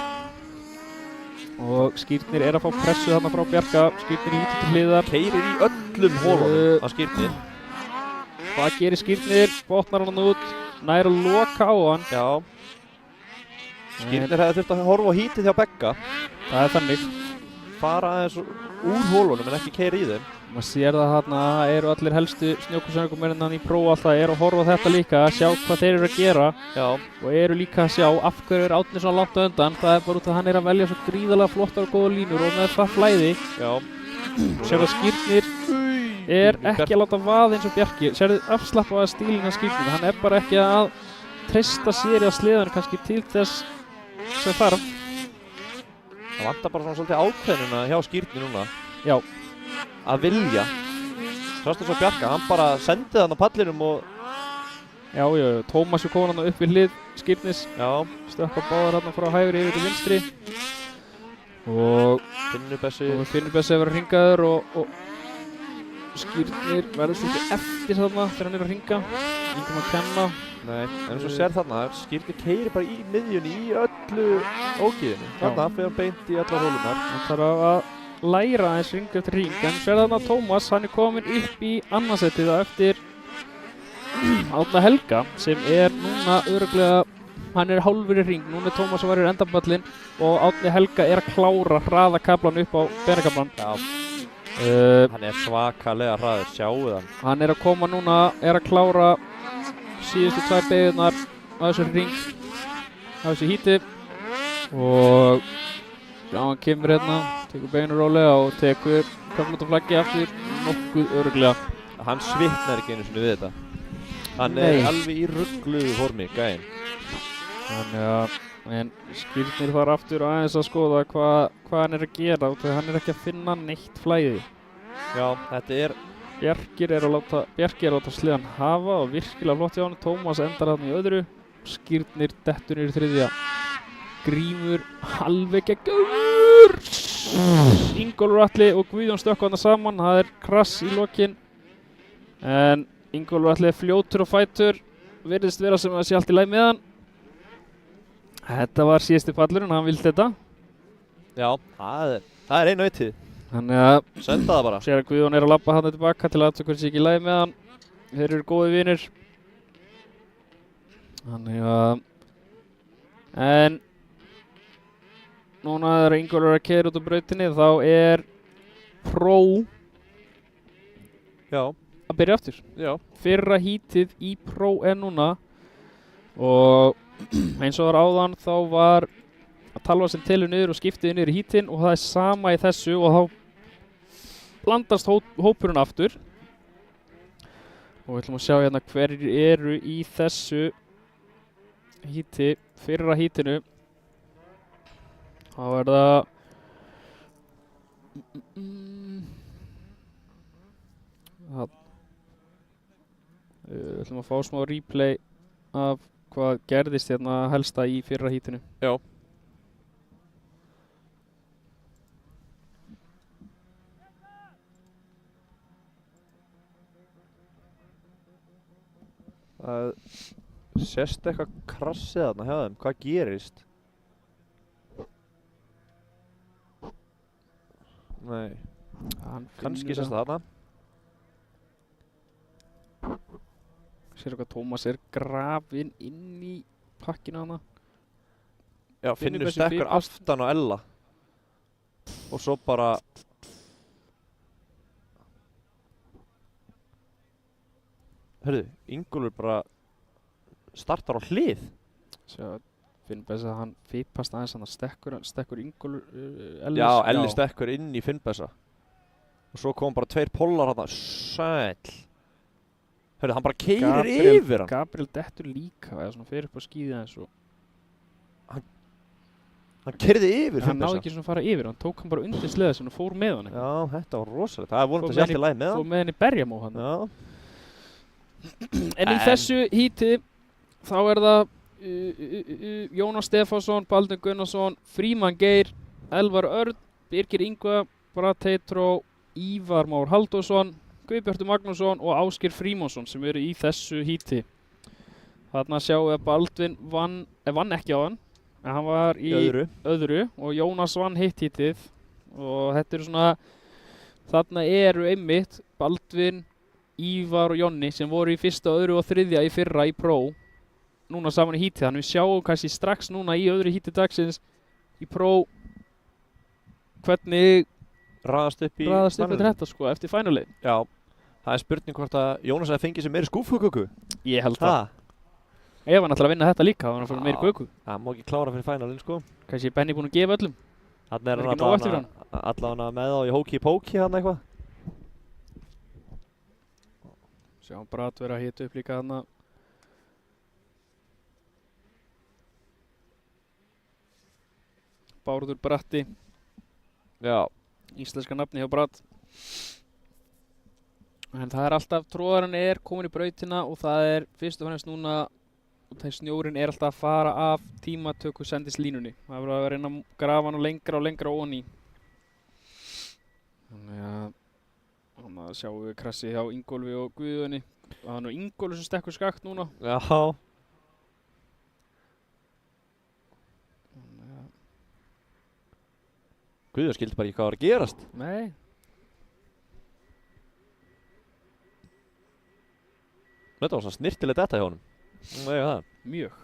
Og Skírnir að fá pressu þarna frá Bjarka. Skírnir í til hliðar. Keyrir í öllum hólunum að Skírnir. Hvað gerir Skírnir? Botnar hann út, nær að loka á hann. Já. Skírnir hefði þurft að horfa á hítið hjá Begga. Það þannig. Fara aðeins úr hólunum en ekki keyra í þeim. Maður sér það þarna, allir helstu snjókurssöngumennirnir í Pro alltaf að horfa á þetta líka, að sjá hvað þeir eru að gera. Já. Og líka að sjá af hverju Árni svona langt á undan. Það bara út að hann að velja svo gríðarlega flottar og góða línur og með það flæði. Já. Sér að Skírnir ekki að láta vaða eins og Bjarki. Sérðu afslappaða stílinn af Skírnir. Hann bara ekki að treysta sér í sleðan kannski til þess sem þarf. Það vantar bara svona svolítið ákveðnina hjá Skírnir núna. Já. Að vilja. Sástu svo Bjarka, hann bara sendið hann á pallinum og... Já, Tómas kom hann upp við hlið Skírnis. Já. Stökka báðar hann frá hægri yfir til vinstri. Og Finnur Bessi verið hringaður og Skírnir verður svolítið eftir þarna þegar hann að hringa. Engum að kenna. Nei, en eins og sér þarna, Skírnir keyrir bara í miðjunni í öllu ógiðinu. Þarna fyrir hann beint í allar hólunar. Hann þarf að læra aðeins hring eftir hring. En sér þarna Tómas, hann kominn upp í annarsætið eftir Árna Helga sem núna örugglega, hann hálfur í hring. Núna Tómas að vera í endaballinn og Árni Helga að klára hraðakablan upp á benakablan. Já. Hann svakalega hraður, sjáu hann. Hann að koma núna, að klára síðustu tvær beygurnar á þessu hring, á þessu híti. Og já, hann kemur hérna, tekur beygurnar rólega og tekur kaplótaflaggi aftur nokkuð örugglega. Hann svitnar ekki einu sinni við þetta. Hann alveg í ruggluðu formi, gæinn. Þannig að Skírnir þarf aftur aðeins að skoða hvað hann að gera og þegar hann ekki að finna neitt flæði. Já, þetta Bjarki að láta sleðan hafa og virkilega flott hjá hann. Tómas endar hann í öðru. Skírnir dettur niður í þriðja. Grímur alveg geggur. Ingólfur Atli og Guðjón stökkva hann saman. Það krass í lokin. En Ingólfur Atli fljótur og fætur. Virðist vera sem að sé allt í lagi með hann. Þetta var síðasti pallurinn, hann vildi þetta. Já, það einu auðtíð. Þannig að senda það bara. Sér að Guðjón að labba hann tilbaka til að það sé ekki í lagi með hann. Þeir eru góði vinir. Þannig að en núna þegar Ingólfur að keyra út á brautinni þá Pro að byrja aftur. Já. Fyrra hítið í Pro núna og eins og þar áðan þá var að talva sem telur niður og skiptiði niður í hítin og það sama í þessu og þá blandast hópurinn aftur og við ætlum að sjá hérna hverjir eru í þessu híti, fyrra hítinu. Þá það við ætlum að fá smá replay af hvað gerðist hérna helsta í fyrra hítinu. Já. Það sést eitthvað krassið þarna hjá þeim. Hvað gerist? Nei. Kannski sést það þarna. Sér hvað Tómas grafinn inn í pakkinu hana. Já, Finnur stekkur aftan á Ella. Og svo bara Hörðu, Ingólfur bara startar á hlið. Sjá, finn best að hann fipast aðeins hann stekkur Ingólfur Já, Elli stekkur inn í Finnbessa. Og svo kom bara 2 pollar hann. Sæll. Hörðu, hann bara keyrir yfir hann. Gabriel dettur líka, eða svona fyrir upp á skíði aðeins og Hann keyrði yfir hann náði Finnbessa. ekki svona að fara yfir, hann tók hann bara undir sleða sinni og fór með hann. Já, þetta var rosalega. Það er vonandi Fór að sé með allt í lagi með Fór hann. með hann í berjamó hann. Já. En í þessu híti þá er það Jónas Stefánsson, Baldur Gunnarsson, Frímann Geir, Elvar Örn, Birgir Ingva, Brad Teitró, Ívar Már Halldórsson, Guðbjartur Magnússon og Ásgeir Frímannsson sem eru í þessu híti. Þarna sjáum við að Baldvin vann ekki á hann, en hann var í öðru og Jónas vann hitt hítið og þetta eru svona, þarna eru einmitt Baldvin, Ívar og Jonni sem voru í fyrsta, öðru og þriðja í fyrra í Pro núna saman í hítið, þannig við sjáum kannski strax núna í öðru hítið dagsins í Pro hvernig raðast upp eftir þetta sko, eftir finalið. Já, það er spurning hvort að Jónas hefði fengið sér meiri skúfuköku. Ég held það. Ef hann ætlar að vinna þetta líka, þá er hann að fara meiri köku. Það má ekki klára fyrir finalinn sko. Kannski er Benny búinn að gefa öllum. Þannig er ekki nóg eftir hann allavega með á í hóki-póki hann eitthvað. Sjáum Brad vera að hita upp líka þarna. Bárður Bratti. Já. Íslenska nafni hjá Brad. En það er alltaf, tróðarinn er komin í brautina og það er fyrst og fremst núna, þegar snjórinn er alltaf að fara af tímatöku sendislínunni. Það er verið að reyna að grafa hann lengra og lengra ofan í. Þannig að sjáum við krassið hjá Ingólfi og Guðjóni. Það er nú Ingólfi sem stekkur skakt núna. Já. Guðjón skildi bara ekki hvað var að gerast. Nei. Þetta var svona snirtilegt þetta hjá honum. Það er það. Mjög.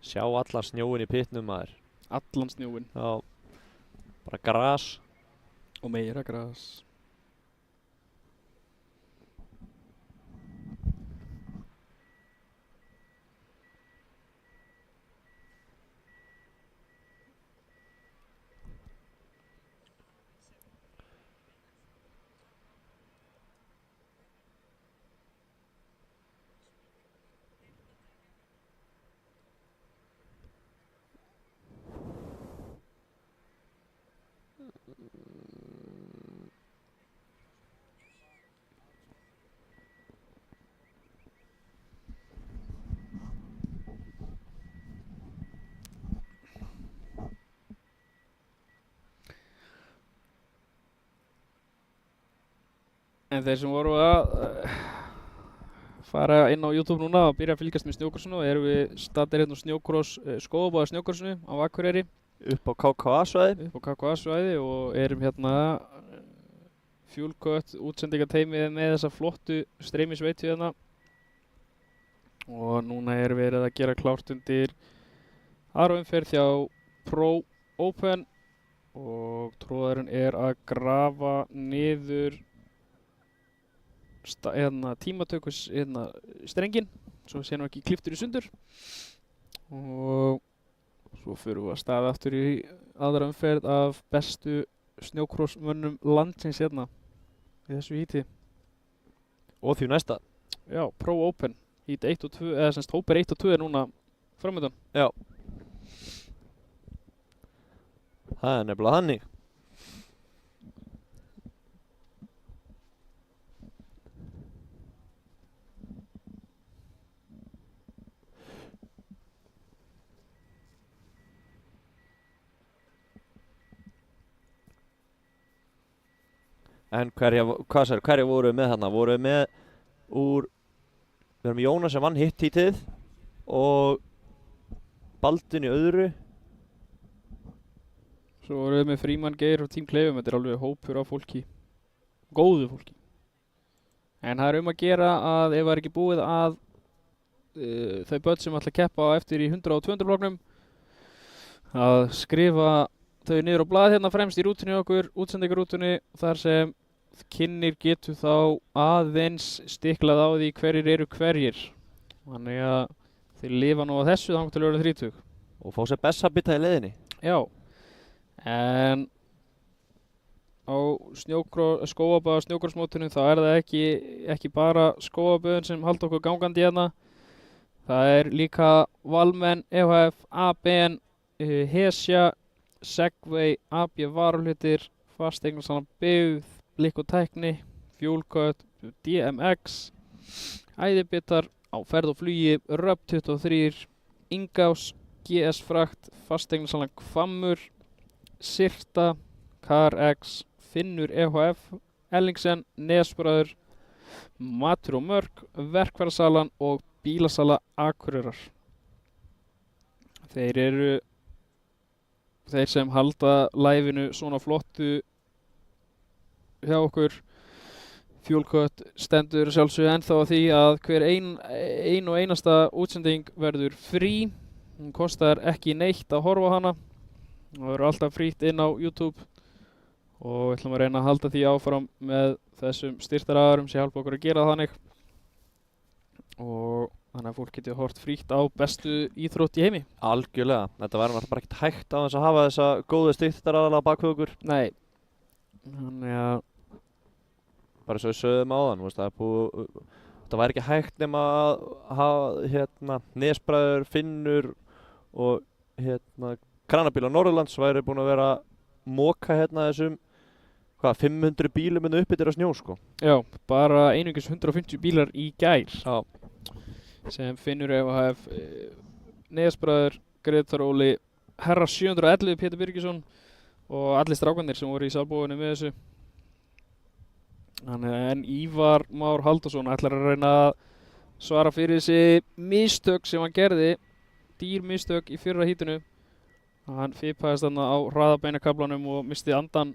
Sjá allan snjóin í pitnum maður. Allan snjóin. Já. Bara gras. Og meira gras. En þeir sem voru að fara inn á YouTube núna og byrja að fylgjast með snjókorsinu, erum við staðir hérna á snjókross, skóðabáða snjókorsinu á Akureyri. Upp á KKA-svæði. Upp á KKA-svæði og erum hérna Fuel-Cut útsendingateymið með þessa flottu streymisveitu hérna. Og núna erum við að gera klárt undir aðra umferð hjá Pro Open og tróðarinn er að grafa niður tímatökus strengin svo sé nú ekki klipptur í sundur og svo fyrir við að staða aftur í aðra umferð af bestu snjókrossmönnum landsins hérna í þessu híti. Og því næsta. Já, Pro Open hít 1 og 2, eða semst hópur 1 og 2 er núna framöndan. Já. Það er nefnilega þannig. En hverja voru við með þarna? Voru við með við erum með Jónas sem vann hitt hítið og Baldvin í öðru. Svo voru við með Frímann Geir og Tím Kleifum, þetta er alveg hópur af fólki, góðu fólki. En það er að gera að ef það er ekki búið að þau börn sem ætla að keppa á eftir í 100 og 200 flokknum að skrifa þau niður á blað hérna fremst í rútunni okkur, útsendingarrútunni, þar sem kynnir getur þá aðeins stiklað á því hverjir eru hverjir. Þannig að þeir lifa nú á þessu þangað til að vera 30. Og fá sér bessabita í leiðinni. Já, en á skógabæða snjókrossmótinu þá er það ekki bara skógaböðin sem halda okkur gangandi hérna. Það er líka Valmenn, EHF, ABN, Hesja, Segway, AB Varahlutir, Fasteignasalan Byggð, Blikk og Tækni, Fuelcut, DMX, Æðibitar, Á ferð og flugi, Röp 23, Ingás, GS Frakt, Fasteignasalan Hvammur, Sirta, CarX, Finnur EHF, Ellingsen, Nesbræður, Matur og Mörk, Verkfærasalan og Bílasala Akureyrar. Þeir sem halda liveinu svona flottu hjá okkur. Fuelcut stendur sjálfsögðu ennþá á því að hver ein og einasta útsending verður frí. Hún kostar ekki neitt að horfa á hana. Það verður alltaf frítt inn á YouTube og við ætlum að reyna að halda því áfram með þessum styrktaraðurum sem hjálpa okkur að gera þannig. Og þannig að fólk getur hort frítt á bestu íþrótt í heimi. Algjörlega. Þetta væri náttúrulega bara ekkert hægt á þess að hafa þessa góðu styrktaraðala bak við okkur. Nei. Þannig að bara svo við sögðum á þann, það væri ekki hægt nema að hafa Nesbræður, Finnur og Kranabílar Norðurlands væri búin að vera að moka þessum 500 bílum uppbyttir á snjó sko. Já, bara einungis 150 bílar í gær. Já. Sem Finnur EHF, Nesbræður, Gretar Óli, Herra 711 Pétur Birgisson og allir strákanir sem voru í salbúinu með þessu. En Ívar Már Halldórsson ætlar að reyna að svara fyrir þessi mistök sem hann gerði, dýr mistök í fyrra hítinu. Hann fipaðist þarna á hraðabeinakaflanum og misti andan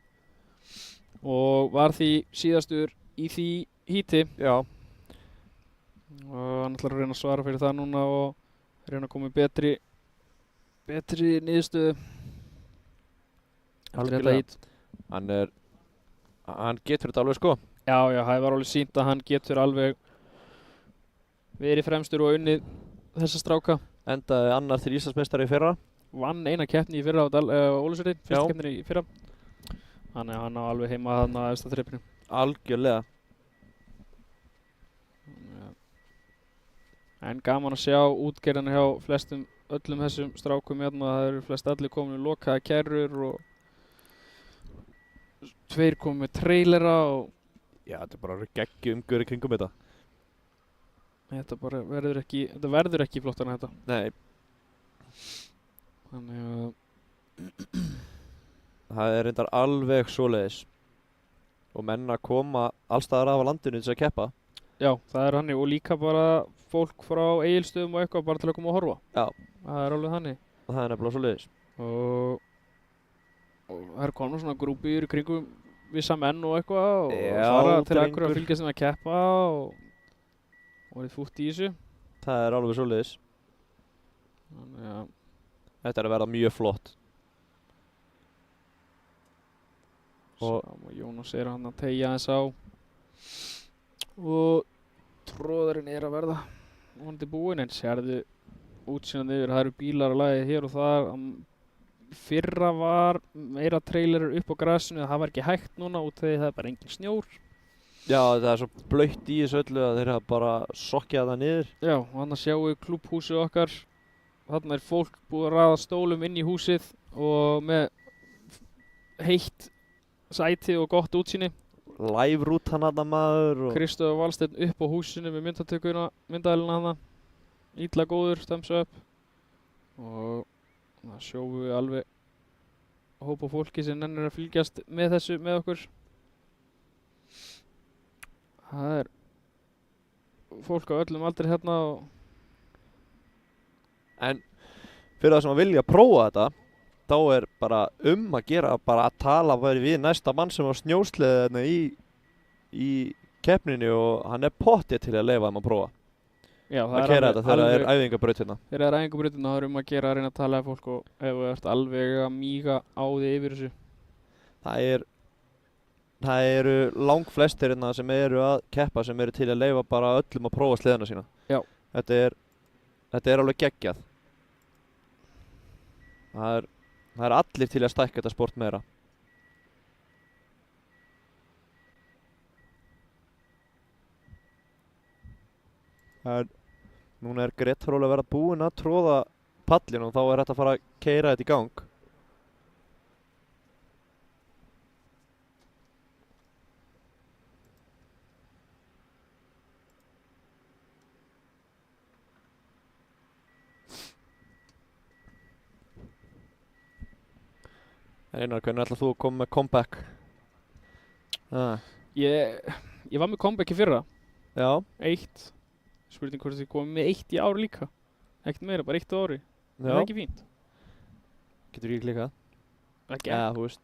og var því síðastur í því híti. Já. Og hann ætlar að reyna að svara fyrir það núna og reyna að koma með betri niðurstöðu. Algjörlega. Hann getur þetta alveg sko. Já, það var alveg sýnt að hann getur alveg verið fremstur og unnið þessa stráka. Endaði annar til Íslandsmeistari í fyrra. Vann eina keppni í fyrra á Ólafsvík, fyrsta keppni í fyrra. Þannig að hann á alveg heima þarna á efsta þrepinu. Algjörlega. En gaman að sjá útgerðina hjá öllum þessum strákum hérna. Það eru flest allir komin með lokaða kerrur og 2 komin með trailera og já, þetta er bara geggjum umgjörð í kringum þetta. Þetta verður ekki flottar en þetta. Nei. Þannig að það er reyndar alveg svoleiðis. Og menn að koma allstaðar af landinu til að keppa. Já, það er hannig og líka bara fólk frá Egilsstöðum og eitthvað bara til að koma og horfa. Já. Það er alveg hannig. Og það er nefnilega svoleiðis. Og það er komin svona grúpur í kringum vissa menn og eitthvað og fara til Akureyrar að fylgjast að keppa og verið fútt í þessu. Það er alveg svoleiðis. Þannig að þetta er að verða mjög flott. Og Jónas er hann að teygja þess á og tróðurinn er að verða vonandi búinn, en sérðu útsýnandi yfir, það eru bílar að lagið hér og þar. Fyrra var meira trailerar upp á grasinu, það var ekki hægt núna út þegar það er bara engin snjór. Já, það er svo blautt í þessu öllu að þeir hafa bara sokkjað það niður. Já, og þannig sjáum við klúbhúsið okkar. Þarna er fólk búið að raða stólum inn í húsið og með heitt sæti og gott útsýni. Live rútan hana maður og Kristóf Valsteinn upp á húsinu með myndavélina hana. Illa góður, thumbs up. Og það sjáum við alveg hópa fólki sem nennir að fylgjast með þessu með okkur. Það er fólk á öllum aldri hérna og en fyrir það sem að vilja prófa þetta, þá er bara að gera bara að tala við næsta mann sem á snjósleðinu í keppninni og hann er pottið til að leyfa þeim að prófa. Já, að keyra þetta þegar það er æfingabraut hérna. Þegar það er æfingabraut hérna, þá er að gera að reyna að tala við fólk og ef þú ert alveg að míga á því yfir þessu. Það er það eru langflestir hérna sem eru að keppa sem eru til að leyfa bara öllum að prófa sleðina sína. Já. Þetta er alveg geggjað. Það er allir til að stækka þetta sport meira. Núna er Grétar Óli að vera búinn að tróða pallinu og þá er þetta að fara að keyra þetta í gang. Einar, hvernig ætlar þú að koma með comeback? Ég var með comeback í fyrra. Já. 1. Spurning hvort þið komið með 1 í ár líka. Ekkert meira, bara 1 á ári. Það er ekki fínt. Getur ekki klikað? Það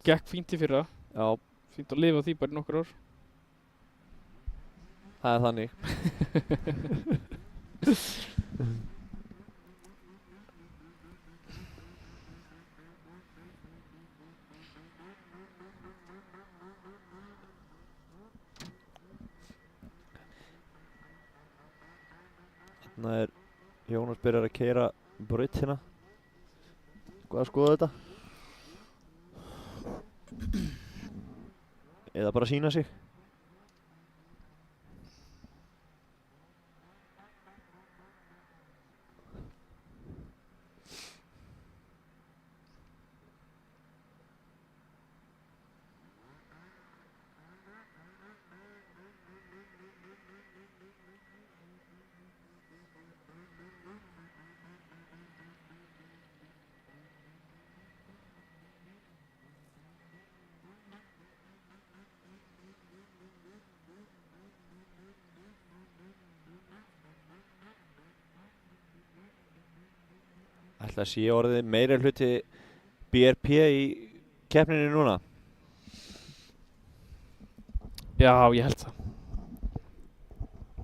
gekk fínt í fyrra. Já. Fínt að lifa á því bara í nokkur ár. Það er þannig. Þarna er Jónas byrjar að keyra brautina. Hvað að skoða þetta? Eða bara sýna sig. Ætli að sé orðið meiri hluti BRP í keppninni núna? Já, ég held það.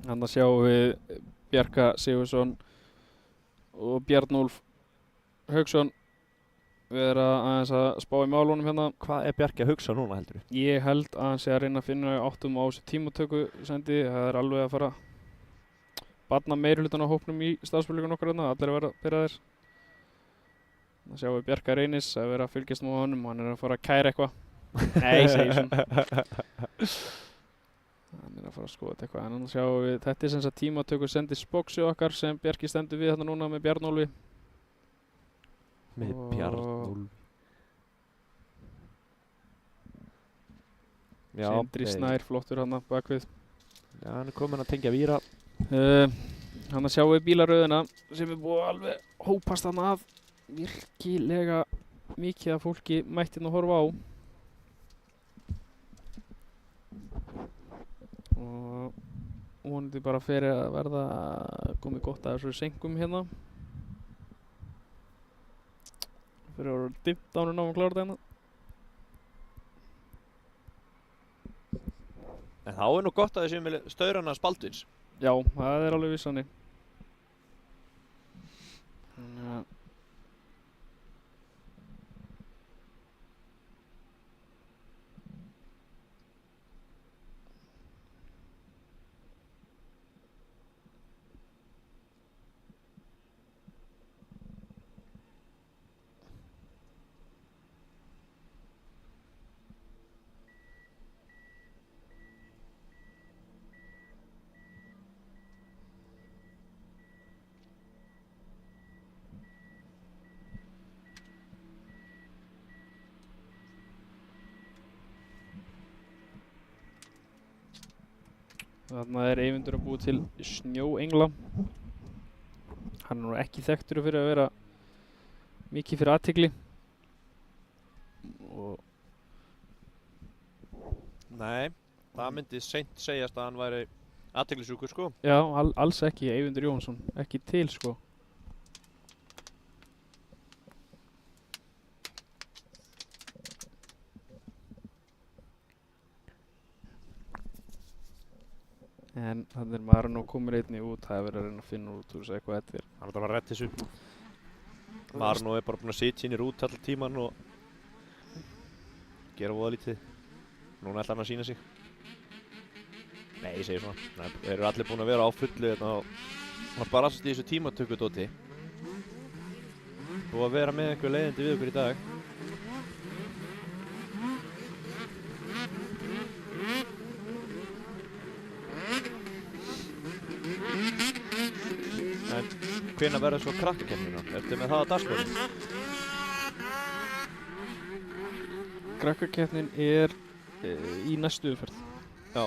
Þannig að sjáum við Bjarka Sigurðsson og Bjarnólf Hauksson vera aðeins að spá í málunum hérna. Hvað er Bjarki að hugsa núna heldur þú? Ég held að hann sé að reyna að finna áttum á þessu tímatöku sendi. Það er alveg að fara að barna meiri hlutan á hópnum í starfsfélögum okkar hérna. Allir að vera byrjaðir. Það sjáum við Bjarka Reynis að vera að fylgjast nú á honum. Hann er að fara að kæra eitthvað. Nei, segir svona. Hann er að fara að skoða eitthvað. En þannig sjáum við, þetta er sem sagt tímatöku sendi spóksi okkar sem Bjarki stendur við hérna núna með Bjarnólfi. Með Bjarnólfi. Já. Sindri Snær, flottur hann bakvið. Já, hann er komin að tengja víra. Hann að sjáum við bílaröðina sem er búið alveg hópast hann að. Virkilega mikið af fólki mætti að horfa á og vonandi bara fyrir að verða komið gott af þessu senkum hérna fyrir að vera dimmt ánum náum að klára þetta hérna. En þá er nú gott að þessi með staurana Baldvins. Já, það er alveg vissanni. Þarna er Eyvindur að búa til snjóengla. Hann er nú ekki þekktur fyrir að vera mikið fyrir athygli. Nei, það myndi seint segjast að hann væri athyglisjúkur sko. Já, alls ekki Eyvindur Jónsson, ekki til sko. En þannig er maður nú komin einnig út, það er verið að reyna að finna út úr þessu eitthvað eftir. Hann er bara að redda þessu. Marno er bara búinn að sitja inn í rút allan tíman og gera voða lítið Núna ætlar hann að sýna sig. Nei, ég segi svona. Nei, þeir eru allir búin að vera á fullu hérna og hann bara aðsast í þessu tímatökudóti. Búið að vera með einhver leiðindi við okkur í dag. En hvenær verður svo krakkakeppnina? Ertu með það á dagskráinni? Krakkakeppnin er í næstu umferð. Já.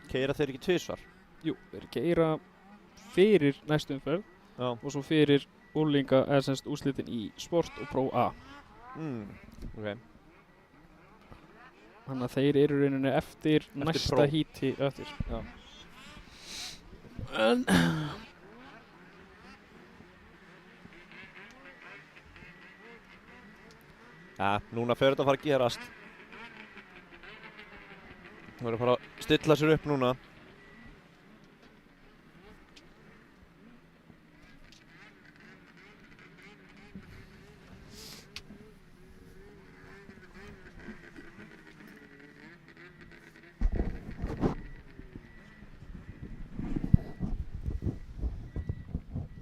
Keyra þeir ekki tvisvar? Jú, þeir keyra fyrir næstu umferð og svo fyrir úrlinga eða semst úrslitin í Sport og Pro A. Ok. Þannig að þeir eru í rauninni eftir næsta Pro. híti eftir. Já. En Ja, núna fer þetta að fara að gerast. Það verður að fara að stilla sér upp núna.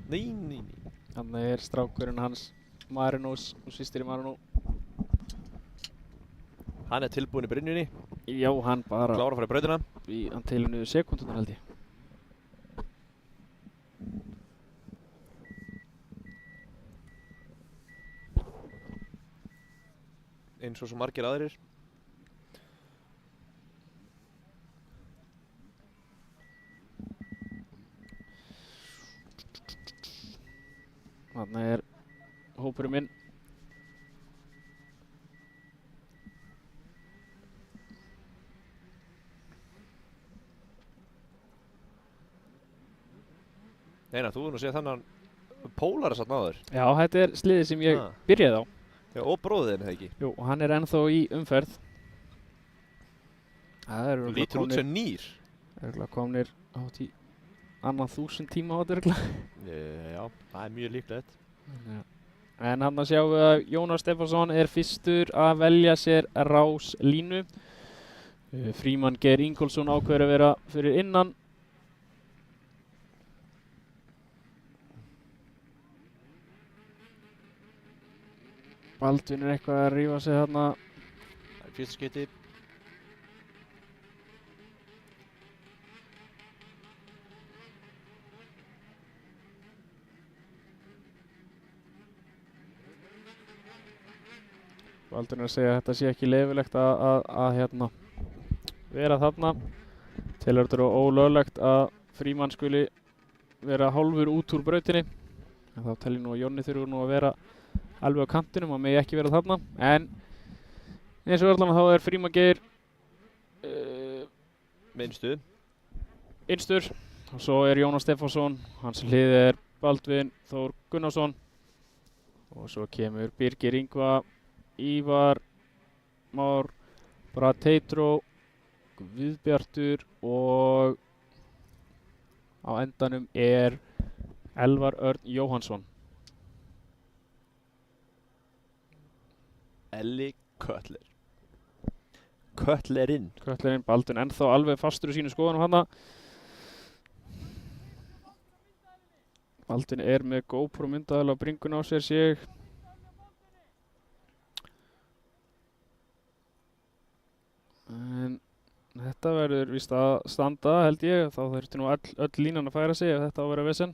Nei. þannig er strákurinn hans Marinós og systir í Marinó. Hann er tilbúinn í brynjunni. Já, hann bara Klára að fara í brautina. hann telur niður sekúndurnar held ég. Eins og svo margir aðrir. Þannig er hópurinn minn. Einar, þú nú séð þennan Polaris þarna áður. Já, þetta er sliðið sem ég Ah. byrjaði á. Já, og bróðin, eða ekki? Jú, og hann er ennþá í umferð. Það eru Lítur út sem nýr. örugglega komnir átt í annað 1000 tíma á þetta örugglega. Já, það er mjög líklegt. Já. En hann að sjáum við að Jónas Stefánsson er fyrstur að velja sér rás línu. Frímann Geir Ingólfsson ákveður að vera fyrir innan. Baldvin er eitthvað að rífa sig þarna. Það er fyrsta skipti. Baldvin er að segja að þetta sé ekki leyfilegt að hérna vera þarna. Telur þetta ólöglegt að Frímann skuli vera hálfur út úr brautinni. En þá telur nú að Jonni þurfur nú að vera alveg á kantinum og megi ekki vera þarna. En eins og allan þá er Frímann Geir Minnstu. innstur. Og svo er Jónas Stefánsson, hans hlið er Baldvin Þór Gunnarsson. Og svo kemur Birgir Ingva, Ívar Már, Brateitro, Guðbjartur og á endanum er Elvar Örn Jóhannsson. Elli Köttler. Köttlerinn. Köttlerinn Baldvin ennþá alveg fastur í sínu skoðunum hana. Baldvin er með GoPro myndaðal á bringuna á sér sé ég. En þetta verður víst að standa held ég. Þá þurfti nú öll línan að færa sig ef þetta á að vera vesen.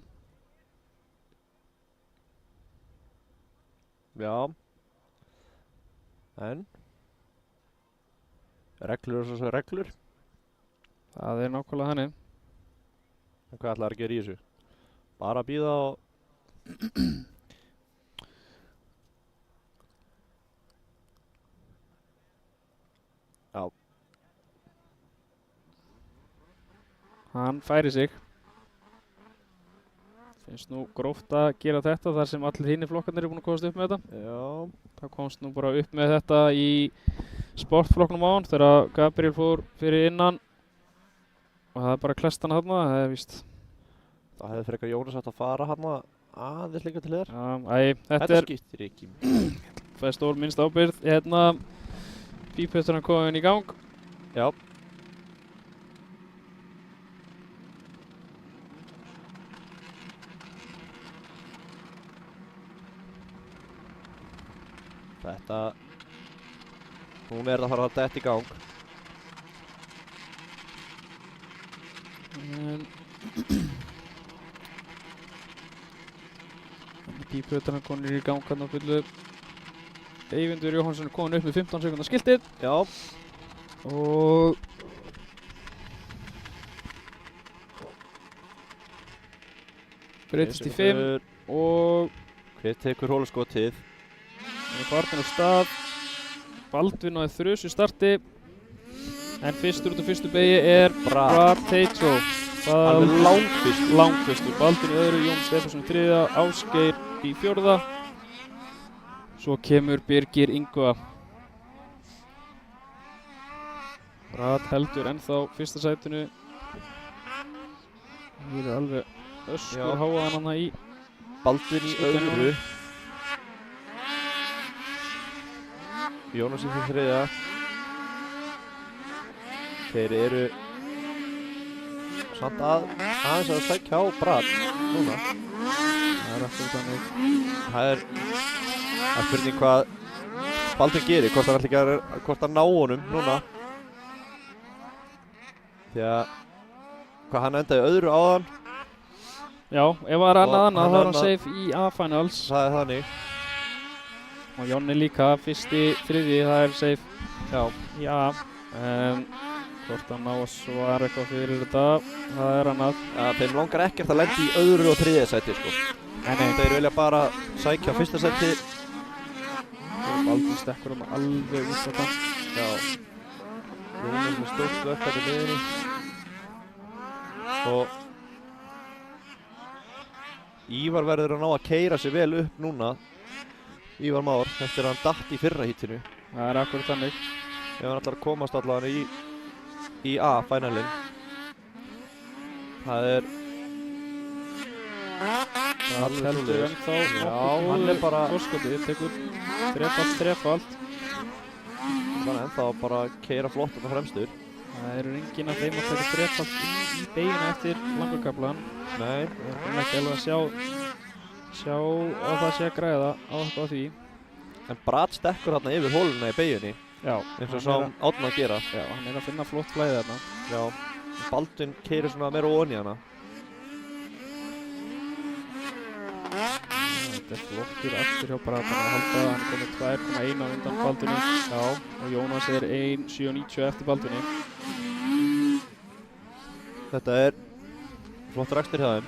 Já. En reglur og svo reglur. Það er nákvæmlega þannig. En hvað ætlar að gera í þessu? Bara bíða og Já. Hann færi sig. Finnst nú gróft að gera þetta þar sem allir hinni flokkarnir eru búin að komast upp með þetta. Já. Það komst nú bara upp með þetta í sportflokknum á hann þegar Gabriel fór fyrir innan og það er bara klestan þarna, það er víst. Það hefði frekar Jónas átt að fara hann aðeins líka til þér. Þetta er skiptir ekki. það er stór minnst ábyrgð. Hérna, Píputturinn komin í gang. Já. Þetta... Hún er að fara að detta í gang. Píputturinn komin í gang hann á fullu. Eyvindur Jóhannsson er komin upp með 15 sekundar skiltið. Já. Og... breytist í 5 og... Hver tekur hólaskotið? Hann er farinn á stað. Baldvin náði þrusu starti. En fyrstur út af fyrstu beygju er Brad Tatro. Alveg langfyrstur. Langfyrstur. Baldvin í öðru, Jón Stefánsson í þriðja, Ásgeir í fjórða. Svo kemur Birgir Ingva. Brad heldur ennþá fyrsta sætinu. Það er alveg öskur háaðan hana í Baldvin í öðru. Jónas í því þriðja. Þeir eru samt aðeins að sækja á Brad núna. Það er aftur þannig. Það er spurning hvað Baldvin gerir, hvort hann ná honum núna. Því að hvað hann endaði öðru áðan. Já, ef það er annað þá er hann annað. safe í A-finals. Það er þannig. Og Jonni líka, fyrsti, þriðji, það er safe. Já. í A. Hvort hann ná að svara eitthvað fyrir þetta, það er annað. Þeim langar ekkert að lenda í öðru og þriðja sæti, sko. Nei. Þeir vilja bara sækja á fyrsta sæti. Baldvin stekkur hann alveg út af það. Já. Jónas með stórt slökk í miðjunni. Og Ívar verður að ná að keyra sig vel upp núna. Ívar Már, eftir að hann datt í fyrra hítinu. Það er akkurat þannig. Ef hann ætlar að komast allavega í A-finalinn. Það er... Það heldur ennþá Já, hann er bara... Forskotið, tekur þrefalt. Hann er ennþá bara að keyra flott á fremstur. Það eru enginn að þeim að taka þrefalt inn í beygina eftir langakaflan. Nei. Það er ekki alveg að sjá að það sé að græða á eitthvað því. En Brad stekkur hérna yfir hóluna í beygjunni. Já. Eins og sá Árna að gera. Já, hann er að finna flott flæði þarna. Já. Baldvin keyrir svona meira ofan í hana. Þetta er flottur aftur hjá Brad, hann að halda, hann er komið 2,1 á undan Baldvini. Já. Og Jónas er 1,790 eftir Baldvini. Þetta er flott rakstur hjá þeim.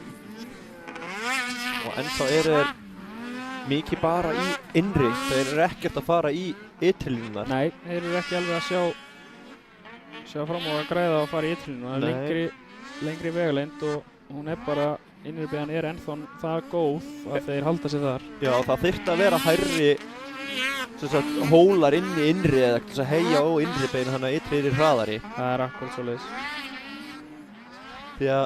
Og ennþá eru þeir mikið bara í innri. Þeir eru ekkert að fara í ytrilínunar. Nei, þeir eru ekki alveg að sjá fram á að græða og fara í ytrilínu. Það er lengri vegalengd og hún er bara, innribeigjan er ennþá það góð að þeir halda sig þar. Já, það þyrfti að vera hærri hólar inn í innri eða til að heyja á innribeiginu þannig að ytri er hraðari. Það er akkurat svoleiðis. Því að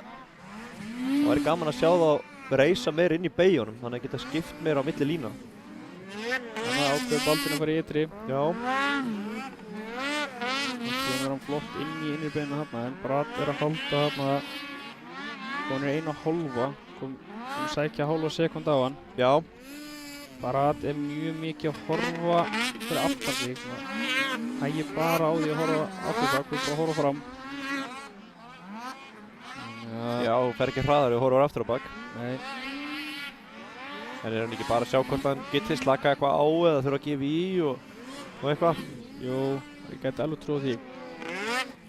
það væri gaman að sjá þá reisa meira inn í beygjunum, þannig að geta skipt meira á milli lína. Þannig að ákveður Baldvin að fara í ytri. Já. Þannig er hann flott inn í innribeiginu þarna, en Brad er að halda þarna. Hún er 1,5, kom sækja hálfa sekund á hann. Já. Brad er mjög mikið að horfa fyrir aftan sig. Hægir bara á því að horfa aftur bak, við bara að horfa fram. Já, þú fer ekki hraðar og horfur aftur á bak. Nei. En er hann ekki bara að sjá hvort hann geti slaka eitthvað á eða þurfa að gefa í og eitthvað? Jú, ég gæti alveg trúið því.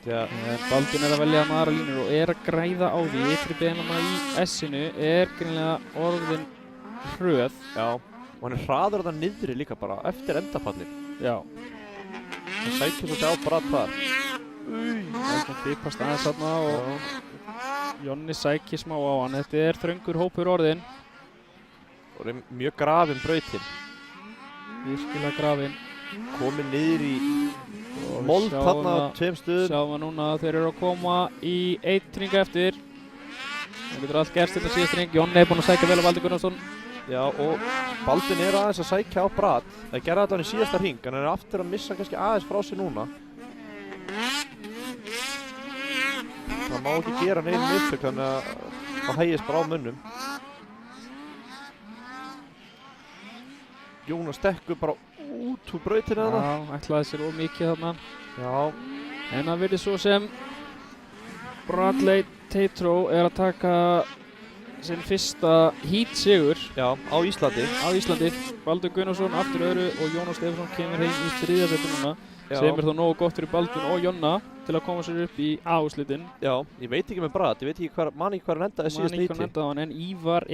En Baldvin er að velja með aðra línur og er að græða á því. Ytri beina í S-inu er greinilega orðin hröð. Já, og hann er hraður þarna niðri líka bara eftir endapallin. Já. Hann sækir svo sjá Brad þar. Það er svona fipast aðeins þarna og Jonni sækir smá á hann. Þetta er þröngur hópur orðin. Og er mjög grafinn brautin. Virkilega grafinn. Komið niður í mold þarna á 2 stöðum. Sjáum við núna að þeir eru að koma í 1 hring eftir. Það getur allt gerst þetta síðast hring. Jonni er búinn að sækja vel á Valdi Gunnarsson. Já, og Baldvin aðeins að sækja á Brad. Það gerði allan í síðasta hring, en hann aftur að missa kannski aðeins frá sig núna. Það má ekki gera neinn mistök, þannig að það hægist bara á mönnum. Jónas stekkur bara út úr brautina þarna. Já, ætlaði sér mikið þarna. Já. En það virðist svo sem Bradley Tetró að taka sinn fyrsta heat-sigur Já, á Íslandi. Baldur Gunnarsson aftur öðru og Jónas Stefánsson kemur heim í 3. sæti núna. Sem er þá nógu gott fyrir Baldvin og Jonna til að koma sér upp í A-úrslitin. Já, ég veit ekki með Brad, ég veit ekki man ekki hvað hann endaði síðast Man ekki hvað hann endaði, en Ívar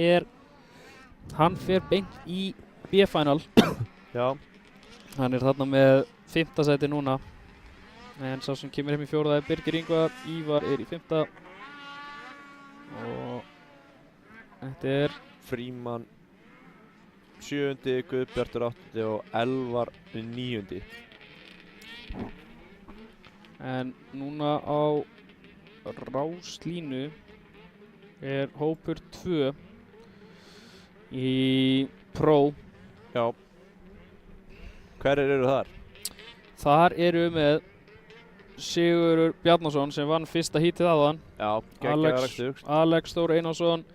hann fer beint í B-final. Já. Hann er þarna með 5. sæti núna. En sá sem kemur heim í 4. er Birgir Ingvar, Ívar er í 5. Og þetta er Frímann 7. Guðbjartur 8. og Elvar 9. En núna á ráslínu er hópur 2 í Pro. Já. Hverjir eru þar? Þar eru með Sigurður Bjarnason sem vann fyrsta hítið áðan. Já, geggjaður rekstur. Alex Þór Einarsson,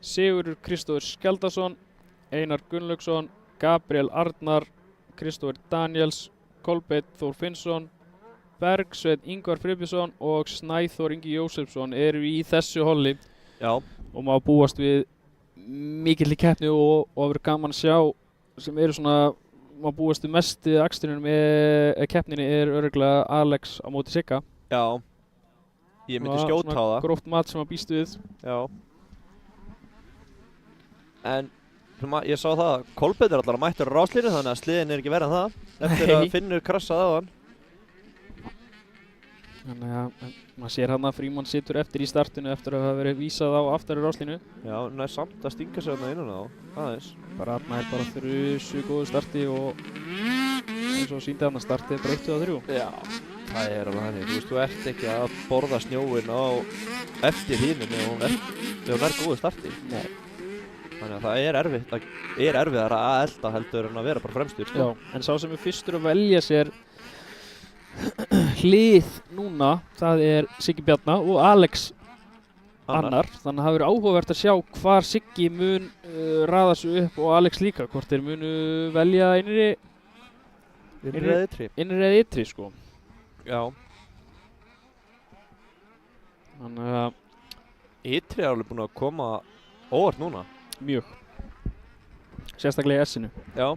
Sigurður Kristófur Skjaldarsson, Einar Gunnlaugsson, Gabriel Arnar, Kristófur Daniels, Kolbeinn Þór Finnsson, Bergsveinn Ingvar Friðbjörnsson og Snæþór Ingi Jósefsson eru í þessu holli. Já. Og maður búast við mikilli keppni og verður gaman að sjá sem eru svona maður búast við mestu akstrinum keppninni er örugglega Alex á móti Sigga. Já. Ég myndi skjóta á það. Svona gróft mat sem maður býst við. Já. En ég sá það að Kolbeinn er allar mættur á ráslínu þannig að sliðin er ekki verið en það eftir að Finnur krassaði á hann. Þannig að maður sér hann að Frímann situr eftir í startinu eftir að hafa verið vísað á aftari ráslínu. Já, hann er samt að stinga sig þarna innan á, aðeins. Hann er bara þrjusu góðu starti og eins og sýndi hann að startið bara 1-3. Já, það er alveg þannig. Þú ert ekki að borða snjóinn á eftir hínum ef hún er góðu starti. Nei. Þannig að það er erfiðara að elda heldur en að vera bara fremstur. Já, en sá sem er fyrstur að velja sér hlið núna, það er Siggi Bjarna og Alex Annar. Þannig að það verður áhugavert að sjá hvar Siggi mun raða sig upp og Alex líka, hvort þeir munu velja innri eða ytri sko. Já. Þannig að ytri er alveg búin að koma óvart núna. Mjög. Sérstaklega í S-inu. Já.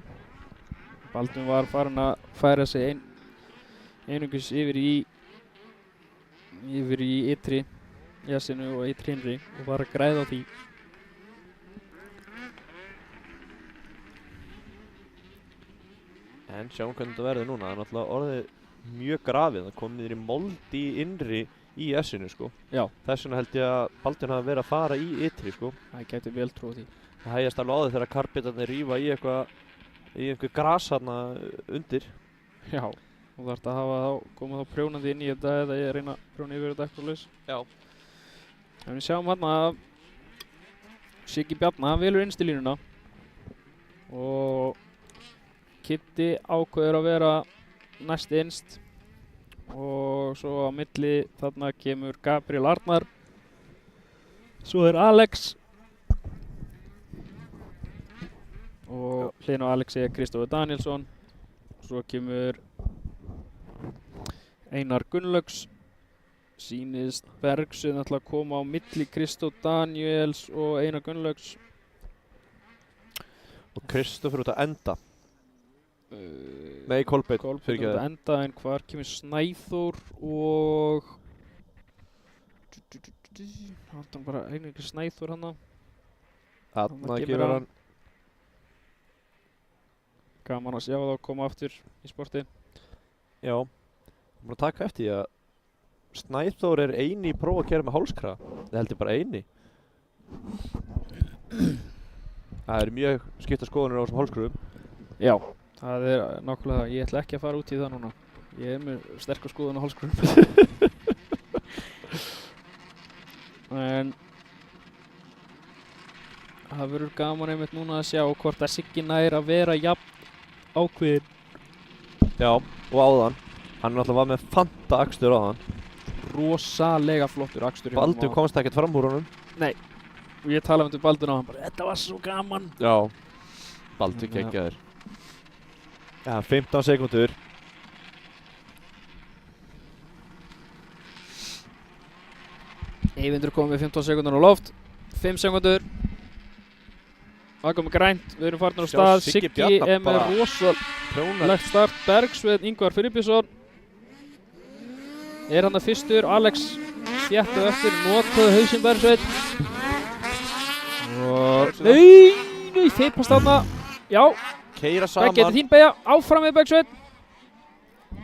Baldvin var farin að færa sig einungis yfir í ytri í S-inu og ytri innri og var að græða á því. En sjáum hvernig þetta verður núna. Það er náttúrulega orðið mjög grafið. Það kom niður í mold í innri í S-inu sko. Já. Þess vegna held ég að Baldvin hafi verið að fara í ytri sko. Það gæti vel trúið því. Það hægjast alveg á því þegar karbitarnir rífa í einhver gras þarna undir. Já. Þú þarft að koma þá prjónandi inn í þetta eða ég reyna að prjóna yfir þetta eitthvað laus. Já. En við sjáum hérna að Siggi Bjarna velur innstu línuna og Kitti ákveður að vera næst innst og svo á milli þarna kemur Gabriel Arnar, svo er Alex og hliðin á Alexi er Kristófur Danielsson, svo kemur Einar Gunnlaugs, sýnist Bergsveinn ætla að koma á milli Kristóf Daniels og Einar Gunnlaugs. Og Kristófur út að enda. Nei, Kolbeinn út að enda, en hvar kemur Snæþór og hann bara einhverjum Snæþór hana. Þarna kemur hann. Gaman að sjá það að koma aftur í sporti. Já, ég er að taka eftir því að Snæþór er eini í próf að keyra með hálskraga. Það heldur bara eini. Það er mjög skipta skoðanir á þessum hálskröfum. Já. Það er nákvæmlega það. Ég ætla ekki að fara út í það núna. Ég er með sterka skoðun á hálskröfum. En það verður gaman einmitt núna að sjá hvort að Siggi nær að vera jafn ákveðin. Já, og áðan. Hann náttúrulega var með fanta akstur áðan. Rosalega flottur akstur. Baldur komst ekkert fram úr honum. Nei. Og ég talaði um Baldur á hann bara, þetta var svo gaman. Já. Baldur geggjaður. Já, 15 sekúndur. Eyvindur komið með 15 sekúndur á loft. 5 sekúndur. Það komið grænt, við erum farin á stað. Siggi er með rosalegt start. Bergsveinn Ingvar Friðbjörnsson er hann að fyrstur. Alex þéttu eftir, notaði hausinn Bergsveinn. Og nei, feipast þarna. Já, Keyra hvað saman. getur þín beygja? Áfram með Bergsveinn.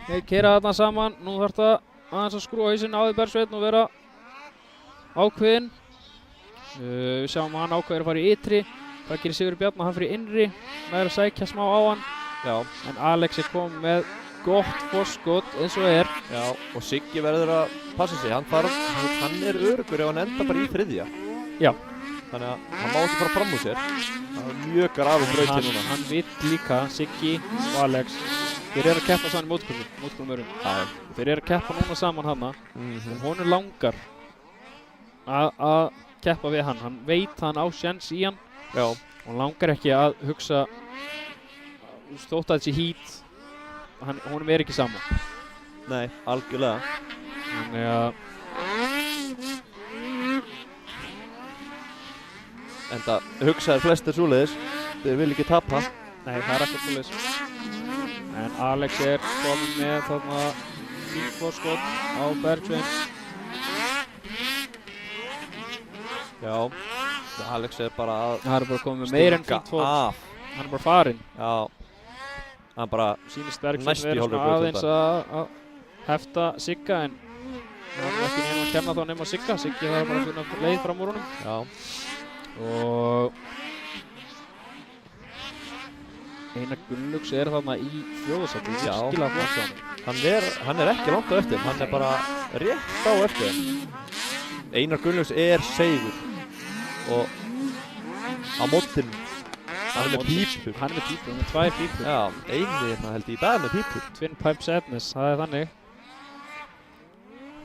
Þeir keyra þarna saman. Nú þarf það aðeins að skrúa hausinn á því Bergsveinn og vera ákveðinn. Við sjáum að hann ákveður að fara í ytri. Það gerir Sigurður Bjarni, hann fyrir innri. Það að sækja smá á hann. Já. En Alex er komið með gott forskot eins og er. Já, og Siggi verður að passa sig. Hann er öruggur ef hann enda bara í þriðja. Já. Þannig að hann má ekki fara fram úr sér. Það er mjög grafið brautir núna. Hann vill líka, Siggi og Alex, þeir eru að keppa saman í mótkurmum örum. Þeir eru að keppa núna saman hana. Og honum langar að keppa við hann. Hann veit að hann á sjens í hann. Já. Og hann langar ekki að hugsa þótt að þessi hít. Honum er ekki saman. Nei, algjörlega. Þannig að En það hugsaður flestir svoleiðis. Þeir vil ekki tapa. nei, það er ekkert svoleiðis. En Alex er kominn með þarna fínt forskot á Bergsveinn. Já. Alex er bara að Það er bara komið með meira en fínt fót. Hann er bara farinn. Já. Hann bara Sýnist Bergsveinn næst í vera hálfri svona braut aðeins að hefta Sigga en hann er ekki neina að kenna þá nema Sigga. Siggi þarf bara að finna leið fram úr honum. Já. Og Einar Gunnlaugs er þarna í fjórðasæti. Já. Virkilega flott hjá honum. Hann er ekki langt á eftir. Hann er bara rétt á eftir. Einar Gunnlaugs er seigur. Og á mótinu. Hann er með pípur. Hann er með pípur, hann er með 2 pípur. Já, eini held ég í dag með pípur. Twin Pipe Sadness, það er þannig.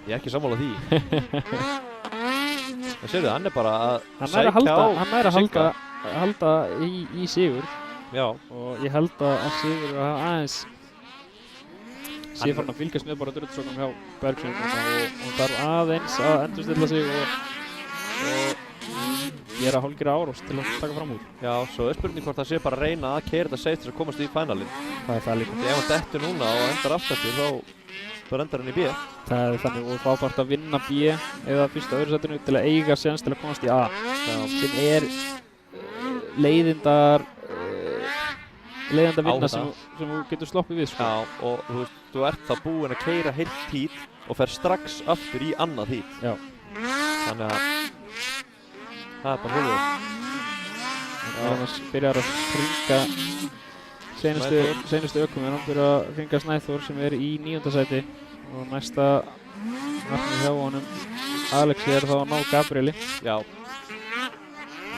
Ég er ekki sammála því. Það séu þið, hann er bara að Hann er að halda í sigur. Já. Og ég held að sigur aðeins sé farin að fylgjast með bara druttsóknum hjá Bergsveinn og hann þarf aðeins að endurstilla sig og gera hálfgerða árás til að taka fram úr. Já, svo er spurning hvort það sé bara að reyna að keyra þetta safe til að komast í finalinn. Það er það líka. Því ef hann dettur núna og endar aftast þá bara endar hann í B. Það er þannig og þá þarf að vinna B eða fyrsta öðru sætinu til að eiga séns til að komast í A. Sem er leiðinda vinna sem þú getur sloppið við. Sko. Já, og þú ert þá búinn að keyra heilt hít og fer strax aftur í annað hít. Já. Þannig að það er bara hólið. Annars byrjar að hringa seinustu ökuminn. Hann byrjar að hringa Snæþór sem er í 9. sæti og næsta markmið hjá honum Alex er þá að ná Gabrieli. Já.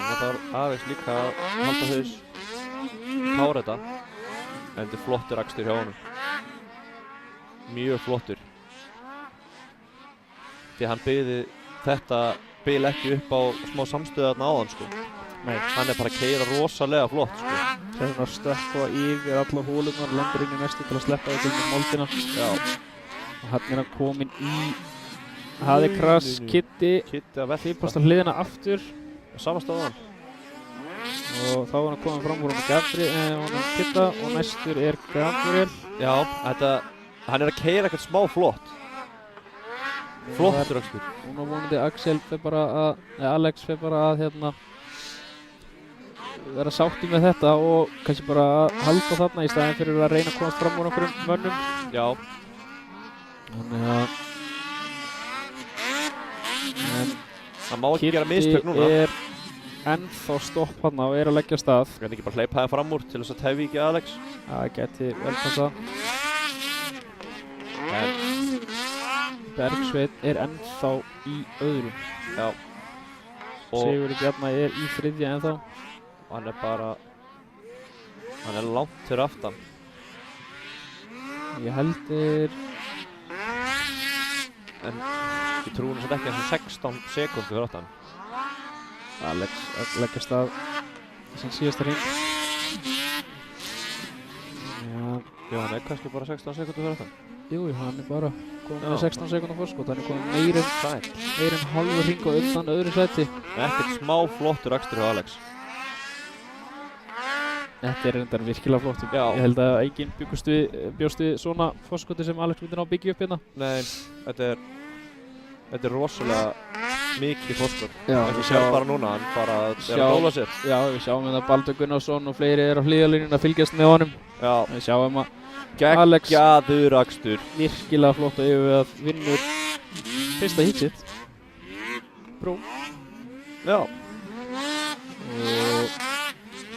Það þarf aðeins líka að halda haus, klára þetta. En þetta er flottur akstur hjá honum. Mjög flottur. Því hann byggði þetta bil ekki upp á smá samstöðu þarna áðan sko. Nei. Hann er bara að keyra rosalega flott sko. Það er að stökkva yfir alla hólurnar og lendur inn í næstu til að sleppa þetta með moldina. Já. Og hann er að komin í Haði Krass, Kitty að velta. Fyrpast að hliðina aftur. Sama stöðan. Og þá var hann komin fram úr honum Kitta og næstur er Gabriel. Já, hann er að keyra ekkert smá flott. Flottur akstur. Núna vonandi Alex fer bara að vera sátti með þetta og kannski bara að halda þarna í staðinn fyrir að reyna að komast fram úr einhverjum mönnum. Já. Þannig að hann má ekki gera mistök núna. Kitty er ennþá stopp hann og er að leggja af stað. Hann gæti ekki bara hleypa það fram úr til þess að tefja ekki Alex. Það geti vel passað. Bergsveinn er ennþá í öðrum. Já. Sigurður Bjarna í þriðja ennþá. Hann er langt fyrir aftan. Ég heldur... En ég trúi hann samt ekki eins og 16 sekúndur fyrir aftan. Alex að leggjast að sem síðasta hring. Já, hann kannski bara 16 sekúndur fyrir aftan. Jú, hann bara komið með 16 sekúndar fórskot. Hann komið meir en halvu hring á undan öðru sæti. Ekkert smá flottur akstur hjá Alex. Þetta reyndar virkilega flott. Já. Ég held að enginn bjóst við svona fórskoti sem Alex myndi ná að byggja upp hérna. Nei, þetta er rosalega mikið fórskot. Já, við sjáum bara núna, hann bara er að dóla sér. Já, við sjáum að Baldur Gunnarsson og fleiri á hliðarlínunni að fylgjast með honum. Já. Við sjáum að Alex geggjaður akstur. Virkilega flott að yfir að vinnur fyrsta hit sitt. Brú. Já. Og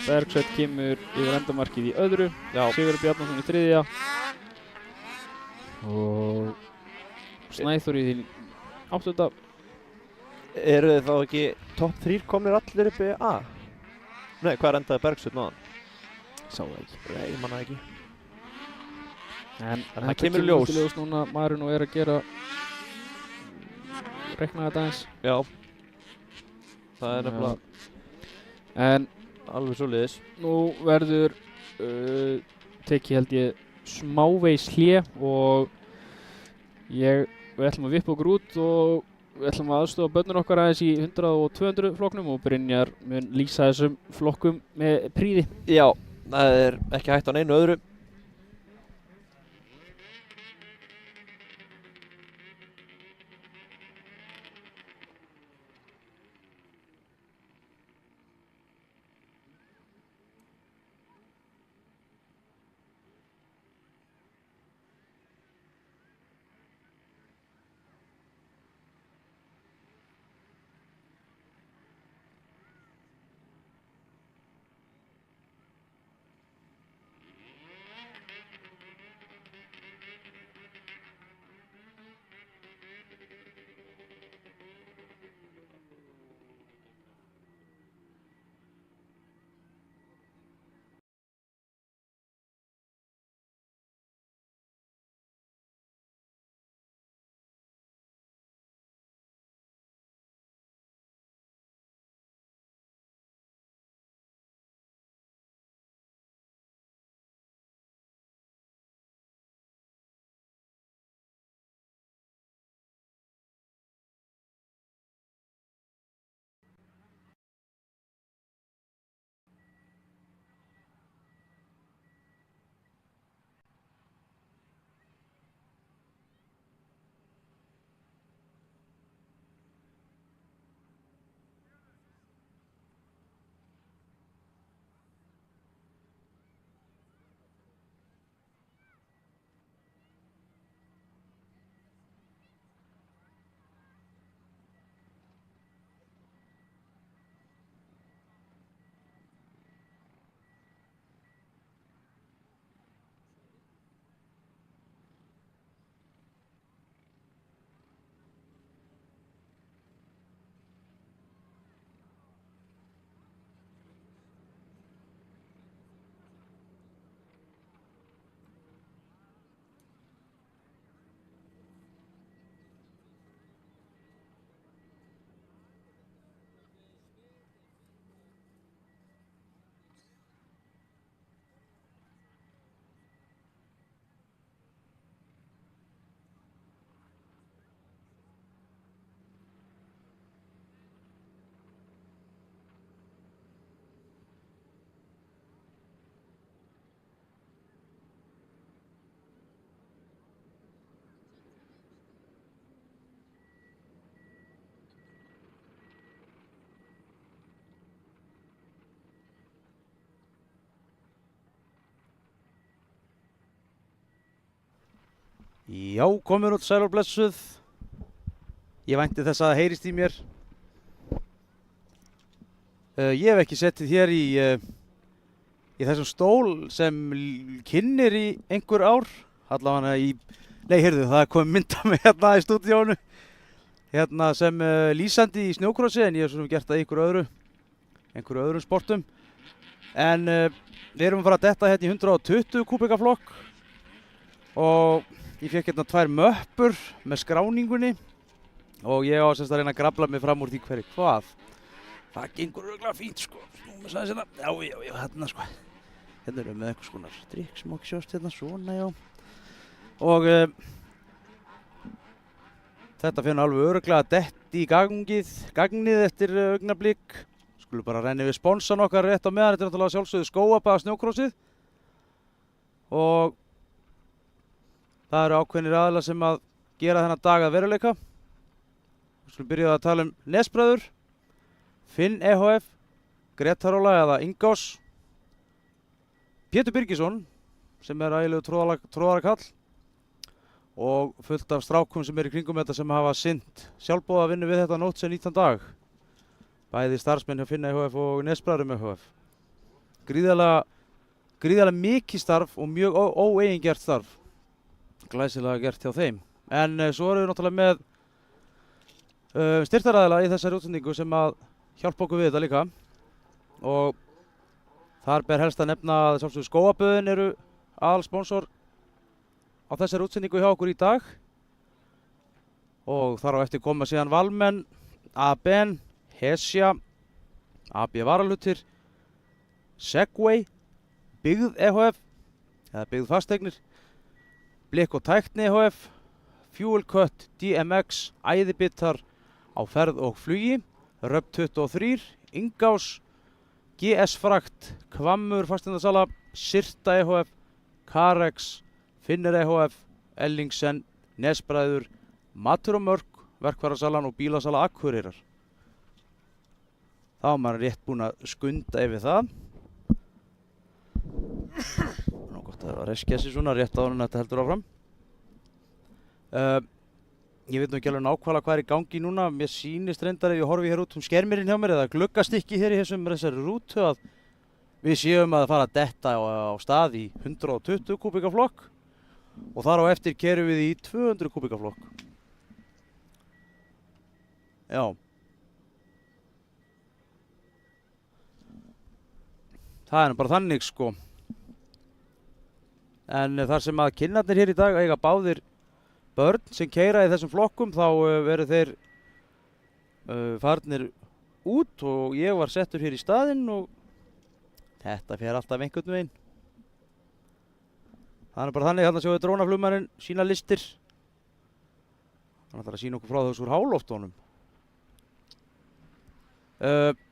Bergsveit kemur yfir endamarkið í öðru. Já. Sigurður Bjarnason í þriðja. Og Snæþór í því áttunda. Eru þið þá ekki topp 3 komnir allir upp í A? Nei, hvað endaði Bergsveit náðan? Sá það ekki. Nei, ég manna ekki. En það kemur ljós núna. Marino að gera reikna þetta eins. Já. Það nefnilega. En alveg svoleiðis. Nú verður tekið held ég smávegis hlé og við ætlum að vippa okkur út og við ætlum að aðstofa börnur okkar aðeins í 100 og 200 flokknum og Brynjar mun lýsa þessum flokkum með príði. Já, það er ekki hægt á neinu öðru. Já, komin út sæl og blessuð. Ég vænti þess að það heyrist í mér. Ég hef ekki settið hér í þessum stól sem kynnir í einhver ár. Allavega nei, heyrðu, það er komið mynd af mig hérna í stúdíónu. hérna sem lýsandi í snjókrossi en ég hef svona gert það í einhverju öðrum sportum. En við erum að fara að detta hérna í 120 kúbika flokk og ég fekk hérna 2 möppur með skráningunni og ég á semst að reyna að grafla mig fram úr því hverju hvað. Það gengur örugglega fínt sko. Nú með sæðis hérna, já, hérna sko. Hérna erum við með einhvers konar drykk sem okkur sjást hérna, svona já. Og þetta finnur alveg örugglega detti í gagnið eftir augnablik. Skulum bara renna við sponsan okkar rétt á meðan, þetta er náttúrulega sjálfsögðu skóabaða snjókrossið. Og það eru ákveðnir aðilar sem að gera þennan dag að veruleika. Við skulum byrja að tala um Nesbræður, Finn EHF, Gretarola eða Ingás, Pétur Birgisson sem er ægilegu tróðarakall og fullt af strákum sem í kringum þetta sem hafa sinnt sjálfboða vinnu við þetta nótt sem 19 dag. Bæði starfsmenn hjá Finn EHF og Nesbræðrum EHF. Gríðarlega mikið starf og mjög óeigingjarnt starf. Glæsilega gert hjá þeim. En svo erum við náttúrulega með styrktaraðila í þessari útsendingu sem að hjálpa okkur við þetta líka. Og þar ber helst að nefna að sjálfsögðu Skóaböðin eru aðalsponsor á þessari útsendingu hjá okkur í dag. Og þar á eftir koma síðan Valmenn, ABN, Hesja, AB Varahlutir, Segway, Byggð EHF, eða Byggð Fasteignir, Blikk og Tækni EHF, Fuel Cut, DMX, Æðibittar á ferð og flugi, Röp 23, Ingás, GS Frakt, Hvammur fasteignasala, Sirta EHF, Carex, Finnur EHF, Ellingsen, Nesbræður, Matur og Mörk, Verkfærasalan og Bílasala Akureyrar. Þá var maður rétt búinn að skunda yfir það. Nú gott að reskja sig svona rétt áður en þetta heldur áfram. Ég veit nú ekki alveg nákvæmlega hvað er í gangi núna. Mér sýnist reyndar ef ég horfi hér út skermirinn hjá mér eða gluggastykki hér í þessari rútu að við séum að fara að detta á stað í 120 kúbika flokk og þar á eftir kerum við í 200 kúbika flokk. Já. Það er nú bara þannig sko. En þar sem að kynnarnir hér í dag eiga báðir börn sem keyra í þessum flokkum þá veru þeir farnir út og ég var settur hér í staðinn og þetta fer alltaf einhvern veginn. Það er bara þannig, hérna sjáum við drónaflugmanninn sína listir. Hann ætlar að sína okkur frá þessu úr háloftunum.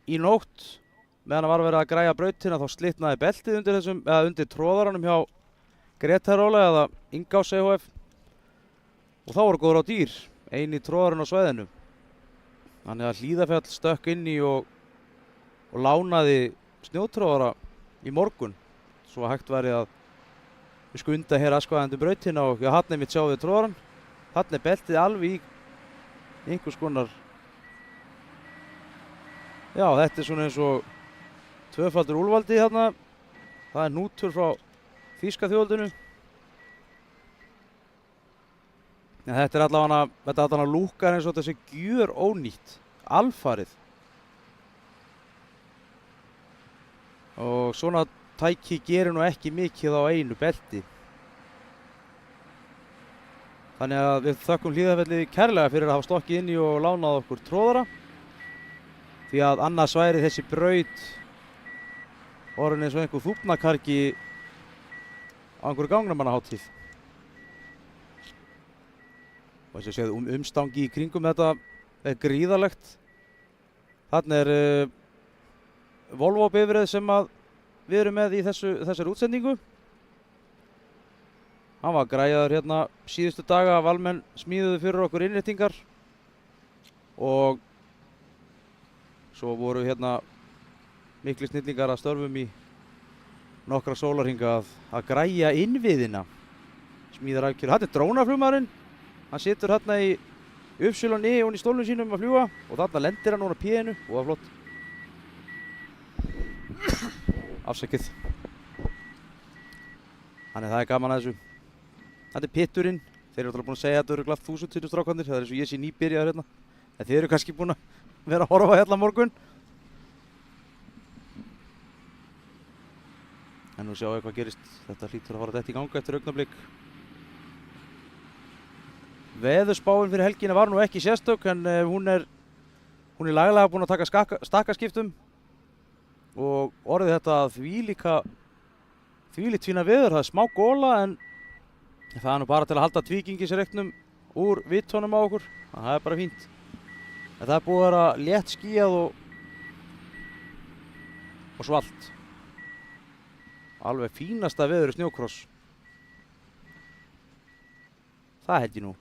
Í nótt meðan var verið að græja brautina þá slitnaði beltið undir tróðaranum hjá Gretarola eða Ingás EHF og þá voru góður á dýr, eini tróðarinn á svæðinu. Þannig að Hlíðarfjall stökk inn í og lánaði snjótróðara í morgun svo að hægt væri að við skunda hér askvaðandi brautina og já, hann mitt sjáum við tróðarann. Hann beltið alveg í einhvers konar. Já, þetta er svona eins og tvöfaldur úlfaldi hérna. Það er hnútur frá þýska þjóðveldinu. En þetta er allavega lúkkar eins og þetta sé gjör ónýtt, alfarið. Og svona tæki gerir nú ekki mikið á einu belti. Þannig að við þökkum Hlíðarfjalli kærlega fyrir að hafa stokkið inn í og lánað okkur tróðara. Því að annars væri þessi braut orðin eins og einhver þúfnakargi á einhverju gangnamannaháttíð. Og þess að séð umstangi í kringum þetta er gríðarlegt. Þarna er Volvo bifreið sem að við erum með í þessari útsendingu. Hann var græjaður hérna síðustu daga, Valmenn smíðuðu fyrir okkur innréttingar og svo voru hérna miklu snillingar að störfum í nokkra sólarhringa að græja innviðina. Smíða rafkerfi. Þetta er drónaflugmaðurinn. Hann situr hérna í uppsölunni og í stólnum sínum að fljúga og þarna lendir hann núna píinu og það er flott. Afsakið. Þannig það er gaman að þessu. Þetta er pitturinn. Þeir eru alltaf búin að segja að þetta eru glatt 1000 strákandir. Það er eins og ég sé nýbyrjaður hérna. En þið eru kannski búin að vera að horfa hérna morgun. En nú sjáum við hvað gerist. Þetta hlýtur að fara þetta í ganga eftir augnablik. Veðurspáin fyrir helgina var nú ekki sérstök, en hún er laglega búin að taka stakkaskiptum. Og orðið þetta þvílíkt fína veður. Það er smá góla, en það er nú bara til að halda tvígengisreiknum úr vitunum á okkur. Það er bara fínt. En það er búið að vera létt skýjað og svalt. Alveg fínasta veður í snjókross. Það held ég nú.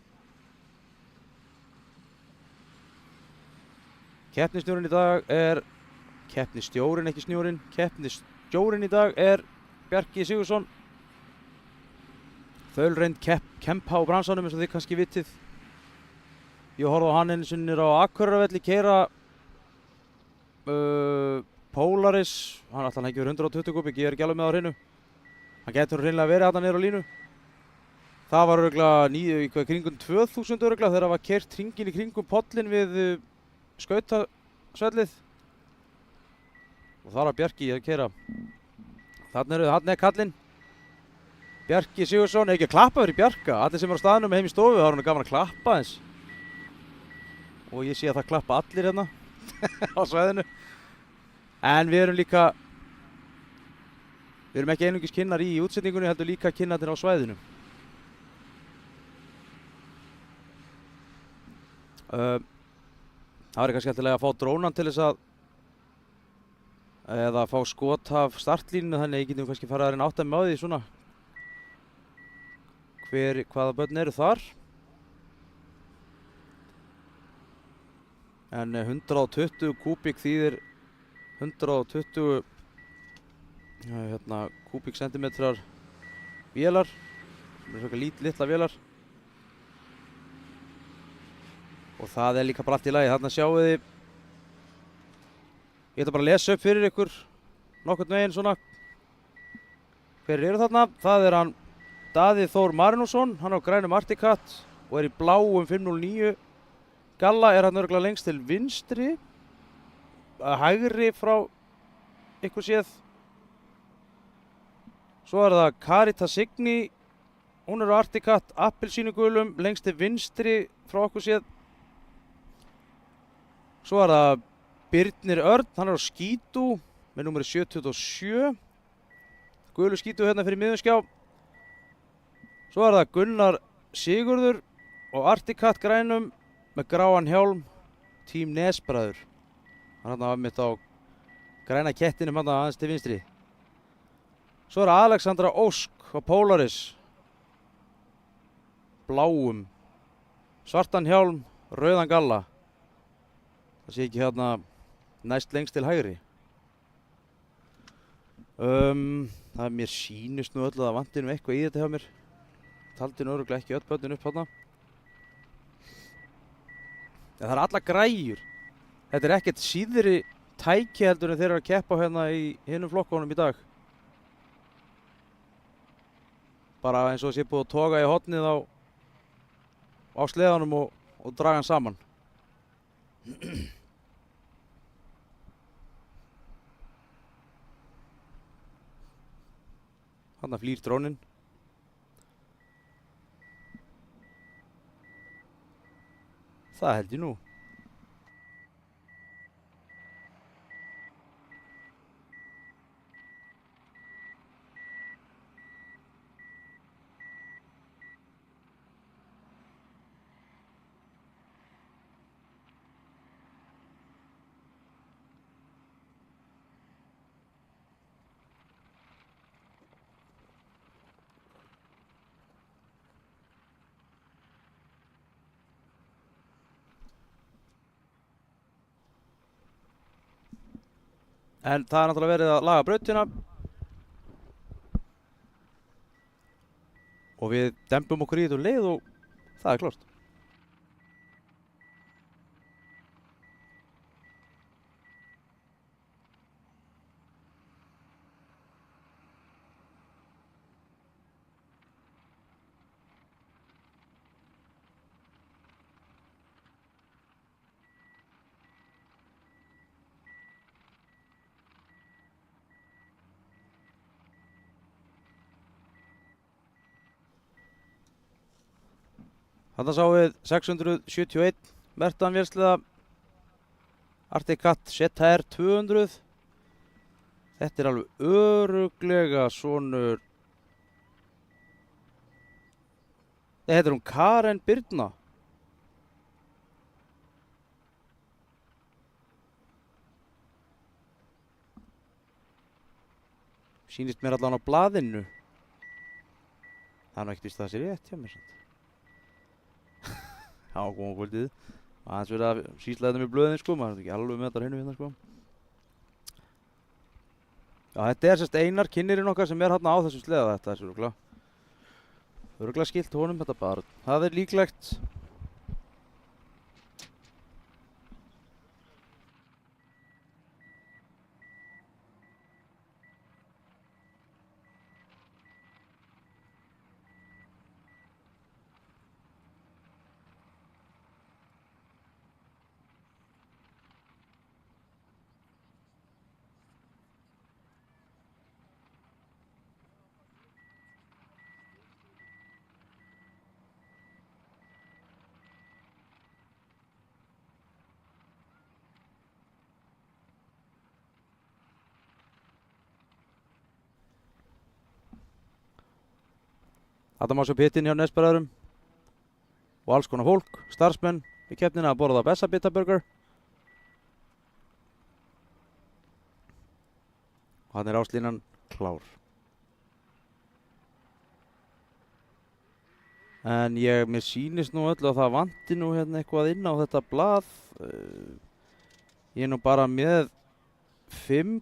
Keppnisstjórinn í dag er keppnisstjórinn, ekki snjórinn. Keppnisstjórinn í dag er Bjarki Sigurðsson. Þaulreynd kempa á bransanum eins og þið kannski vitið. Ég horfði á hann einu sinni á Akureyravelli keyra Polaris. Hann ætla hann ekki verið 120 kubík, ég er ekki alveg með á hreinu. Hann getur hreinlega verið þarna niður á línu. Það var örugglega kringum 2000 örugglega þegar það var keyrt hringinn í kringum pollinn við skautasvellið. Og þar var Bjarki að keyra. Þarna er kallinn. Bjarki Sigurðsson, ekki að klappa fyrir Bjarka. Allir sem eru á staðnum heim í stofu, þá er hann gaman að klappa eins. Og ég sé að það klappa allir hérna á svæðinu. En við erum ekki einungis kynnar í útsetningunni, heldur líka kynnarnir á svæðinu. Það væri kannski eftirlega að fá drónan til þess að eða fá skot af startlínunu, þannig að ég getum kannski farið að reyna átta mig á því svona hvaða börn eru þar. En 120 kúbík þýðir 120 kúbíksentimetrar vélar, sem eru svona litla vélar. Og það er líka bara allt í lagi. Þarna sjáum við, ég ætla bara að lesa upp fyrir ykkur nokkurn veginn svona hverjir eru þarna. Það er hann Daði Þór Marinússon, hann á grænum Articat og er í bláum 509. Galla er hann örugglega lengst til vinstri, hægri frá ykkur séð. Svo er það Carita Signy, hún er á Articat appelsínugulum, lengst til vinstri frá okkur séð. Svo er það Birnir Örn, hann er á Skítu með númeri 727. Gulu Skítu hérna fyrir miðumskjá. Svo er það Gunnar Sigurður og Articat grænum með gráan hjálm, Team Nesbræður. Hann var mitt á græna kettinum hann aðeins til vinstri. Svo er Alexandra Ósk á Polaris, bláum, svartan hjálm, rauðan galla. Það sé ekki hérna næst lengst til hægri. Það mér sýnist nú öll að það vanti nú eitthvað í þetta hjá mér. Taldi nú örugglega ekki öll börnin upp hérna. En það er alla græjur. Þetta er ekkert síðri tæki heldur en þeir eru að keppa hérna í hinum flokkunum í dag. Bara eins og sé búið að toga í hornið á sleðanum og draga hann saman. Þarna flýr dróninn. Það held ég nú. En það er náttúrulega verið að laga brautina og við dembum okkur í þetta leið og það er klárt. Þarna sáum við 671 mertan vélsliða, Arctic Cat ZR 200. Þetta er alveg örugglega sonur, þetta hún Karen Birna. Sýnist mér allan á blaðinu. Það er nú ekkert víst að það sé rétt hjá mér samt. Já, góða kvöldið. Aðeins verið að sýsla þetta með blöðin sko, maður er ekki alveg með þetta hreinu hérna sko. Já, þetta er sérst Einar, kynnirinn okkar sem er hérna á þessum sleða, þetta er svo örugglega skilt honum þetta barn. Það er líklegt. Þetta má sjá pitinn hjá Nesbræðurum og alls konar fólk, starfsmenn í keppnina að borða Bessa Bitaburger. Og hann er áslínan klár. En mér sýnist nú öll að það vanti nú hérna eitthvað inn á þetta blað. Ég er nú bara með 5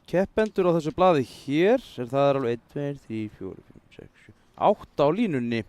keppendur á þessu blaði hér. Það er alveg 1, 2, 3, 4, 5, 6, 7, 8 á línunni.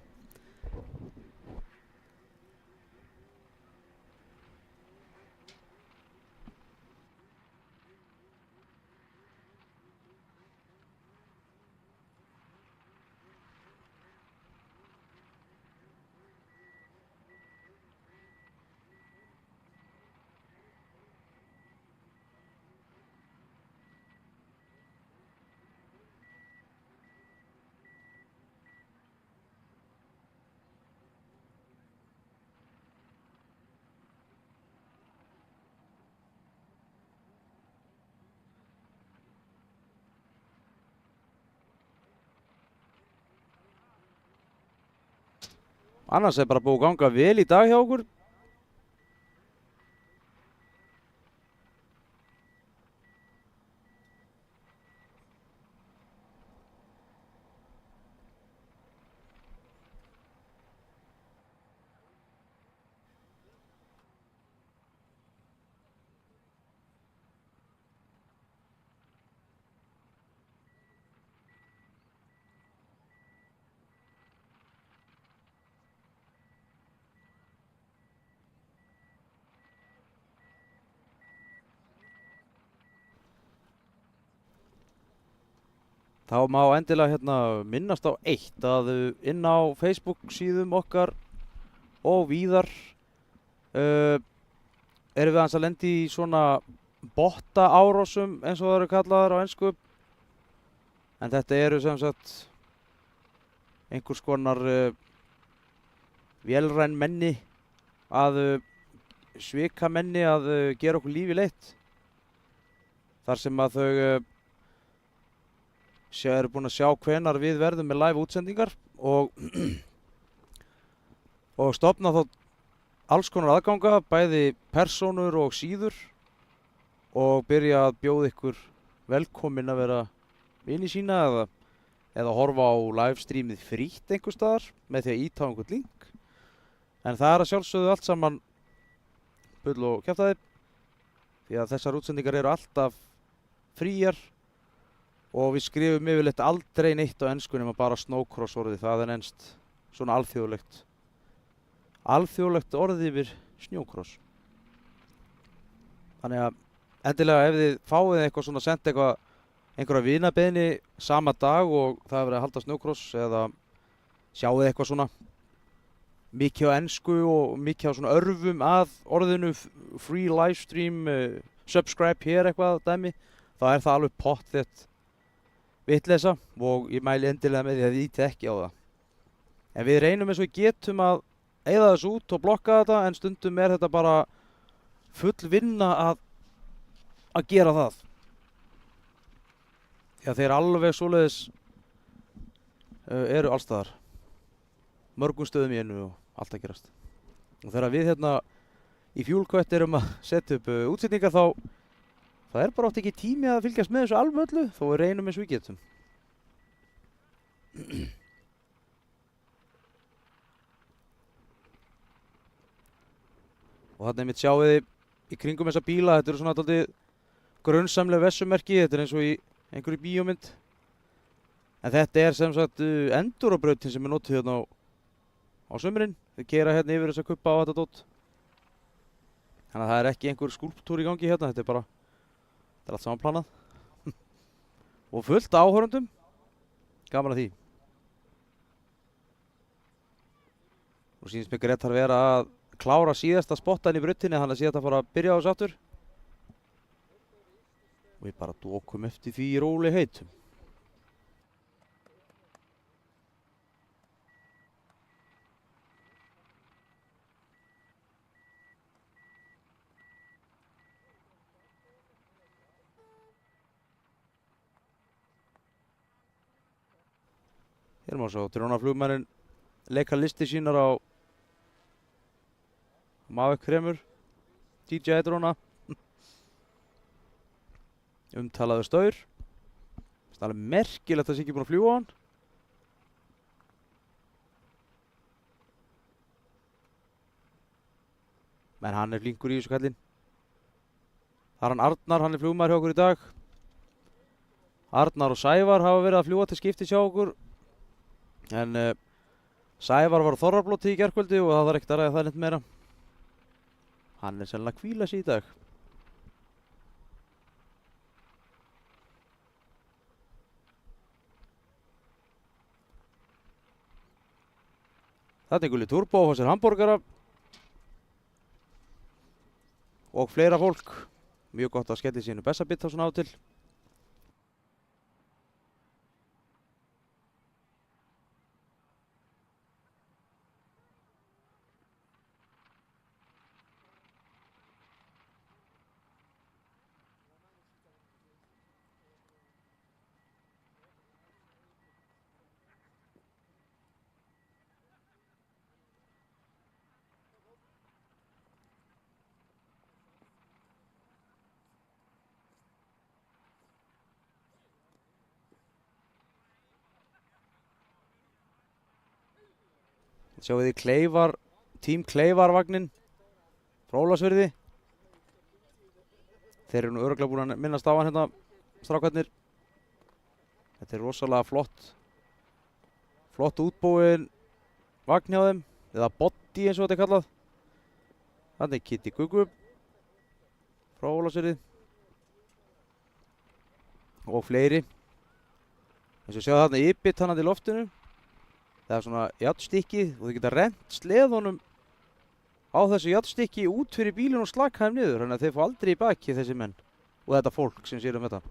Annars er bara búið að ganga vel í dag hjá okkur. Þá má endilega minnast á eitt að inn á Facebook síðum okkar og víðar erum við aðeins að lenda í svona botta árásum eins og það eru kallaðar á ensku. En þetta eru sem sagt einhvers konar vélræn menni að svika menni að gera okkur lífi leitt. Þar sem að þau eru búin að sjá hvenar við verðum með live útsendingar og stofna þá alls konar aðganga, bæði persónur og síður og byrja að bjóða ykkur velkomin að vera vini sína eða horfa á livestreamið frítt einhvers staðar með því að íta á einhvern link. En það er að sjálfsögðu allt saman bull og kjaftaði því að þessar útsendingar eru alltaf fríar. Og við skrifum yfirleitt aldrei neitt á ensku nema bara snowcross orðið, það er ennst svona alþjóðlegt orðið yfir snjókross. Þannig að endilega ef þið fáið eitthvað svona sent einhverja vinabeiðni sama dag og það er verið að halda snjókross eða sjáið eitthvað svona mikið á ensku og mikið á svona örfum að orðinu free livestream, subscribe hér eitthvað dæmi, þá er það alveg pottþétt vitleysa og ég mæli endilega með því að þið ítið ekki á það. En við reynum eins og við getum að eyða þessu út og blokka þetta, en stundum er þetta bara full vinna að gera það. Já, þeir alveg svoleiðis eru allstaðar. Mörgum stöðum í einu og allt að gerast. Og þegar við hérna í Fuel-Cut erum að setja upp útsetningar þá það er bara oft ekki tími að fylgjast með þessu alveg öllu þó við reynum eins og við getum. Og þarna einmitt sjáum við í kringum þessa bíla, þetta eru svona dálítið grunnsamleg vessumerki, þetta er eins og í einhverju bíómynd. En þetta er sem sagt endurabrautin sem er notuð hérna á sumrin. Þau keyra hérna yfir þessa kubba á þetta dót. Þannig að það er ekki einhver skúlptúr í gangi hérna, þetta er allt saman planað. Og fullt áhorfendum, gaman að því. Og sýnist mig Gretar vera að klára síðasta spottan í brautinni, þannig að síðan það fara að byrja á þessu aftur. Og við bara dokum eftir því í rólegheitum. Hér má svo drónaflugmærin leika listi sínar á Mavic 3 DJI dróna. Umtalaður staur. Það er alveg merkilegt að það sé ekki búin að fljúga á hann. Men hann er flinkur í þessu kallinn. Það er hann Arnar, hann er flugmaður hjá okkur í dag. Arnar og Sævar hafa verið að fljúga til skiptis hjá okkur. En Sævar var á Þorrablóti í gærkvöldi og það var ekkert að ræða það neitt meira. Hann er sennilega að hvíla sig í dag. Þetta er Gulli Turbo á sér hamborgara og fleira fólk. Mjög gott að skelli sínu bessabitta svona á til. Sjáum við í Kleifar, Team Kleifar vagnin frá Ólafsfirði. Þeir eru nú örugglega búin að minnast á hann hérna, strákarnir. Þetta er rosalega flott útbúin vagn hjá þeim, eða body eins og þetta er kallað. Þarna er Kitty Gugu frá Ólafsfirði og fleiri. Eins og sjáum þarna Ibit hann í loftinu. Það er svona járnstykki og þau geta rennt sleðunum á þessu járnstykki út fyrir bílinn og slaka þeim niður. Þannig að þeir fá aldrei í baki þessi menn og þetta fólk sem sér þetta.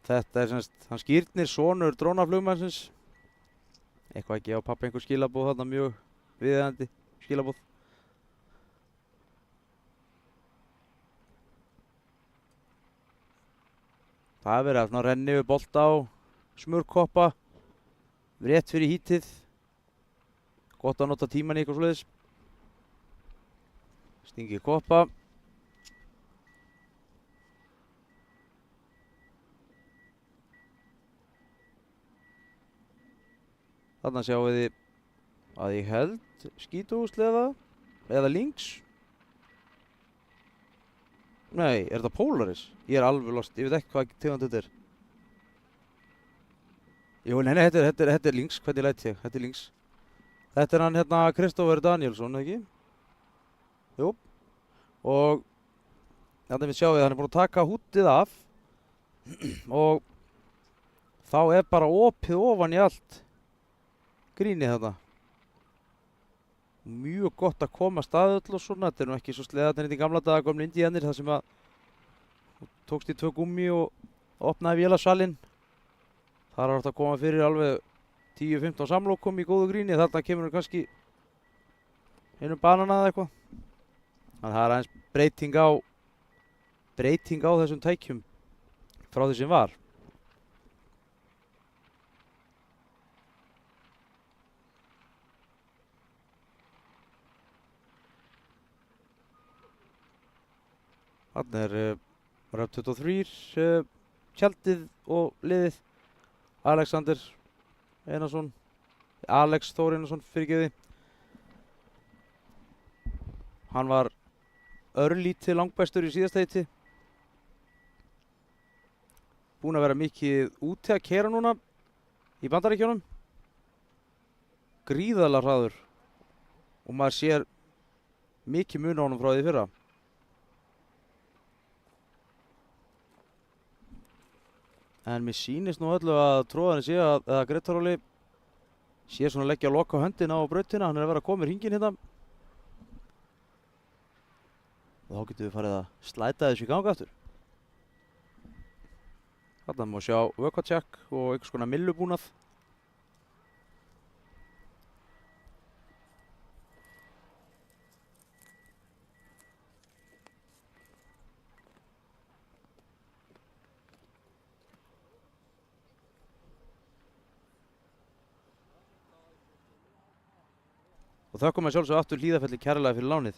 Þetta er semst, hann Skírnir, sonur drónaflugmannsins. Eitthvað að gefa pappa einhver skilaboð þarna, mjög viðeigandi skilaboð. Það er verið að svona renni við bolta á smurkoppa rétt fyrir hítið. Gott að nota tíman í eitthvað svoleiðis. Stingi koppa. Þarna sjáum við að ég held skítuhúsleða eða links. Nei, er þetta Polaris? Ég er alveg lost, ég veit ekki hvað tegund þetta er. Jú, nei, þetta er links, hvernig læt ég? Þetta er links. Þetta er hann hérna Kristoffer Danielsson, ekki? Jú. Og þarna við sjáum við að hann er búinn að taka húddið af og þá er bara opið ofan í allt grínið þarna. Mjög gott að koma staðull og svona, þetta er nú ekki svo sleðarnir í gamla daga, gömlu indíennir, þar sem að tókst í 2 gúmmi og opnaði vélasvalinn. Þar var þetta að koma fyrir alveg 10-15 samlokum í góðu gríni, þarna kemur kannski einum banana eða eitthvað. Þannig að það er aðeins breyting á þessum tækjum frá því sem var. Þarna er Röp 23 tjaldið og liðið. Alexander Einarsson, Alex Þór Einarsson fyrirgeði. Hann var örlítið langbæstur í síðasta heiti. Búinn að vera mikið úti að keyra núna í Bandaríkjunum. Gríðarlega hraður og maður sér mikið mun á honum frá því fyrra. En mér sýnist nú öllu að tróðarinn sé að Grétar Óli sé svona að leggja að loka höndina á brautina. Hann er að vera að koma í hringinn hérna. Og þá getum við farið að slæta þessu í ganga aftur. Þarna má sjá vökvatjekk og einhvers konar millubúnað. Og þökkum að sjálfsög aftur Hlíðarfelli kærlega fyrir lánið.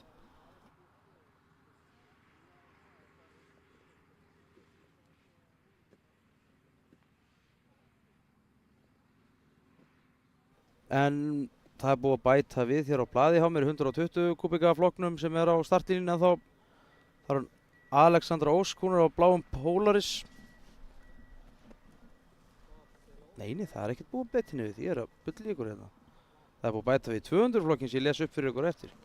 En það er búið að bæta við hér á blaði hjá mér 120 kubika flokknum sem er á startlíninu en þá er hún Alexandra Ósk, hún er á bláum Polaris. Neini, það er ekkert búið að betinu við því, ég er að bulli ykkur hérna. Það er búið að bæta við 200 flokkin sem ég les upp fyrir ykkur eftir.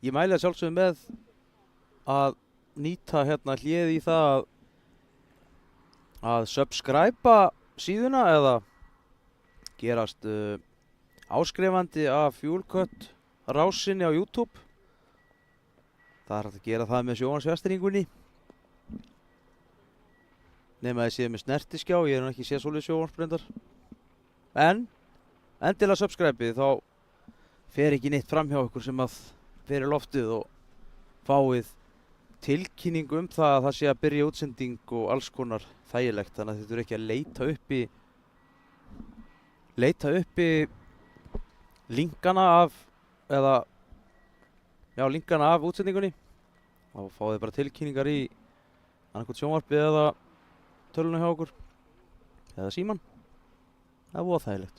Ég mæli að sjálfsögðu með að nýta hérna hléð í það að subscribe síðuna eða gerast áskrifandi af Fuel Cut rásinni á YouTube. Það er hægt að gera það með sjónvarpsfjarstýringunni. Nema að ég sé með snertiskjá, ég er nú ekki séð svolítið sjónvarpsbreyndar. En endilega subscribe-ið, þá fer ekki neitt fram hjá ykkur sem að fyrir loftið og fáið tilkynningu það að það sé að byrja útsending og alls konar þægilegt, þannig að þið þurfum ekki að leita uppi linkana af útsendingunni. Þá fáið þið bara tilkynningar í annarkot sjónvarpið eða töluna hjá okkur eða síman. Það er voða þægilegt.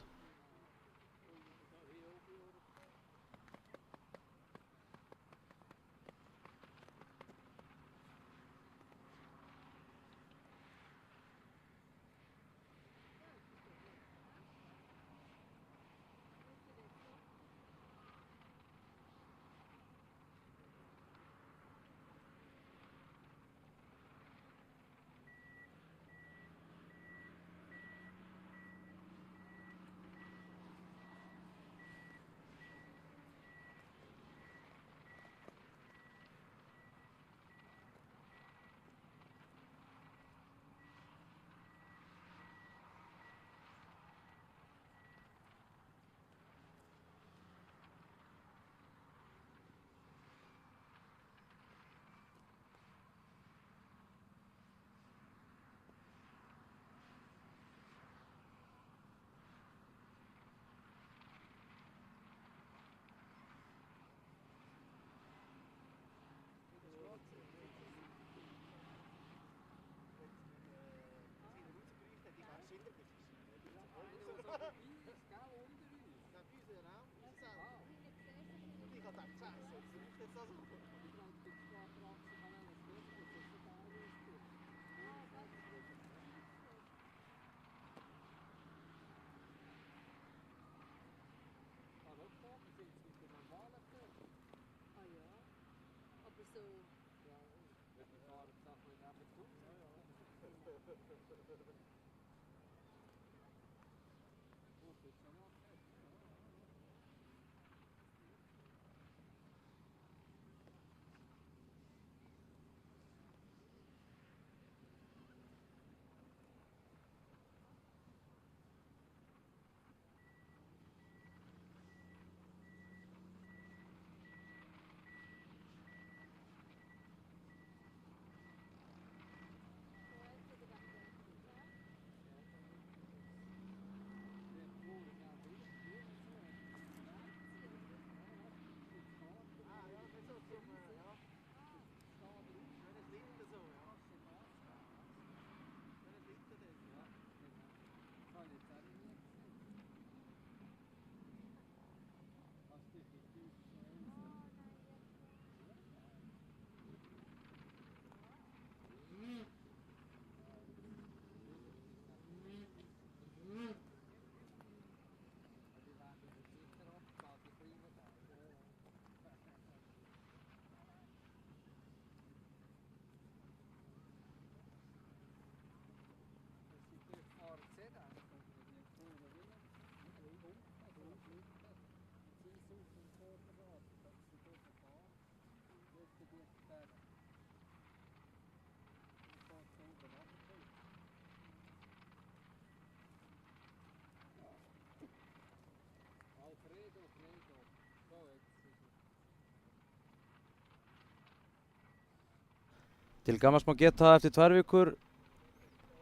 Til gamans má geta eftir 2 vikur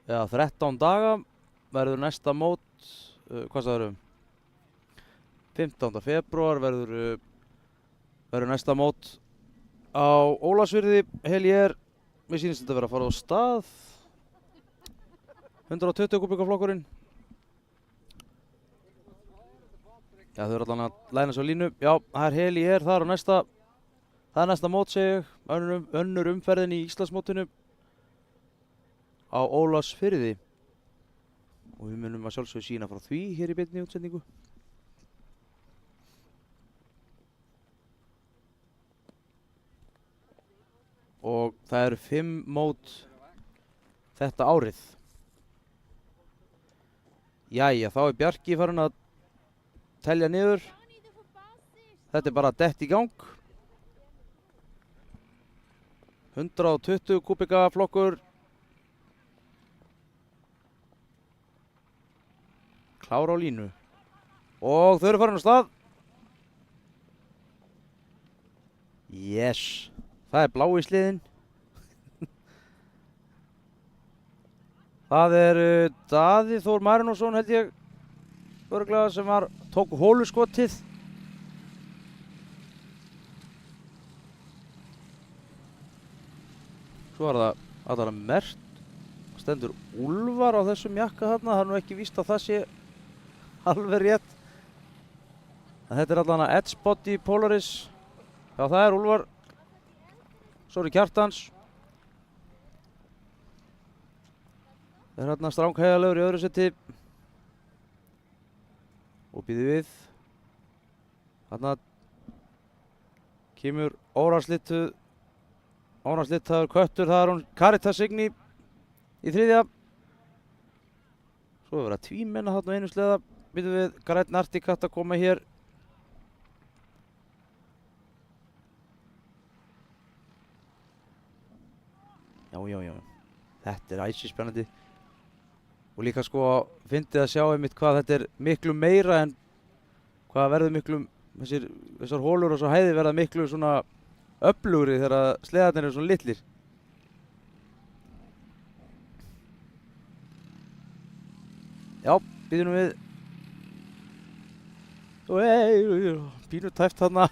eða 13 daga verður næsta mót, hvað sagðirðu? 15. febrúar verður næsta mót á Ólafsfirði, Helier. Mér sýnist þetta vera að fara á stað. 120 kubíka flokkurinn. Já, þau eru allan að læna svo línu. Já, það er Helier þar á næsta. Það er næsta mót, segi ég. Önnur umferðin í Íslandsmótinu á Ólafsfirði. Og við munum að sjálfsögðu sýna frá því hér í beinni útsendingu. Og það eru 5 mót þetta árið. Jæja, þá er Bjarki farin að telja niður. Þetta er bara dett í gang. 120 kubíka flokkur. Klár á línu. Og þau eru farin á stað. Yes. Það er blái sliðinn. Það er Daði Þór Marinósson held ég örugglega sem tók hóluskotið. Svo er það allavega merkt. Stendur Úlfar á þessum jakka þarna. Það er nú ekki víst að það sé alveg rétt. En þetta er allavega Edge Body Polaris. Já, það er Úlfar. Svo er Kjartans. Það er hérna strangheiðarlegur í öðru seti. Og býði við. Þarna kemur óranslitaður köttur. Það er hún Caritas Signy í 3. Svo er verið að tvímenna þarna á einu sleða. Býði við Grænn Artikat að koma hér. Já. Þetta er æsispennandi. Og líka sko fyndið að sjá einmitt hvað þetta er miklu meira en hvað verður miklu, þessar hólur og svo hæði verða miklu svona öflugri þegar sleðarnir eru svona litlir. Já, býðum við. Pínu tæft þarna.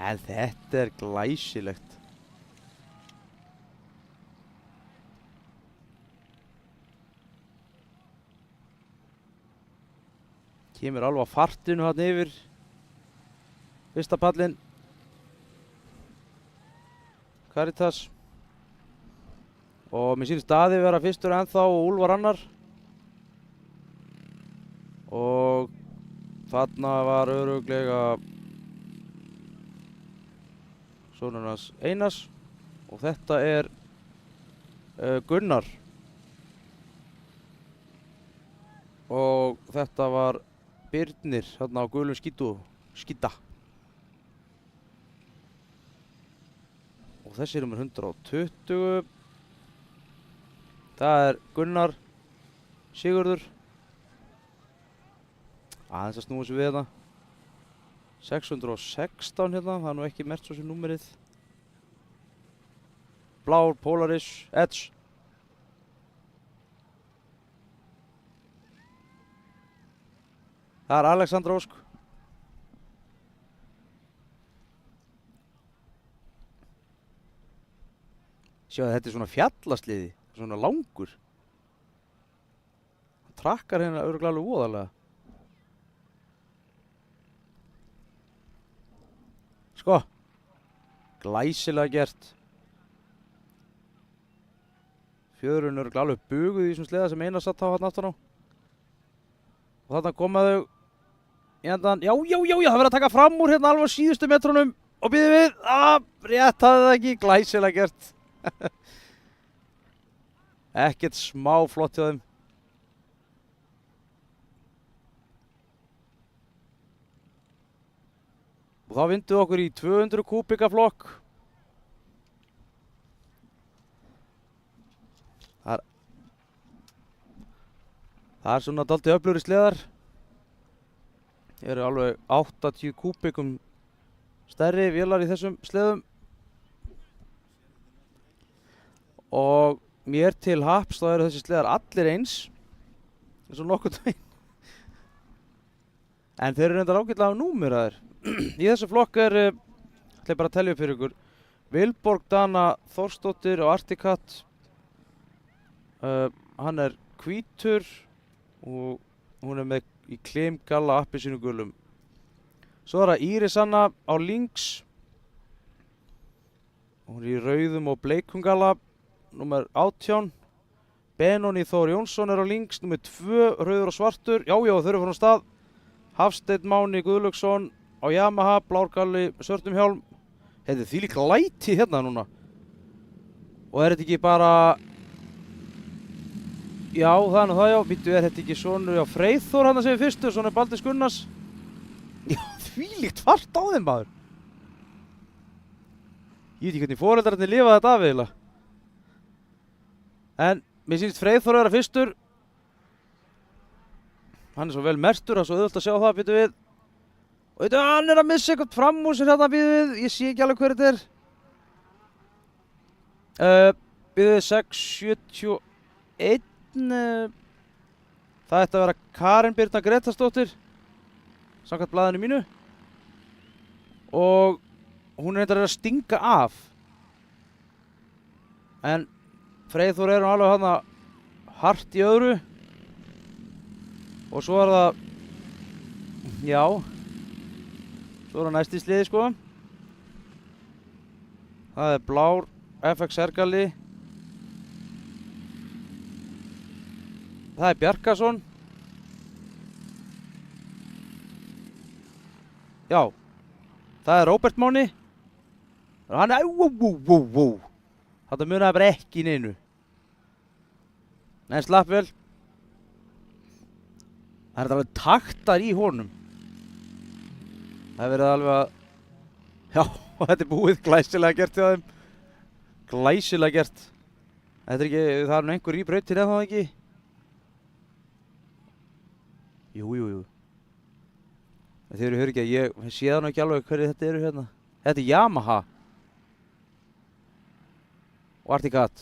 En þetta er glæsilegt. Kemur alveg að fartinu hann yfir. fyrsta pallinn. Caritas. Og mér sýnist Daði vera fyrstur ennþá og Úlfar annar. Og þarna var örugglega sonur hans Einars. Og þetta er Gunnar. Og þetta var Birnir þarna á gulum skíta. Og þessi er nummer 120. Það er Gunnar Sigurður. Aðeins að snúa sér við þetta. 616 hérna, það er nú ekki merkt svo sem númerið. Blár, Polaris, Edge. Það er Alexandra Ósk. Sjáðu, þetta er svona fjallasliði, svona langur. Hann trakkar hérna örugglega alveg voðalega. Sko, glæsilega gert. Fjöðrun eru alveg buguð í þessum sleða sem Einar satt á hann aftan á. Og þarna koma þau í endan. Já, það verður að taka fram úr hérna alveg á síðustu metrunum. Og býðum við, rétt hafði það ekki, glæsilega gert. Ekkert smá flott hjá þeim. Og þá vindum við okkur í 200 kúbika flokk. Það er svona dálítið öflugri sleðar. Þeir eru alveg 80 kúbikum stærri vélar í þessum sleðum. Og mér til happs þá eru þessi sleðar allir eins. Eins og nokkurn veginn. En þeir eru reyndar ágætlega númeraðir. Í þessu flokk er, ætla ég bara að telja upp fyrir ykkur, Vilborg Dana Þórsdóttir og Articat. Hann er hvítur og hún er með í klimgalla appelsínugulum. Svo er það Íris Anna á links. Hún er í rauðum og bleikum galla, númer 18. Benóni Þór Jónsson er á links, númer 2, rauður og svartur. Já, þau eru frá stað. Hafsteinn Máni Guðlaugsson á Yamaha, blárgalli, svörtum hjálm. Þetta er þvílík læti hérna núna. Og er þetta ekki bara... Já, það er nú það, já. Býttu, er þetta ekki sonur á Freyþór hann að segja fyrstur, sonur Baldurs Gunnars? Já, þvílíkt fart á þeim, maður. Ég veit ekki hvernig foreldrarnir lifa þetta af eiginlega. En mér sýnist Freyþór að vera fyrstur. Hann er svo vel mertur, það er svo auðvelt að sjá það, býttu við. Og veitu, hann er að missa eitthvað fram úr sér hérna, býttu við. Ég sé ekki alveg hver þetta er. Býttu við 671. Það ætti að vera Karen Birna Gretarsdóttir samkvæmt blaðinu mínu og hún er reyndar að stinga af en Freyþór er hún alveg hana hart í öðru og svo er það svo er það næst í sliði sko það er blár FX Ergali. Það er Bjarkason. Já, það er Róbert Máni. Hann er, Þetta munaði bara ekki í neinu. Nei, slapp vel. Það er alveg taktar í honum. Það er verið alveg að... Já, þetta er búið, glæsilega gert hjá þeim. Glæsilega gert. Þetta er ekki, það er nú einhver í brautin eða það ekki. Jú. Þeir eru hör ekki að ég sé það nú ekki alveg hverju þetta eru hérna. Þetta er Yamaha. Og Articat.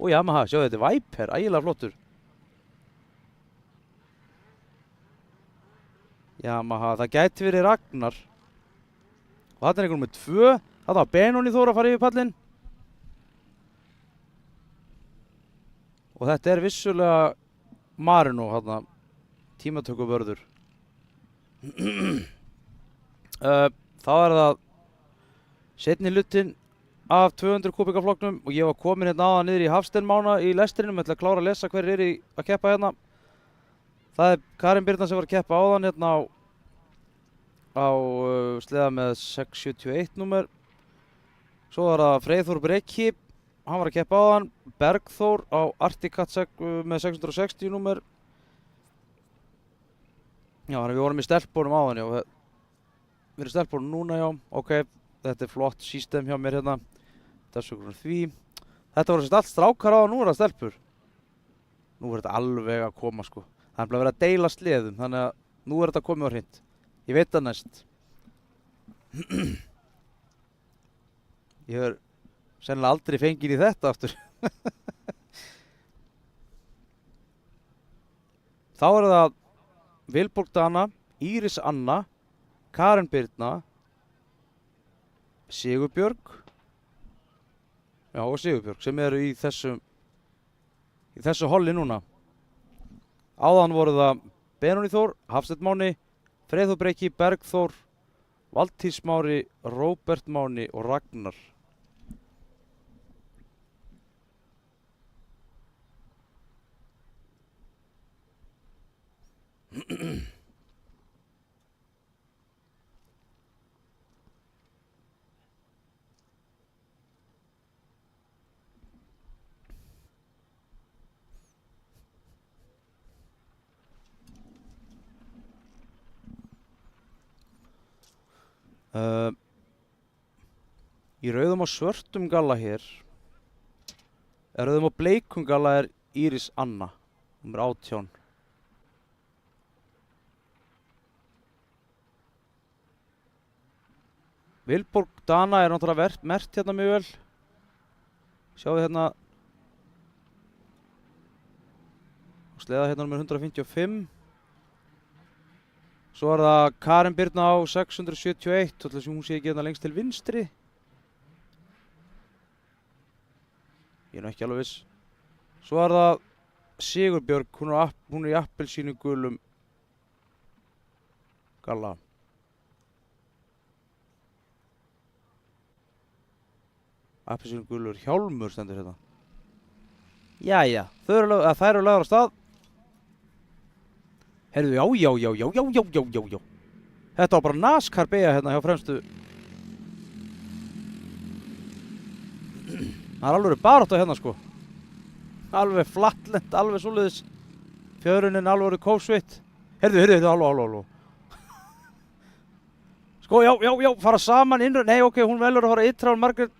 Og Yamaha, sjáu þetta er Viper, ægilega flottur. Yamaha, það gæti verið Ragnar. Og þetta er einhvern með 2. Þetta var Benóni Þór að fara yfir pallinn. Og þetta er vissulega Marino hérna, tímatökuvörður. Þá er það seinni hlutinn af 200 kubikaflokknum og ég var komin hérna áðan niður í Hafsteinmána í lestrinum. Ég ætla að klára að lesa hverjir eru að keppa hérna. Það er Karin Birna sem var að keppa áðan hérna á sleða með 671 númer. Svo var það Freyþór Brekki, hann var að keppa áðan. Bergþór á Arctic Cat með 660 númer. Já, þannig við vorum í stelpunum áðan, já. Við erum í stelpunum núna, já. Ok, þetta er flott system hjá mér hérna. Þessu grunn því. Þetta voru allt strákar á, nú er það stelpur. Nú er þetta alveg að koma, sko. Það er bara verið að deila sleðum, þannig að nú er þetta komið á hreint. Ég veit það næst. Ég er sennilega aldrei fenginn í þetta aftur. Þá er það Vilborg Dana, Íris Anna, Karin Birna, Sigurbjörg, já og Sigurbjörg sem eru í þessu holli núna. Áðan voru það Benóný Þór, Hafsteinn Máni, Freyþór Breki, Bergþór, Valtýr Smári, Róbert Máni og Ragnar. Í rauðum og svörtum galla hér, rauðum og bleikum galla er Íris Anna, númer 18. Vilborg Dana er náttúrulega merkt hérna mjög vel. Sjáum við hérna sleða hérna númer 155. Svo er það Karin Birna á 671, ætla sem hún sé ekki hérna lengst til vinstri. Ég er nú ekki alveg viss. Svo er það Sigurbjörg, hún er í appelsínu gulum galla. Appelsínu gulur hjálmur stendur hérna. Jæja, þær eru lagðar á stað. Heyrðu, já. Þetta var bara NASCAR beygja hérna hjá fremstu. Það er alveg barátta hérna, sko. Alveg flattlent, alveg svoleiðis. Fjörunin alveg kófsveitt. Heyrðu, halló. Sko, já, fara saman innra. Nei, ok, hún velur að fara ytra. Margrét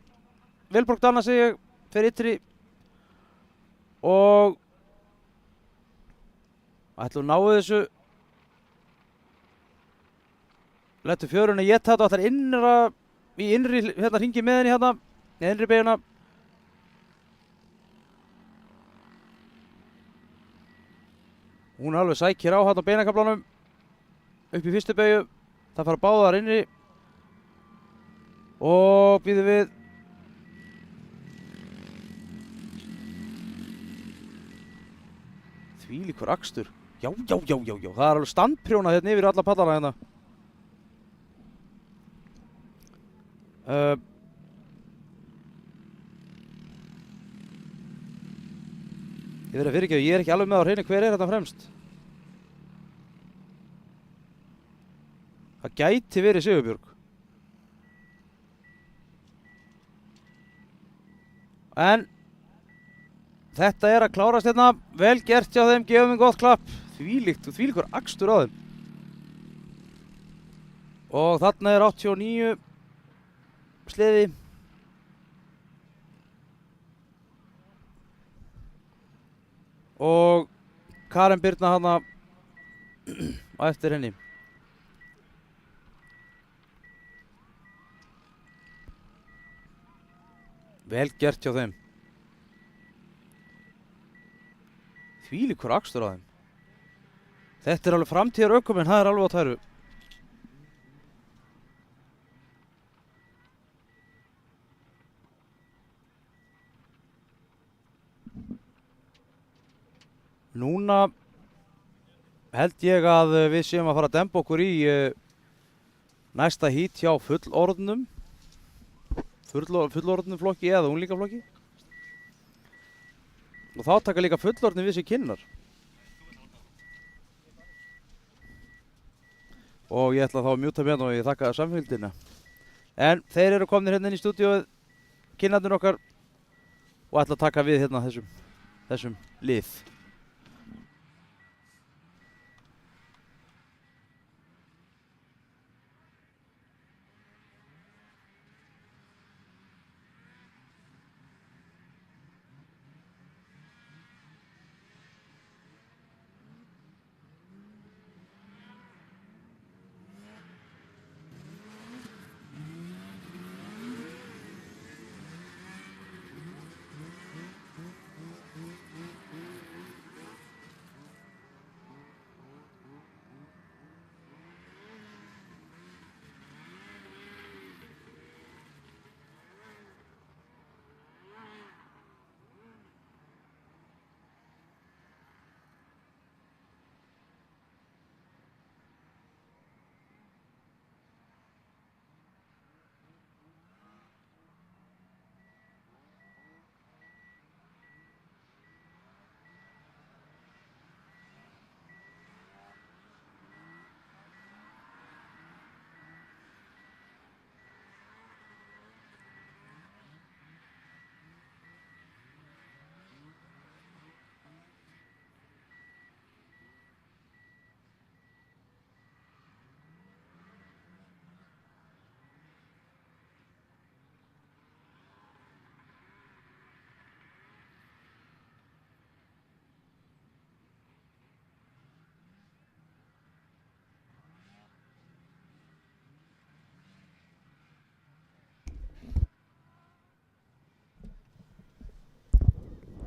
Vilborg Dana segi ég, fer ytri. Og ætlum náðu þessu. Lettu fjöruna ég þetta og ætlar í innri hérna hringi með henni hérna. Innri beiguna. Hún alveg sækir á hérna beinakaflanum. Upp í fyrstu beigju. Það fara báðar innri. Og býðum við. Þvílíkur akstur. Já. Það er alveg standprjónað hérna yfir alla pallana hérna. Ég verið að fyrirgefa, ég er ekki alveg með á hreinu hver er þetta fremst. Það gæti verið Sigurbjörg. En þetta er að klárast hérna, vel gert hjá þeim, gefum þeim gott klapp. Þvílíkur akstur á þeim. Og þarna er 89 sleði. Og Karin Birna hana á eftir henni. Vel gert hjá þeim. Þvílíkur akstur á þeim. Þetta er alveg framtíðar ökumenn, það er alveg á tæru. Núna held ég að við séum að fara að demba okkur í næsta hít hjá fullorðnum flokki eða unglingaflokki. Og þá taka líka fullorðnir við sér kynnar. Og ég ætla þá að mjúta með og ég þakka samfélgdina. En þeir eru komnir hérna inn í stúdíóið, kynnarnir okkar, og ætla að taka við hérna þessum lið.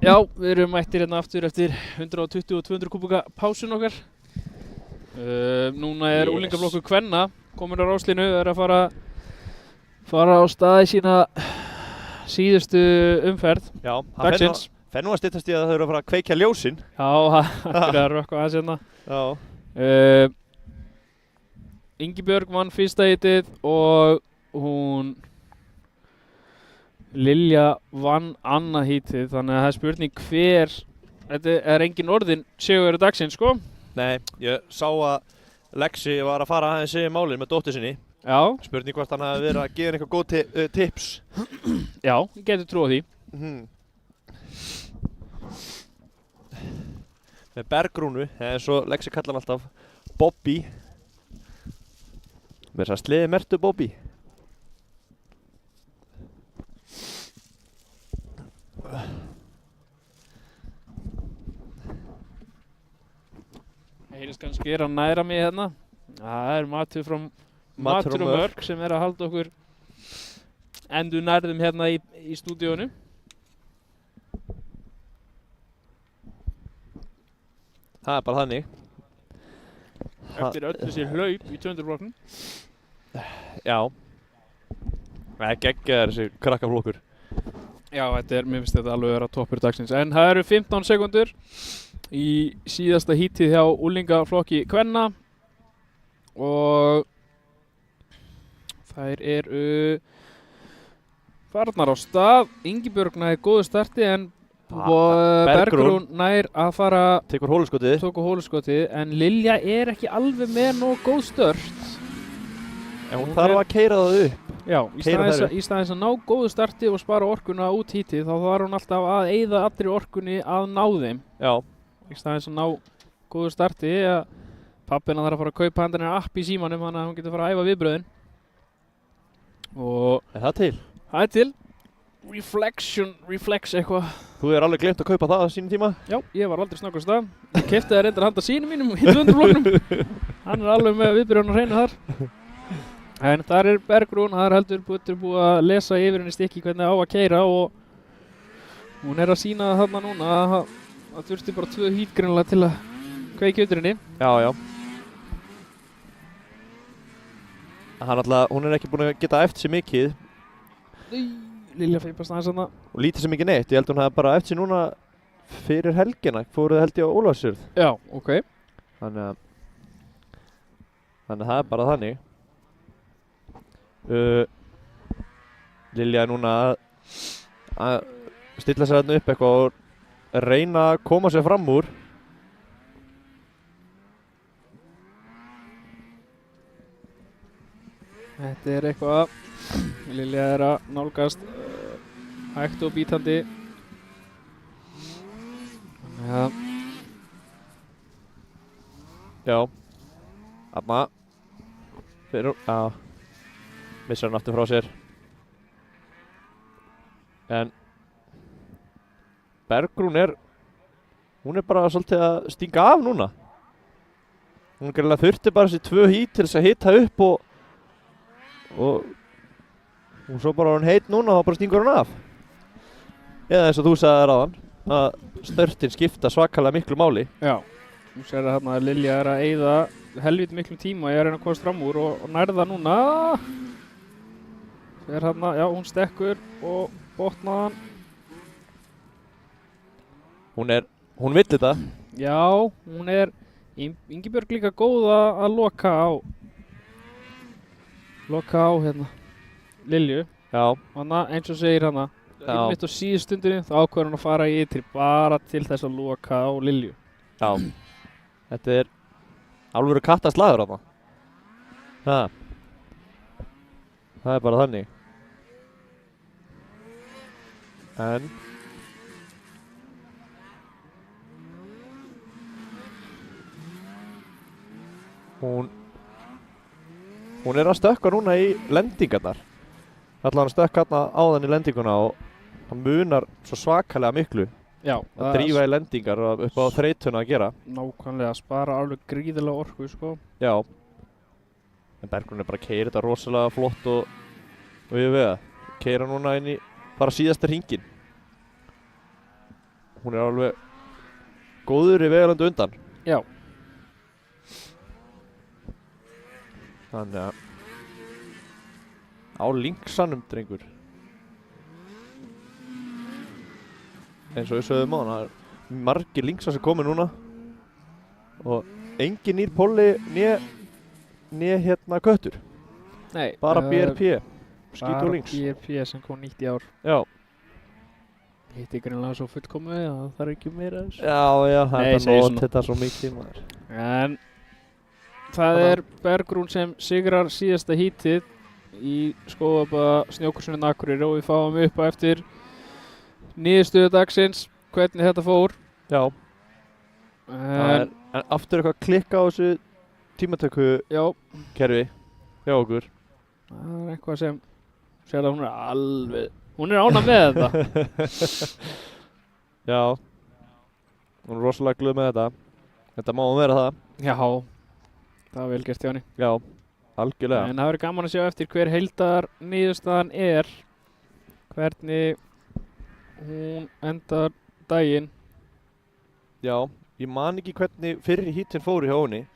Já, við erum mættir hérna aftur eftir 120 og 200 kúbuka pásun okkar. Núna er úlingaflokkur kvenna komin á ráslinu, er að fara á stað í sína síðustu umferð. Já, dagsins. Fer nú að styttast í að þau eru að fara að kveikja ljósin. Já, það er að rökkva aðeins hérna. Já. Ingibjörg vann fyrsta heitið og hún Lilja vann annað heitið, þannig að það er spurning hver, þetta er engin orðin sigurvegari dagsins, sko. Nei, ég sá að Lexi var að fara aðeins yfir málin með dóttur sinni. Já. Spurning hvort hann hafi verið að gefa henni eitthvað góð tips. Já, ég geti trú á því. Með Bergrúnu, eins og Lexi kallar hann alltaf, Bobby. Með þess að sliði mertu Bobby. Heyrist kannski að næra mig hérna. Það er matur og mörk sem er að halda okkur endur nærðum hérna í stúdíónu. Það er bara þannig. Eftir öllu sér hlaup í 200 blokknum. Já. Það er geggjaður þessi krakkaflokkur. Já, mér finnst þetta alveg að vera toppur dagsins. En það eru 15 sekundur í síðasta hítið hjá úlingaflokki kvenna og þær eru farnar á stað. Ingibjörg nær góðu starti en Bergrún nær að fara tók hóluskotið en Lilja er ekki alveg með nóg góð stört. En hún þarf að keyra það upp. Já, í staðins að ná góðu starti og spara orkuna út hítið, þá þarf hún alltaf að eyða allri orkunni að ná þeim. Já. Í staðins að ná góðu starti, pappina þarf að fara að kaupa hendur app í símanum, þannig að hún getur að fara að æfa viðbröðin. Og er það til? Það er til. Reflex eitthvað. Þú er alveg glemt að kaupa það á sínum tíma? Já, ég var aldrei snöggast það. Ég keypti það reyndar handa sínum mínum í 200 blokknum. Hann er alveg með viðbröðin að reyna þar. En þar er Bergrún, það er heldur búið að lesa yfir henni stykki hvernig á að keyra og hún er að sýna það þarna núna að það þurfti bara 2 hít greinilega til að kveikja undir henni. Já. Hún er ekki búin að geta eftir sig mikið. Lilja feipast aðeins þarna. Og lítið sem ekki neitt, ég held hún hafi bara eftir sig núna fyrir helgina, fóruð held ég á Ólafsfjörð. Já, ok. Þannig að það er bara þannig. Lilja er núna að stilla sér þarna upp eitthvað og reyna að koma sér fram úr. Þetta er eitthvað, Lilja er að nálgast hægt og bítandi. Þannig að Já, þarna missar hann aftur frá sér. En Bergrún hún er bara svolítið að stinga af núna. Hún greinilega þurfti bara þessi 2 hít til þess að hita upp og hún svo bara hún heit núna og þá bara stingur hún af. Eða eins og þú sagði þér áðan að störtin skipta svakalega miklu máli. já, þú sér að hérna Lilja er að eyða helviti miklum tíma í að reyna að komast fram úr og nærða núna. Þegar hérna, já, hún stekkur og botnaðan. Hún vill þetta. Já, hún er Ingibjörg líka góð að loka á hérna Lilju. Já. Þannig eins og segir hana, einmitt á síðustundinni þá ákveður hún að fara í ytri bara til þess að loka á Lilju. Já. Þetta er alvöru kattaslagur þarna. Það er bara þannig. En hún er að stökkva núna í lendingarnar. Ætlaði hann að stökkva hérna áðan í lendinguna og hann munar svo svakalega miklu Já, að drífa í lendingar og upp á þreytuna að gera. Nákvæmlega, spara alveg gríðilega orku, sko. Já. En Bergrún er bara að keyra þetta rosalega flott og við það. Keyra núna inn í bara síðasta hringinn. Hún er alveg góður í vegalandi undan. Já. Þannig að á linksanum, drengur. Eins og við sögðum á hann, það er margir linksar sem komið núna og engin nýr Polli né hérna köttur. Nei. Bara BRP, skít og links. Bara BRP sem kom nýtt í ár. Já. Hitti greinlega svo fullkomið að það þarf ekki meira þessu. Já, það er nót þetta svo mikið, maður. En það er Bergrún sem sigrar síðasta hítið í Skógabæ snjókursunni Akureyri og við fáum upp á eftir niðurstöðu dagsins hvernig þetta fór. Já. En aftur eitthvað klikka á þessu tímatöku kerfi hjá okkur. Það er eitthvað sem sér að hún er ánægð með þetta. Já. Hún er rosalega glöð með þetta. Þetta má hún vera það. Já. Það var vel gert hjá henni. Já, algjörlega. En það verður gaman að sjá eftir hver heildar niðurstaðan er. Hvernig hún endar daginn. Já, ég man ekki hvernig fyrri hítinn fóru hjá henni.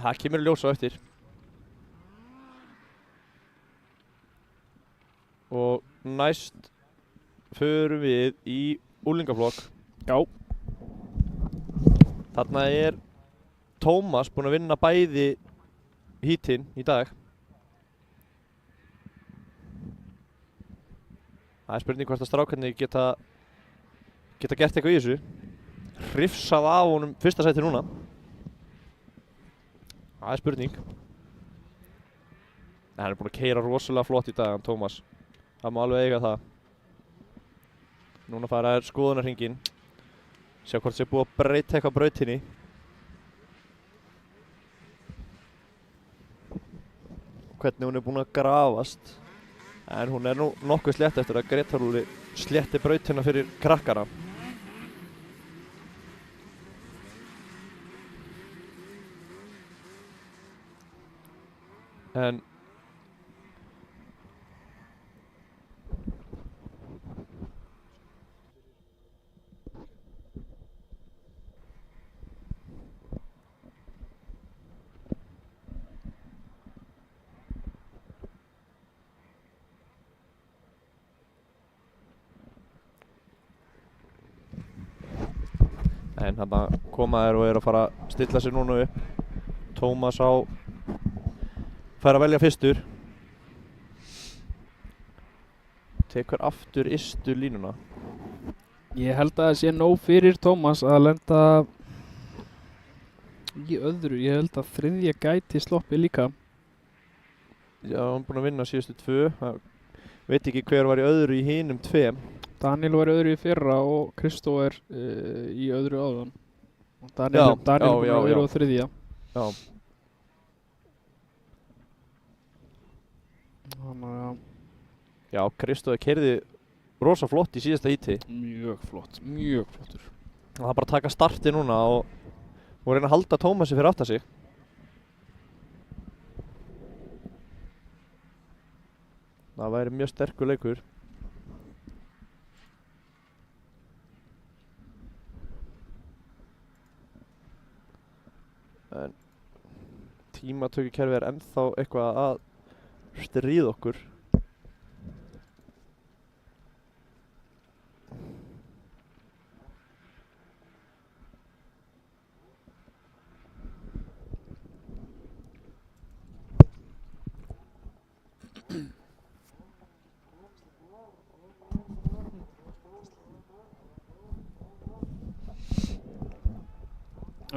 Það kemur ljós á eftir. Og næst förum við í úlingaflokk. Já. Þarna er Tómas búinn að vinna bæði hítinn í dag. Það er spurning hvort að strákarnir geta gert eitthvað í þessu. Hrifsað af honum fyrsta sæti núna. Það er spurning. En hann er búinn að keyra rosalega flott í dag, hann Tómas. Það má alveg eiga það. Núna fara þær skoðunarhringinn. Sjá hvort sé búið að breyta eitthvað brautinni. Hvernig hún er búin að grafast. En hún er nú nokkuð slétt eftir að Gretar Óli slétti brautina fyrir krakkana. En En þarna koma þeir og eru að fara að stilla sig núna upp. Tómas fær að velja fyrstur. Tekur aftur ystu línuna. Ég held að það sé nóg fyrir Tómas að lenda í öðru. Ég held að þriðja gæti sloppið líka. Já, hann er búinn að vinna síðustu 2. Veit ekki hver var í öðru í hinum 2. Daniel var í öðru í fyrra og Kristó er í öðru áðan. Og Daniel er búinn að vera á þriðja. Já. Þannig að Já, Kristó keyrði rosa flott í síðasta híti. mjög flott, mjög flottur. Það er bara að taka starti núna og reyna að halda Tómasi fyrir aftan sig. Það væri mjög sterkur leikur. En tímatökukerfi er ennþá eitthvað að stríða okkur.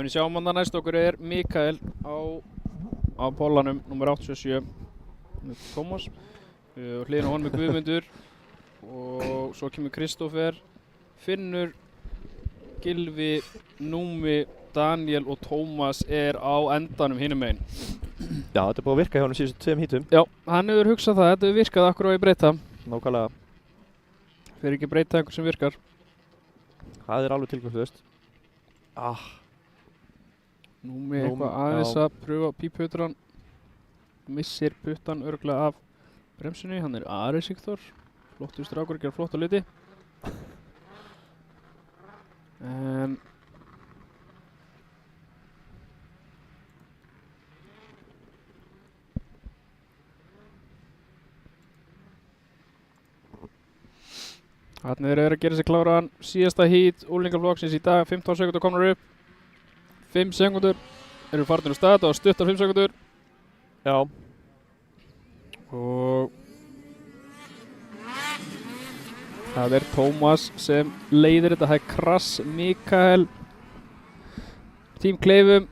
Við sjáum hann að næst okkur er Mikael á pollanum, nummer 87 með Tómas. Hliðina á honum er Guðmundur og svo kemur Kristófer, Finnur, Gylfi, Númi, Daniel og Tómas er á endanum hinum megin. Já, þetta er búið að virka hjá honum síðustu 2 hítum. Já, hann hefur hugsað það, þetta hefur virkað, akkur á ég breyta. Nákvæmlega. Fyrir ekki breyta einhver sem virkar. Það er alveg tilgangslaust. Númi eitthvað aðeins að pröfa píputran. Missir puttan örugglega af bremsunni, hann er Ari Sigþór. Flottur strákur, gera flotta hluti. En Þarna er að gera sig kláran síðasta hít úlingaflokksins í dag, 15 sekúndur komnar upp. 5 sekúndur eru farnir á stað og stuttar 5 sekúndur. Já. Og það er Tómas sem leiðir þetta, það er Krass, Mikael, Tím Kleifum,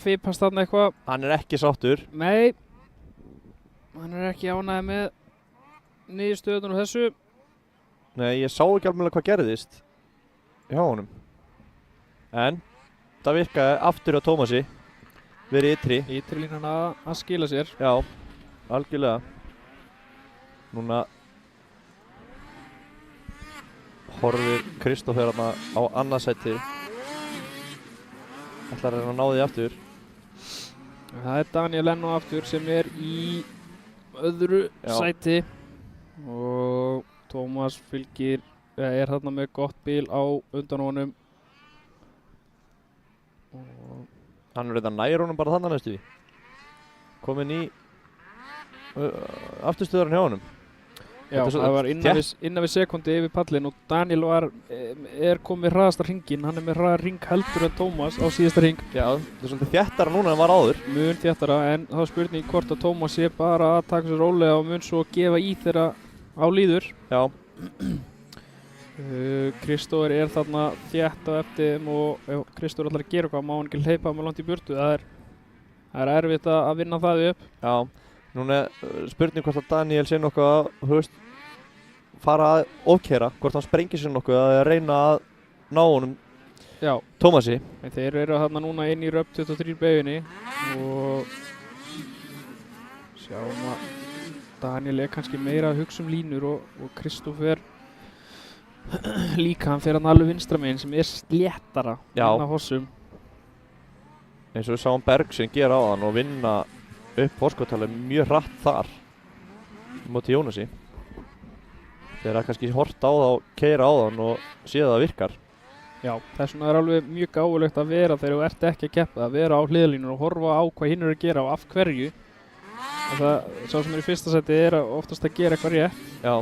fipast þarna eitthvað. Hann er ekki sáttur. Nei, hann er ekki ánægður með niðurstöðuna og þessu. Nei, ég sá ekki alveg hvað gerðist hjá honum. En það virkaði aftur á Tómasi. Verið ytri. Ytri línan að skila sér. Já, algjörlega. Núna horfir Kristófer þarna á annað sæti. Ætlar að reyna að ná því aftur. Það er Daniel enn og aftur sem er í öðru sæti. Og Tómas fylgir, er þarna með gott bíl á undan honum. Og hann er reynda nær honum bara þannig næstu því. Kominn í afturstöðarinn hjá honum. Já, það var innan við sekundi yfir pallin og Daniel er komið hraðasta hringinn. Hann er með hraða hring heldur en Tómas á síðasta hring. Já, það er svolítið þéttara núna en var áður. Mun þéttara, en þá er spurning hvort að Tómas sé bara að taka sér rólega og mun svo gefa í þeirra á líður. Já. Kristófer er þarna þétt á eftir þeim og ef Kristófer ætlar að gera eitthvað má hann ekki hleypa með langt í burtu. Það er erfitt að vinna það upp. Já, núna er spurning hvort að Daniel sé nokkuð að, þú veist, fara að ofkeyra, hvort hann sprengir sér nokkuð að reyna að ná honum Tómasi. En þeir eru þarna núna inn í röp 23 beiginni og sjáum að Daniel er kannski meira að hugsa línur og Kristófer líka, hann fer hann alveg vinstra megin sem er sléttara inn á hossum. Eins og við sáum Bergsson gera á hann og vinna upp forskottalið mjög hratt þar móti Jónasi. Þeir hafa kannski hort á það og keyra á hann og séð að það virkar. Já, þess vegna er alveg mjög gáfulegt að vera þegar þú ert ekki að keppa, að vera á hliðalínur og horfa á hvað hinn eru að gera og af hverju. Sá sem er í fyrsta sæti er oftast að gera eitthvað rétt. Já.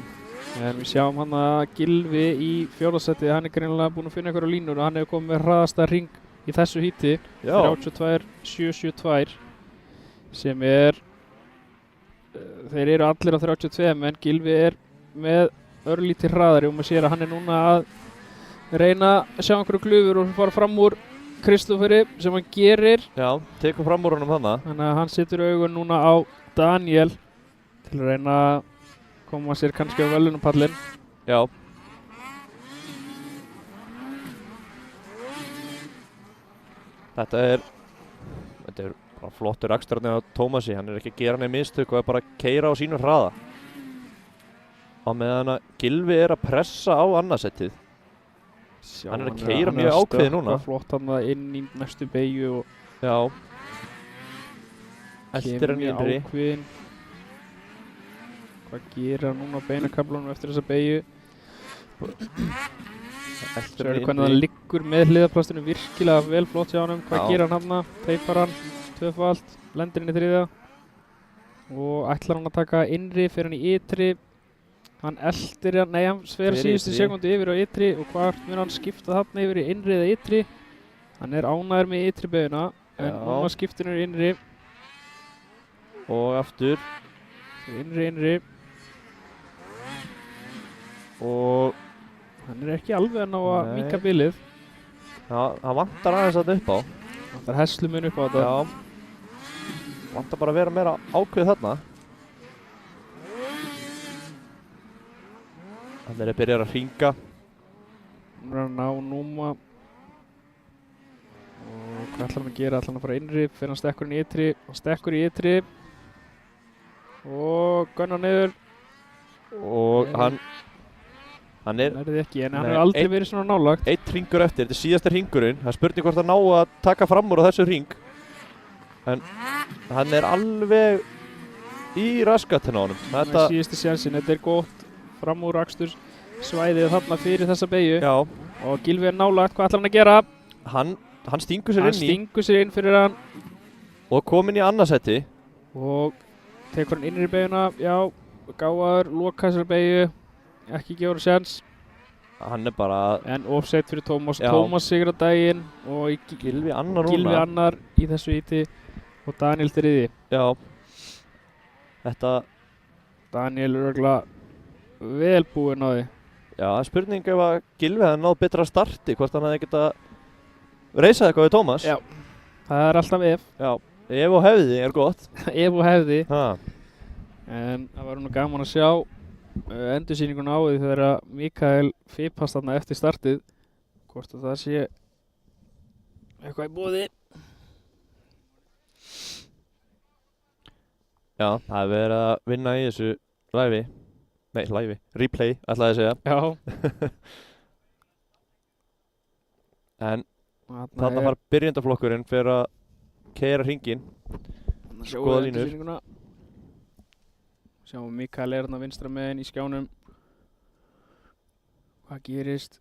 En við sjáum hann að Gylfi í 4. seti, hann er greinilega búinn að finna einhverja línur og hann hefur komið með hraðasta hring í þessu híti. Já. 32.772 sem er, þeir eru allir á 32 en Gylfi er með örlítið hraðari og maður sér að hann er núna að reyna að sjá einhverju glufur og fara fram úr Kristóferi sem hann gerir. Já, tekur fram úr honum þarna. Þannig að hann setur augun núna á Daniel til að reyna að koma sér kannski á velunapallinn. Já. Þetta er bara flottur aksturinn á Tómasi, hann er ekki að gera neinn mistök og er bara að keyra á sínu hraða. Á meðan að Gylfi er að pressa á annarsettið. Hann er að keyra mjög ákveðið núna. Hann er flott hann inn í næstu beygju og Já. Eltir hann í innri. ákveðin. Hvað gerir hann núna á beinakaflanum eftir þessa beygju? Eltir Sjáðu hvernig það liggur með hliðarplastinu, virkilega vel flott hjá honum. Hvað Já. gerir hann hann? Teipar hann, tvöfalt, lendir inn í 3. Og ætlar hann að taka innri, fer hann í ytri. Hann eldir hann, nei hann fer Fer í síðustu ytri. sekundu yfir á ytri og hvort mun hann skipta þarna yfir í innri eða ytri. Hann er ánægður með ytri beyguna, en Já. núna skiptir hann í innri, Og aftur. innri. Og Hann er ekki alveg að ná að Nei. minnka bilið. já, hann vantar aðeins þarna upp á. Hann þarf heslumun upp á þetta. Já. Vantar bara að vera meira ákveðið þarna. Hann er að byrja að hringa. Hann er að ná núma. Og hvað ætlar hann að gera? Ætlar hann að fara innri, fyrir hann stekkur inn í ytri. Hann stekkur í ytri. Og gunnar niður. Og Nei. hann er Hann er þið ekki, en hann Nei, hefur aldrei einn- verið svona nálagt. eitt hringur eftir. Þetta er síðasti hringurinn. Það er spurning hvort hann ná að taka fram úr á þessu hring. En hann er alveg í raskatina á honum. Það er síðusti sjansinn. Þetta er gott fram úr akstur svæðið þarna fyrir þessa beygju. Já, Og Gylfi er nálagt. Hvað ætlar hann að gera? hann stingur sér Hann inn í stingur sér inn fyrir hann. og komin í annarsæti. Og tekur hann innri beyguna. Já, gáðar, loka þessari beygju. Ekki gefa sjans. Hann er bara En offset fyrir Tómas. Já. Tómas sigur á daginn. Og Gylfi annar Gylfi núna. annar í þessu íti. Og Daniel þriði. Já. Þetta, Daniel er örugglega vel búinn á því. já, það er spurning ef að Gylfi hefði náð betra starti, hvort hann hefði getað reisað eitthvað við Tómas. Já. Það er alltaf ef. Já, ef og hefði er gott. Ef og hefði. Ha. En það var nú gaman að sjá endursýninguna á því þegar Mikael fipast þarna eftir startið. Hvort að það sé eitthvað í boði. Já, það hefði verið að vinna í þessu live. Nei, live. Replay, ætlaði að segja. Já. En þarna var byrjendaflokkurinn fyrir að keyra hringinn. skoða línur. Sjáum Mikael er þarna vinstra megin í skjánum. Hvað gerist?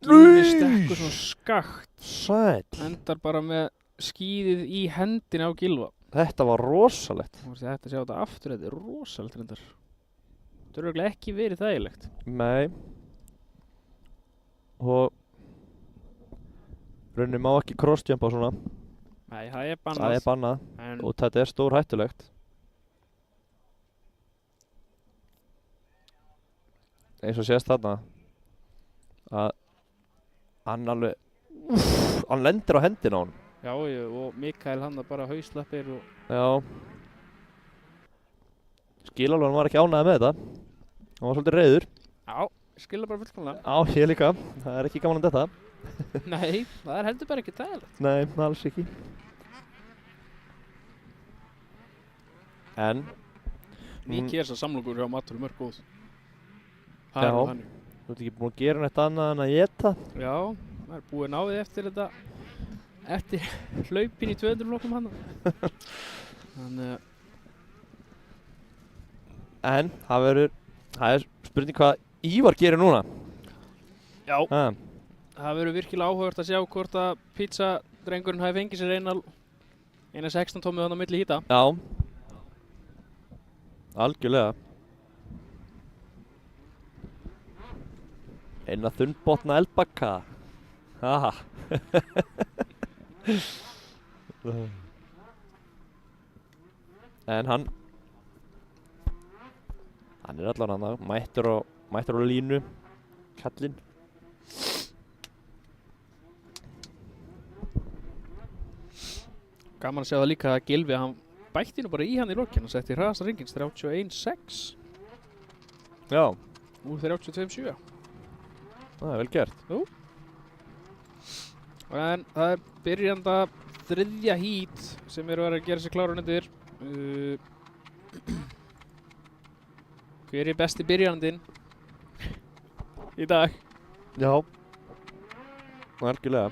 Gylfi stekkur svona skakt. Sæll. Endar bara með skíðið í hendina á Gylfa. Þetta var rosalegt. Þú veist, þetta sjá þetta aftur, þetta er rosalegt reyndar. Þetta er örugglega ekki verið þægilegt. Nei. Og rauninni má ekki crossjumpa svona. Nei, það er bannað. Það er bannað En og þetta er stór hættulegt. Eins og sést þarna að hann alveg, hann lendir á hendina á hann. já, og Mikael hann bara hauslappir og Já. Skilalóðan var ekki ánægð með þetta. Hann var svolítið reiður. já, skilja bara fullkomlega. Já, ég líka. Það er ekki gaman að þetta. Nei, það er heldur bara ekki þægilegt. Nei, alls ekki. En Mikið er þess að samlokur hjá Matur mörg góð. Já. Það er nú þannig. þú ert ekki búin að gera neitt annað en að éta. Já, það er búið náðið eftir þetta. Eftir hlaupin í 200 flokkum hann. Þannig að En það er spurning hvað Ívar gerir núna. já, Ha. það verður virkilega áhugavert að sjá hvort að pizzadrengurinn hafi fengið sér eina 16 tómið þannig á milli hýta. Já. Algjörlega. Eina þunnbotna eldbakka. Haha. En hann er allan hann mættur á línu, kallinn. Gaman að sjá það líka að Gylfi, hann bætti nú bara í hann í lokin og setti hraðasta hringins 31.6 Já, úr 32.7. það er vel gert. Jú. En það er byrjanda þriðja hít sem eru að gera sér klára undir. Hver er besti byrjandinn í dag? Já, algjörlega.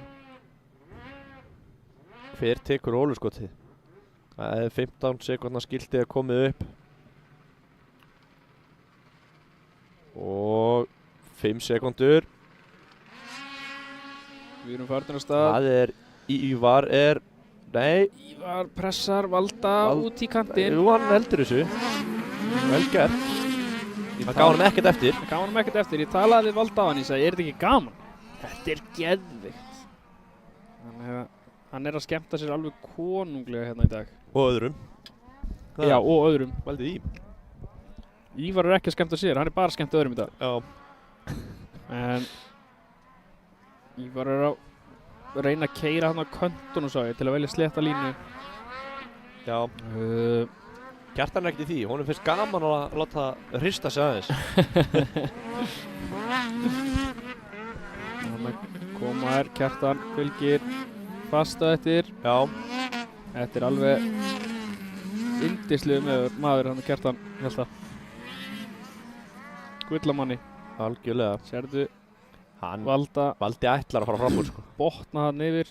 Hver tekur hóluskotið? Það er 15 sekúndna skiltið að komið upp. Og 5 sekúndur. Við erum farin af stað. Það er Ívar nei. Ívar pressar Valda út í kantinn. Jú, hann heldur þessu. Vel gert. Það gaf hann ekkert eftir. Það gaf hann ekkert eftir. Ég talaði við Valda á hann, ég sagði, er þetta ekki gaman? Þetta er geðvikt. Þannig að hann er að skemmta sér alveg konunglega hérna í dag. Og öðrum. Já, og öðrum. Valdið í. Ívar er ekki að skemmta sér, hann er bara að skemmta öðrum í dag. Já. En Ívar er að reyna að keyra hann á köntunum, sá ég, til að velja slétta línu. Já. Kjartan er ekkert í því, honum finnst gaman að láta hrista sig aðeins. Þannig að koma Kjartan fylgir fast á eftir. Já. Þetta er alveg yndislegur maður hann Kjartan, held að. Gullamanni. Algjörlega. Sérðu Hann Valdi ætlar að fara fram úr sko. botna hann yfir.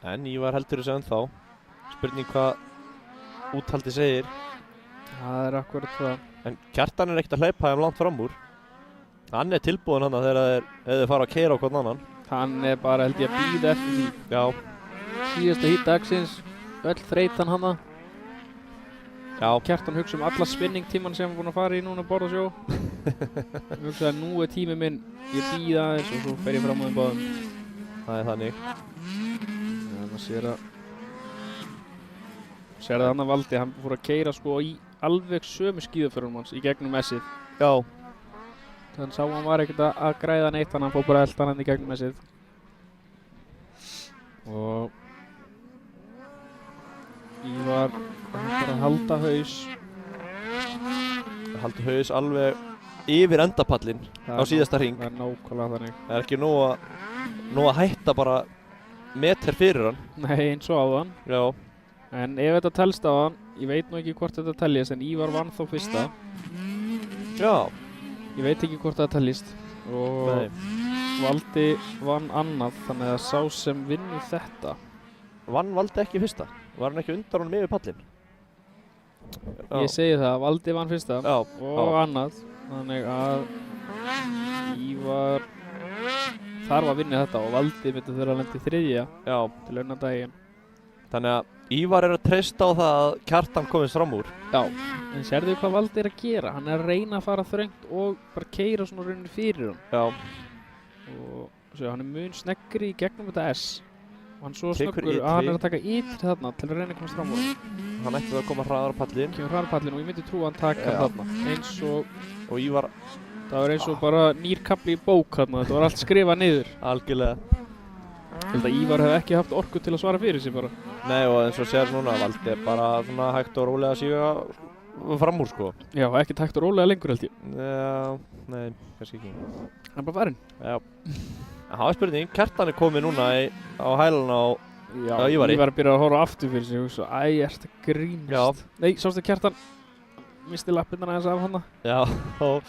En Ívar heldur þessu ennþá. Spurning hvað úthaldi segir. Það er akkurat það. En Kjartan er ekkert að hleypa þeim langt fram úr. Hann er tilbúinn hann þegar þeir fara að keyra á hvern annan. Hann er bara, held ég, að bíða eftir því. Já. Síðasta hít dagsins, öll þreytan hana. Já. Kjartan hugsa alla spinningtíman sem hann er búinn að fara í núna að borða sjó. Hugsa að nú er tími minn, ég bíða aðeins og svo fer ég fram á þeim báðum. Það er þannig. Það sér það hann að Valdi, hann fór að keyra sko í alveg sömu skíðaförunum hans í gegnum S-ið. Já. Þannig sá hann var ekkert að græða neitt, hann fór bara að elda hann í gegnum S-ið. Og Ívar bara að halda haus. Haldi haus alveg yfir endapallinn á síðasta hring. Það er nákvæmlega þannig. Það er ekki nóg að hætta bara meter fyrir hann. Nei, eins og áðan. Já. En ef þetta telst á hann, ég veit nú ekki hvort þetta teljast, en Ívar vann þó fyrsta. Já. Ég veit ekki hvort það teljist. Og Nei. Valdi vann annað, þannig að sá sem vinnur þetta. Vann Valdi ekki fyrsta? Var hann ekki undan honum yfir pallinn? Ég segi það, Valdi vann fyrsta. Já. Og annað. Þannig að Ívar þarf að vinna þetta og Valdi myndi þurfa að lenda í þriðja. Já. Til unna daginn. Þannig að Ívar er að treysta á það að Kjartan komist fram úr. Já. En sérðu hvað Valdi er að gera? Hann er að reyna að fara þröngt og bara keyra svona rauninni fyrir hann. Já. Og svo hann er mun sneggri í gegnum þetta S. Og hann svo Tekur snöggur ytri. að hann er að taka ytri þarna til að reyna að komast fram úr. Hann ætti að koma hraðar á pallinn. Kemur hraðarpallinn og ég myndi trú að hann taka Já. þarna. Eins og Og Ívar það var eins og bara nýr kafli í bók þarna. Þetta var allt skrifað niður. algjörlega. Ég held að Ívar hefði ekki haft orku til að svara fyrir sig bara. Nei, og eins og sér núna, Valdi er bara svona hægt og rólega að síga fram úr sko. Já, ekki tækt og rólega lengur held ég. Já, nei, kannski ekki. Hann er bara farinn. Já. En það er spurning, Kjartan er komið núna á hæluna á Já, Ívari. Ívar byrjar að horfa aftur fyrir sig og hugsa, æ, ertu að grínast? Já. Nei, sástu Kjartan misti lappirnar aðeins af hana? Já, og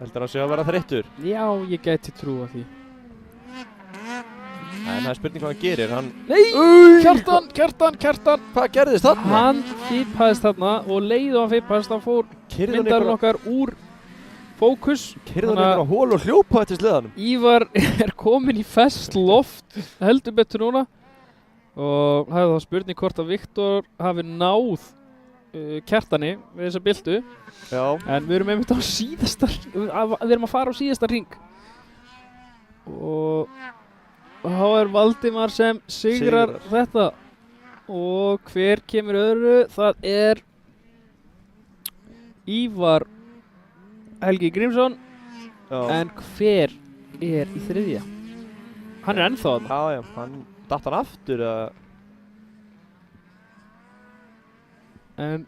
heldur hann sé að vera þreyttur. Já, ég gæti trúa því. En það er spurning hvað hann gerir, hann... Nei! Kjartan! Hvað gerðist þarna? Hann fippaðist þarna og leið og hann fippaðist, hann fór myndarinn okkar úr fókus. Keyrði hann einhverja hól og hljópa eftir sleðanum. Ívar er komin í fest loft, heldur betur núna. Og það er þá spurning hvort að Viktor hafi náð Kjartani við þessa byltu. Já. En við erum einmitt á síðasta, við erum að fara á síðasta hring. Og þá er Valdimar sem sigrar þetta. Og hver kemur öðru? Það er Ívar Helgi Grímsson. Já. En hver er í þriðja? Hann er ennþá þarna. Já, hann datt hann aftur eða? En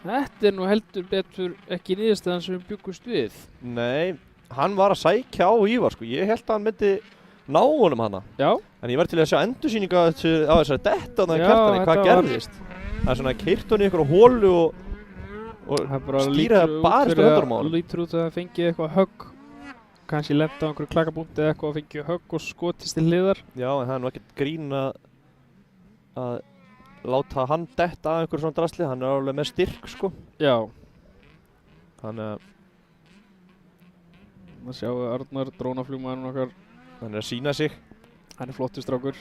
þetta er nú heldur betur ekki niðurstaðan sem við bjuggumst við. Nei, hann var að sækja á Ívar sko. Ég held að hann myndi ná honum hana. Já. En ég var til að sjá endursýningu á þessari detta þarna í Kjartani, hvað gerðist. Það er svona keyrt hann í einhverju holu og stýraði barist á höndunum á honum. Lítur út að það fengið eitthvað högg. Kannski lent á einhverju klakabúndi eða eitthvað og fengið högg og skotist til hliðar. Já, en það er nú ekkert grín að láta hann detta að einhverju svona drasli. Hann er alveg með styrk sko. Já. Þannig að það sjáum við Arnar, drónaflugmaðurinn okkar. hann er að sýna sig. Hann er flottur strákur.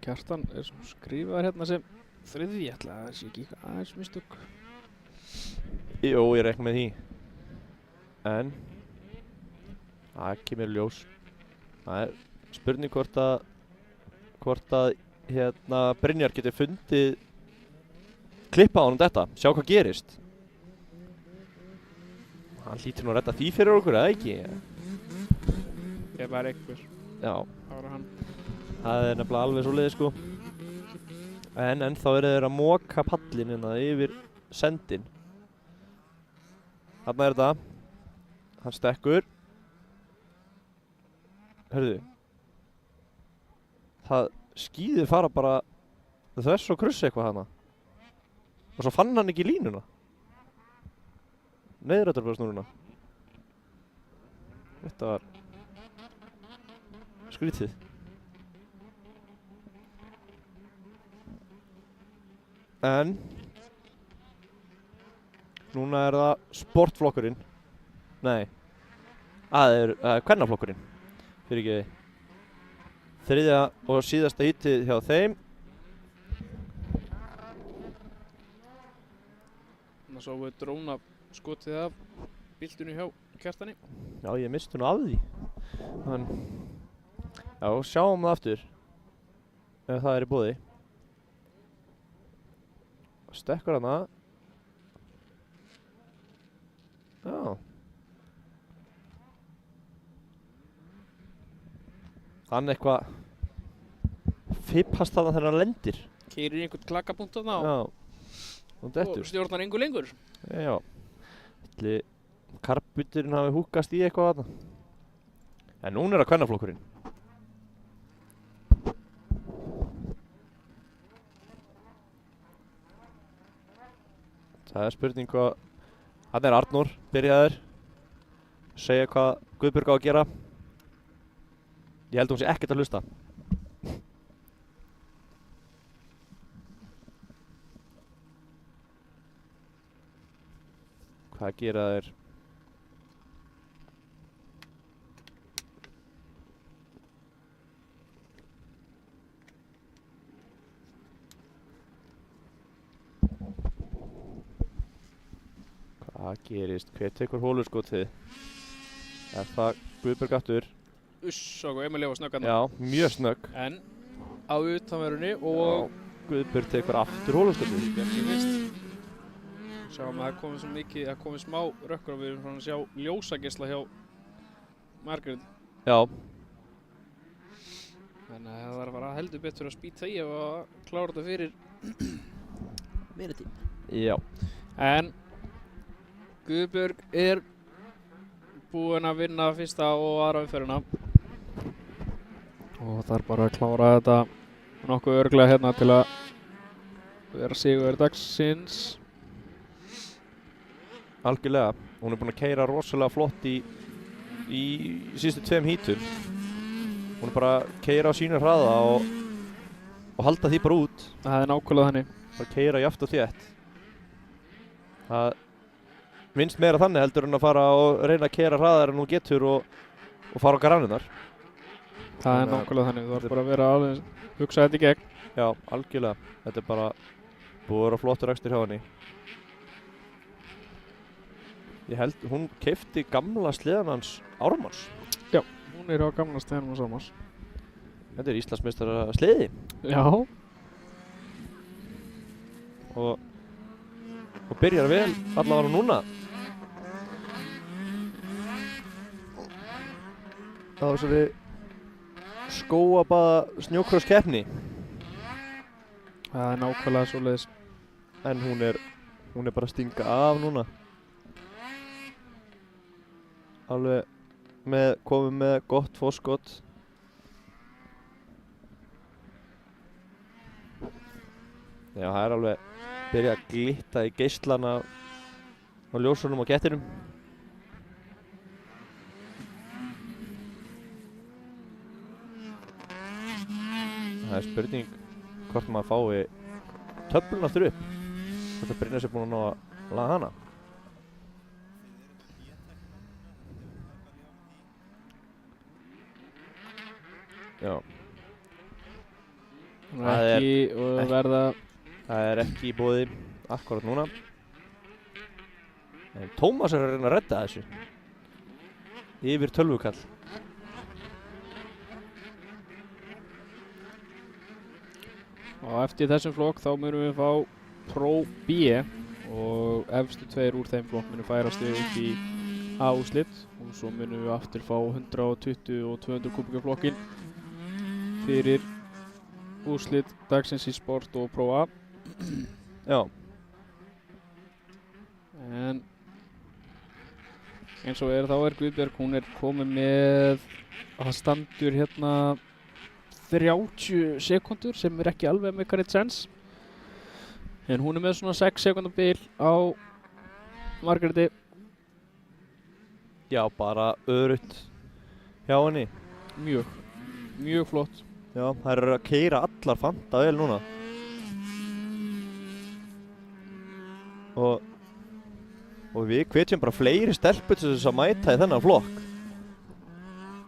Kjartan er skrifaður hérna sem þriðji, ætla það sé ekki eitthvað aðeins mistök. Jú, ég reikna með því. En það kemur ljós. Það er spurning hvort að Brynjar geti fundið klippa á honum þetta, sjá hvað gerist. Hann hlýtur nú að redda því fyrir okkur, eða ekki? Ef það er einhver. Já. Það var hann. Það er nefnilega alveg svoleiðis sko. En ennþá eru þeir að moka pallinn hérna yfir sendin. Þarna er þetta. Hann stekkur. Hörðu. Það skíðir fara bara þess og krussi eitthvað hana. Og svo fann hann ekki línuna. Neyðrættur bara snúruna. Þetta var skrítið. En núna er það sportflokkurinn. Nei, það er kvennaflokkurinn. Fyrirgeði. Þriðja og síðasta hítið hjá þeim. Þannig að svo við dróna skotið af bíltunni hjá Kjartani. Já, ég misti nú af því. Já, sjáum það aftur. Ef það er í boði. Stekkur hana. Já. Hann eitthvað fippast þarna þegar hann lendir. Keyrir í einhvern klakabúnt þarna Já. Og dettur. og stjórnar engu lengur. Já. Ætli karbuturinn hafi húkast í eitthvað þarna. En núna er það kvennaflokkurinn. Það er spurning hvað. Þarna er Arnór, byrjaður. Segja hvað Guðbjörg á að gera. Ég held hún sé ekkert að hlusta. Hvað gera þeir? Hvað gerist? Hver tekur hóluskotið? Er það Guðbjörg aftur? Uss, og Emil var snögg þarna. Já, mjög snögg. En á utanverðunni og Guðbjörg tekur aftur hóluskotið. Bjarki fyrst. Sjáum að það komið svo mikið, það komið smá rökkur og við erum svona að sjá ljósageisla hjá Margrét. Já. Þannig að það þarf að fara heldur betur að spýta í og klára þetta fyrir meira tíma. Já. En Guðbjörg er búinn að vinna fyrsta og aðra umferðina. Og þarf bara að klára þetta nokkuð örugglega hérna til að vera sigurvegari dagsins. Algjörlega. Hún er búin að keyra rosalega flott í síðustu 2 hítum. Hún er bara að keyra á sínu hraða og halda því bara út. Það er nákvæmlega þannig. Bara keyra jafnt og þétt. Það minnst meira þannig heldur en að fara og reyna að keyra hraðar en hún getur og fara á grannunar. Það er nákvæmlega þannig. Þú þarf bara að vera alveg hugsa þetta í gegn. Já, algjörlega. Þetta bara búið að vera flottur akstur hjá henni. Ég held, hún keypti gamla sleðan hans Ármanns. Hún á gamla steganum á Ármanns. Þetta Íslandsmeistara sleði. Já. Og byrjar vel allavega núna. Á þessari skóabaða snjókrosskeppni. Það nákvæmlega svoleiðis. En hún er bara að stinga af núna. Alveg komið með gott fórskot. Já, það er alveg byrjað að glitta í geislana á ljósunum og kettinum. Það er spurning hvort maður fái töflun aftur upp. Hvort að Brynjar sé búinn að ná að laga hana. Já. Það er ekki í boði akkurat núna. En Tómas er að reyna að redda þessu. Yfir tölvukall. Og eftir þessum flokk þá munum við fá Pro B og efstu tveir úr þeim flokk munum færast upp í A-úrslit og svo munum við aftur fá 120 og 200 kubika flokkin fyrir úrslit dagsins í Sport og Pro A. Já. En eins og þá er Guðbjörg, hún er komin með að það standur hérna 30 sekundur sem er ekki alveg make any sense. En hún er með svona 6 sekundar bil á Margréti. Já, bara örutt hjá henni. Mjög flott. Já, þær eru að keyra allar fanta vel núna. Og við hvetjum bara fleiri stelpur til þess að mæta í þennan flokk.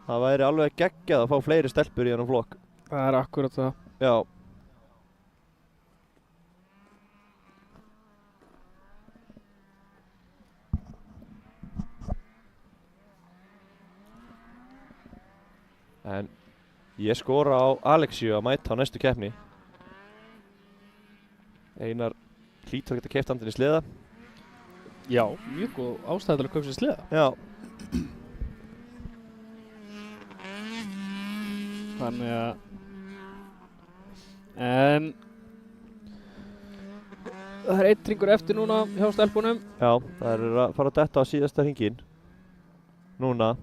Það væri alveg geggjað að fá fleiri stelpur í þennan flokk. Það er akkurat það. Já. En ég skora á Alexíu að mæta á næstu keppni. Einar hlýtur að geta keypt hann til í sleða. Já, mjög góð ástæða til að kaupa sér sleða. Já. Þannig að en það er einn hringur eftir núna hjá stelpunum. Já, það er að fara að detta á síðasta hringinn. Núna.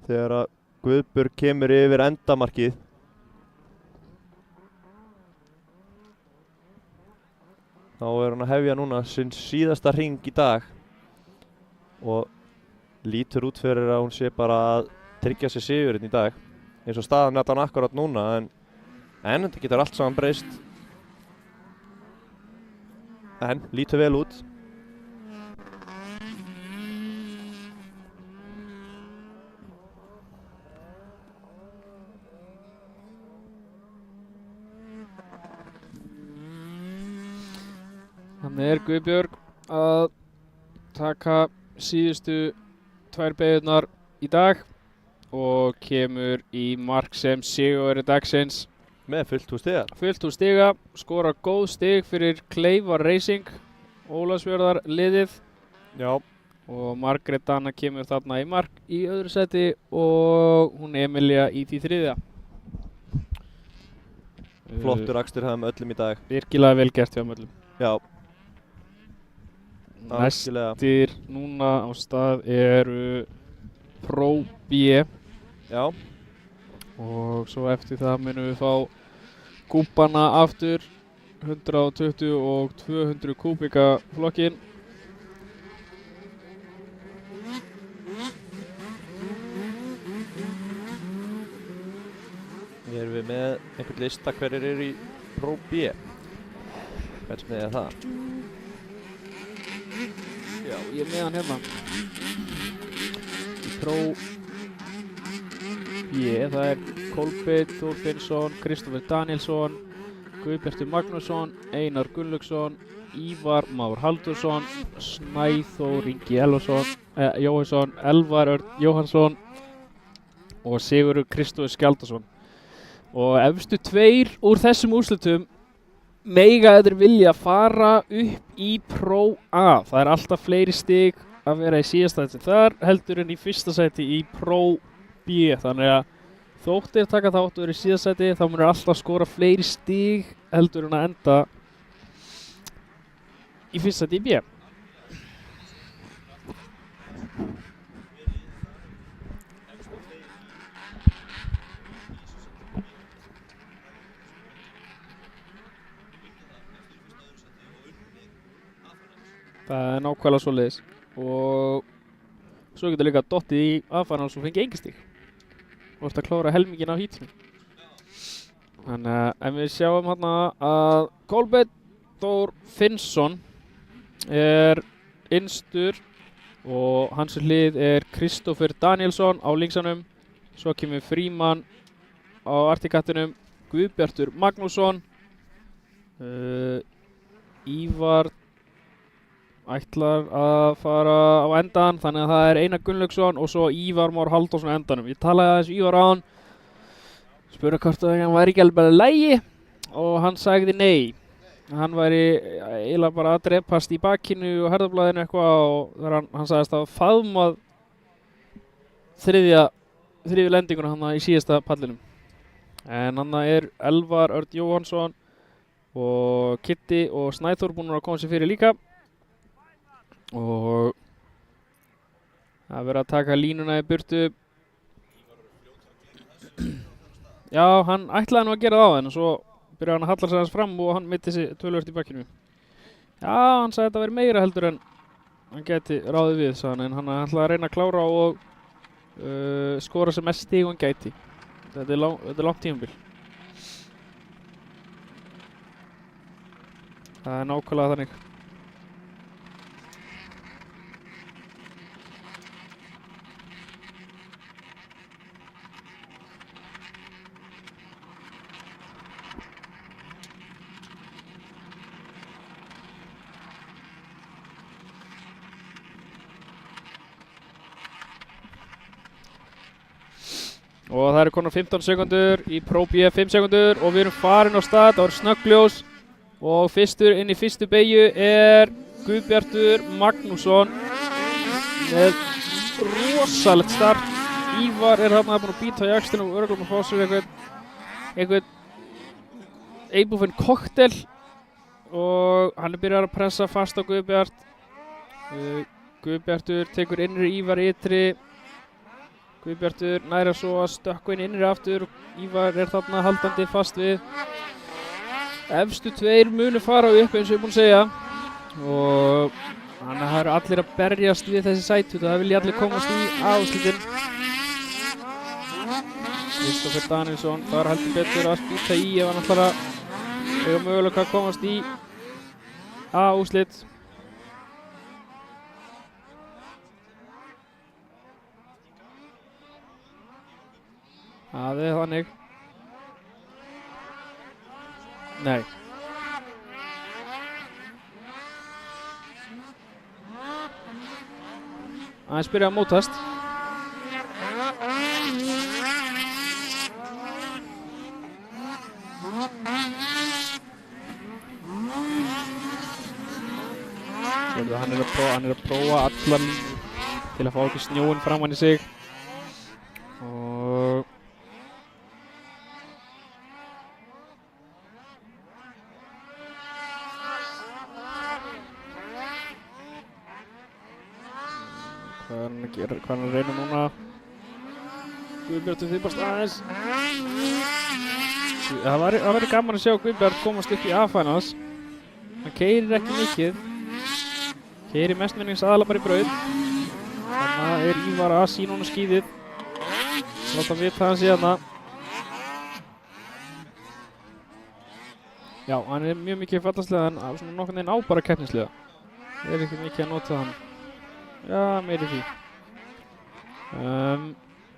Þegar að Guðbjörg kemur yfir endamarkið. Þá er hún að hefja núna sinn síðasta hring í dag. Og lítur út fyrir að hún sé bara að tryggja sér sigurinn í dag. Eins og staðan er allan akkurat núna, en þetta getur allt saman breyst. En lítur vel út. Þannig er Guðbjörg að taka síðustu 2 beygurnar í dag og kemur í mark sem sigurvegari dagsins. Með fullt hús stiga. Fullt hús stiga, skorar góð stig fyrir Kleifar Racing, Ólafsfjarðar liðið. Já. Og Margrét Anna kemur þarna í mark í öðru seti og hún Emilía í því 3. Flottur akstur hjá þeim öllum í dag. Virkilega vel gert hjá þeim öllum. Já. Næstir núna á stað eru Pro B. Já. Og svo eftir það munum við fá kúpana aftur, 120 og 200 kúbika flokkin. Erum við með einhvern lista hverjir eru í Pro B? Hvers með er það? Já, ég er með hann hérna. Í Pro B, það er Kolbeinn Þór Finnsson, Kristófer Danielsson, Guðbjartur Magnússon, Einar Gunnlaugsson, Ívar Már Haldursson, Snæþór Ingi Jóhannsson, Elvar Örn Jóhannsson og Sigurður Kristófer Skjaldarsson. Og efstu tveir úr þessum úrslitum mega þeir vilja fara upp í Pro A. Það er alltaf fleiri stig að vera í síðasta sæti þar heldur en í fyrsta sæti í Pro B. Þannig að þótt þeir taka þátt og eru í síðasta sæti þá munir alltaf skora fleiri stig heldur en að enda í fyrsta sæti í B. Það er nákvæmlega svoleiðis og svo getur líka dottið í aðfarnals og fengið engastig og eftir að klára helmingin á hítinu. Þannig að ef við sjáum hérna að Kolbeinn Þór Finnsson er innstur og hans hlið er Kristófer Danielsson á linksanum, svo kemur Fríman á artikattinum, Guðbjartur Magnússon, Ívar ætlar að fara á endan, þannig að það er Einar Gunnlaugsson og svo Ívar Már Halldórsson á endanum. Ég talaði aðeins Ívar á hann, spurði hvort hann væri ekki alveg bara lægi og hann sagði nei. Hann væri eiginlega bara að drepast í bakinu og herðablaðinu eitthvað og þegar hann sagðist að faðmað þriðju lendinguna hann í síðasta pallinum. En hann er Elvar Örn Jóhannsson og Kitty og Snæþór búin að koma sér fyrir líka. Og það verið að taka línuna í burtu. Já, hann ætlaði nú að gera það á henn og svo byrjaði hann að halla sig hans fram og hann mitti sig töluvert í bakkinu. Já, hann sagði að þetta væri meira heldur en hann gæti ráðið við, sagði hann, en hann ætlaði að reyna að klára og skora sem mest stig og hann gæti. Þetta er langt tímabil. Það er nákvæmlega þannig. Og það eru konar 15 sekundur í Pro B, 5 sekundur og við erum farin á stað, það voru snöggljós og fyrstur inn í fyrstu beygju er Guðbjartur Magnússon með rosalegt start. Ívar er þarna búinn að bíta í axlinu og örugglega að fá sér einhvern einbúfinn koktel og hann er byrjað að pressa fast á Guðbjart. Guðbjartur tekur innri Ívar ytri. Guðbjartur næra svo að stökkva inn innri aftur og Ívar er þarna haldandi fast við. Efstu tveir munu fara upp eins og ég búinn að segja og þannig að það eru allir að berjast við þessi sæti, það vilja allir komast í úrslitin. Kristófer Danielsson þar heldur betur að spýta í ef hann ætlar að eiga möguleika að komast í úrslit. Það er þannig. Nei. Aðeins byrja að mótast. Hann er að prófa allar til að fá ekki snjóinn framan í sig. Og hvað er hann að reyna núna? Guðbjartur þýpast aðeins. Það væri gaman að sjá Guðbjart komast upp í A-finals. Hann keyrir ekki mikið. Keyrir mestmennings aðalega bara í braut. Þannig er Ívar að sína honum skíðið. Láta hann vita hann síðan að. Já, hann er mjög mikið fallaslega en svona nokkurn veginn á bara keppnislega. Það er ekki mikið að nota hann. Já, meiri því.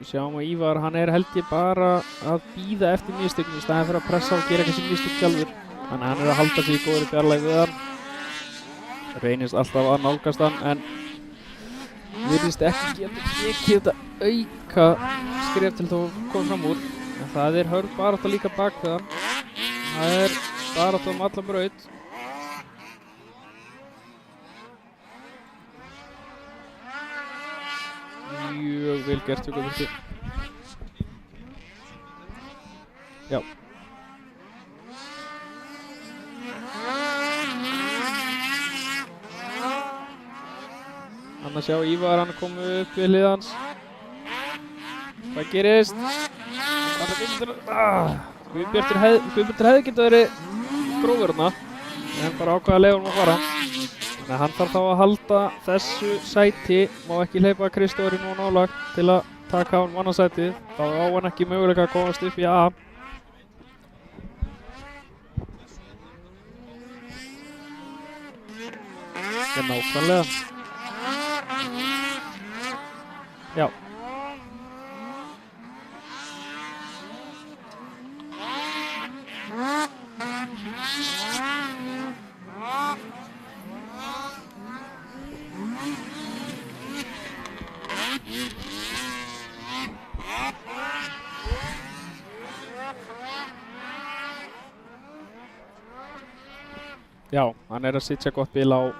Við sjáum að Ívar, hann held ég bara að bíða eftir mistökum í staðinn fyrir að pressa og gera þessi mistök sjálfur. Þannig að hann að halda sig í góðri fjarlægð við hann. Reynist alltaf að nálgast hann, en virðist ekki geta tekið þetta auka skref til þó koma fram úr. En það hörð barátta líka bak við hann. Það barátta alla braut. Mjög vel gert hjá Guðbjarti. Já. Annars sjá Ívar, hann komið upp við hlið hans. Hvað gerist? Guðbjartur hefði getað verið grófur þarna, en bara ákvaða að leyfa honum að fara. Þannig að hann þarf þá að halda þessu sæti, má ekki hleypa Kristóri nú nálægt til að taka hann mannarsætið. Þá á hann ekki möguleika að komast upp í A. Það er nákvæmlega. Já. Já, hann að sitja gott bil á,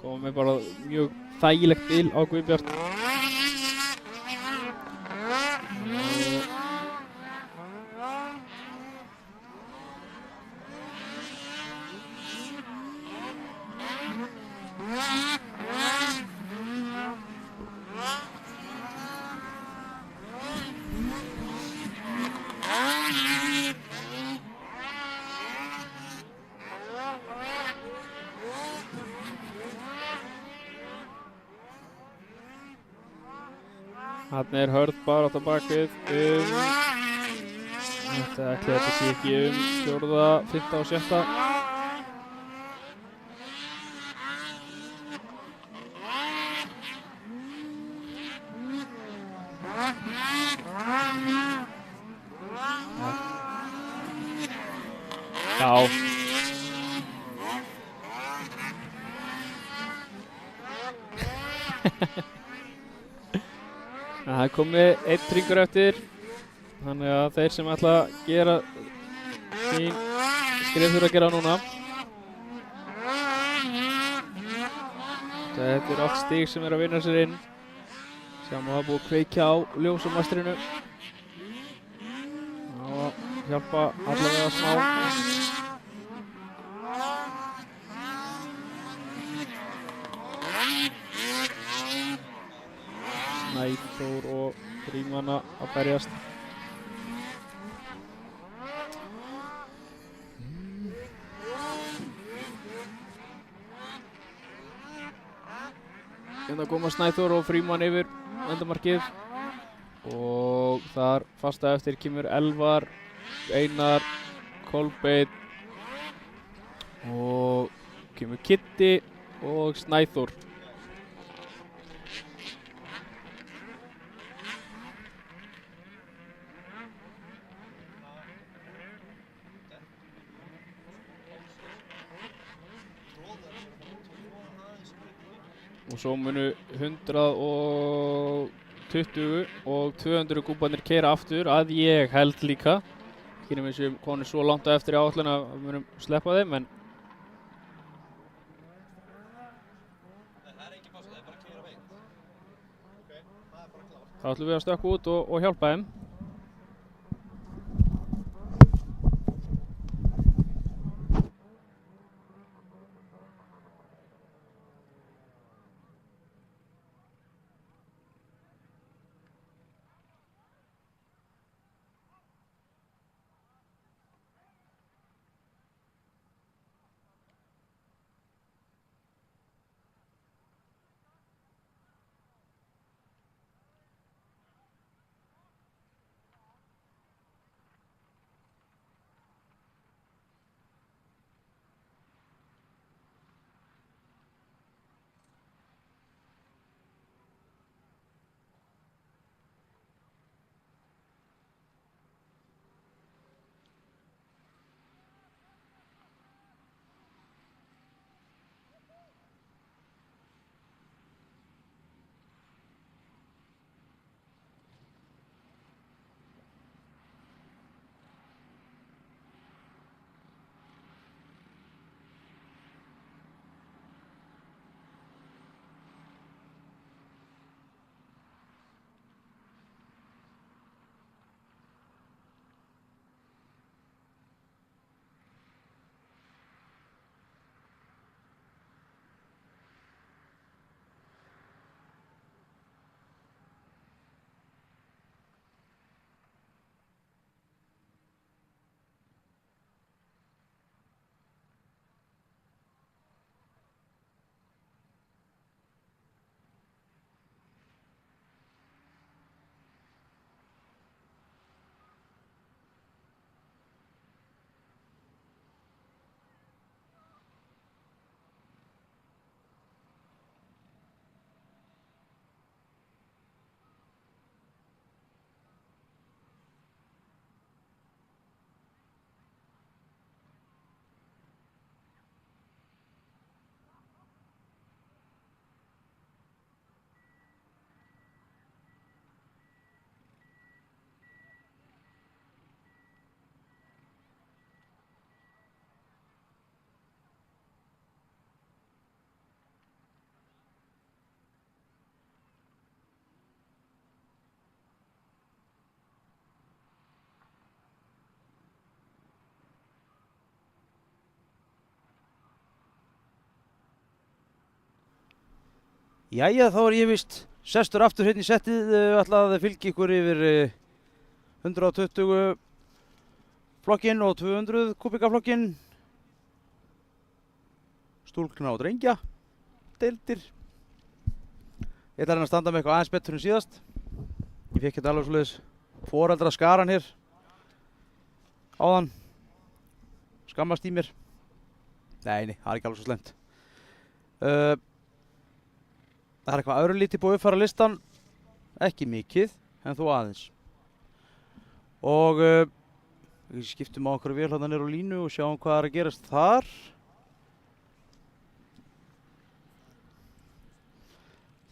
komið með bara mjög þægilegt bil á Guðbjart. Þarna hörð barátta bakvið þetta sé ekki fjórða, fimmta og sjötta. Já. Það komið einn hringur eftir, þannig að þeir sem ætla að gera sín skref þurfa að gera núna. Þetta allt stig sem að vinna sér inn. Sjáum að það búið að kveikja á ljósamastrinu. Og hjálpa allavega smá. Snæþór og Frímanna að berjast. Hérna koma Snæþór og Frímann yfir endamarkið og þar fasta eftir kemur Elvar, Einar, Kolbeinn og kemur Kitti og Snæþór. Og svo munu 120 og 200 kúbarnir keyra aftur, að ég held líka. Ekki nema við séum konur svo langt á eftir í áætlun að við munum sleppa þeim, en þá ætlum við að stökkva út og hjálpa þeim. Jæja, þá er ég vist sestur aftur hérna í settið, ætla að fylgja ykkur yfir 120 flokkinn og 200 kubika flokkinn. Stúlkna og drengja, deildir. Ég ætla að reyna að standa með eitthvað aðeins betur en síðast. Ég fekk hérna alveg svoleiðis foreldra skaran hér áðan. Skammast í mér. Nei, það er ekki alveg svo slengt. Það er eitthvað örlítið búið að uppfæra listan, ekki mikið, en þó aðeins. Og við skiptum á okkur vél hérna niður á línu og sjáum hvað er að gerast þar.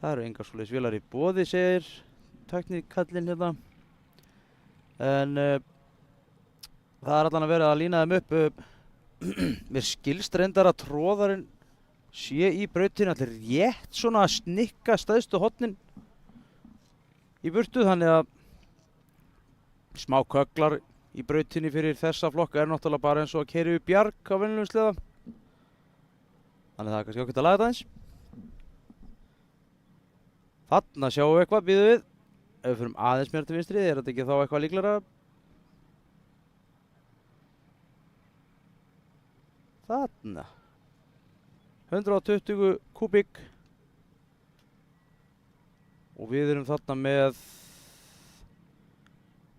Það eru engar svoleiðis vélar í boði, segir tæknikallinn hérna. En það er allan að vera að lína þeim upp. Mér skilst reyndar að tróðarinn sé í brautinu allir rétt svona að snikka stæðstu hornin í burtu, þannig að smá kögglar í brautinu fyrir þessa flokka er náttúrulega bara eins og að keyra yfir bjarg á venjulegum sleða. Þannig að það er kannski ágætt að laga þetta eins. Þarna sjáum við eitthvað, býðum við. Ef við förum aðeins meira til vinstri, er þetta ekki þá eitthvað líklegra? Þarna. 120 kubík og við erum þarna með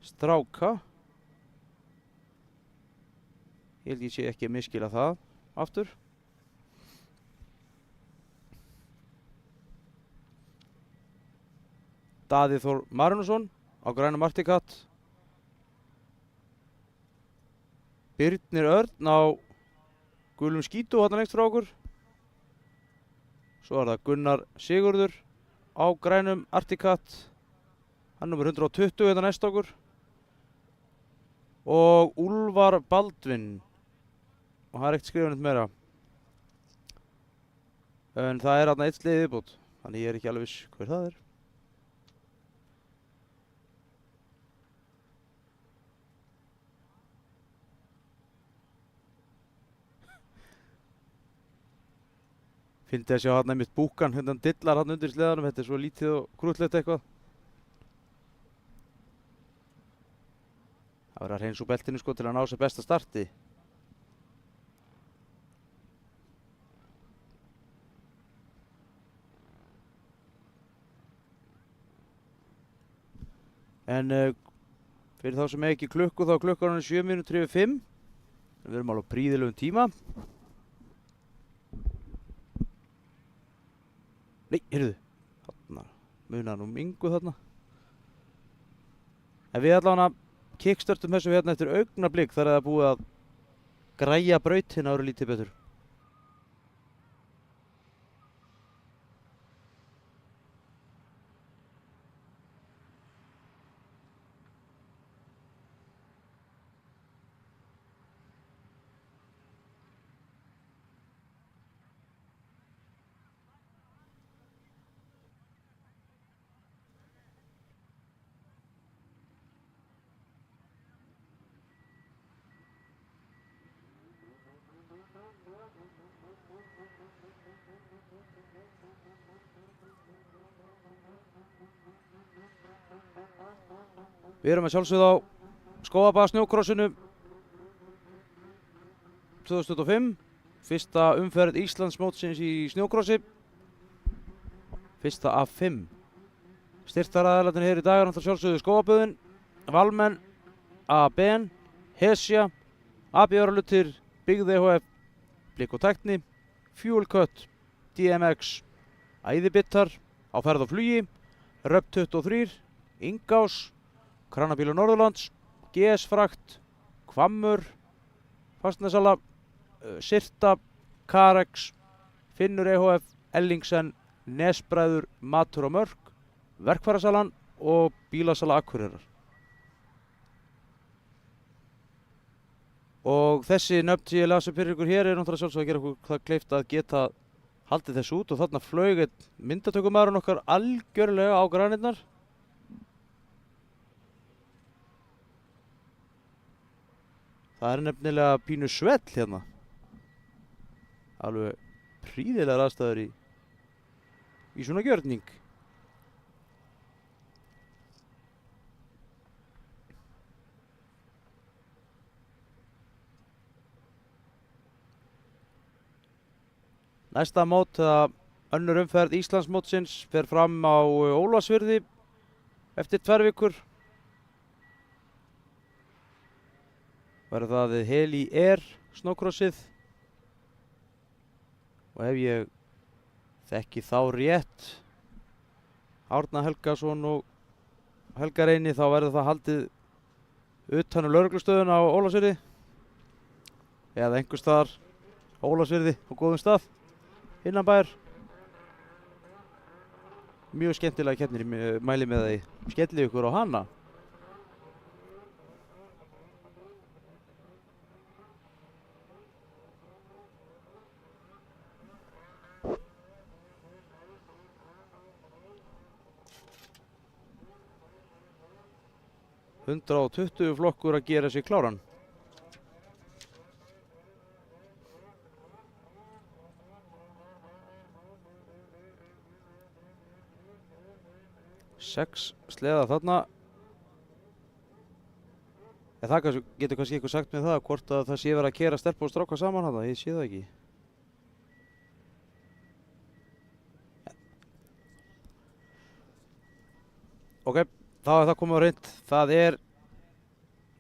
stráka. Ég held ég sé ekki að misskila það aftur. Daði Þór Marinusson á grænum Articat. Birnir Örn á gulum skítu þarna lengst frá okkur. Svo er það Gunnar Sigurður á grænum Articat. Hann nummer 120 hérna næst okkur. Og Úlfar Baldvin. Og það er ekkert skrifað neitt meira. En það er þarna eitt sleið viðbót. Þannig ég er ekki alveg viss hver það er. Fyndi að sjá hérna einmitt búkan, hérna dillar hérna undir sleðanum, þetta er svo lítið og krúttlegt eitthvað. Það verður að hreinsa úr beltinu sko til að ná sér besta starti. En fyrir þá sem ekki klukku þá klukkan er 7 mínútur yfir 5. Við erum alveg á príðilegum tíma. Nei, heyrðu, þarna munar nú Ingu þarna. En við allavega kickstartum þessu hérna eftir augnablik þar að það búið að græja brautina lítið betur. Við erum að sjálfsögðu á Skógarbæ snjókrossinu 2025. Fyrsta umferð Íslandsmótsins í snjókrossi. Fyrsta af 5. Styrktaraðilarnir hér í dag er náttúrulega sjálfsögðu Skógarböðin, Valmenn, ABN, Hesja, AB Örlutir, Byggð EHF, Blikk og Tækni, Fuel Cut, DMX, Æðibittar, Á ferð og flugi, Röp 23, Ingás, Kranabílur Norðurlands, GS Frakt, Hvammur, Fastnesala, Sirta, Carex, Finnur EHF, Ellingsen, Nesbræður, Matur og Mörk, Verkfærasalan og Bílasala Akureyrar. Og þessi nöfn sem ég las upp fyrir ykkur hér er náttúrulega sjálfsög að gera okkur það kleift að geta haldið þessu út og þarna flaug einn myndatökumaðurinn okkar algjörlega á granirnar. Það er nefnilega pínu svell hérna. Alveg prýðilegar aðstæður í í svona gjörning. Næsta mót, önnur umferð Íslandsmótsins, fer fram á Ólafsfirði eftir 2 vikur. Verður það Heli Air snowcrossið. Og ef ég þekki þá rétt, Árna Helgason og Helga Reyni, þá verður það haldið utan lögreglustöðuna á Ólafsfirði. Eða einhvers staðar á Ólafsfirði á góðum stað, innan bæjar. Mjög skemmtilega keppnir, mæli með því. Skellið ykkur á hana. Hundrað og 20 flokkur að gera sig kláran. Sex sleða þarna. Það getur kannski eitthvað sagt með það, hvort að það sé verið að keyra stelpu og stráka saman þarna, ég sé það ekki. Ok, þá er það komið á hreint. Það er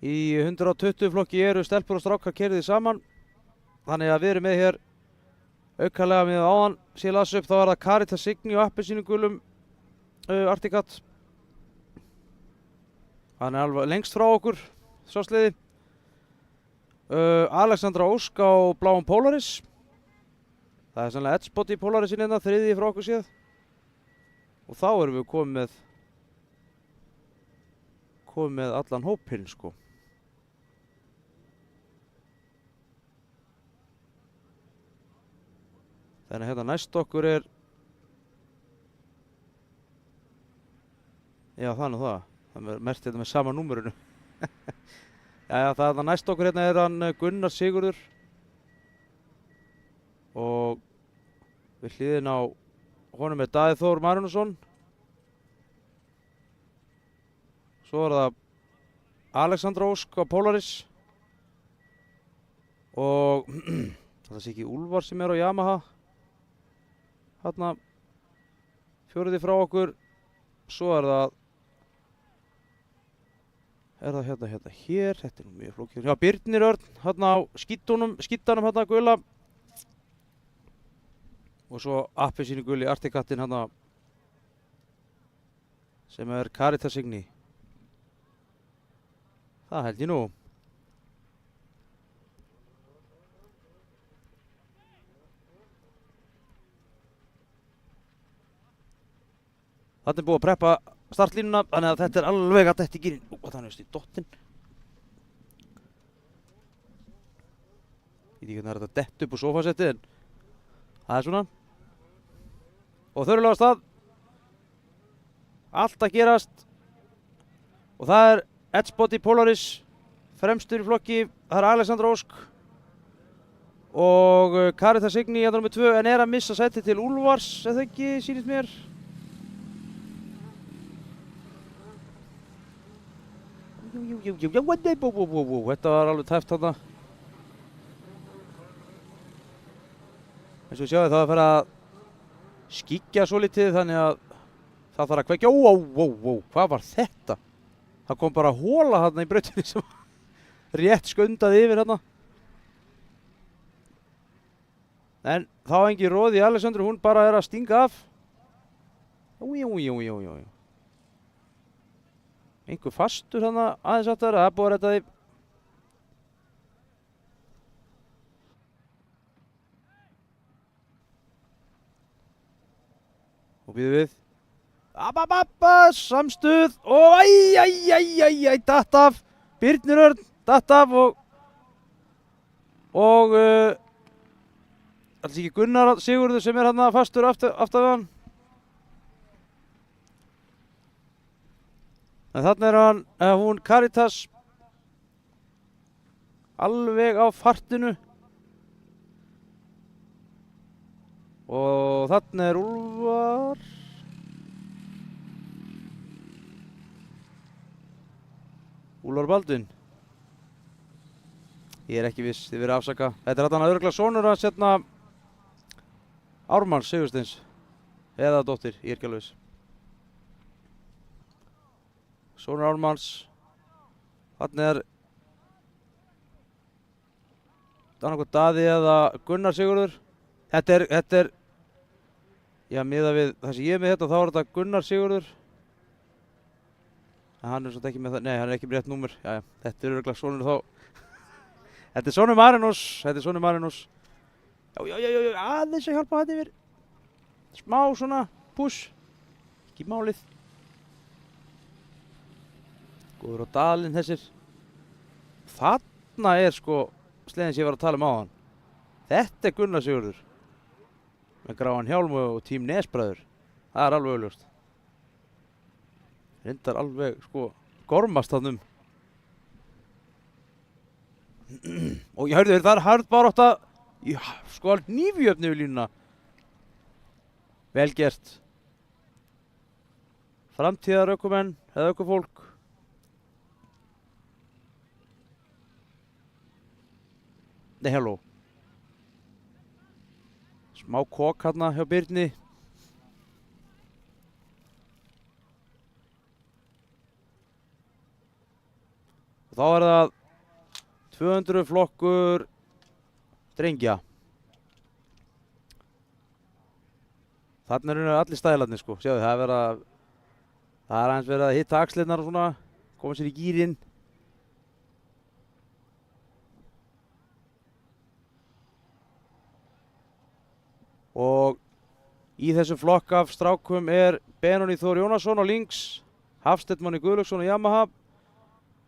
í 120 flokki eru stelpur og strákar keyrðir saman. Þannig að við erum með hér aukalega með áðan. Sér las upp, þá er það Caritas Signy og appelsínugulum Arctic Cat. Hann er alveg lengst frá okkur, sá sliði. Alexandra Ósk á bláum Polaris. Það er sannlega Edgespot í Polarisin hérna, 3. frá okkur séð. Og þá erum við komið með allan hópinn, sko. Þannig að hérna næst okkur er, já, það er nú það. Það er merkt hérna með sama númerinu. Jæja, það er næst okkur hérna er hann Gunnar Sigurður. Og við hliðin á honum er Daði Þór Marinusson. Svo er það Alexandra Ósk á Polaris. Og það sé ekki Úlfar sem er á Yamaha. Þarna 4. frá okkur. Svo er það hérna hér, þetta er nú mjög flókið. Já, Birnir Örn, hérna á skíttanum hérna gula. Og svo appelsínuguli Arctic Catinn hérna, sem er Caritas Signy. Það held ég nú. Þetta er búið að preppa startlínuna, þannig að þetta er alveg að detta í gírinn. Þannig að það er dottinn. Ég veit ekki hvernig það er að detta upp úr sófasettið, en það er svona. Og þau eru lögast að. Allt að gerast. Og það er Edgespot í Polaris, fremstur í flokki. Það er Alexandra Ósk. Og Caritas Signy hérna nr. 2, en er að missa sæti til Úlfars, eða ekki, sýnist mér. Þetta var alveg tæft þarna. Eins og sjáðu, það var að skíkja svo litið, þannig að það þarf að kveikja. Hvað var þetta? Það kom bara hola þarna í brautinni sem rétt skundaði yfir hérna. En þá engi roði í Alexandru, hún bara er að stinga af. Einhver fastur þarna aðeins aftur, það er búið að redda því. Og býðum við. Samstuð og datt af. Birnir Örn datt af og alls ekki Gunnar Sigurður sem er hérna fastur aftan við hann. En þarna er hún Caritas alveg á fartinu. Og þarna er Úlfar Úlfar. Úlfar Baldvin. Ég er ekki viss, þið verið afsaka. Þetta er þarna örugglega sonur hans hérna Ármanns Sigursteins. Eða dóttir, ég er ekki alveg viss. Sonur Ármanns. Þarna er annarkoð Daði eða Gunnar Sigurður. Þetta er já, miðað við það sem ég er með þetta, þá er þetta Gunnar Sigurður. En hann er svolítið ekki með það, nei, hann er ekki með rétt númer. Jæja, þetta er örugglega sonur þá. Þetta er sonur Marinós. Já, aðeins að hjálpa þetta yfir. Smá svona push. Ekki málið. Góður á dalinn þessir. Þarna er sko sleiðin sem ég var að tala um áðan. Þetta er Gunnar Sigurður. Með gráan hjálm og tím Nesbræður. Það er alveg augljóst. Reyndar alveg sko gormast þarna og ég hörðu það er harð barátta sko alveg nýfjöfni við línuna. Vel gert. Framtíðar ökumenn eða ökufólk. Nei, halló. Smá kok hérna hjá Birni. Og þá er það 200 flokkur drengja. Þarna eru allir stælarnir sko. Sjáðu, það er aðeins verið að hitta axlirnar og svona, koma sér í gírinn. Og í þessum flokk af strákum er Benóný Þór Jónasson á links, Hafsteinn Máni Guðlaugsson á Yamaha,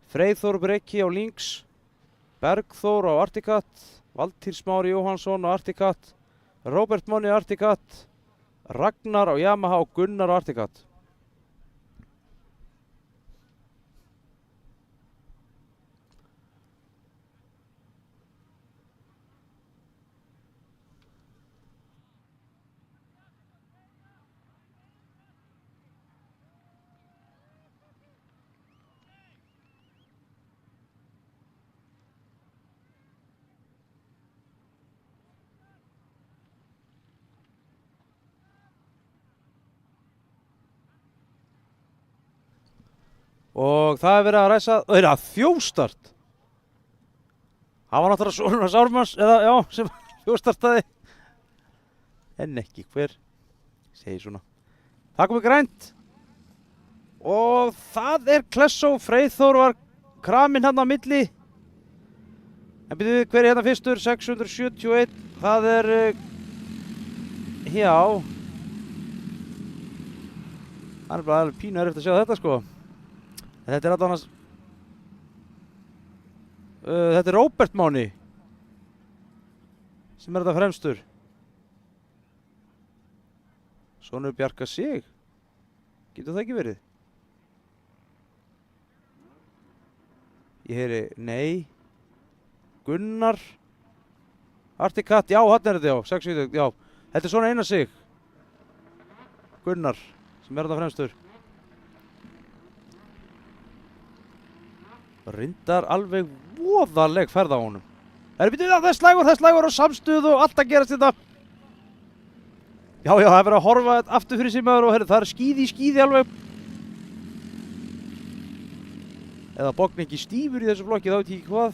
Freyþór Breki á links, Bergþór á Articat, Valtýr Smári Jóhannsson á Articat, Róbert Máni á Articat, Ragnar á Yamaha og Gunnar á Articat. Og það er verið að ræsa, það er að þjóstart. Það var náttúrulega sonur hans Ármanns, eða já, sem þjóstartaði. En ekki hver, segi svona. Það komið grænt. Og það er Klessó, Freyþór var kraminn hann á milli. En byrjuðu hver er hérna fyrstur, 671, það er, já. Það er bara alveg pínu erfitt að sjá þetta sko. Þetta er alltaf þetta er Róbert Máni sem er þetta fremstur. Sonur Bjarka Sig. Getur það ekki verið? Ég heyri, nei. Gunnar Articat, já, hann er þetta, já, 670, já. Þetta er svona Einar Sig. Gunnar sem er þetta fremstur. Reyndar alveg voðaleg ferð á honum. Það er slægur og samstuð og allt að gerast þetta. Já, það er verið að horfa aftur fyrir sig maður og það er skíði alveg. Eða bogni ekki stífur í þessu flokki, þá veit ég ekki hvað.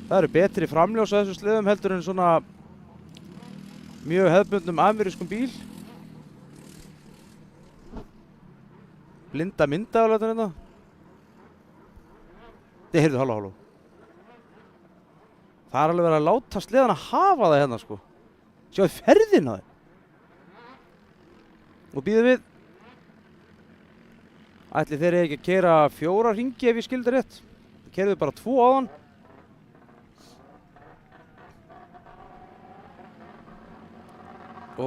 Það eru betri framljós á þessum sleðum heldur en svona mjög hefðbundnum amerískum bíl. Blinda myndaðalega hérna. Þið heyrðu, halló. Það er alveg verið að láta sleðan að hafa það hérna sko. Sjáðu ferðina það. Og býðum við. Ætli þeir ekki að keyra 4 hringi ef ég skildi rétt. Þeir keyrðu bara 2 áðan.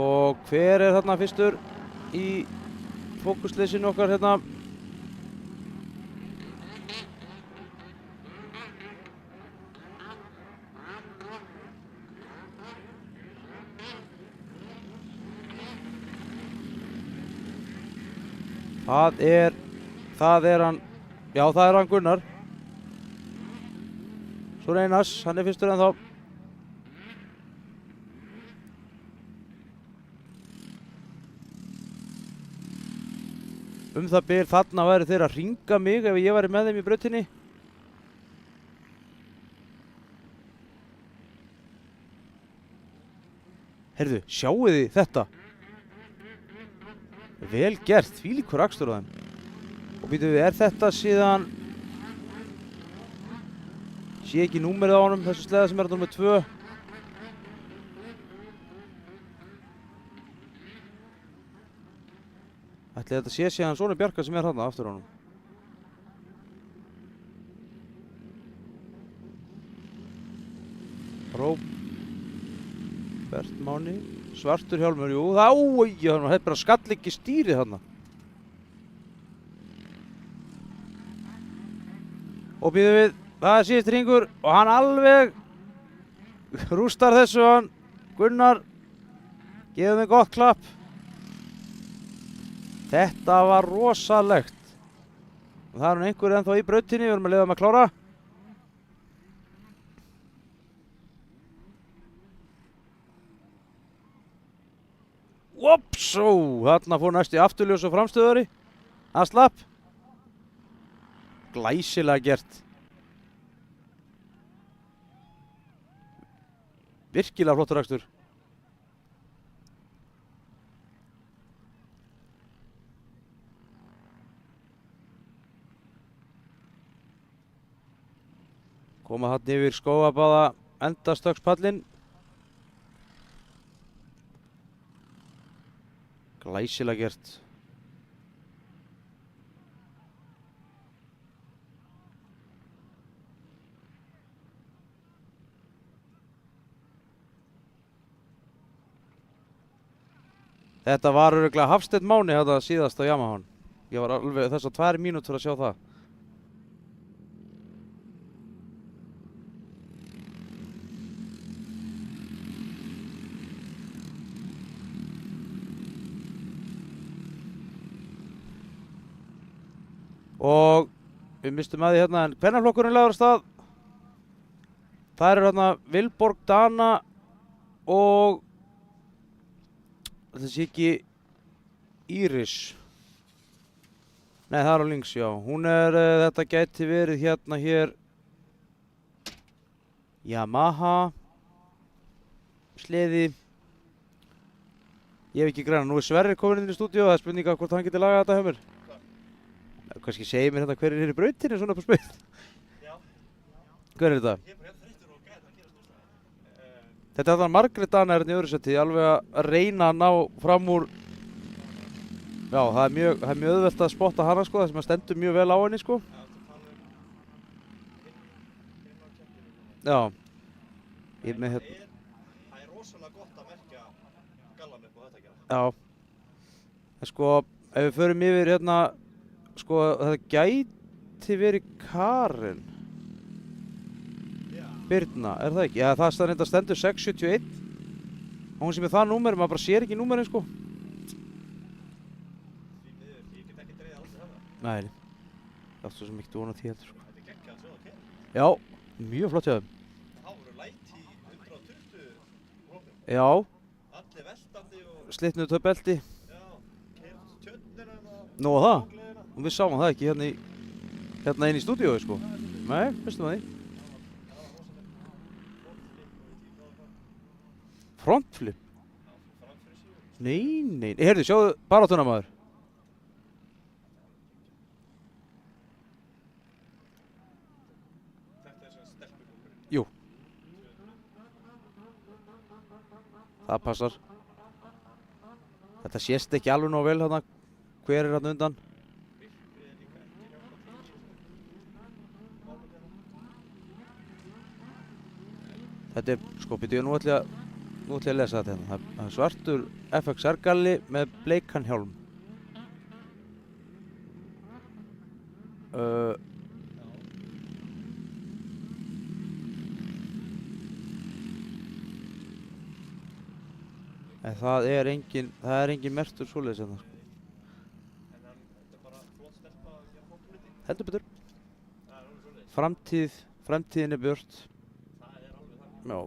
Og hver er þarna fyrstur í fókusleysinu okkar hérna? Það er hann, já það er hann Gunnar. Svo Einars, hann er fyrstur ennþá. Það bil þarna væri þeir að hringa mig ef ég væri með þeim í brautinni. Heyrðu, sjáu þið þetta? Vel gert, þvílíkur akstur á þeim. Og býtum við, er þetta síðan... Sé ekki númerið á honum, þessu sleða sem er nummer 2. Ætli þetta sé síðan Sonur Bjarkar sem er þarna aftur á honum. Róbert Máni, svartur hjálmur, jú, það hefði bara skall ekki stýrið þarna. Og býðum við, það er síðust hringur og hann alveg rústar þessu hann. Gunnar, gefum við gott klapp. Þetta var rosalegt. Og það er einhver ennþá í brautinni, við erum að leiða að klára. Opsó, þarna fór næst í afturljós og framstöðari. Það slapp. Glæsilega gert. Virkilega flottur akstur. Koma þarna yfir Skógabaða endastökkspallinn. Glæsilega gert. Þetta var örugglega Hafsteinn Máni þetta síðast á Yamahan. Ég var alveg þessar 2 mínútur að sjá það. Og við mistum að því hérna en kvennaflokkurinn lagður af stað. Það eru hérna Vilborg Dana og þessi ekki Íris. Nei, það er á links, já. Hún er, þetta gæti verið hérna hér Yamaha sleði. Ég hef ekki græna. Nú er Sverrir komin inn í stúdíu og það er spurning hvort hann getur lagað þetta hjá mér. Kannski segir mér hérna hver er hér í brautinni svona upp á spil. Já. Hver er þetta? Ég er bara hérna þreyttur og gæti að gera stúrstæði. Þetta er þarna Margrét Dana hérna í öðru seti, alveg að reyna að ná fram úr. Já, það er mjög auðvelt að spotta hana sko, það sem að stendur mjög vel á henni sko. Já. Ég er með hérna. Það er rosalega gott að merkja gallan upp á þetta gera. Já. En sko, ef við förum yfir hérna, sko, það gæti verið Karen. Birna, er það ekki? Já, það stendur 671. Og hún sem er það númer, maður bara sér ekki númerin sko. Ég get ekki dreigð aldrei hana. Nei, það er svo sem ekki vona því heldur sko. Þetta er geggjað svo, ok? Já, mjög flott hjá þeim. Það voru læti í 120 hópum. Já, Allir veltandi og... slitnuðu tvö belti. Já, keyrt tjörnina og... Nú og það, Gleðina. og við sáum það ekki hérna inn í stúdíói sko. Nei, veistum að því. Frontflip? Nei. Heyrðu, sjáðu baráttuna maður. Þetta er svona stelpuflokkurinn. Jú. Það passar. Þetta sést ekki alveg nóg vel hérna. Hver er hérna undan? Þetta er, sko, byrju, nú ætla ég að lesa þetta hérna. Það er svartur FXR galli með bleikan hjálm. En það er engin merktur svoleiðis hérna, sko. Heldur betur. Framtíðin er björt. Já.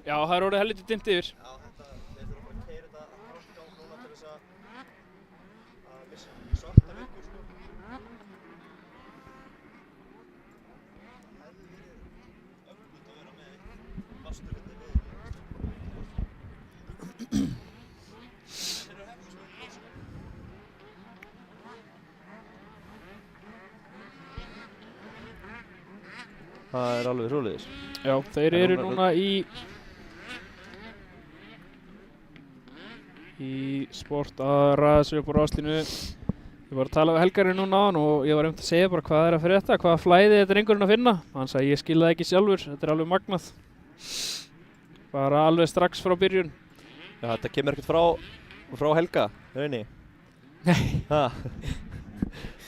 Já, það er orðið helviti dimmt yfir. Já, við þurfum bara að keyra þetta hálfgang núna til þess að missa svarta vikur, sko. Það hefði verið öflugt að vera með vasturinn við. Það er alveg svoleiðis. Já, þeir eru núna í sport að ræða sig upp á ráslínu. Ég var að tala við Helgarinn núna á hann og ég var að segja bara hvað er að fyrir þetta, hvaða flæði þetta er einhverjum að finna. Hann sagði ég skil það ekki sjálfur, þetta er alveg magnað. Bara alveg strax frá byrjun. Já, þetta kemur ekkert frá Helga, reyni. Nei.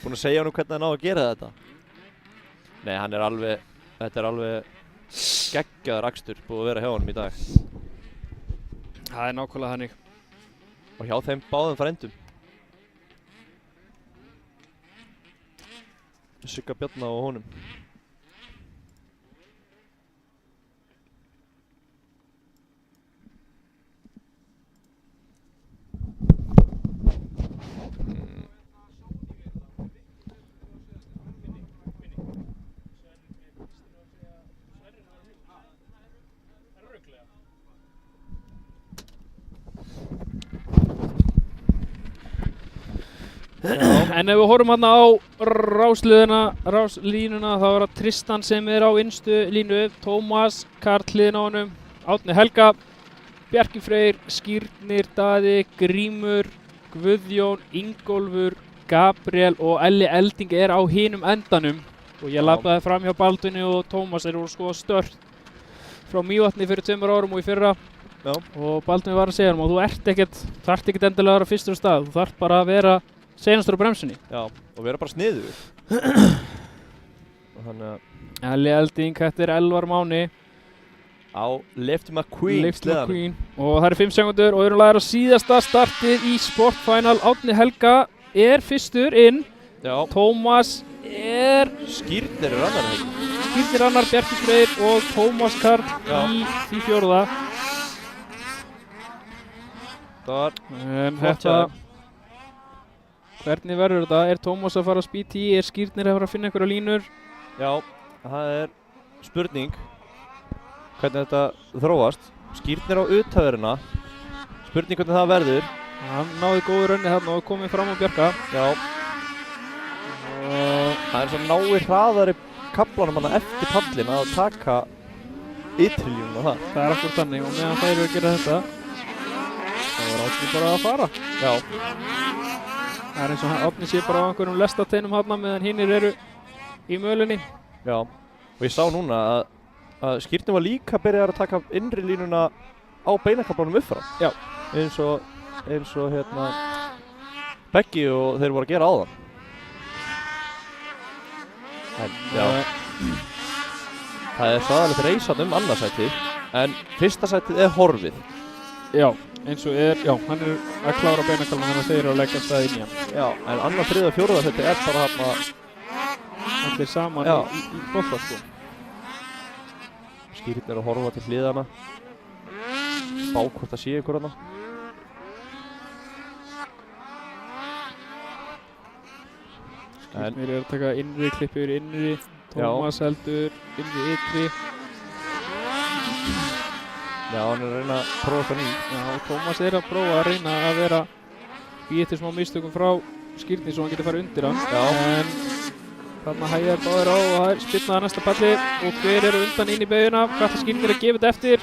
Búinn að segja hann hvernig hann á að gera þetta. Nei, þetta er alveg geggjaður akstur búið að vera hjá honum í dag. Það er nákvæmlega þannig. Og hjá þeim báðum frændum. Sigga Bjarna og honum. En ef við horfum hérna á ráslínuna þá er það Tristan sem er á innstu línu, Tómas, Karl hliðina á honum, Árni Helga, Bjarki Freyr, Skírnir, Daði, Grímur, Guðjón, Ingólfur, Gabriel og Elli Elding er á hinum endanum og ég labbaði fram hjá Baldvini og Tómas þeir voru sko stört frá Mývatni fyrir 2 árum og í fyrra. Já. Og Baldvin var að segja og þú þarft ekkert endilega að vera fyrstur á stað, þú þarft bara að vera seinastur á bremsunni. Já, og vera bara sniðugur. Og þannig að Elli Elding, þetta er Elvar Máni á Lifty McQueen sleðanum. Og það eru 5 sekundur og við erum lagðir á síðasta startið í Sport Final. Árni Helga er fyrstur inn. Já. Tómas er Skírnir er annar helgi. Skírnir annar, Bjarki Freyr og Tómas Karl í því 4. Þetta hvernig verður þetta? Er Tómas að fara að spýta í? Er Skírnir að fara að finna einhverja línur? Já, það er spurning hvernig þetta þróast. Skírnir á uthaverina. Spurning hvernig það verður. Hann náði góðu raunni þarna og komið fram á Bjarka. Já. Og það er svo náir hraðari kaplanum hann eftir pallin að taka ytri línuna það. Það er akkur þannig og meðan þær eru að gera þetta þá er Árni bara að fara. Já. Það er eins og Árni sé bara á einhverjum lestateinum þarna meðan hinnir eru í mölinni. Já, og ég sá núna að Skírnir var líka byrjaðar að taka innri línuna á beinakaplanum uppfram. Já. Eins og Beggi og þeir voru að gera áðan. Já. Það er svaðalegt reysan annarsætið, en fyrsta sætið er horfið. Já, eins og hann er að klára beinakaplanum þannig að þeir eru að leggja stað inn í hann. Já, en annað, þriðja og fjórða sætið er bara þarna allir saman í bolta sko. Skírnir að horfa til hliðana. Spá hvort það sé ykkur hana. Skírnir er að taka innri, klippi yfir innri. Tómas heldur innri ytri. Já, hann er að reyna að prófa það ný. Já, Tómas er að prófa að reyna að vera í eftir smá mistökum frá Skírnir svo hann getur farið undir hann. Já. En þarna hægir báðir á og það er spilnaði næsta palli og hver eru undan inn í beiguna. Hvað ætlar Skírnir að gefa þetta eftir?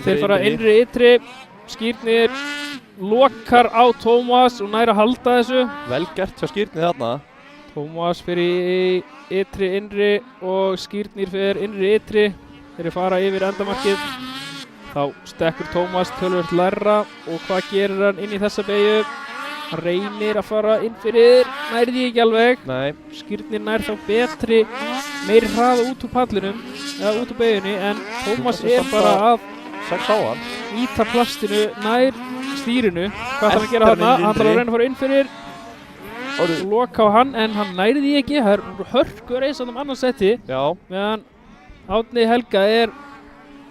Þeir fara innri ytri. Skírnir lokar á Tómas og nær að halda þessu. Vel gert hjá Skírnir þarna. Tómas fyrir í ytri innri og Skírnir fyrir innri ytri. Þeir fara yfir endamarkið. Þá stekkur Tómas tölvöld lægra og hvað gerir hann inn í þessa beigju? Hann reynir að fara inn fyrir, nærði ekki alveg. Nei. Skírnir nær þá betri, meiri hraða út úr pallinum, eða út úr beigjunni, en Tómas er bara að íta plastinu nær stýrinu. Hvað ætlar hann að gera þarna? Hann ætlar að reyna að fara inn fyrir og loka á hann, en hann nærði ekki. Það er hörkur eins og annarsætti. Já. Meðan Árni Helga er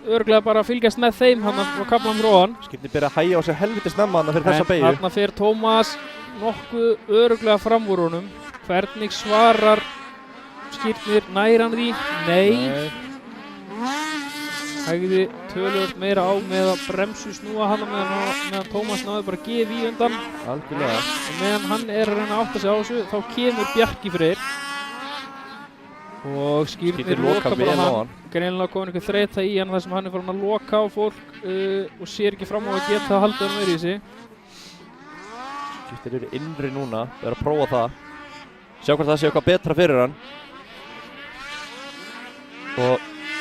örugglega bara að fylgjast með þeim hann á kaplanum róan. Skírnir byrja að hægja á sig helviti snemma hann fyrir þessa beygju. Þarna fer Tómas nokkuð örugglega fram úr honum. Hvernig svarar Skírnir? Nær hann því? Nei. Hægði töluvert meira á með að bremsu snúa hann meðan Tómas náði bara að gefa í undan. Algjörlega. Og meðan hann er að reyna að átta sig á þessu þá kemur Bjarki Freyr. Og Skírnir loka bara hann. Greinilega komin einhver þreyta í hann þar sem hann er farin að loka á fólk og sér ekki fram á að geta að halda hann meira í þessi. Skírnir eru innri núna, það er að prófa það. Sjá hvort það sé eitthvað betra fyrir hann. Og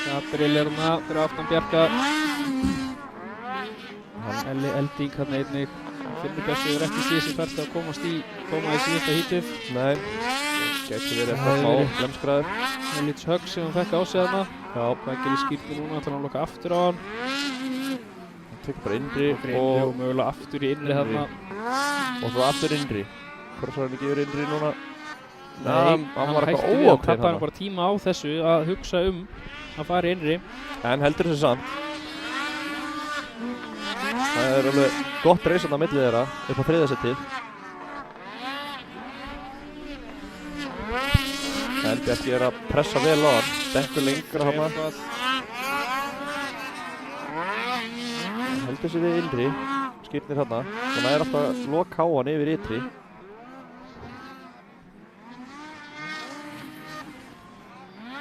Gabriel er hérna fyrir aftan Bjarka. Elli Elding hérna einnig. Finnur Bjössi hefur ekki síðan færst að koma í síðasta hítið. Nei. Gæti verið eitthvað smá glemskraður. Lítið högg sem hann fekk á sig þarna. Já. Það gerir Skírnir núna, ætlar hann að loka aftur á hann. Hann tekur bara innri og mögulega aftur í innri þarna. Og svo aftur innri. Hvort svo hann ekki yfir innri núna? Nei, hann var hætti við að tappa hann bara tíma á þessu að hugsa að fara innri. En heldur þessu samt. Það er alveg gott reysan á milli þeirra upp á þriðja settið. En Bjarki er að pressa vel á hann, dekkur lengra hana. Heldur sér við innri, Skírnir hana. Þannig er alltaf að loka á hann yfir ytri.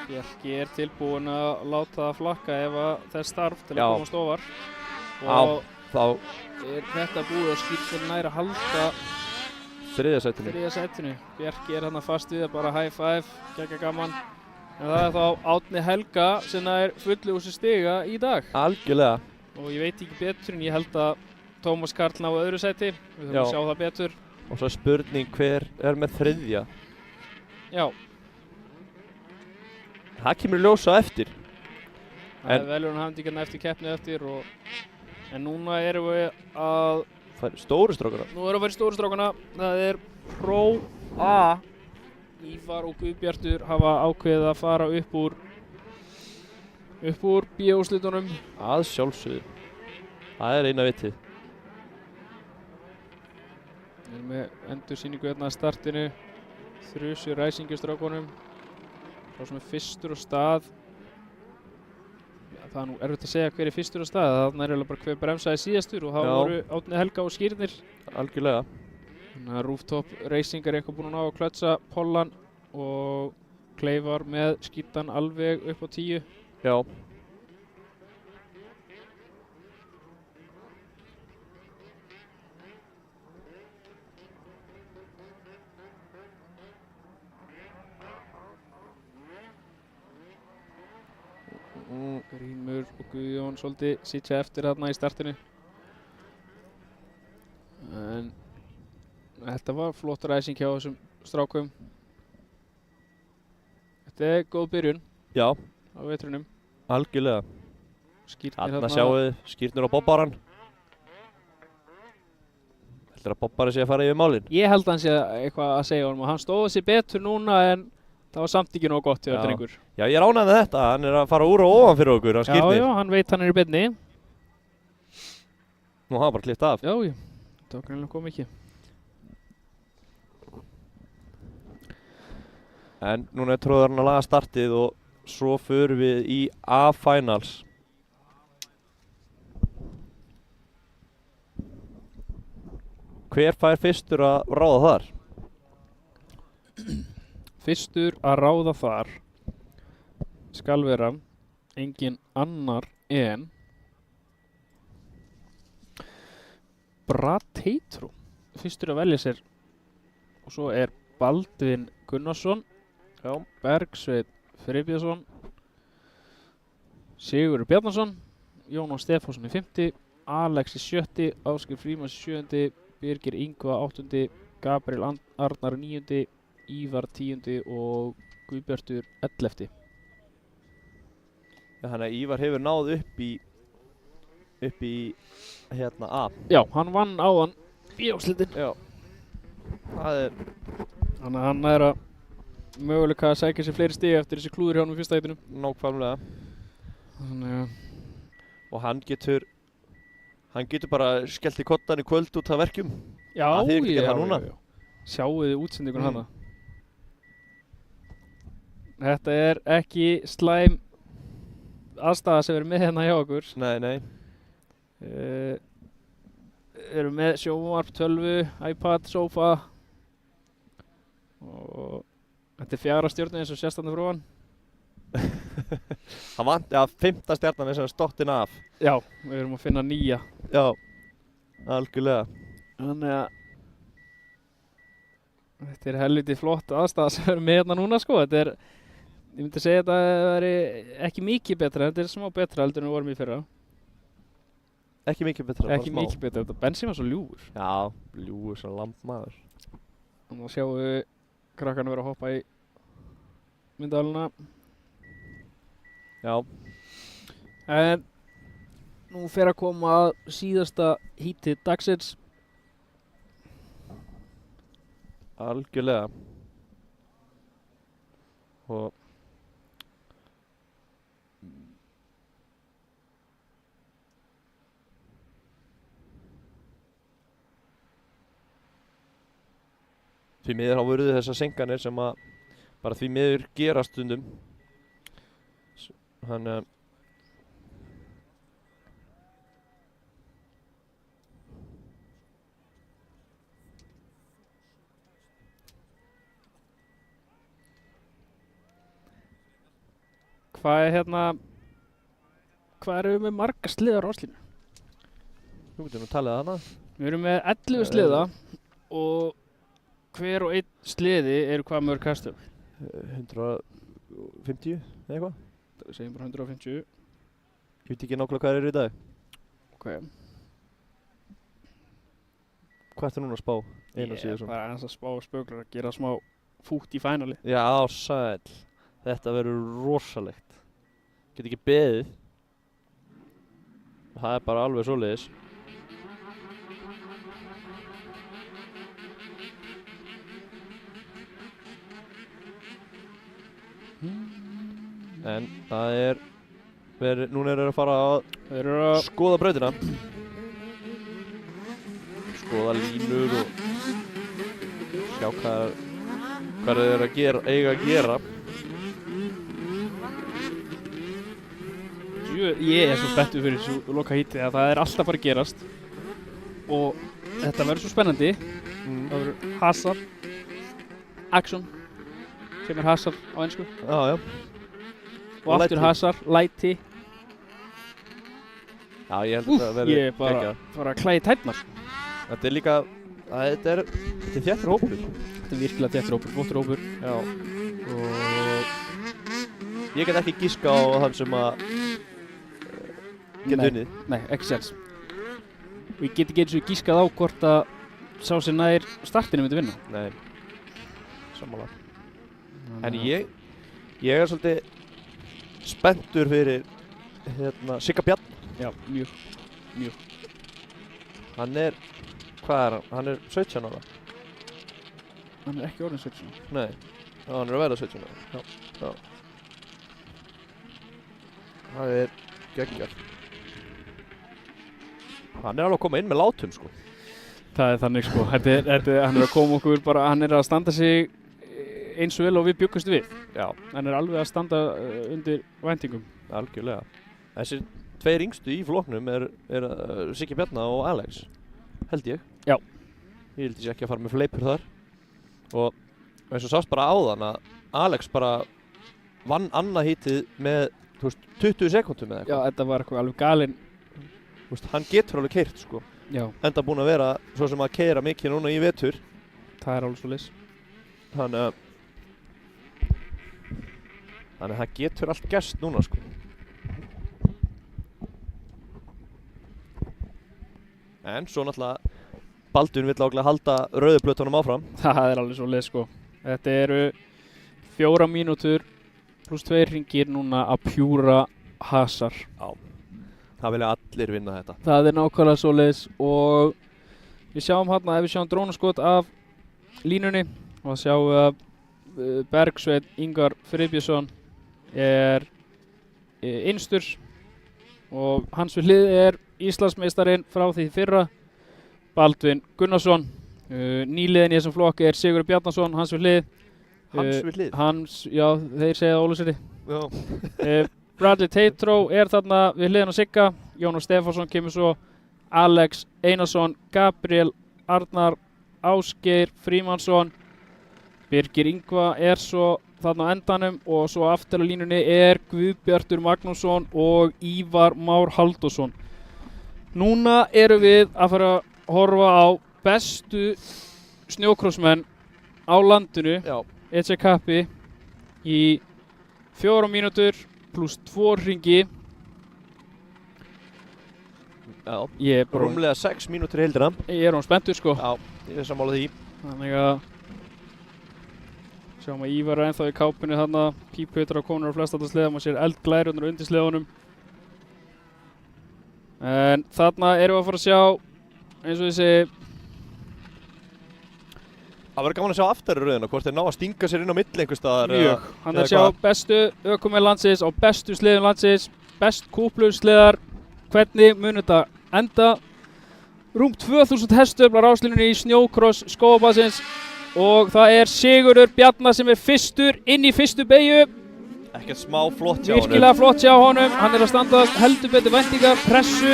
Bjarki er tilbúinn að láta það flakka ef þess þarf til að komast ofar. Og þá er þetta búið og Skírnir nær að halda þriðja sætinu. Bjarki er hann fast við að bara high five, gegga gaman. En það er þá Árni Helga sem er fullu úr sér stiga í dag. Algjörlega. Og ég veit ekki betur en ég held að Tómas Karl ná öðru sæti. Við þurfum að sjá það betur. Og svo spurning hver er með þriðja. Já. Það kemur ljós á eftir. Það er veljónahafndingarna eftir keppni eftir en núna erum við að stóru strákana. Nú erum við að fara í stóru strákana. Það er Pro A. Ívar og Guðbjartur hafa ákveðið að fara upp úr B-úrslitunum. Að sjálfsögðu. Það er eina vitið. Við erum með endursýningu hérna að startinu. Þrusu ræsingustrákunum. Sá sem er fyrstur á stað. Það er nú erfitt að segja hver er fyrstur á stað. Þarna er eiginlega bara hver bremsaði síðastur og það voru Árni Helga og Skírnir. Algjörlega. Þannig að Rooftop Racing er eitthvað búin að ná að klötsa pollan og Kleifar með skítan alveg upp á 10. Já. Grímur og Guðjón svolítið sitja eftir þarna í startinu. En þetta var flott ræsing hjá þessum strákum. Þetta er góð byrjun Já, á vetrunum. algjörlega. Skírnir Þarna sjáum við skírnir á bobbaran. Heldur að bobbari sé að fara yfir málin? Ég held að hann sé eitthvað að segja honum og hann stóð sér betur núna en það var samt ekki nóg gott hjá Já. drengur. Já, ég er ánægð með þetta. Hann er að fara úr og ofan fyrir okkur, hann Já, skírnir. já, hann veit hann er í beinni. Nú hafa bara klippt af. Já, já, það var greinlega komið ekki. En núna er tróðarinn að laga startið og svo förum við í A-finals. Hver fær fyrstur að ráða þar? Fyrstur að ráða þar skal vera engin annar en Brateitro. Fyrstur að velja sér og svo er Baldvin Gunnarsson, Bergsveinn Friðbjörnsson, Sigurður Bjarnason, Jónas Stefánsson í 5., Alex í 7., Ásgeir Frímanns í 7., Birgir Ingva 8., Gabriel Arnar 9., Ívar 10. og Guðbjartur 11. Já, þannig að Ívar hefur náð upp í hérna A. Já, hann vann áðan í úrslitin. Já. Það er Þannig að hann er að möguleika að sækja sér fleiri stig eftir þessi klúður hjá hann í fyrsta heitinum. nákvæmlega. Þannig að Og hann getur bara skellt í kottan í kvöld út af verkjum. já, Það þýðir ekki að gera það núna. Sjáu þið útsendingun hana. Þetta er ekki slæm aðstæða sem við erum með hérna hjá okkur. Nei. Erum með sjónvarp, tölvu, iPad, sófa og þetta er 4. stjörnu eins og sést þarna frá hann. Hann vant, 5. stjarnan er sem stottin af. Já, við erum að finna nýja. Já, algjörlega. Þannig að þetta er helviti flott aðstæða sem við erum með hérna núna sko. Þetta er, ég myndi segja að þetta væri ekki mikið betra, þetta er smá betra heldur en við vorum í fyrra. Ekki mikið betra, Ekki mikið betra, þetta bensín var svo ljúfur. Já, ljúfur svo lampmaður. Þannig að sjáum við krakkarna vera að hoppa í myndavélina. Já. En nú fer að koma að síðasta híti dagsins. Algjörlega. Og því miður þá voru þessar senkanir sem að bara því miður gerast stundum. Þannig að Hvað erum við með marga sliðar á áslínu? nú getum við talið hana. Við erum með 11 sliða og hver og einn sliði eru hvað mörg kastöfl? 150 eða eitthvað. Það segjum bara 150. Ég veit ekki nákvæmlega hvað eru í dag. Ok. Hvað ertu núna að spá? Einu Ég síðu er svona. bara aðeins að spá spöglar að gera smá fútt í fænali. Já, sæll. Þetta verður rosalegt. Get ekki beðið. Það er bara alveg svoleiðis. En það er núna eru þeir að fara að Þeir eru að skoða brautina. Skoða línur og sjá hvað þeir eru að eiga að gera. Ég er svo spenntur fyrir þessu loka hítið að það er alltaf að fara að gerast og þetta verður svo spennandi. Það verður hasar, action, sem Hazard á ensku. Já. Og aftur Læti. Hazard, læti. Já, ég held að þetta verði Ég er bara að klæði tætnar. Þetta er líka, þetta er þéttur hópur. Þetta er virkilega þéttur hópur, flottur hópur. Já. Og ég get ekki giska á þann sem að geta unnið. Nei, ekki sens. Og ég get ekki eins og gískað á hvort að sá sem nær startinu myndi vinna. Nei, sammála. En ég er svolítið spenntur fyrir Sigga Bjarn. Já, mjög. Hann er, hvað er hann? Hann er 17 ára. Hann er ekki orðinn 17. Nei, já, hann er að verða 17 ára. Já. Það er geggjar. Hann er alveg að koma inn með látum, sko. Það er þannig sko, hann er að koma okkur bara, hann er að standa sig eins og vel og við bjuggumst við. Já. Hann er alveg að standa undir væntingum. Algjörlega. Þessir tveir yngstu í flokknum er Siggi Bjarna og Alex, held ég. Já. Ég held ég sé ekki að fara með fleipur þar. Og eins og sást bara áðan að Alex bara vann annað hítið með 20 sekúndum eða Já, eitthvað. þetta var eitthvað alveg galinn. Hann getur alveg keyrt, sko. Já, Enda búinn að vera svo sem að keyra mikið núna í vetur. það er alveg svo leys. Þannig að það getur allt gerst núna, sko. En svo náttúrulega Baldvin vill ákveðlega halda rauðu plötunum áfram. Það er alveg svo leys sko. Þetta eru 4 mínútur pluss 2 hringir núna að pjúra Hazard. Já. Það vilja allir vinna þetta. Það er nákvæmlega svo leys og við sjáum hérna, ef við sjáum drónaskot af línunni og sjáum við að Bergsveinn Ingar Friðbjörnsson er innstur og hans við hlið er Íslandsmeistarinn frá því fyrra Baldvin Gunnarsson. Nýliðin í þessum flokki er Sigurður Bjarnason, hans við hlið. Hans við hlið? Já, þeir segja Óluseri. Já. Bradley Teitró er þarna við hliðin á Sigga. Jónas Stefánsson kemur svo, Alex Einarsson, Gabriel Arnar, Ásgeir Frímannsson, Birgir Ingva er svo þarna á endanum og svo aftur á línunni er Guðbjartur Magnússon og Ívar Már Halldórsson. Núna erum við að fara að horfa á bestu snjókrossmenn á landinu, Já. EC kappi í 4 mínútur pluss 2 hringi. Já. Ég er bara, Rúmlega 6 mínútur í heildina. ég er spenntur sko. Já, ég er sammála því. Þannig að sjáum að Ívar er ennþá í kápunni þarna, pípuhautar á konur á flestallsleða, maður sér eldglærurnar undir sleðunum. En þarna erum við að fara að sjá, eins og ég segi, Það verður gaman að sjá aftur í rauðina, hvort þeir ná að stinga sér inn á milli einhvers staðar. mjög. Hann er að eða sjá hvað? bestu ökumenn landsins á bestu sleðum landsins, best kúplusleðar, hvernig mun þetta enda. Rúm 2000 hestöflar á ráslínunni í snjókross skóabassins og það er Sigurður Bjarnar sem er fyrstur inn í fyrstu beygju. Ekkert smá flott hjá honum. Virkilega flott hjá honum, hann er að standast heldur betur væntingar, pressu.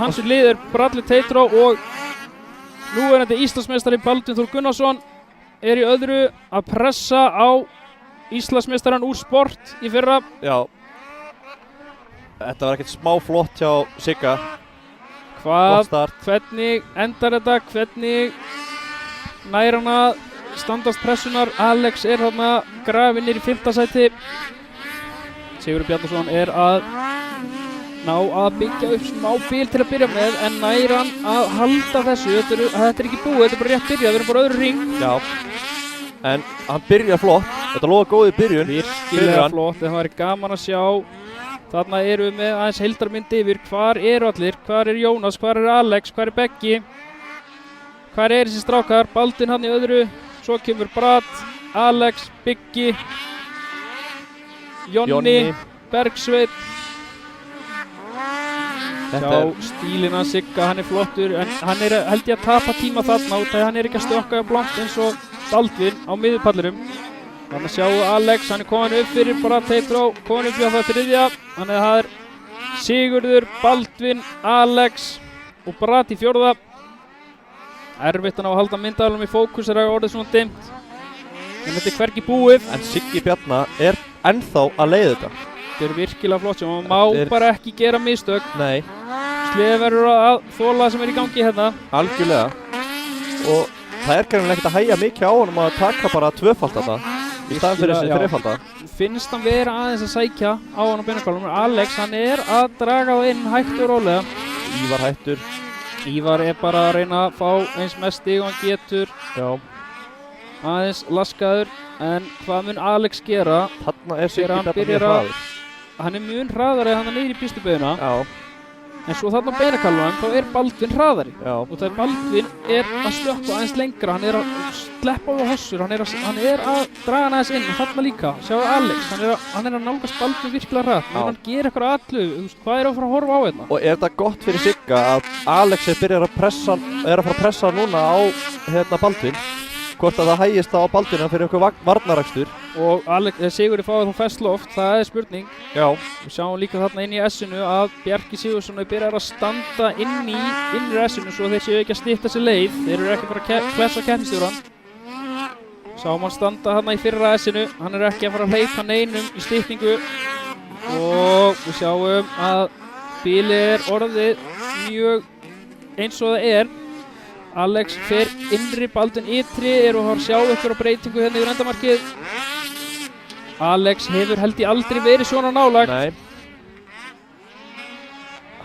Hans lið er Bradley Teitró og núverandi Íslandsmeistari Baldvin Þór Gunnarsson er í öðru að pressa á Íslandsmeistarann úr sport í fyrra. Já. Þetta var ekkert smá flott hjá Sigga. Gott start. Hvernig endar þetta, hvernig nær hann að standast pressunar. Alex er þarna grafinn niður í 5. sæti. Sigurður Bjarnason er að ná að byggja upp smá bil til að byrja með, en nær hann að halda þessu. Þetta er ekki búið, þetta er bara rétt byrjað, við erum bara öðru ring. Já, en hann byrjar flott, þetta lofa góði byrjun. Virkilega flott, það væri gaman að sjá. Þarna erum við með aðeins heildarmynd yfir, hvar eru allir, hvar er Jónas, hvar er Alex, hvar er Beggi, hvar er þessi strákar, Baldvin hann í öðru, svo kemur Brad, Alex, Biggi, Jonni, Bergsveinn. Sjá stílinn að Sigga, hann er flottur, en hann er held ég að tapa tíma þarna út af hann er ekki að stökka blankt eins og Baldvin á miðjupallinum. Þannig að sjáu Alex, hann er komin upp fyrir bara Teitró, komin upp í það þriðja. Þannig að það er Sigurður, Baldvin, Alex og Brad í 4. Erfitt að ná að halda myndavælum í fókus er að orðið svona dimmt. En þetta er hvergi búið. En Siggi Bjarna er ennþá að leiða þetta. Þetta er virkilega flott sem maður má bara ekki gera mistök. Nei. Sleði verður að þola sem er í gangi hérna. Algjörlega. Og það er kannan ekkert að hægja mikið á honum að taka bara tvöfald þetta í staðan fyrir þessi þrefalda. Finnst hann vera aðeins að sækja á hann á beinakálum. Alex, hann er að draga það inn hægt og rólega. Ívar hættur. Ívar er bara að reyna að fá eins mest stig og hann getur. Já. Aðeins laskaður, en hvað mun Alex gera? Þarna er Siggi Bjarna mjög hraður. Hann er mjög hraðari en hann er niður í pistubaugina. Já. En svo þarna á beinakálunum þá er Baldvin hraðari. Já. Og það er Baldvin er að slökka aðeins lengra, hann er að sleppa á hossur, hann er að draga hann aðeins inn, og þarna líka, sjáu Alex, hann er að nálgast Baldvin virkilega hratt, menn hann gerir eitthvað allu, hvað er að fara að horfa á hérna? Og er þetta gott fyrir Sigga að Alex er að fara að pressa núna á Baldvin? Hvort að það hægist á Baldvina fyrir einhver varnarakstur. Og Sigurði fáið þá fest loft, það er spurning. Já. Við sjáum líka þarna inn í S-inu að Bjarki Sigurðsson byrjar að standa inn í innri S-inu svo þeir séu ekki að stytta sér leið. Þeir eru ekki bara að klessa keppnisstjórann. Sjáum hann standa þarna í fyrra S-inu, hann er ekki að fara að hleypa neinum í styttingu. Og við sjáum að bílið er orðið mjög eins og það er. Alex fer innri, Baldvin ytri, eru að sjá ykkur á breytingu hérna yfir endamarkið. Alex hefur held ég aldrei verið svona nálægt. Nei.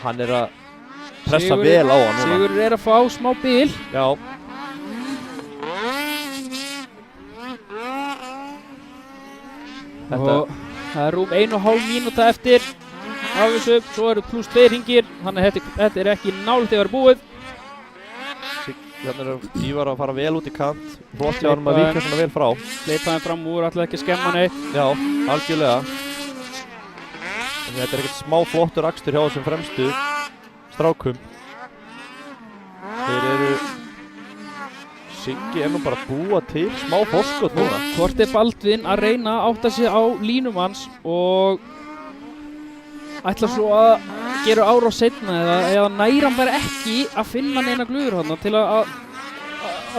Hann er að pressa vel á hann núna. Sigurður er að fá smá bil. Já. Og það er rúm 1,5 mínúta eftir af þessu, svo eru pluss 2 hringir, þannig að þetta er ekki nálægt að vera búið. Þannig að Ívar að fara vel út í kant, flott hjá hann að víkja svona vel frá. Hleypaði fram úr, ætlaði ekki að skemma neitt. Já, algjörlega. En þetta er ekkert smá flottur akstur hjá þessum fremstu strákum. Þeir eru... Siggi er nú bara að búa til smá forskot núna. Hvort er Baldvin að reyna að átta sig á línum hans og ætla svo að gera árás seinna eða næra hann bara ekki að finna neina glöður hann til að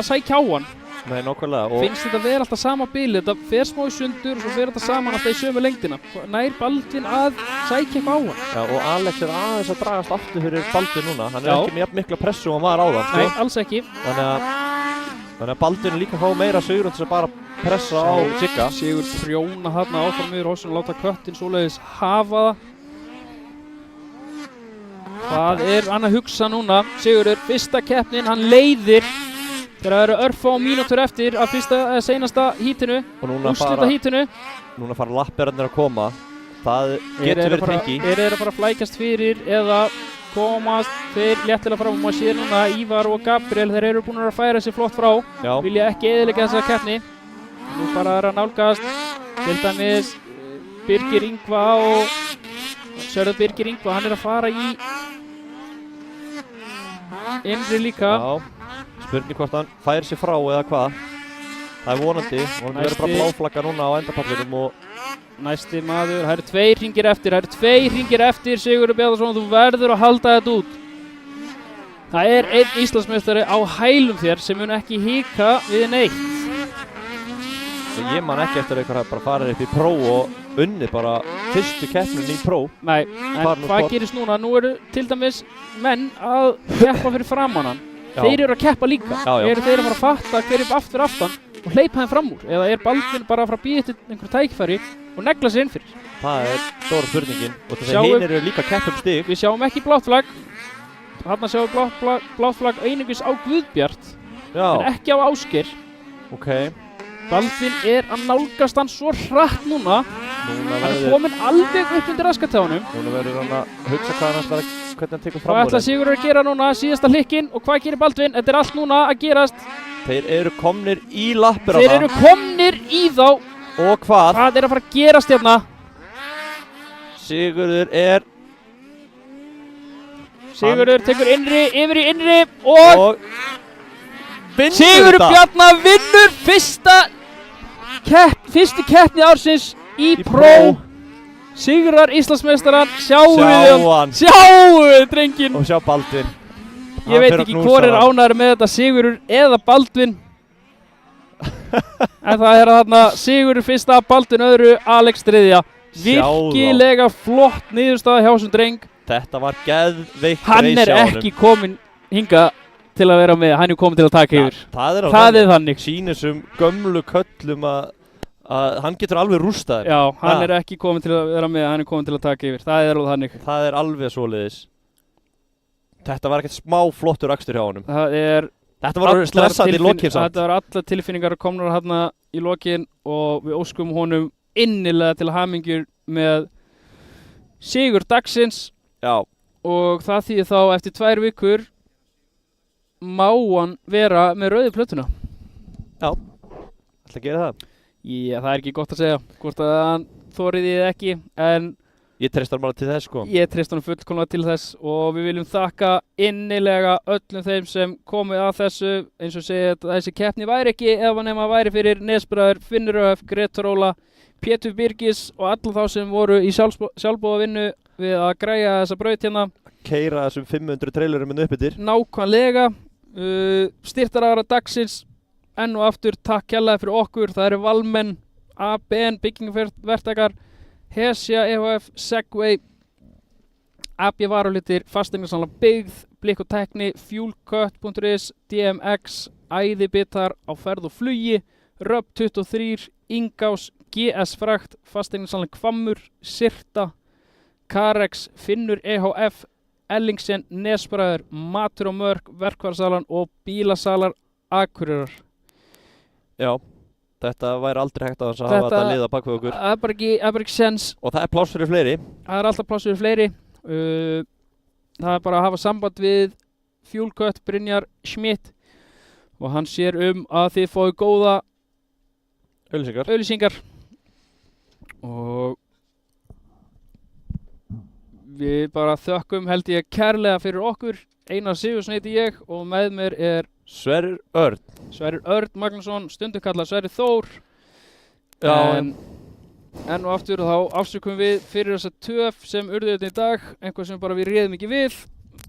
sækja á hann. Nei, nákvæmlega. Finnst þetta vera alltaf sama bíl, þetta fer smá í sundur og svo fer þetta saman alltaf í sömu lengdina. Nær Baldvin að sækja eitthvað á hann. Já, og Alex er aðeins að dragast aftur fyrir Baldvin núna. Hann er ekki með jafn mikla pressu og hann var áðan. Nei, alls ekki. Þannig að Baldvin líka fá meira sigur til að bara pressa á Sigga. Sigur prjóna þarna áfram yfir hossun og láta köttin svoleiðis hafa það. Hvað er hann að hugsa núna? Sigurður, fyrsta keppnin, hann leiðir þegar það eru örfá mínútur eftir af seinasta hítinu, úrslita hítinu. Núna fara lappirarnir að koma. Það getur verið trikki. Þeir eru að fara að flækjast fyrir eða komast þeir léttilega fram og maður sér núna Ívar og Gabriel, þeir eru búin að færa sig flott frá. Já. Vilja ekki eyðileggja þessa keppni. Nú fara þeir að nálgast til dæmis Birgir Ingva og Sörður Birgir Ingva, hann er að fara í innri líka. Já, spurning hvort hann færi sig frá eða hvað. Það er vonandi og hann verður bara bláflagga núna á endapallinum og næsti maður, það eru 2 hringir eftir, Sigurður Bjarnason, þú verður að halda þetta út. Það er einn Íslandsmeistari á hælum þér sem mun ekki hika við neitt. Ég man ekki eftir eitthvað að bara fara upp í pró og unni bara fyrstu keppnin í pró. Nei, en hvað gerist núna? Nú eru til dæmis menn að keppa fyrir framan hann. Þeir eru að keppa líka. Eru þeir að fara að fatta hver upp aftur aftan og hleypa þeim fram úr? Eða er Baldvin bara að fara að býða til einhver tækifæri og negla sér inn fyrir? Það er stóra spurningin. Og þess að hinn eru líka að keppa stig. Við sjáum ekki blátt flagg. Þarna sjáum við blátt flagg einungis á Guðbjart. En ekki á Ásgeir. Ok. Baldvin er að nálgast hann svo hratt núna. Hann er komin alveg upp undir raskatáðunum. Núna verður hann að hugsa hvernig hann tekur fram úr. Hvað ætla Sigurður að gera núna? Síðasta hlykkinn. Og hvað gerir Baldvin? Þetta er allt núna að gerast. Þeir eru komnir í lappirana. Þeir eru komnir í þá. Og hvað? Hvað er að fara að gerast hérna? Sigurður tekur innri, yfir í innri og Sigurður Bjarna vinnur fyrstu keppni ársins í Pro. Sigrar Íslandsmeistaran, sjáuð drenginn. Og sjá Baldvin. Ég veit ekki hvor er ánægður með þetta, Sigurður eða Baldvin. En það er þarna Sigur fyrsta, Baldvin öðru, Alex þriðja. Virkilega flott niðurstaða hjá þessum dreng. Þetta var geðveikt Hann reis er hjá honum. ekki kominn hinga til að vera með, hann er kominn til að taka yfir. Það er þannig. Sýnir sem gömlu köllum að hann getur alveg rústað. Já, hann er ekki kominn til að vera með, hann er kominn til að taka yfir. Það er alveg þannig. Það er alveg svoleiðis. Þetta var ekkert smá flottur akstur hjá honum. Þetta var stressandi í lokinn samt. Þetta var allar tilfinningar komnar hérna í lokinn og við óskum honum innilega til hamingjur með sigur dagsins. Já. Og það þýðir þá eftir 2 vikur má hann vera með rauðu plötuna. Já, ætla að gera það. Já, það er ekki gott að segja hvort að hann þoriði eða ekki, en ég treyst hann bara til þess, sko. Ég treyst hann fullkomlega til þess og við viljum þakka innilega öllum þeim sem komið að þessu. Eins og segja að þessi keppni væri ekki ef hann nema væri fyrir Nesbræður, Finnur ÖF, Gretar Óla, Pétur Birgis og alla þá sem voru í sjálfboðavinnu við að græja þessa braut hérna. Keyra þessum 500 trailerum inn upp yfir. Nákvæmlega. Styrktaraðara dagsins. Enn og aftur takk kærlega fyrir okkur. Það eru Valmenn, ABN, byggingaverktakar, Hesja, EHF, Segway, AB Varalitir, Fasteignarsala Byggð, Blikk og Tekni, Fuelcut.is, DMX, Æðibitar á ferð og flugi, Röp 23, Ingás, GS Frakt, Fasteignarsala Hvammur, Sirta, Carex, Finnur EHF, Ellingsen, Nesbræður, Matur og Mörk, Verkfærasalan og Bílasalar Akureyrar. Já, þetta væri aldrei hægt að hafa þetta liða bak við okkur. Það er bara ekki sens. Og það er pláss fyrir fleiri. Það er alltaf pláss fyrir fleiri. Það er bara að hafa samband við Fuelcut, Brynjar Schmidt og hann sér að þið fáið góða auglýsingar. Og við bara þökkum held ég kærlega fyrir okkur. Einar Sigurðsson heiti ég og með mér er Sverrir Örn. Sverrir Örn Magnússon, stundum kallað Sverrir Þór. Já. En og aftur þá afsökum við fyrir þessa töf sem urðu þetta í dag. Einhvað sem bara við réðum ekki við.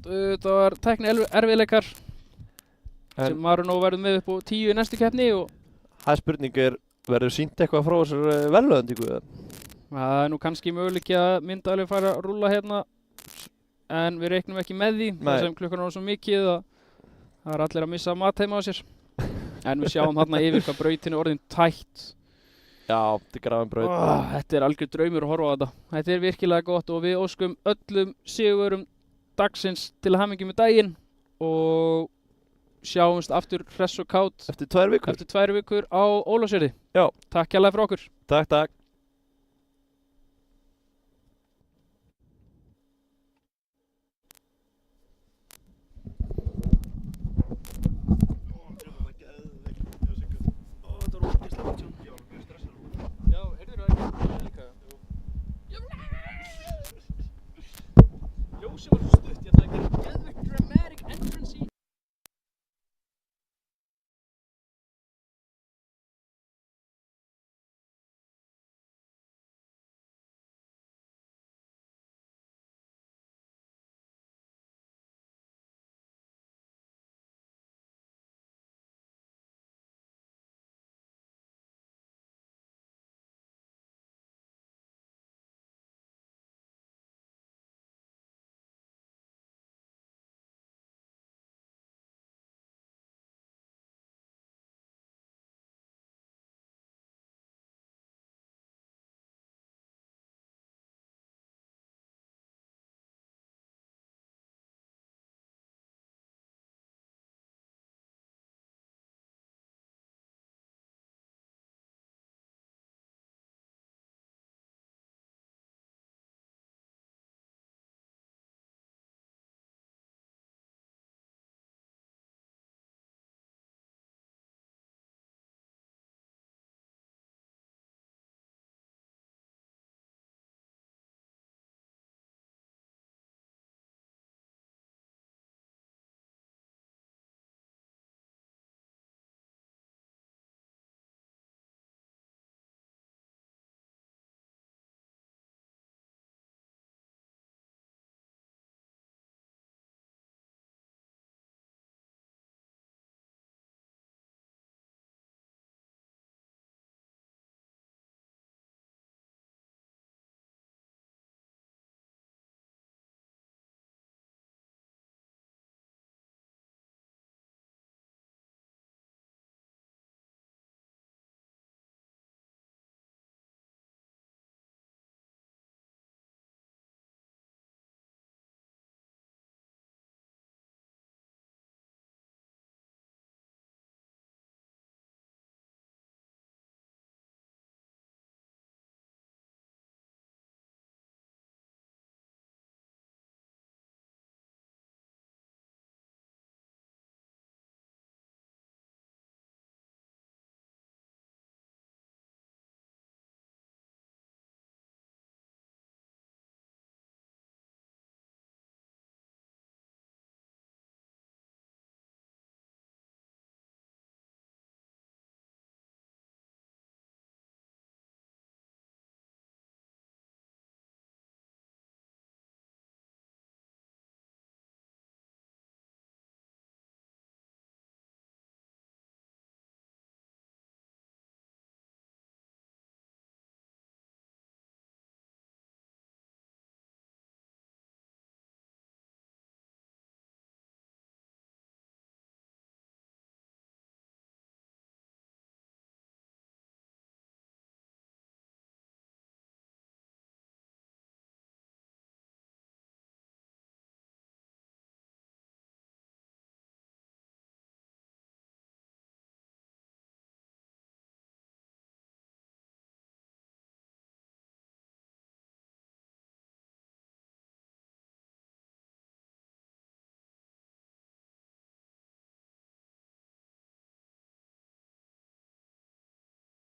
Það var tækni erfiðleikar sem maður nú verður með upp á 10 í næstu keppni. Það spurning verður sýnt eitthvað frá þessar verðlaunningu? Það er nú kannski möguleiki að myndaðalið fara að rúlla hérna. En við reiknum ekki með því. Það sem klukkan er svo mikið að það er allir að missa mat heima á sér. En við sjáum hérna yfir hvað brautin er orðin tætt. Já, þetta er grafin braut. Þetta er algjör draumur að horfa á þetta. Þetta er virkilega gott og við óskum öllum sigurum dagsins til hamingju með daginn og sjáumst aftur hress og kát eftir 2 vikur. Eftir 2 vikur á Ólafsfirði. Já. Takk kærlega fyrir okkur. Takk.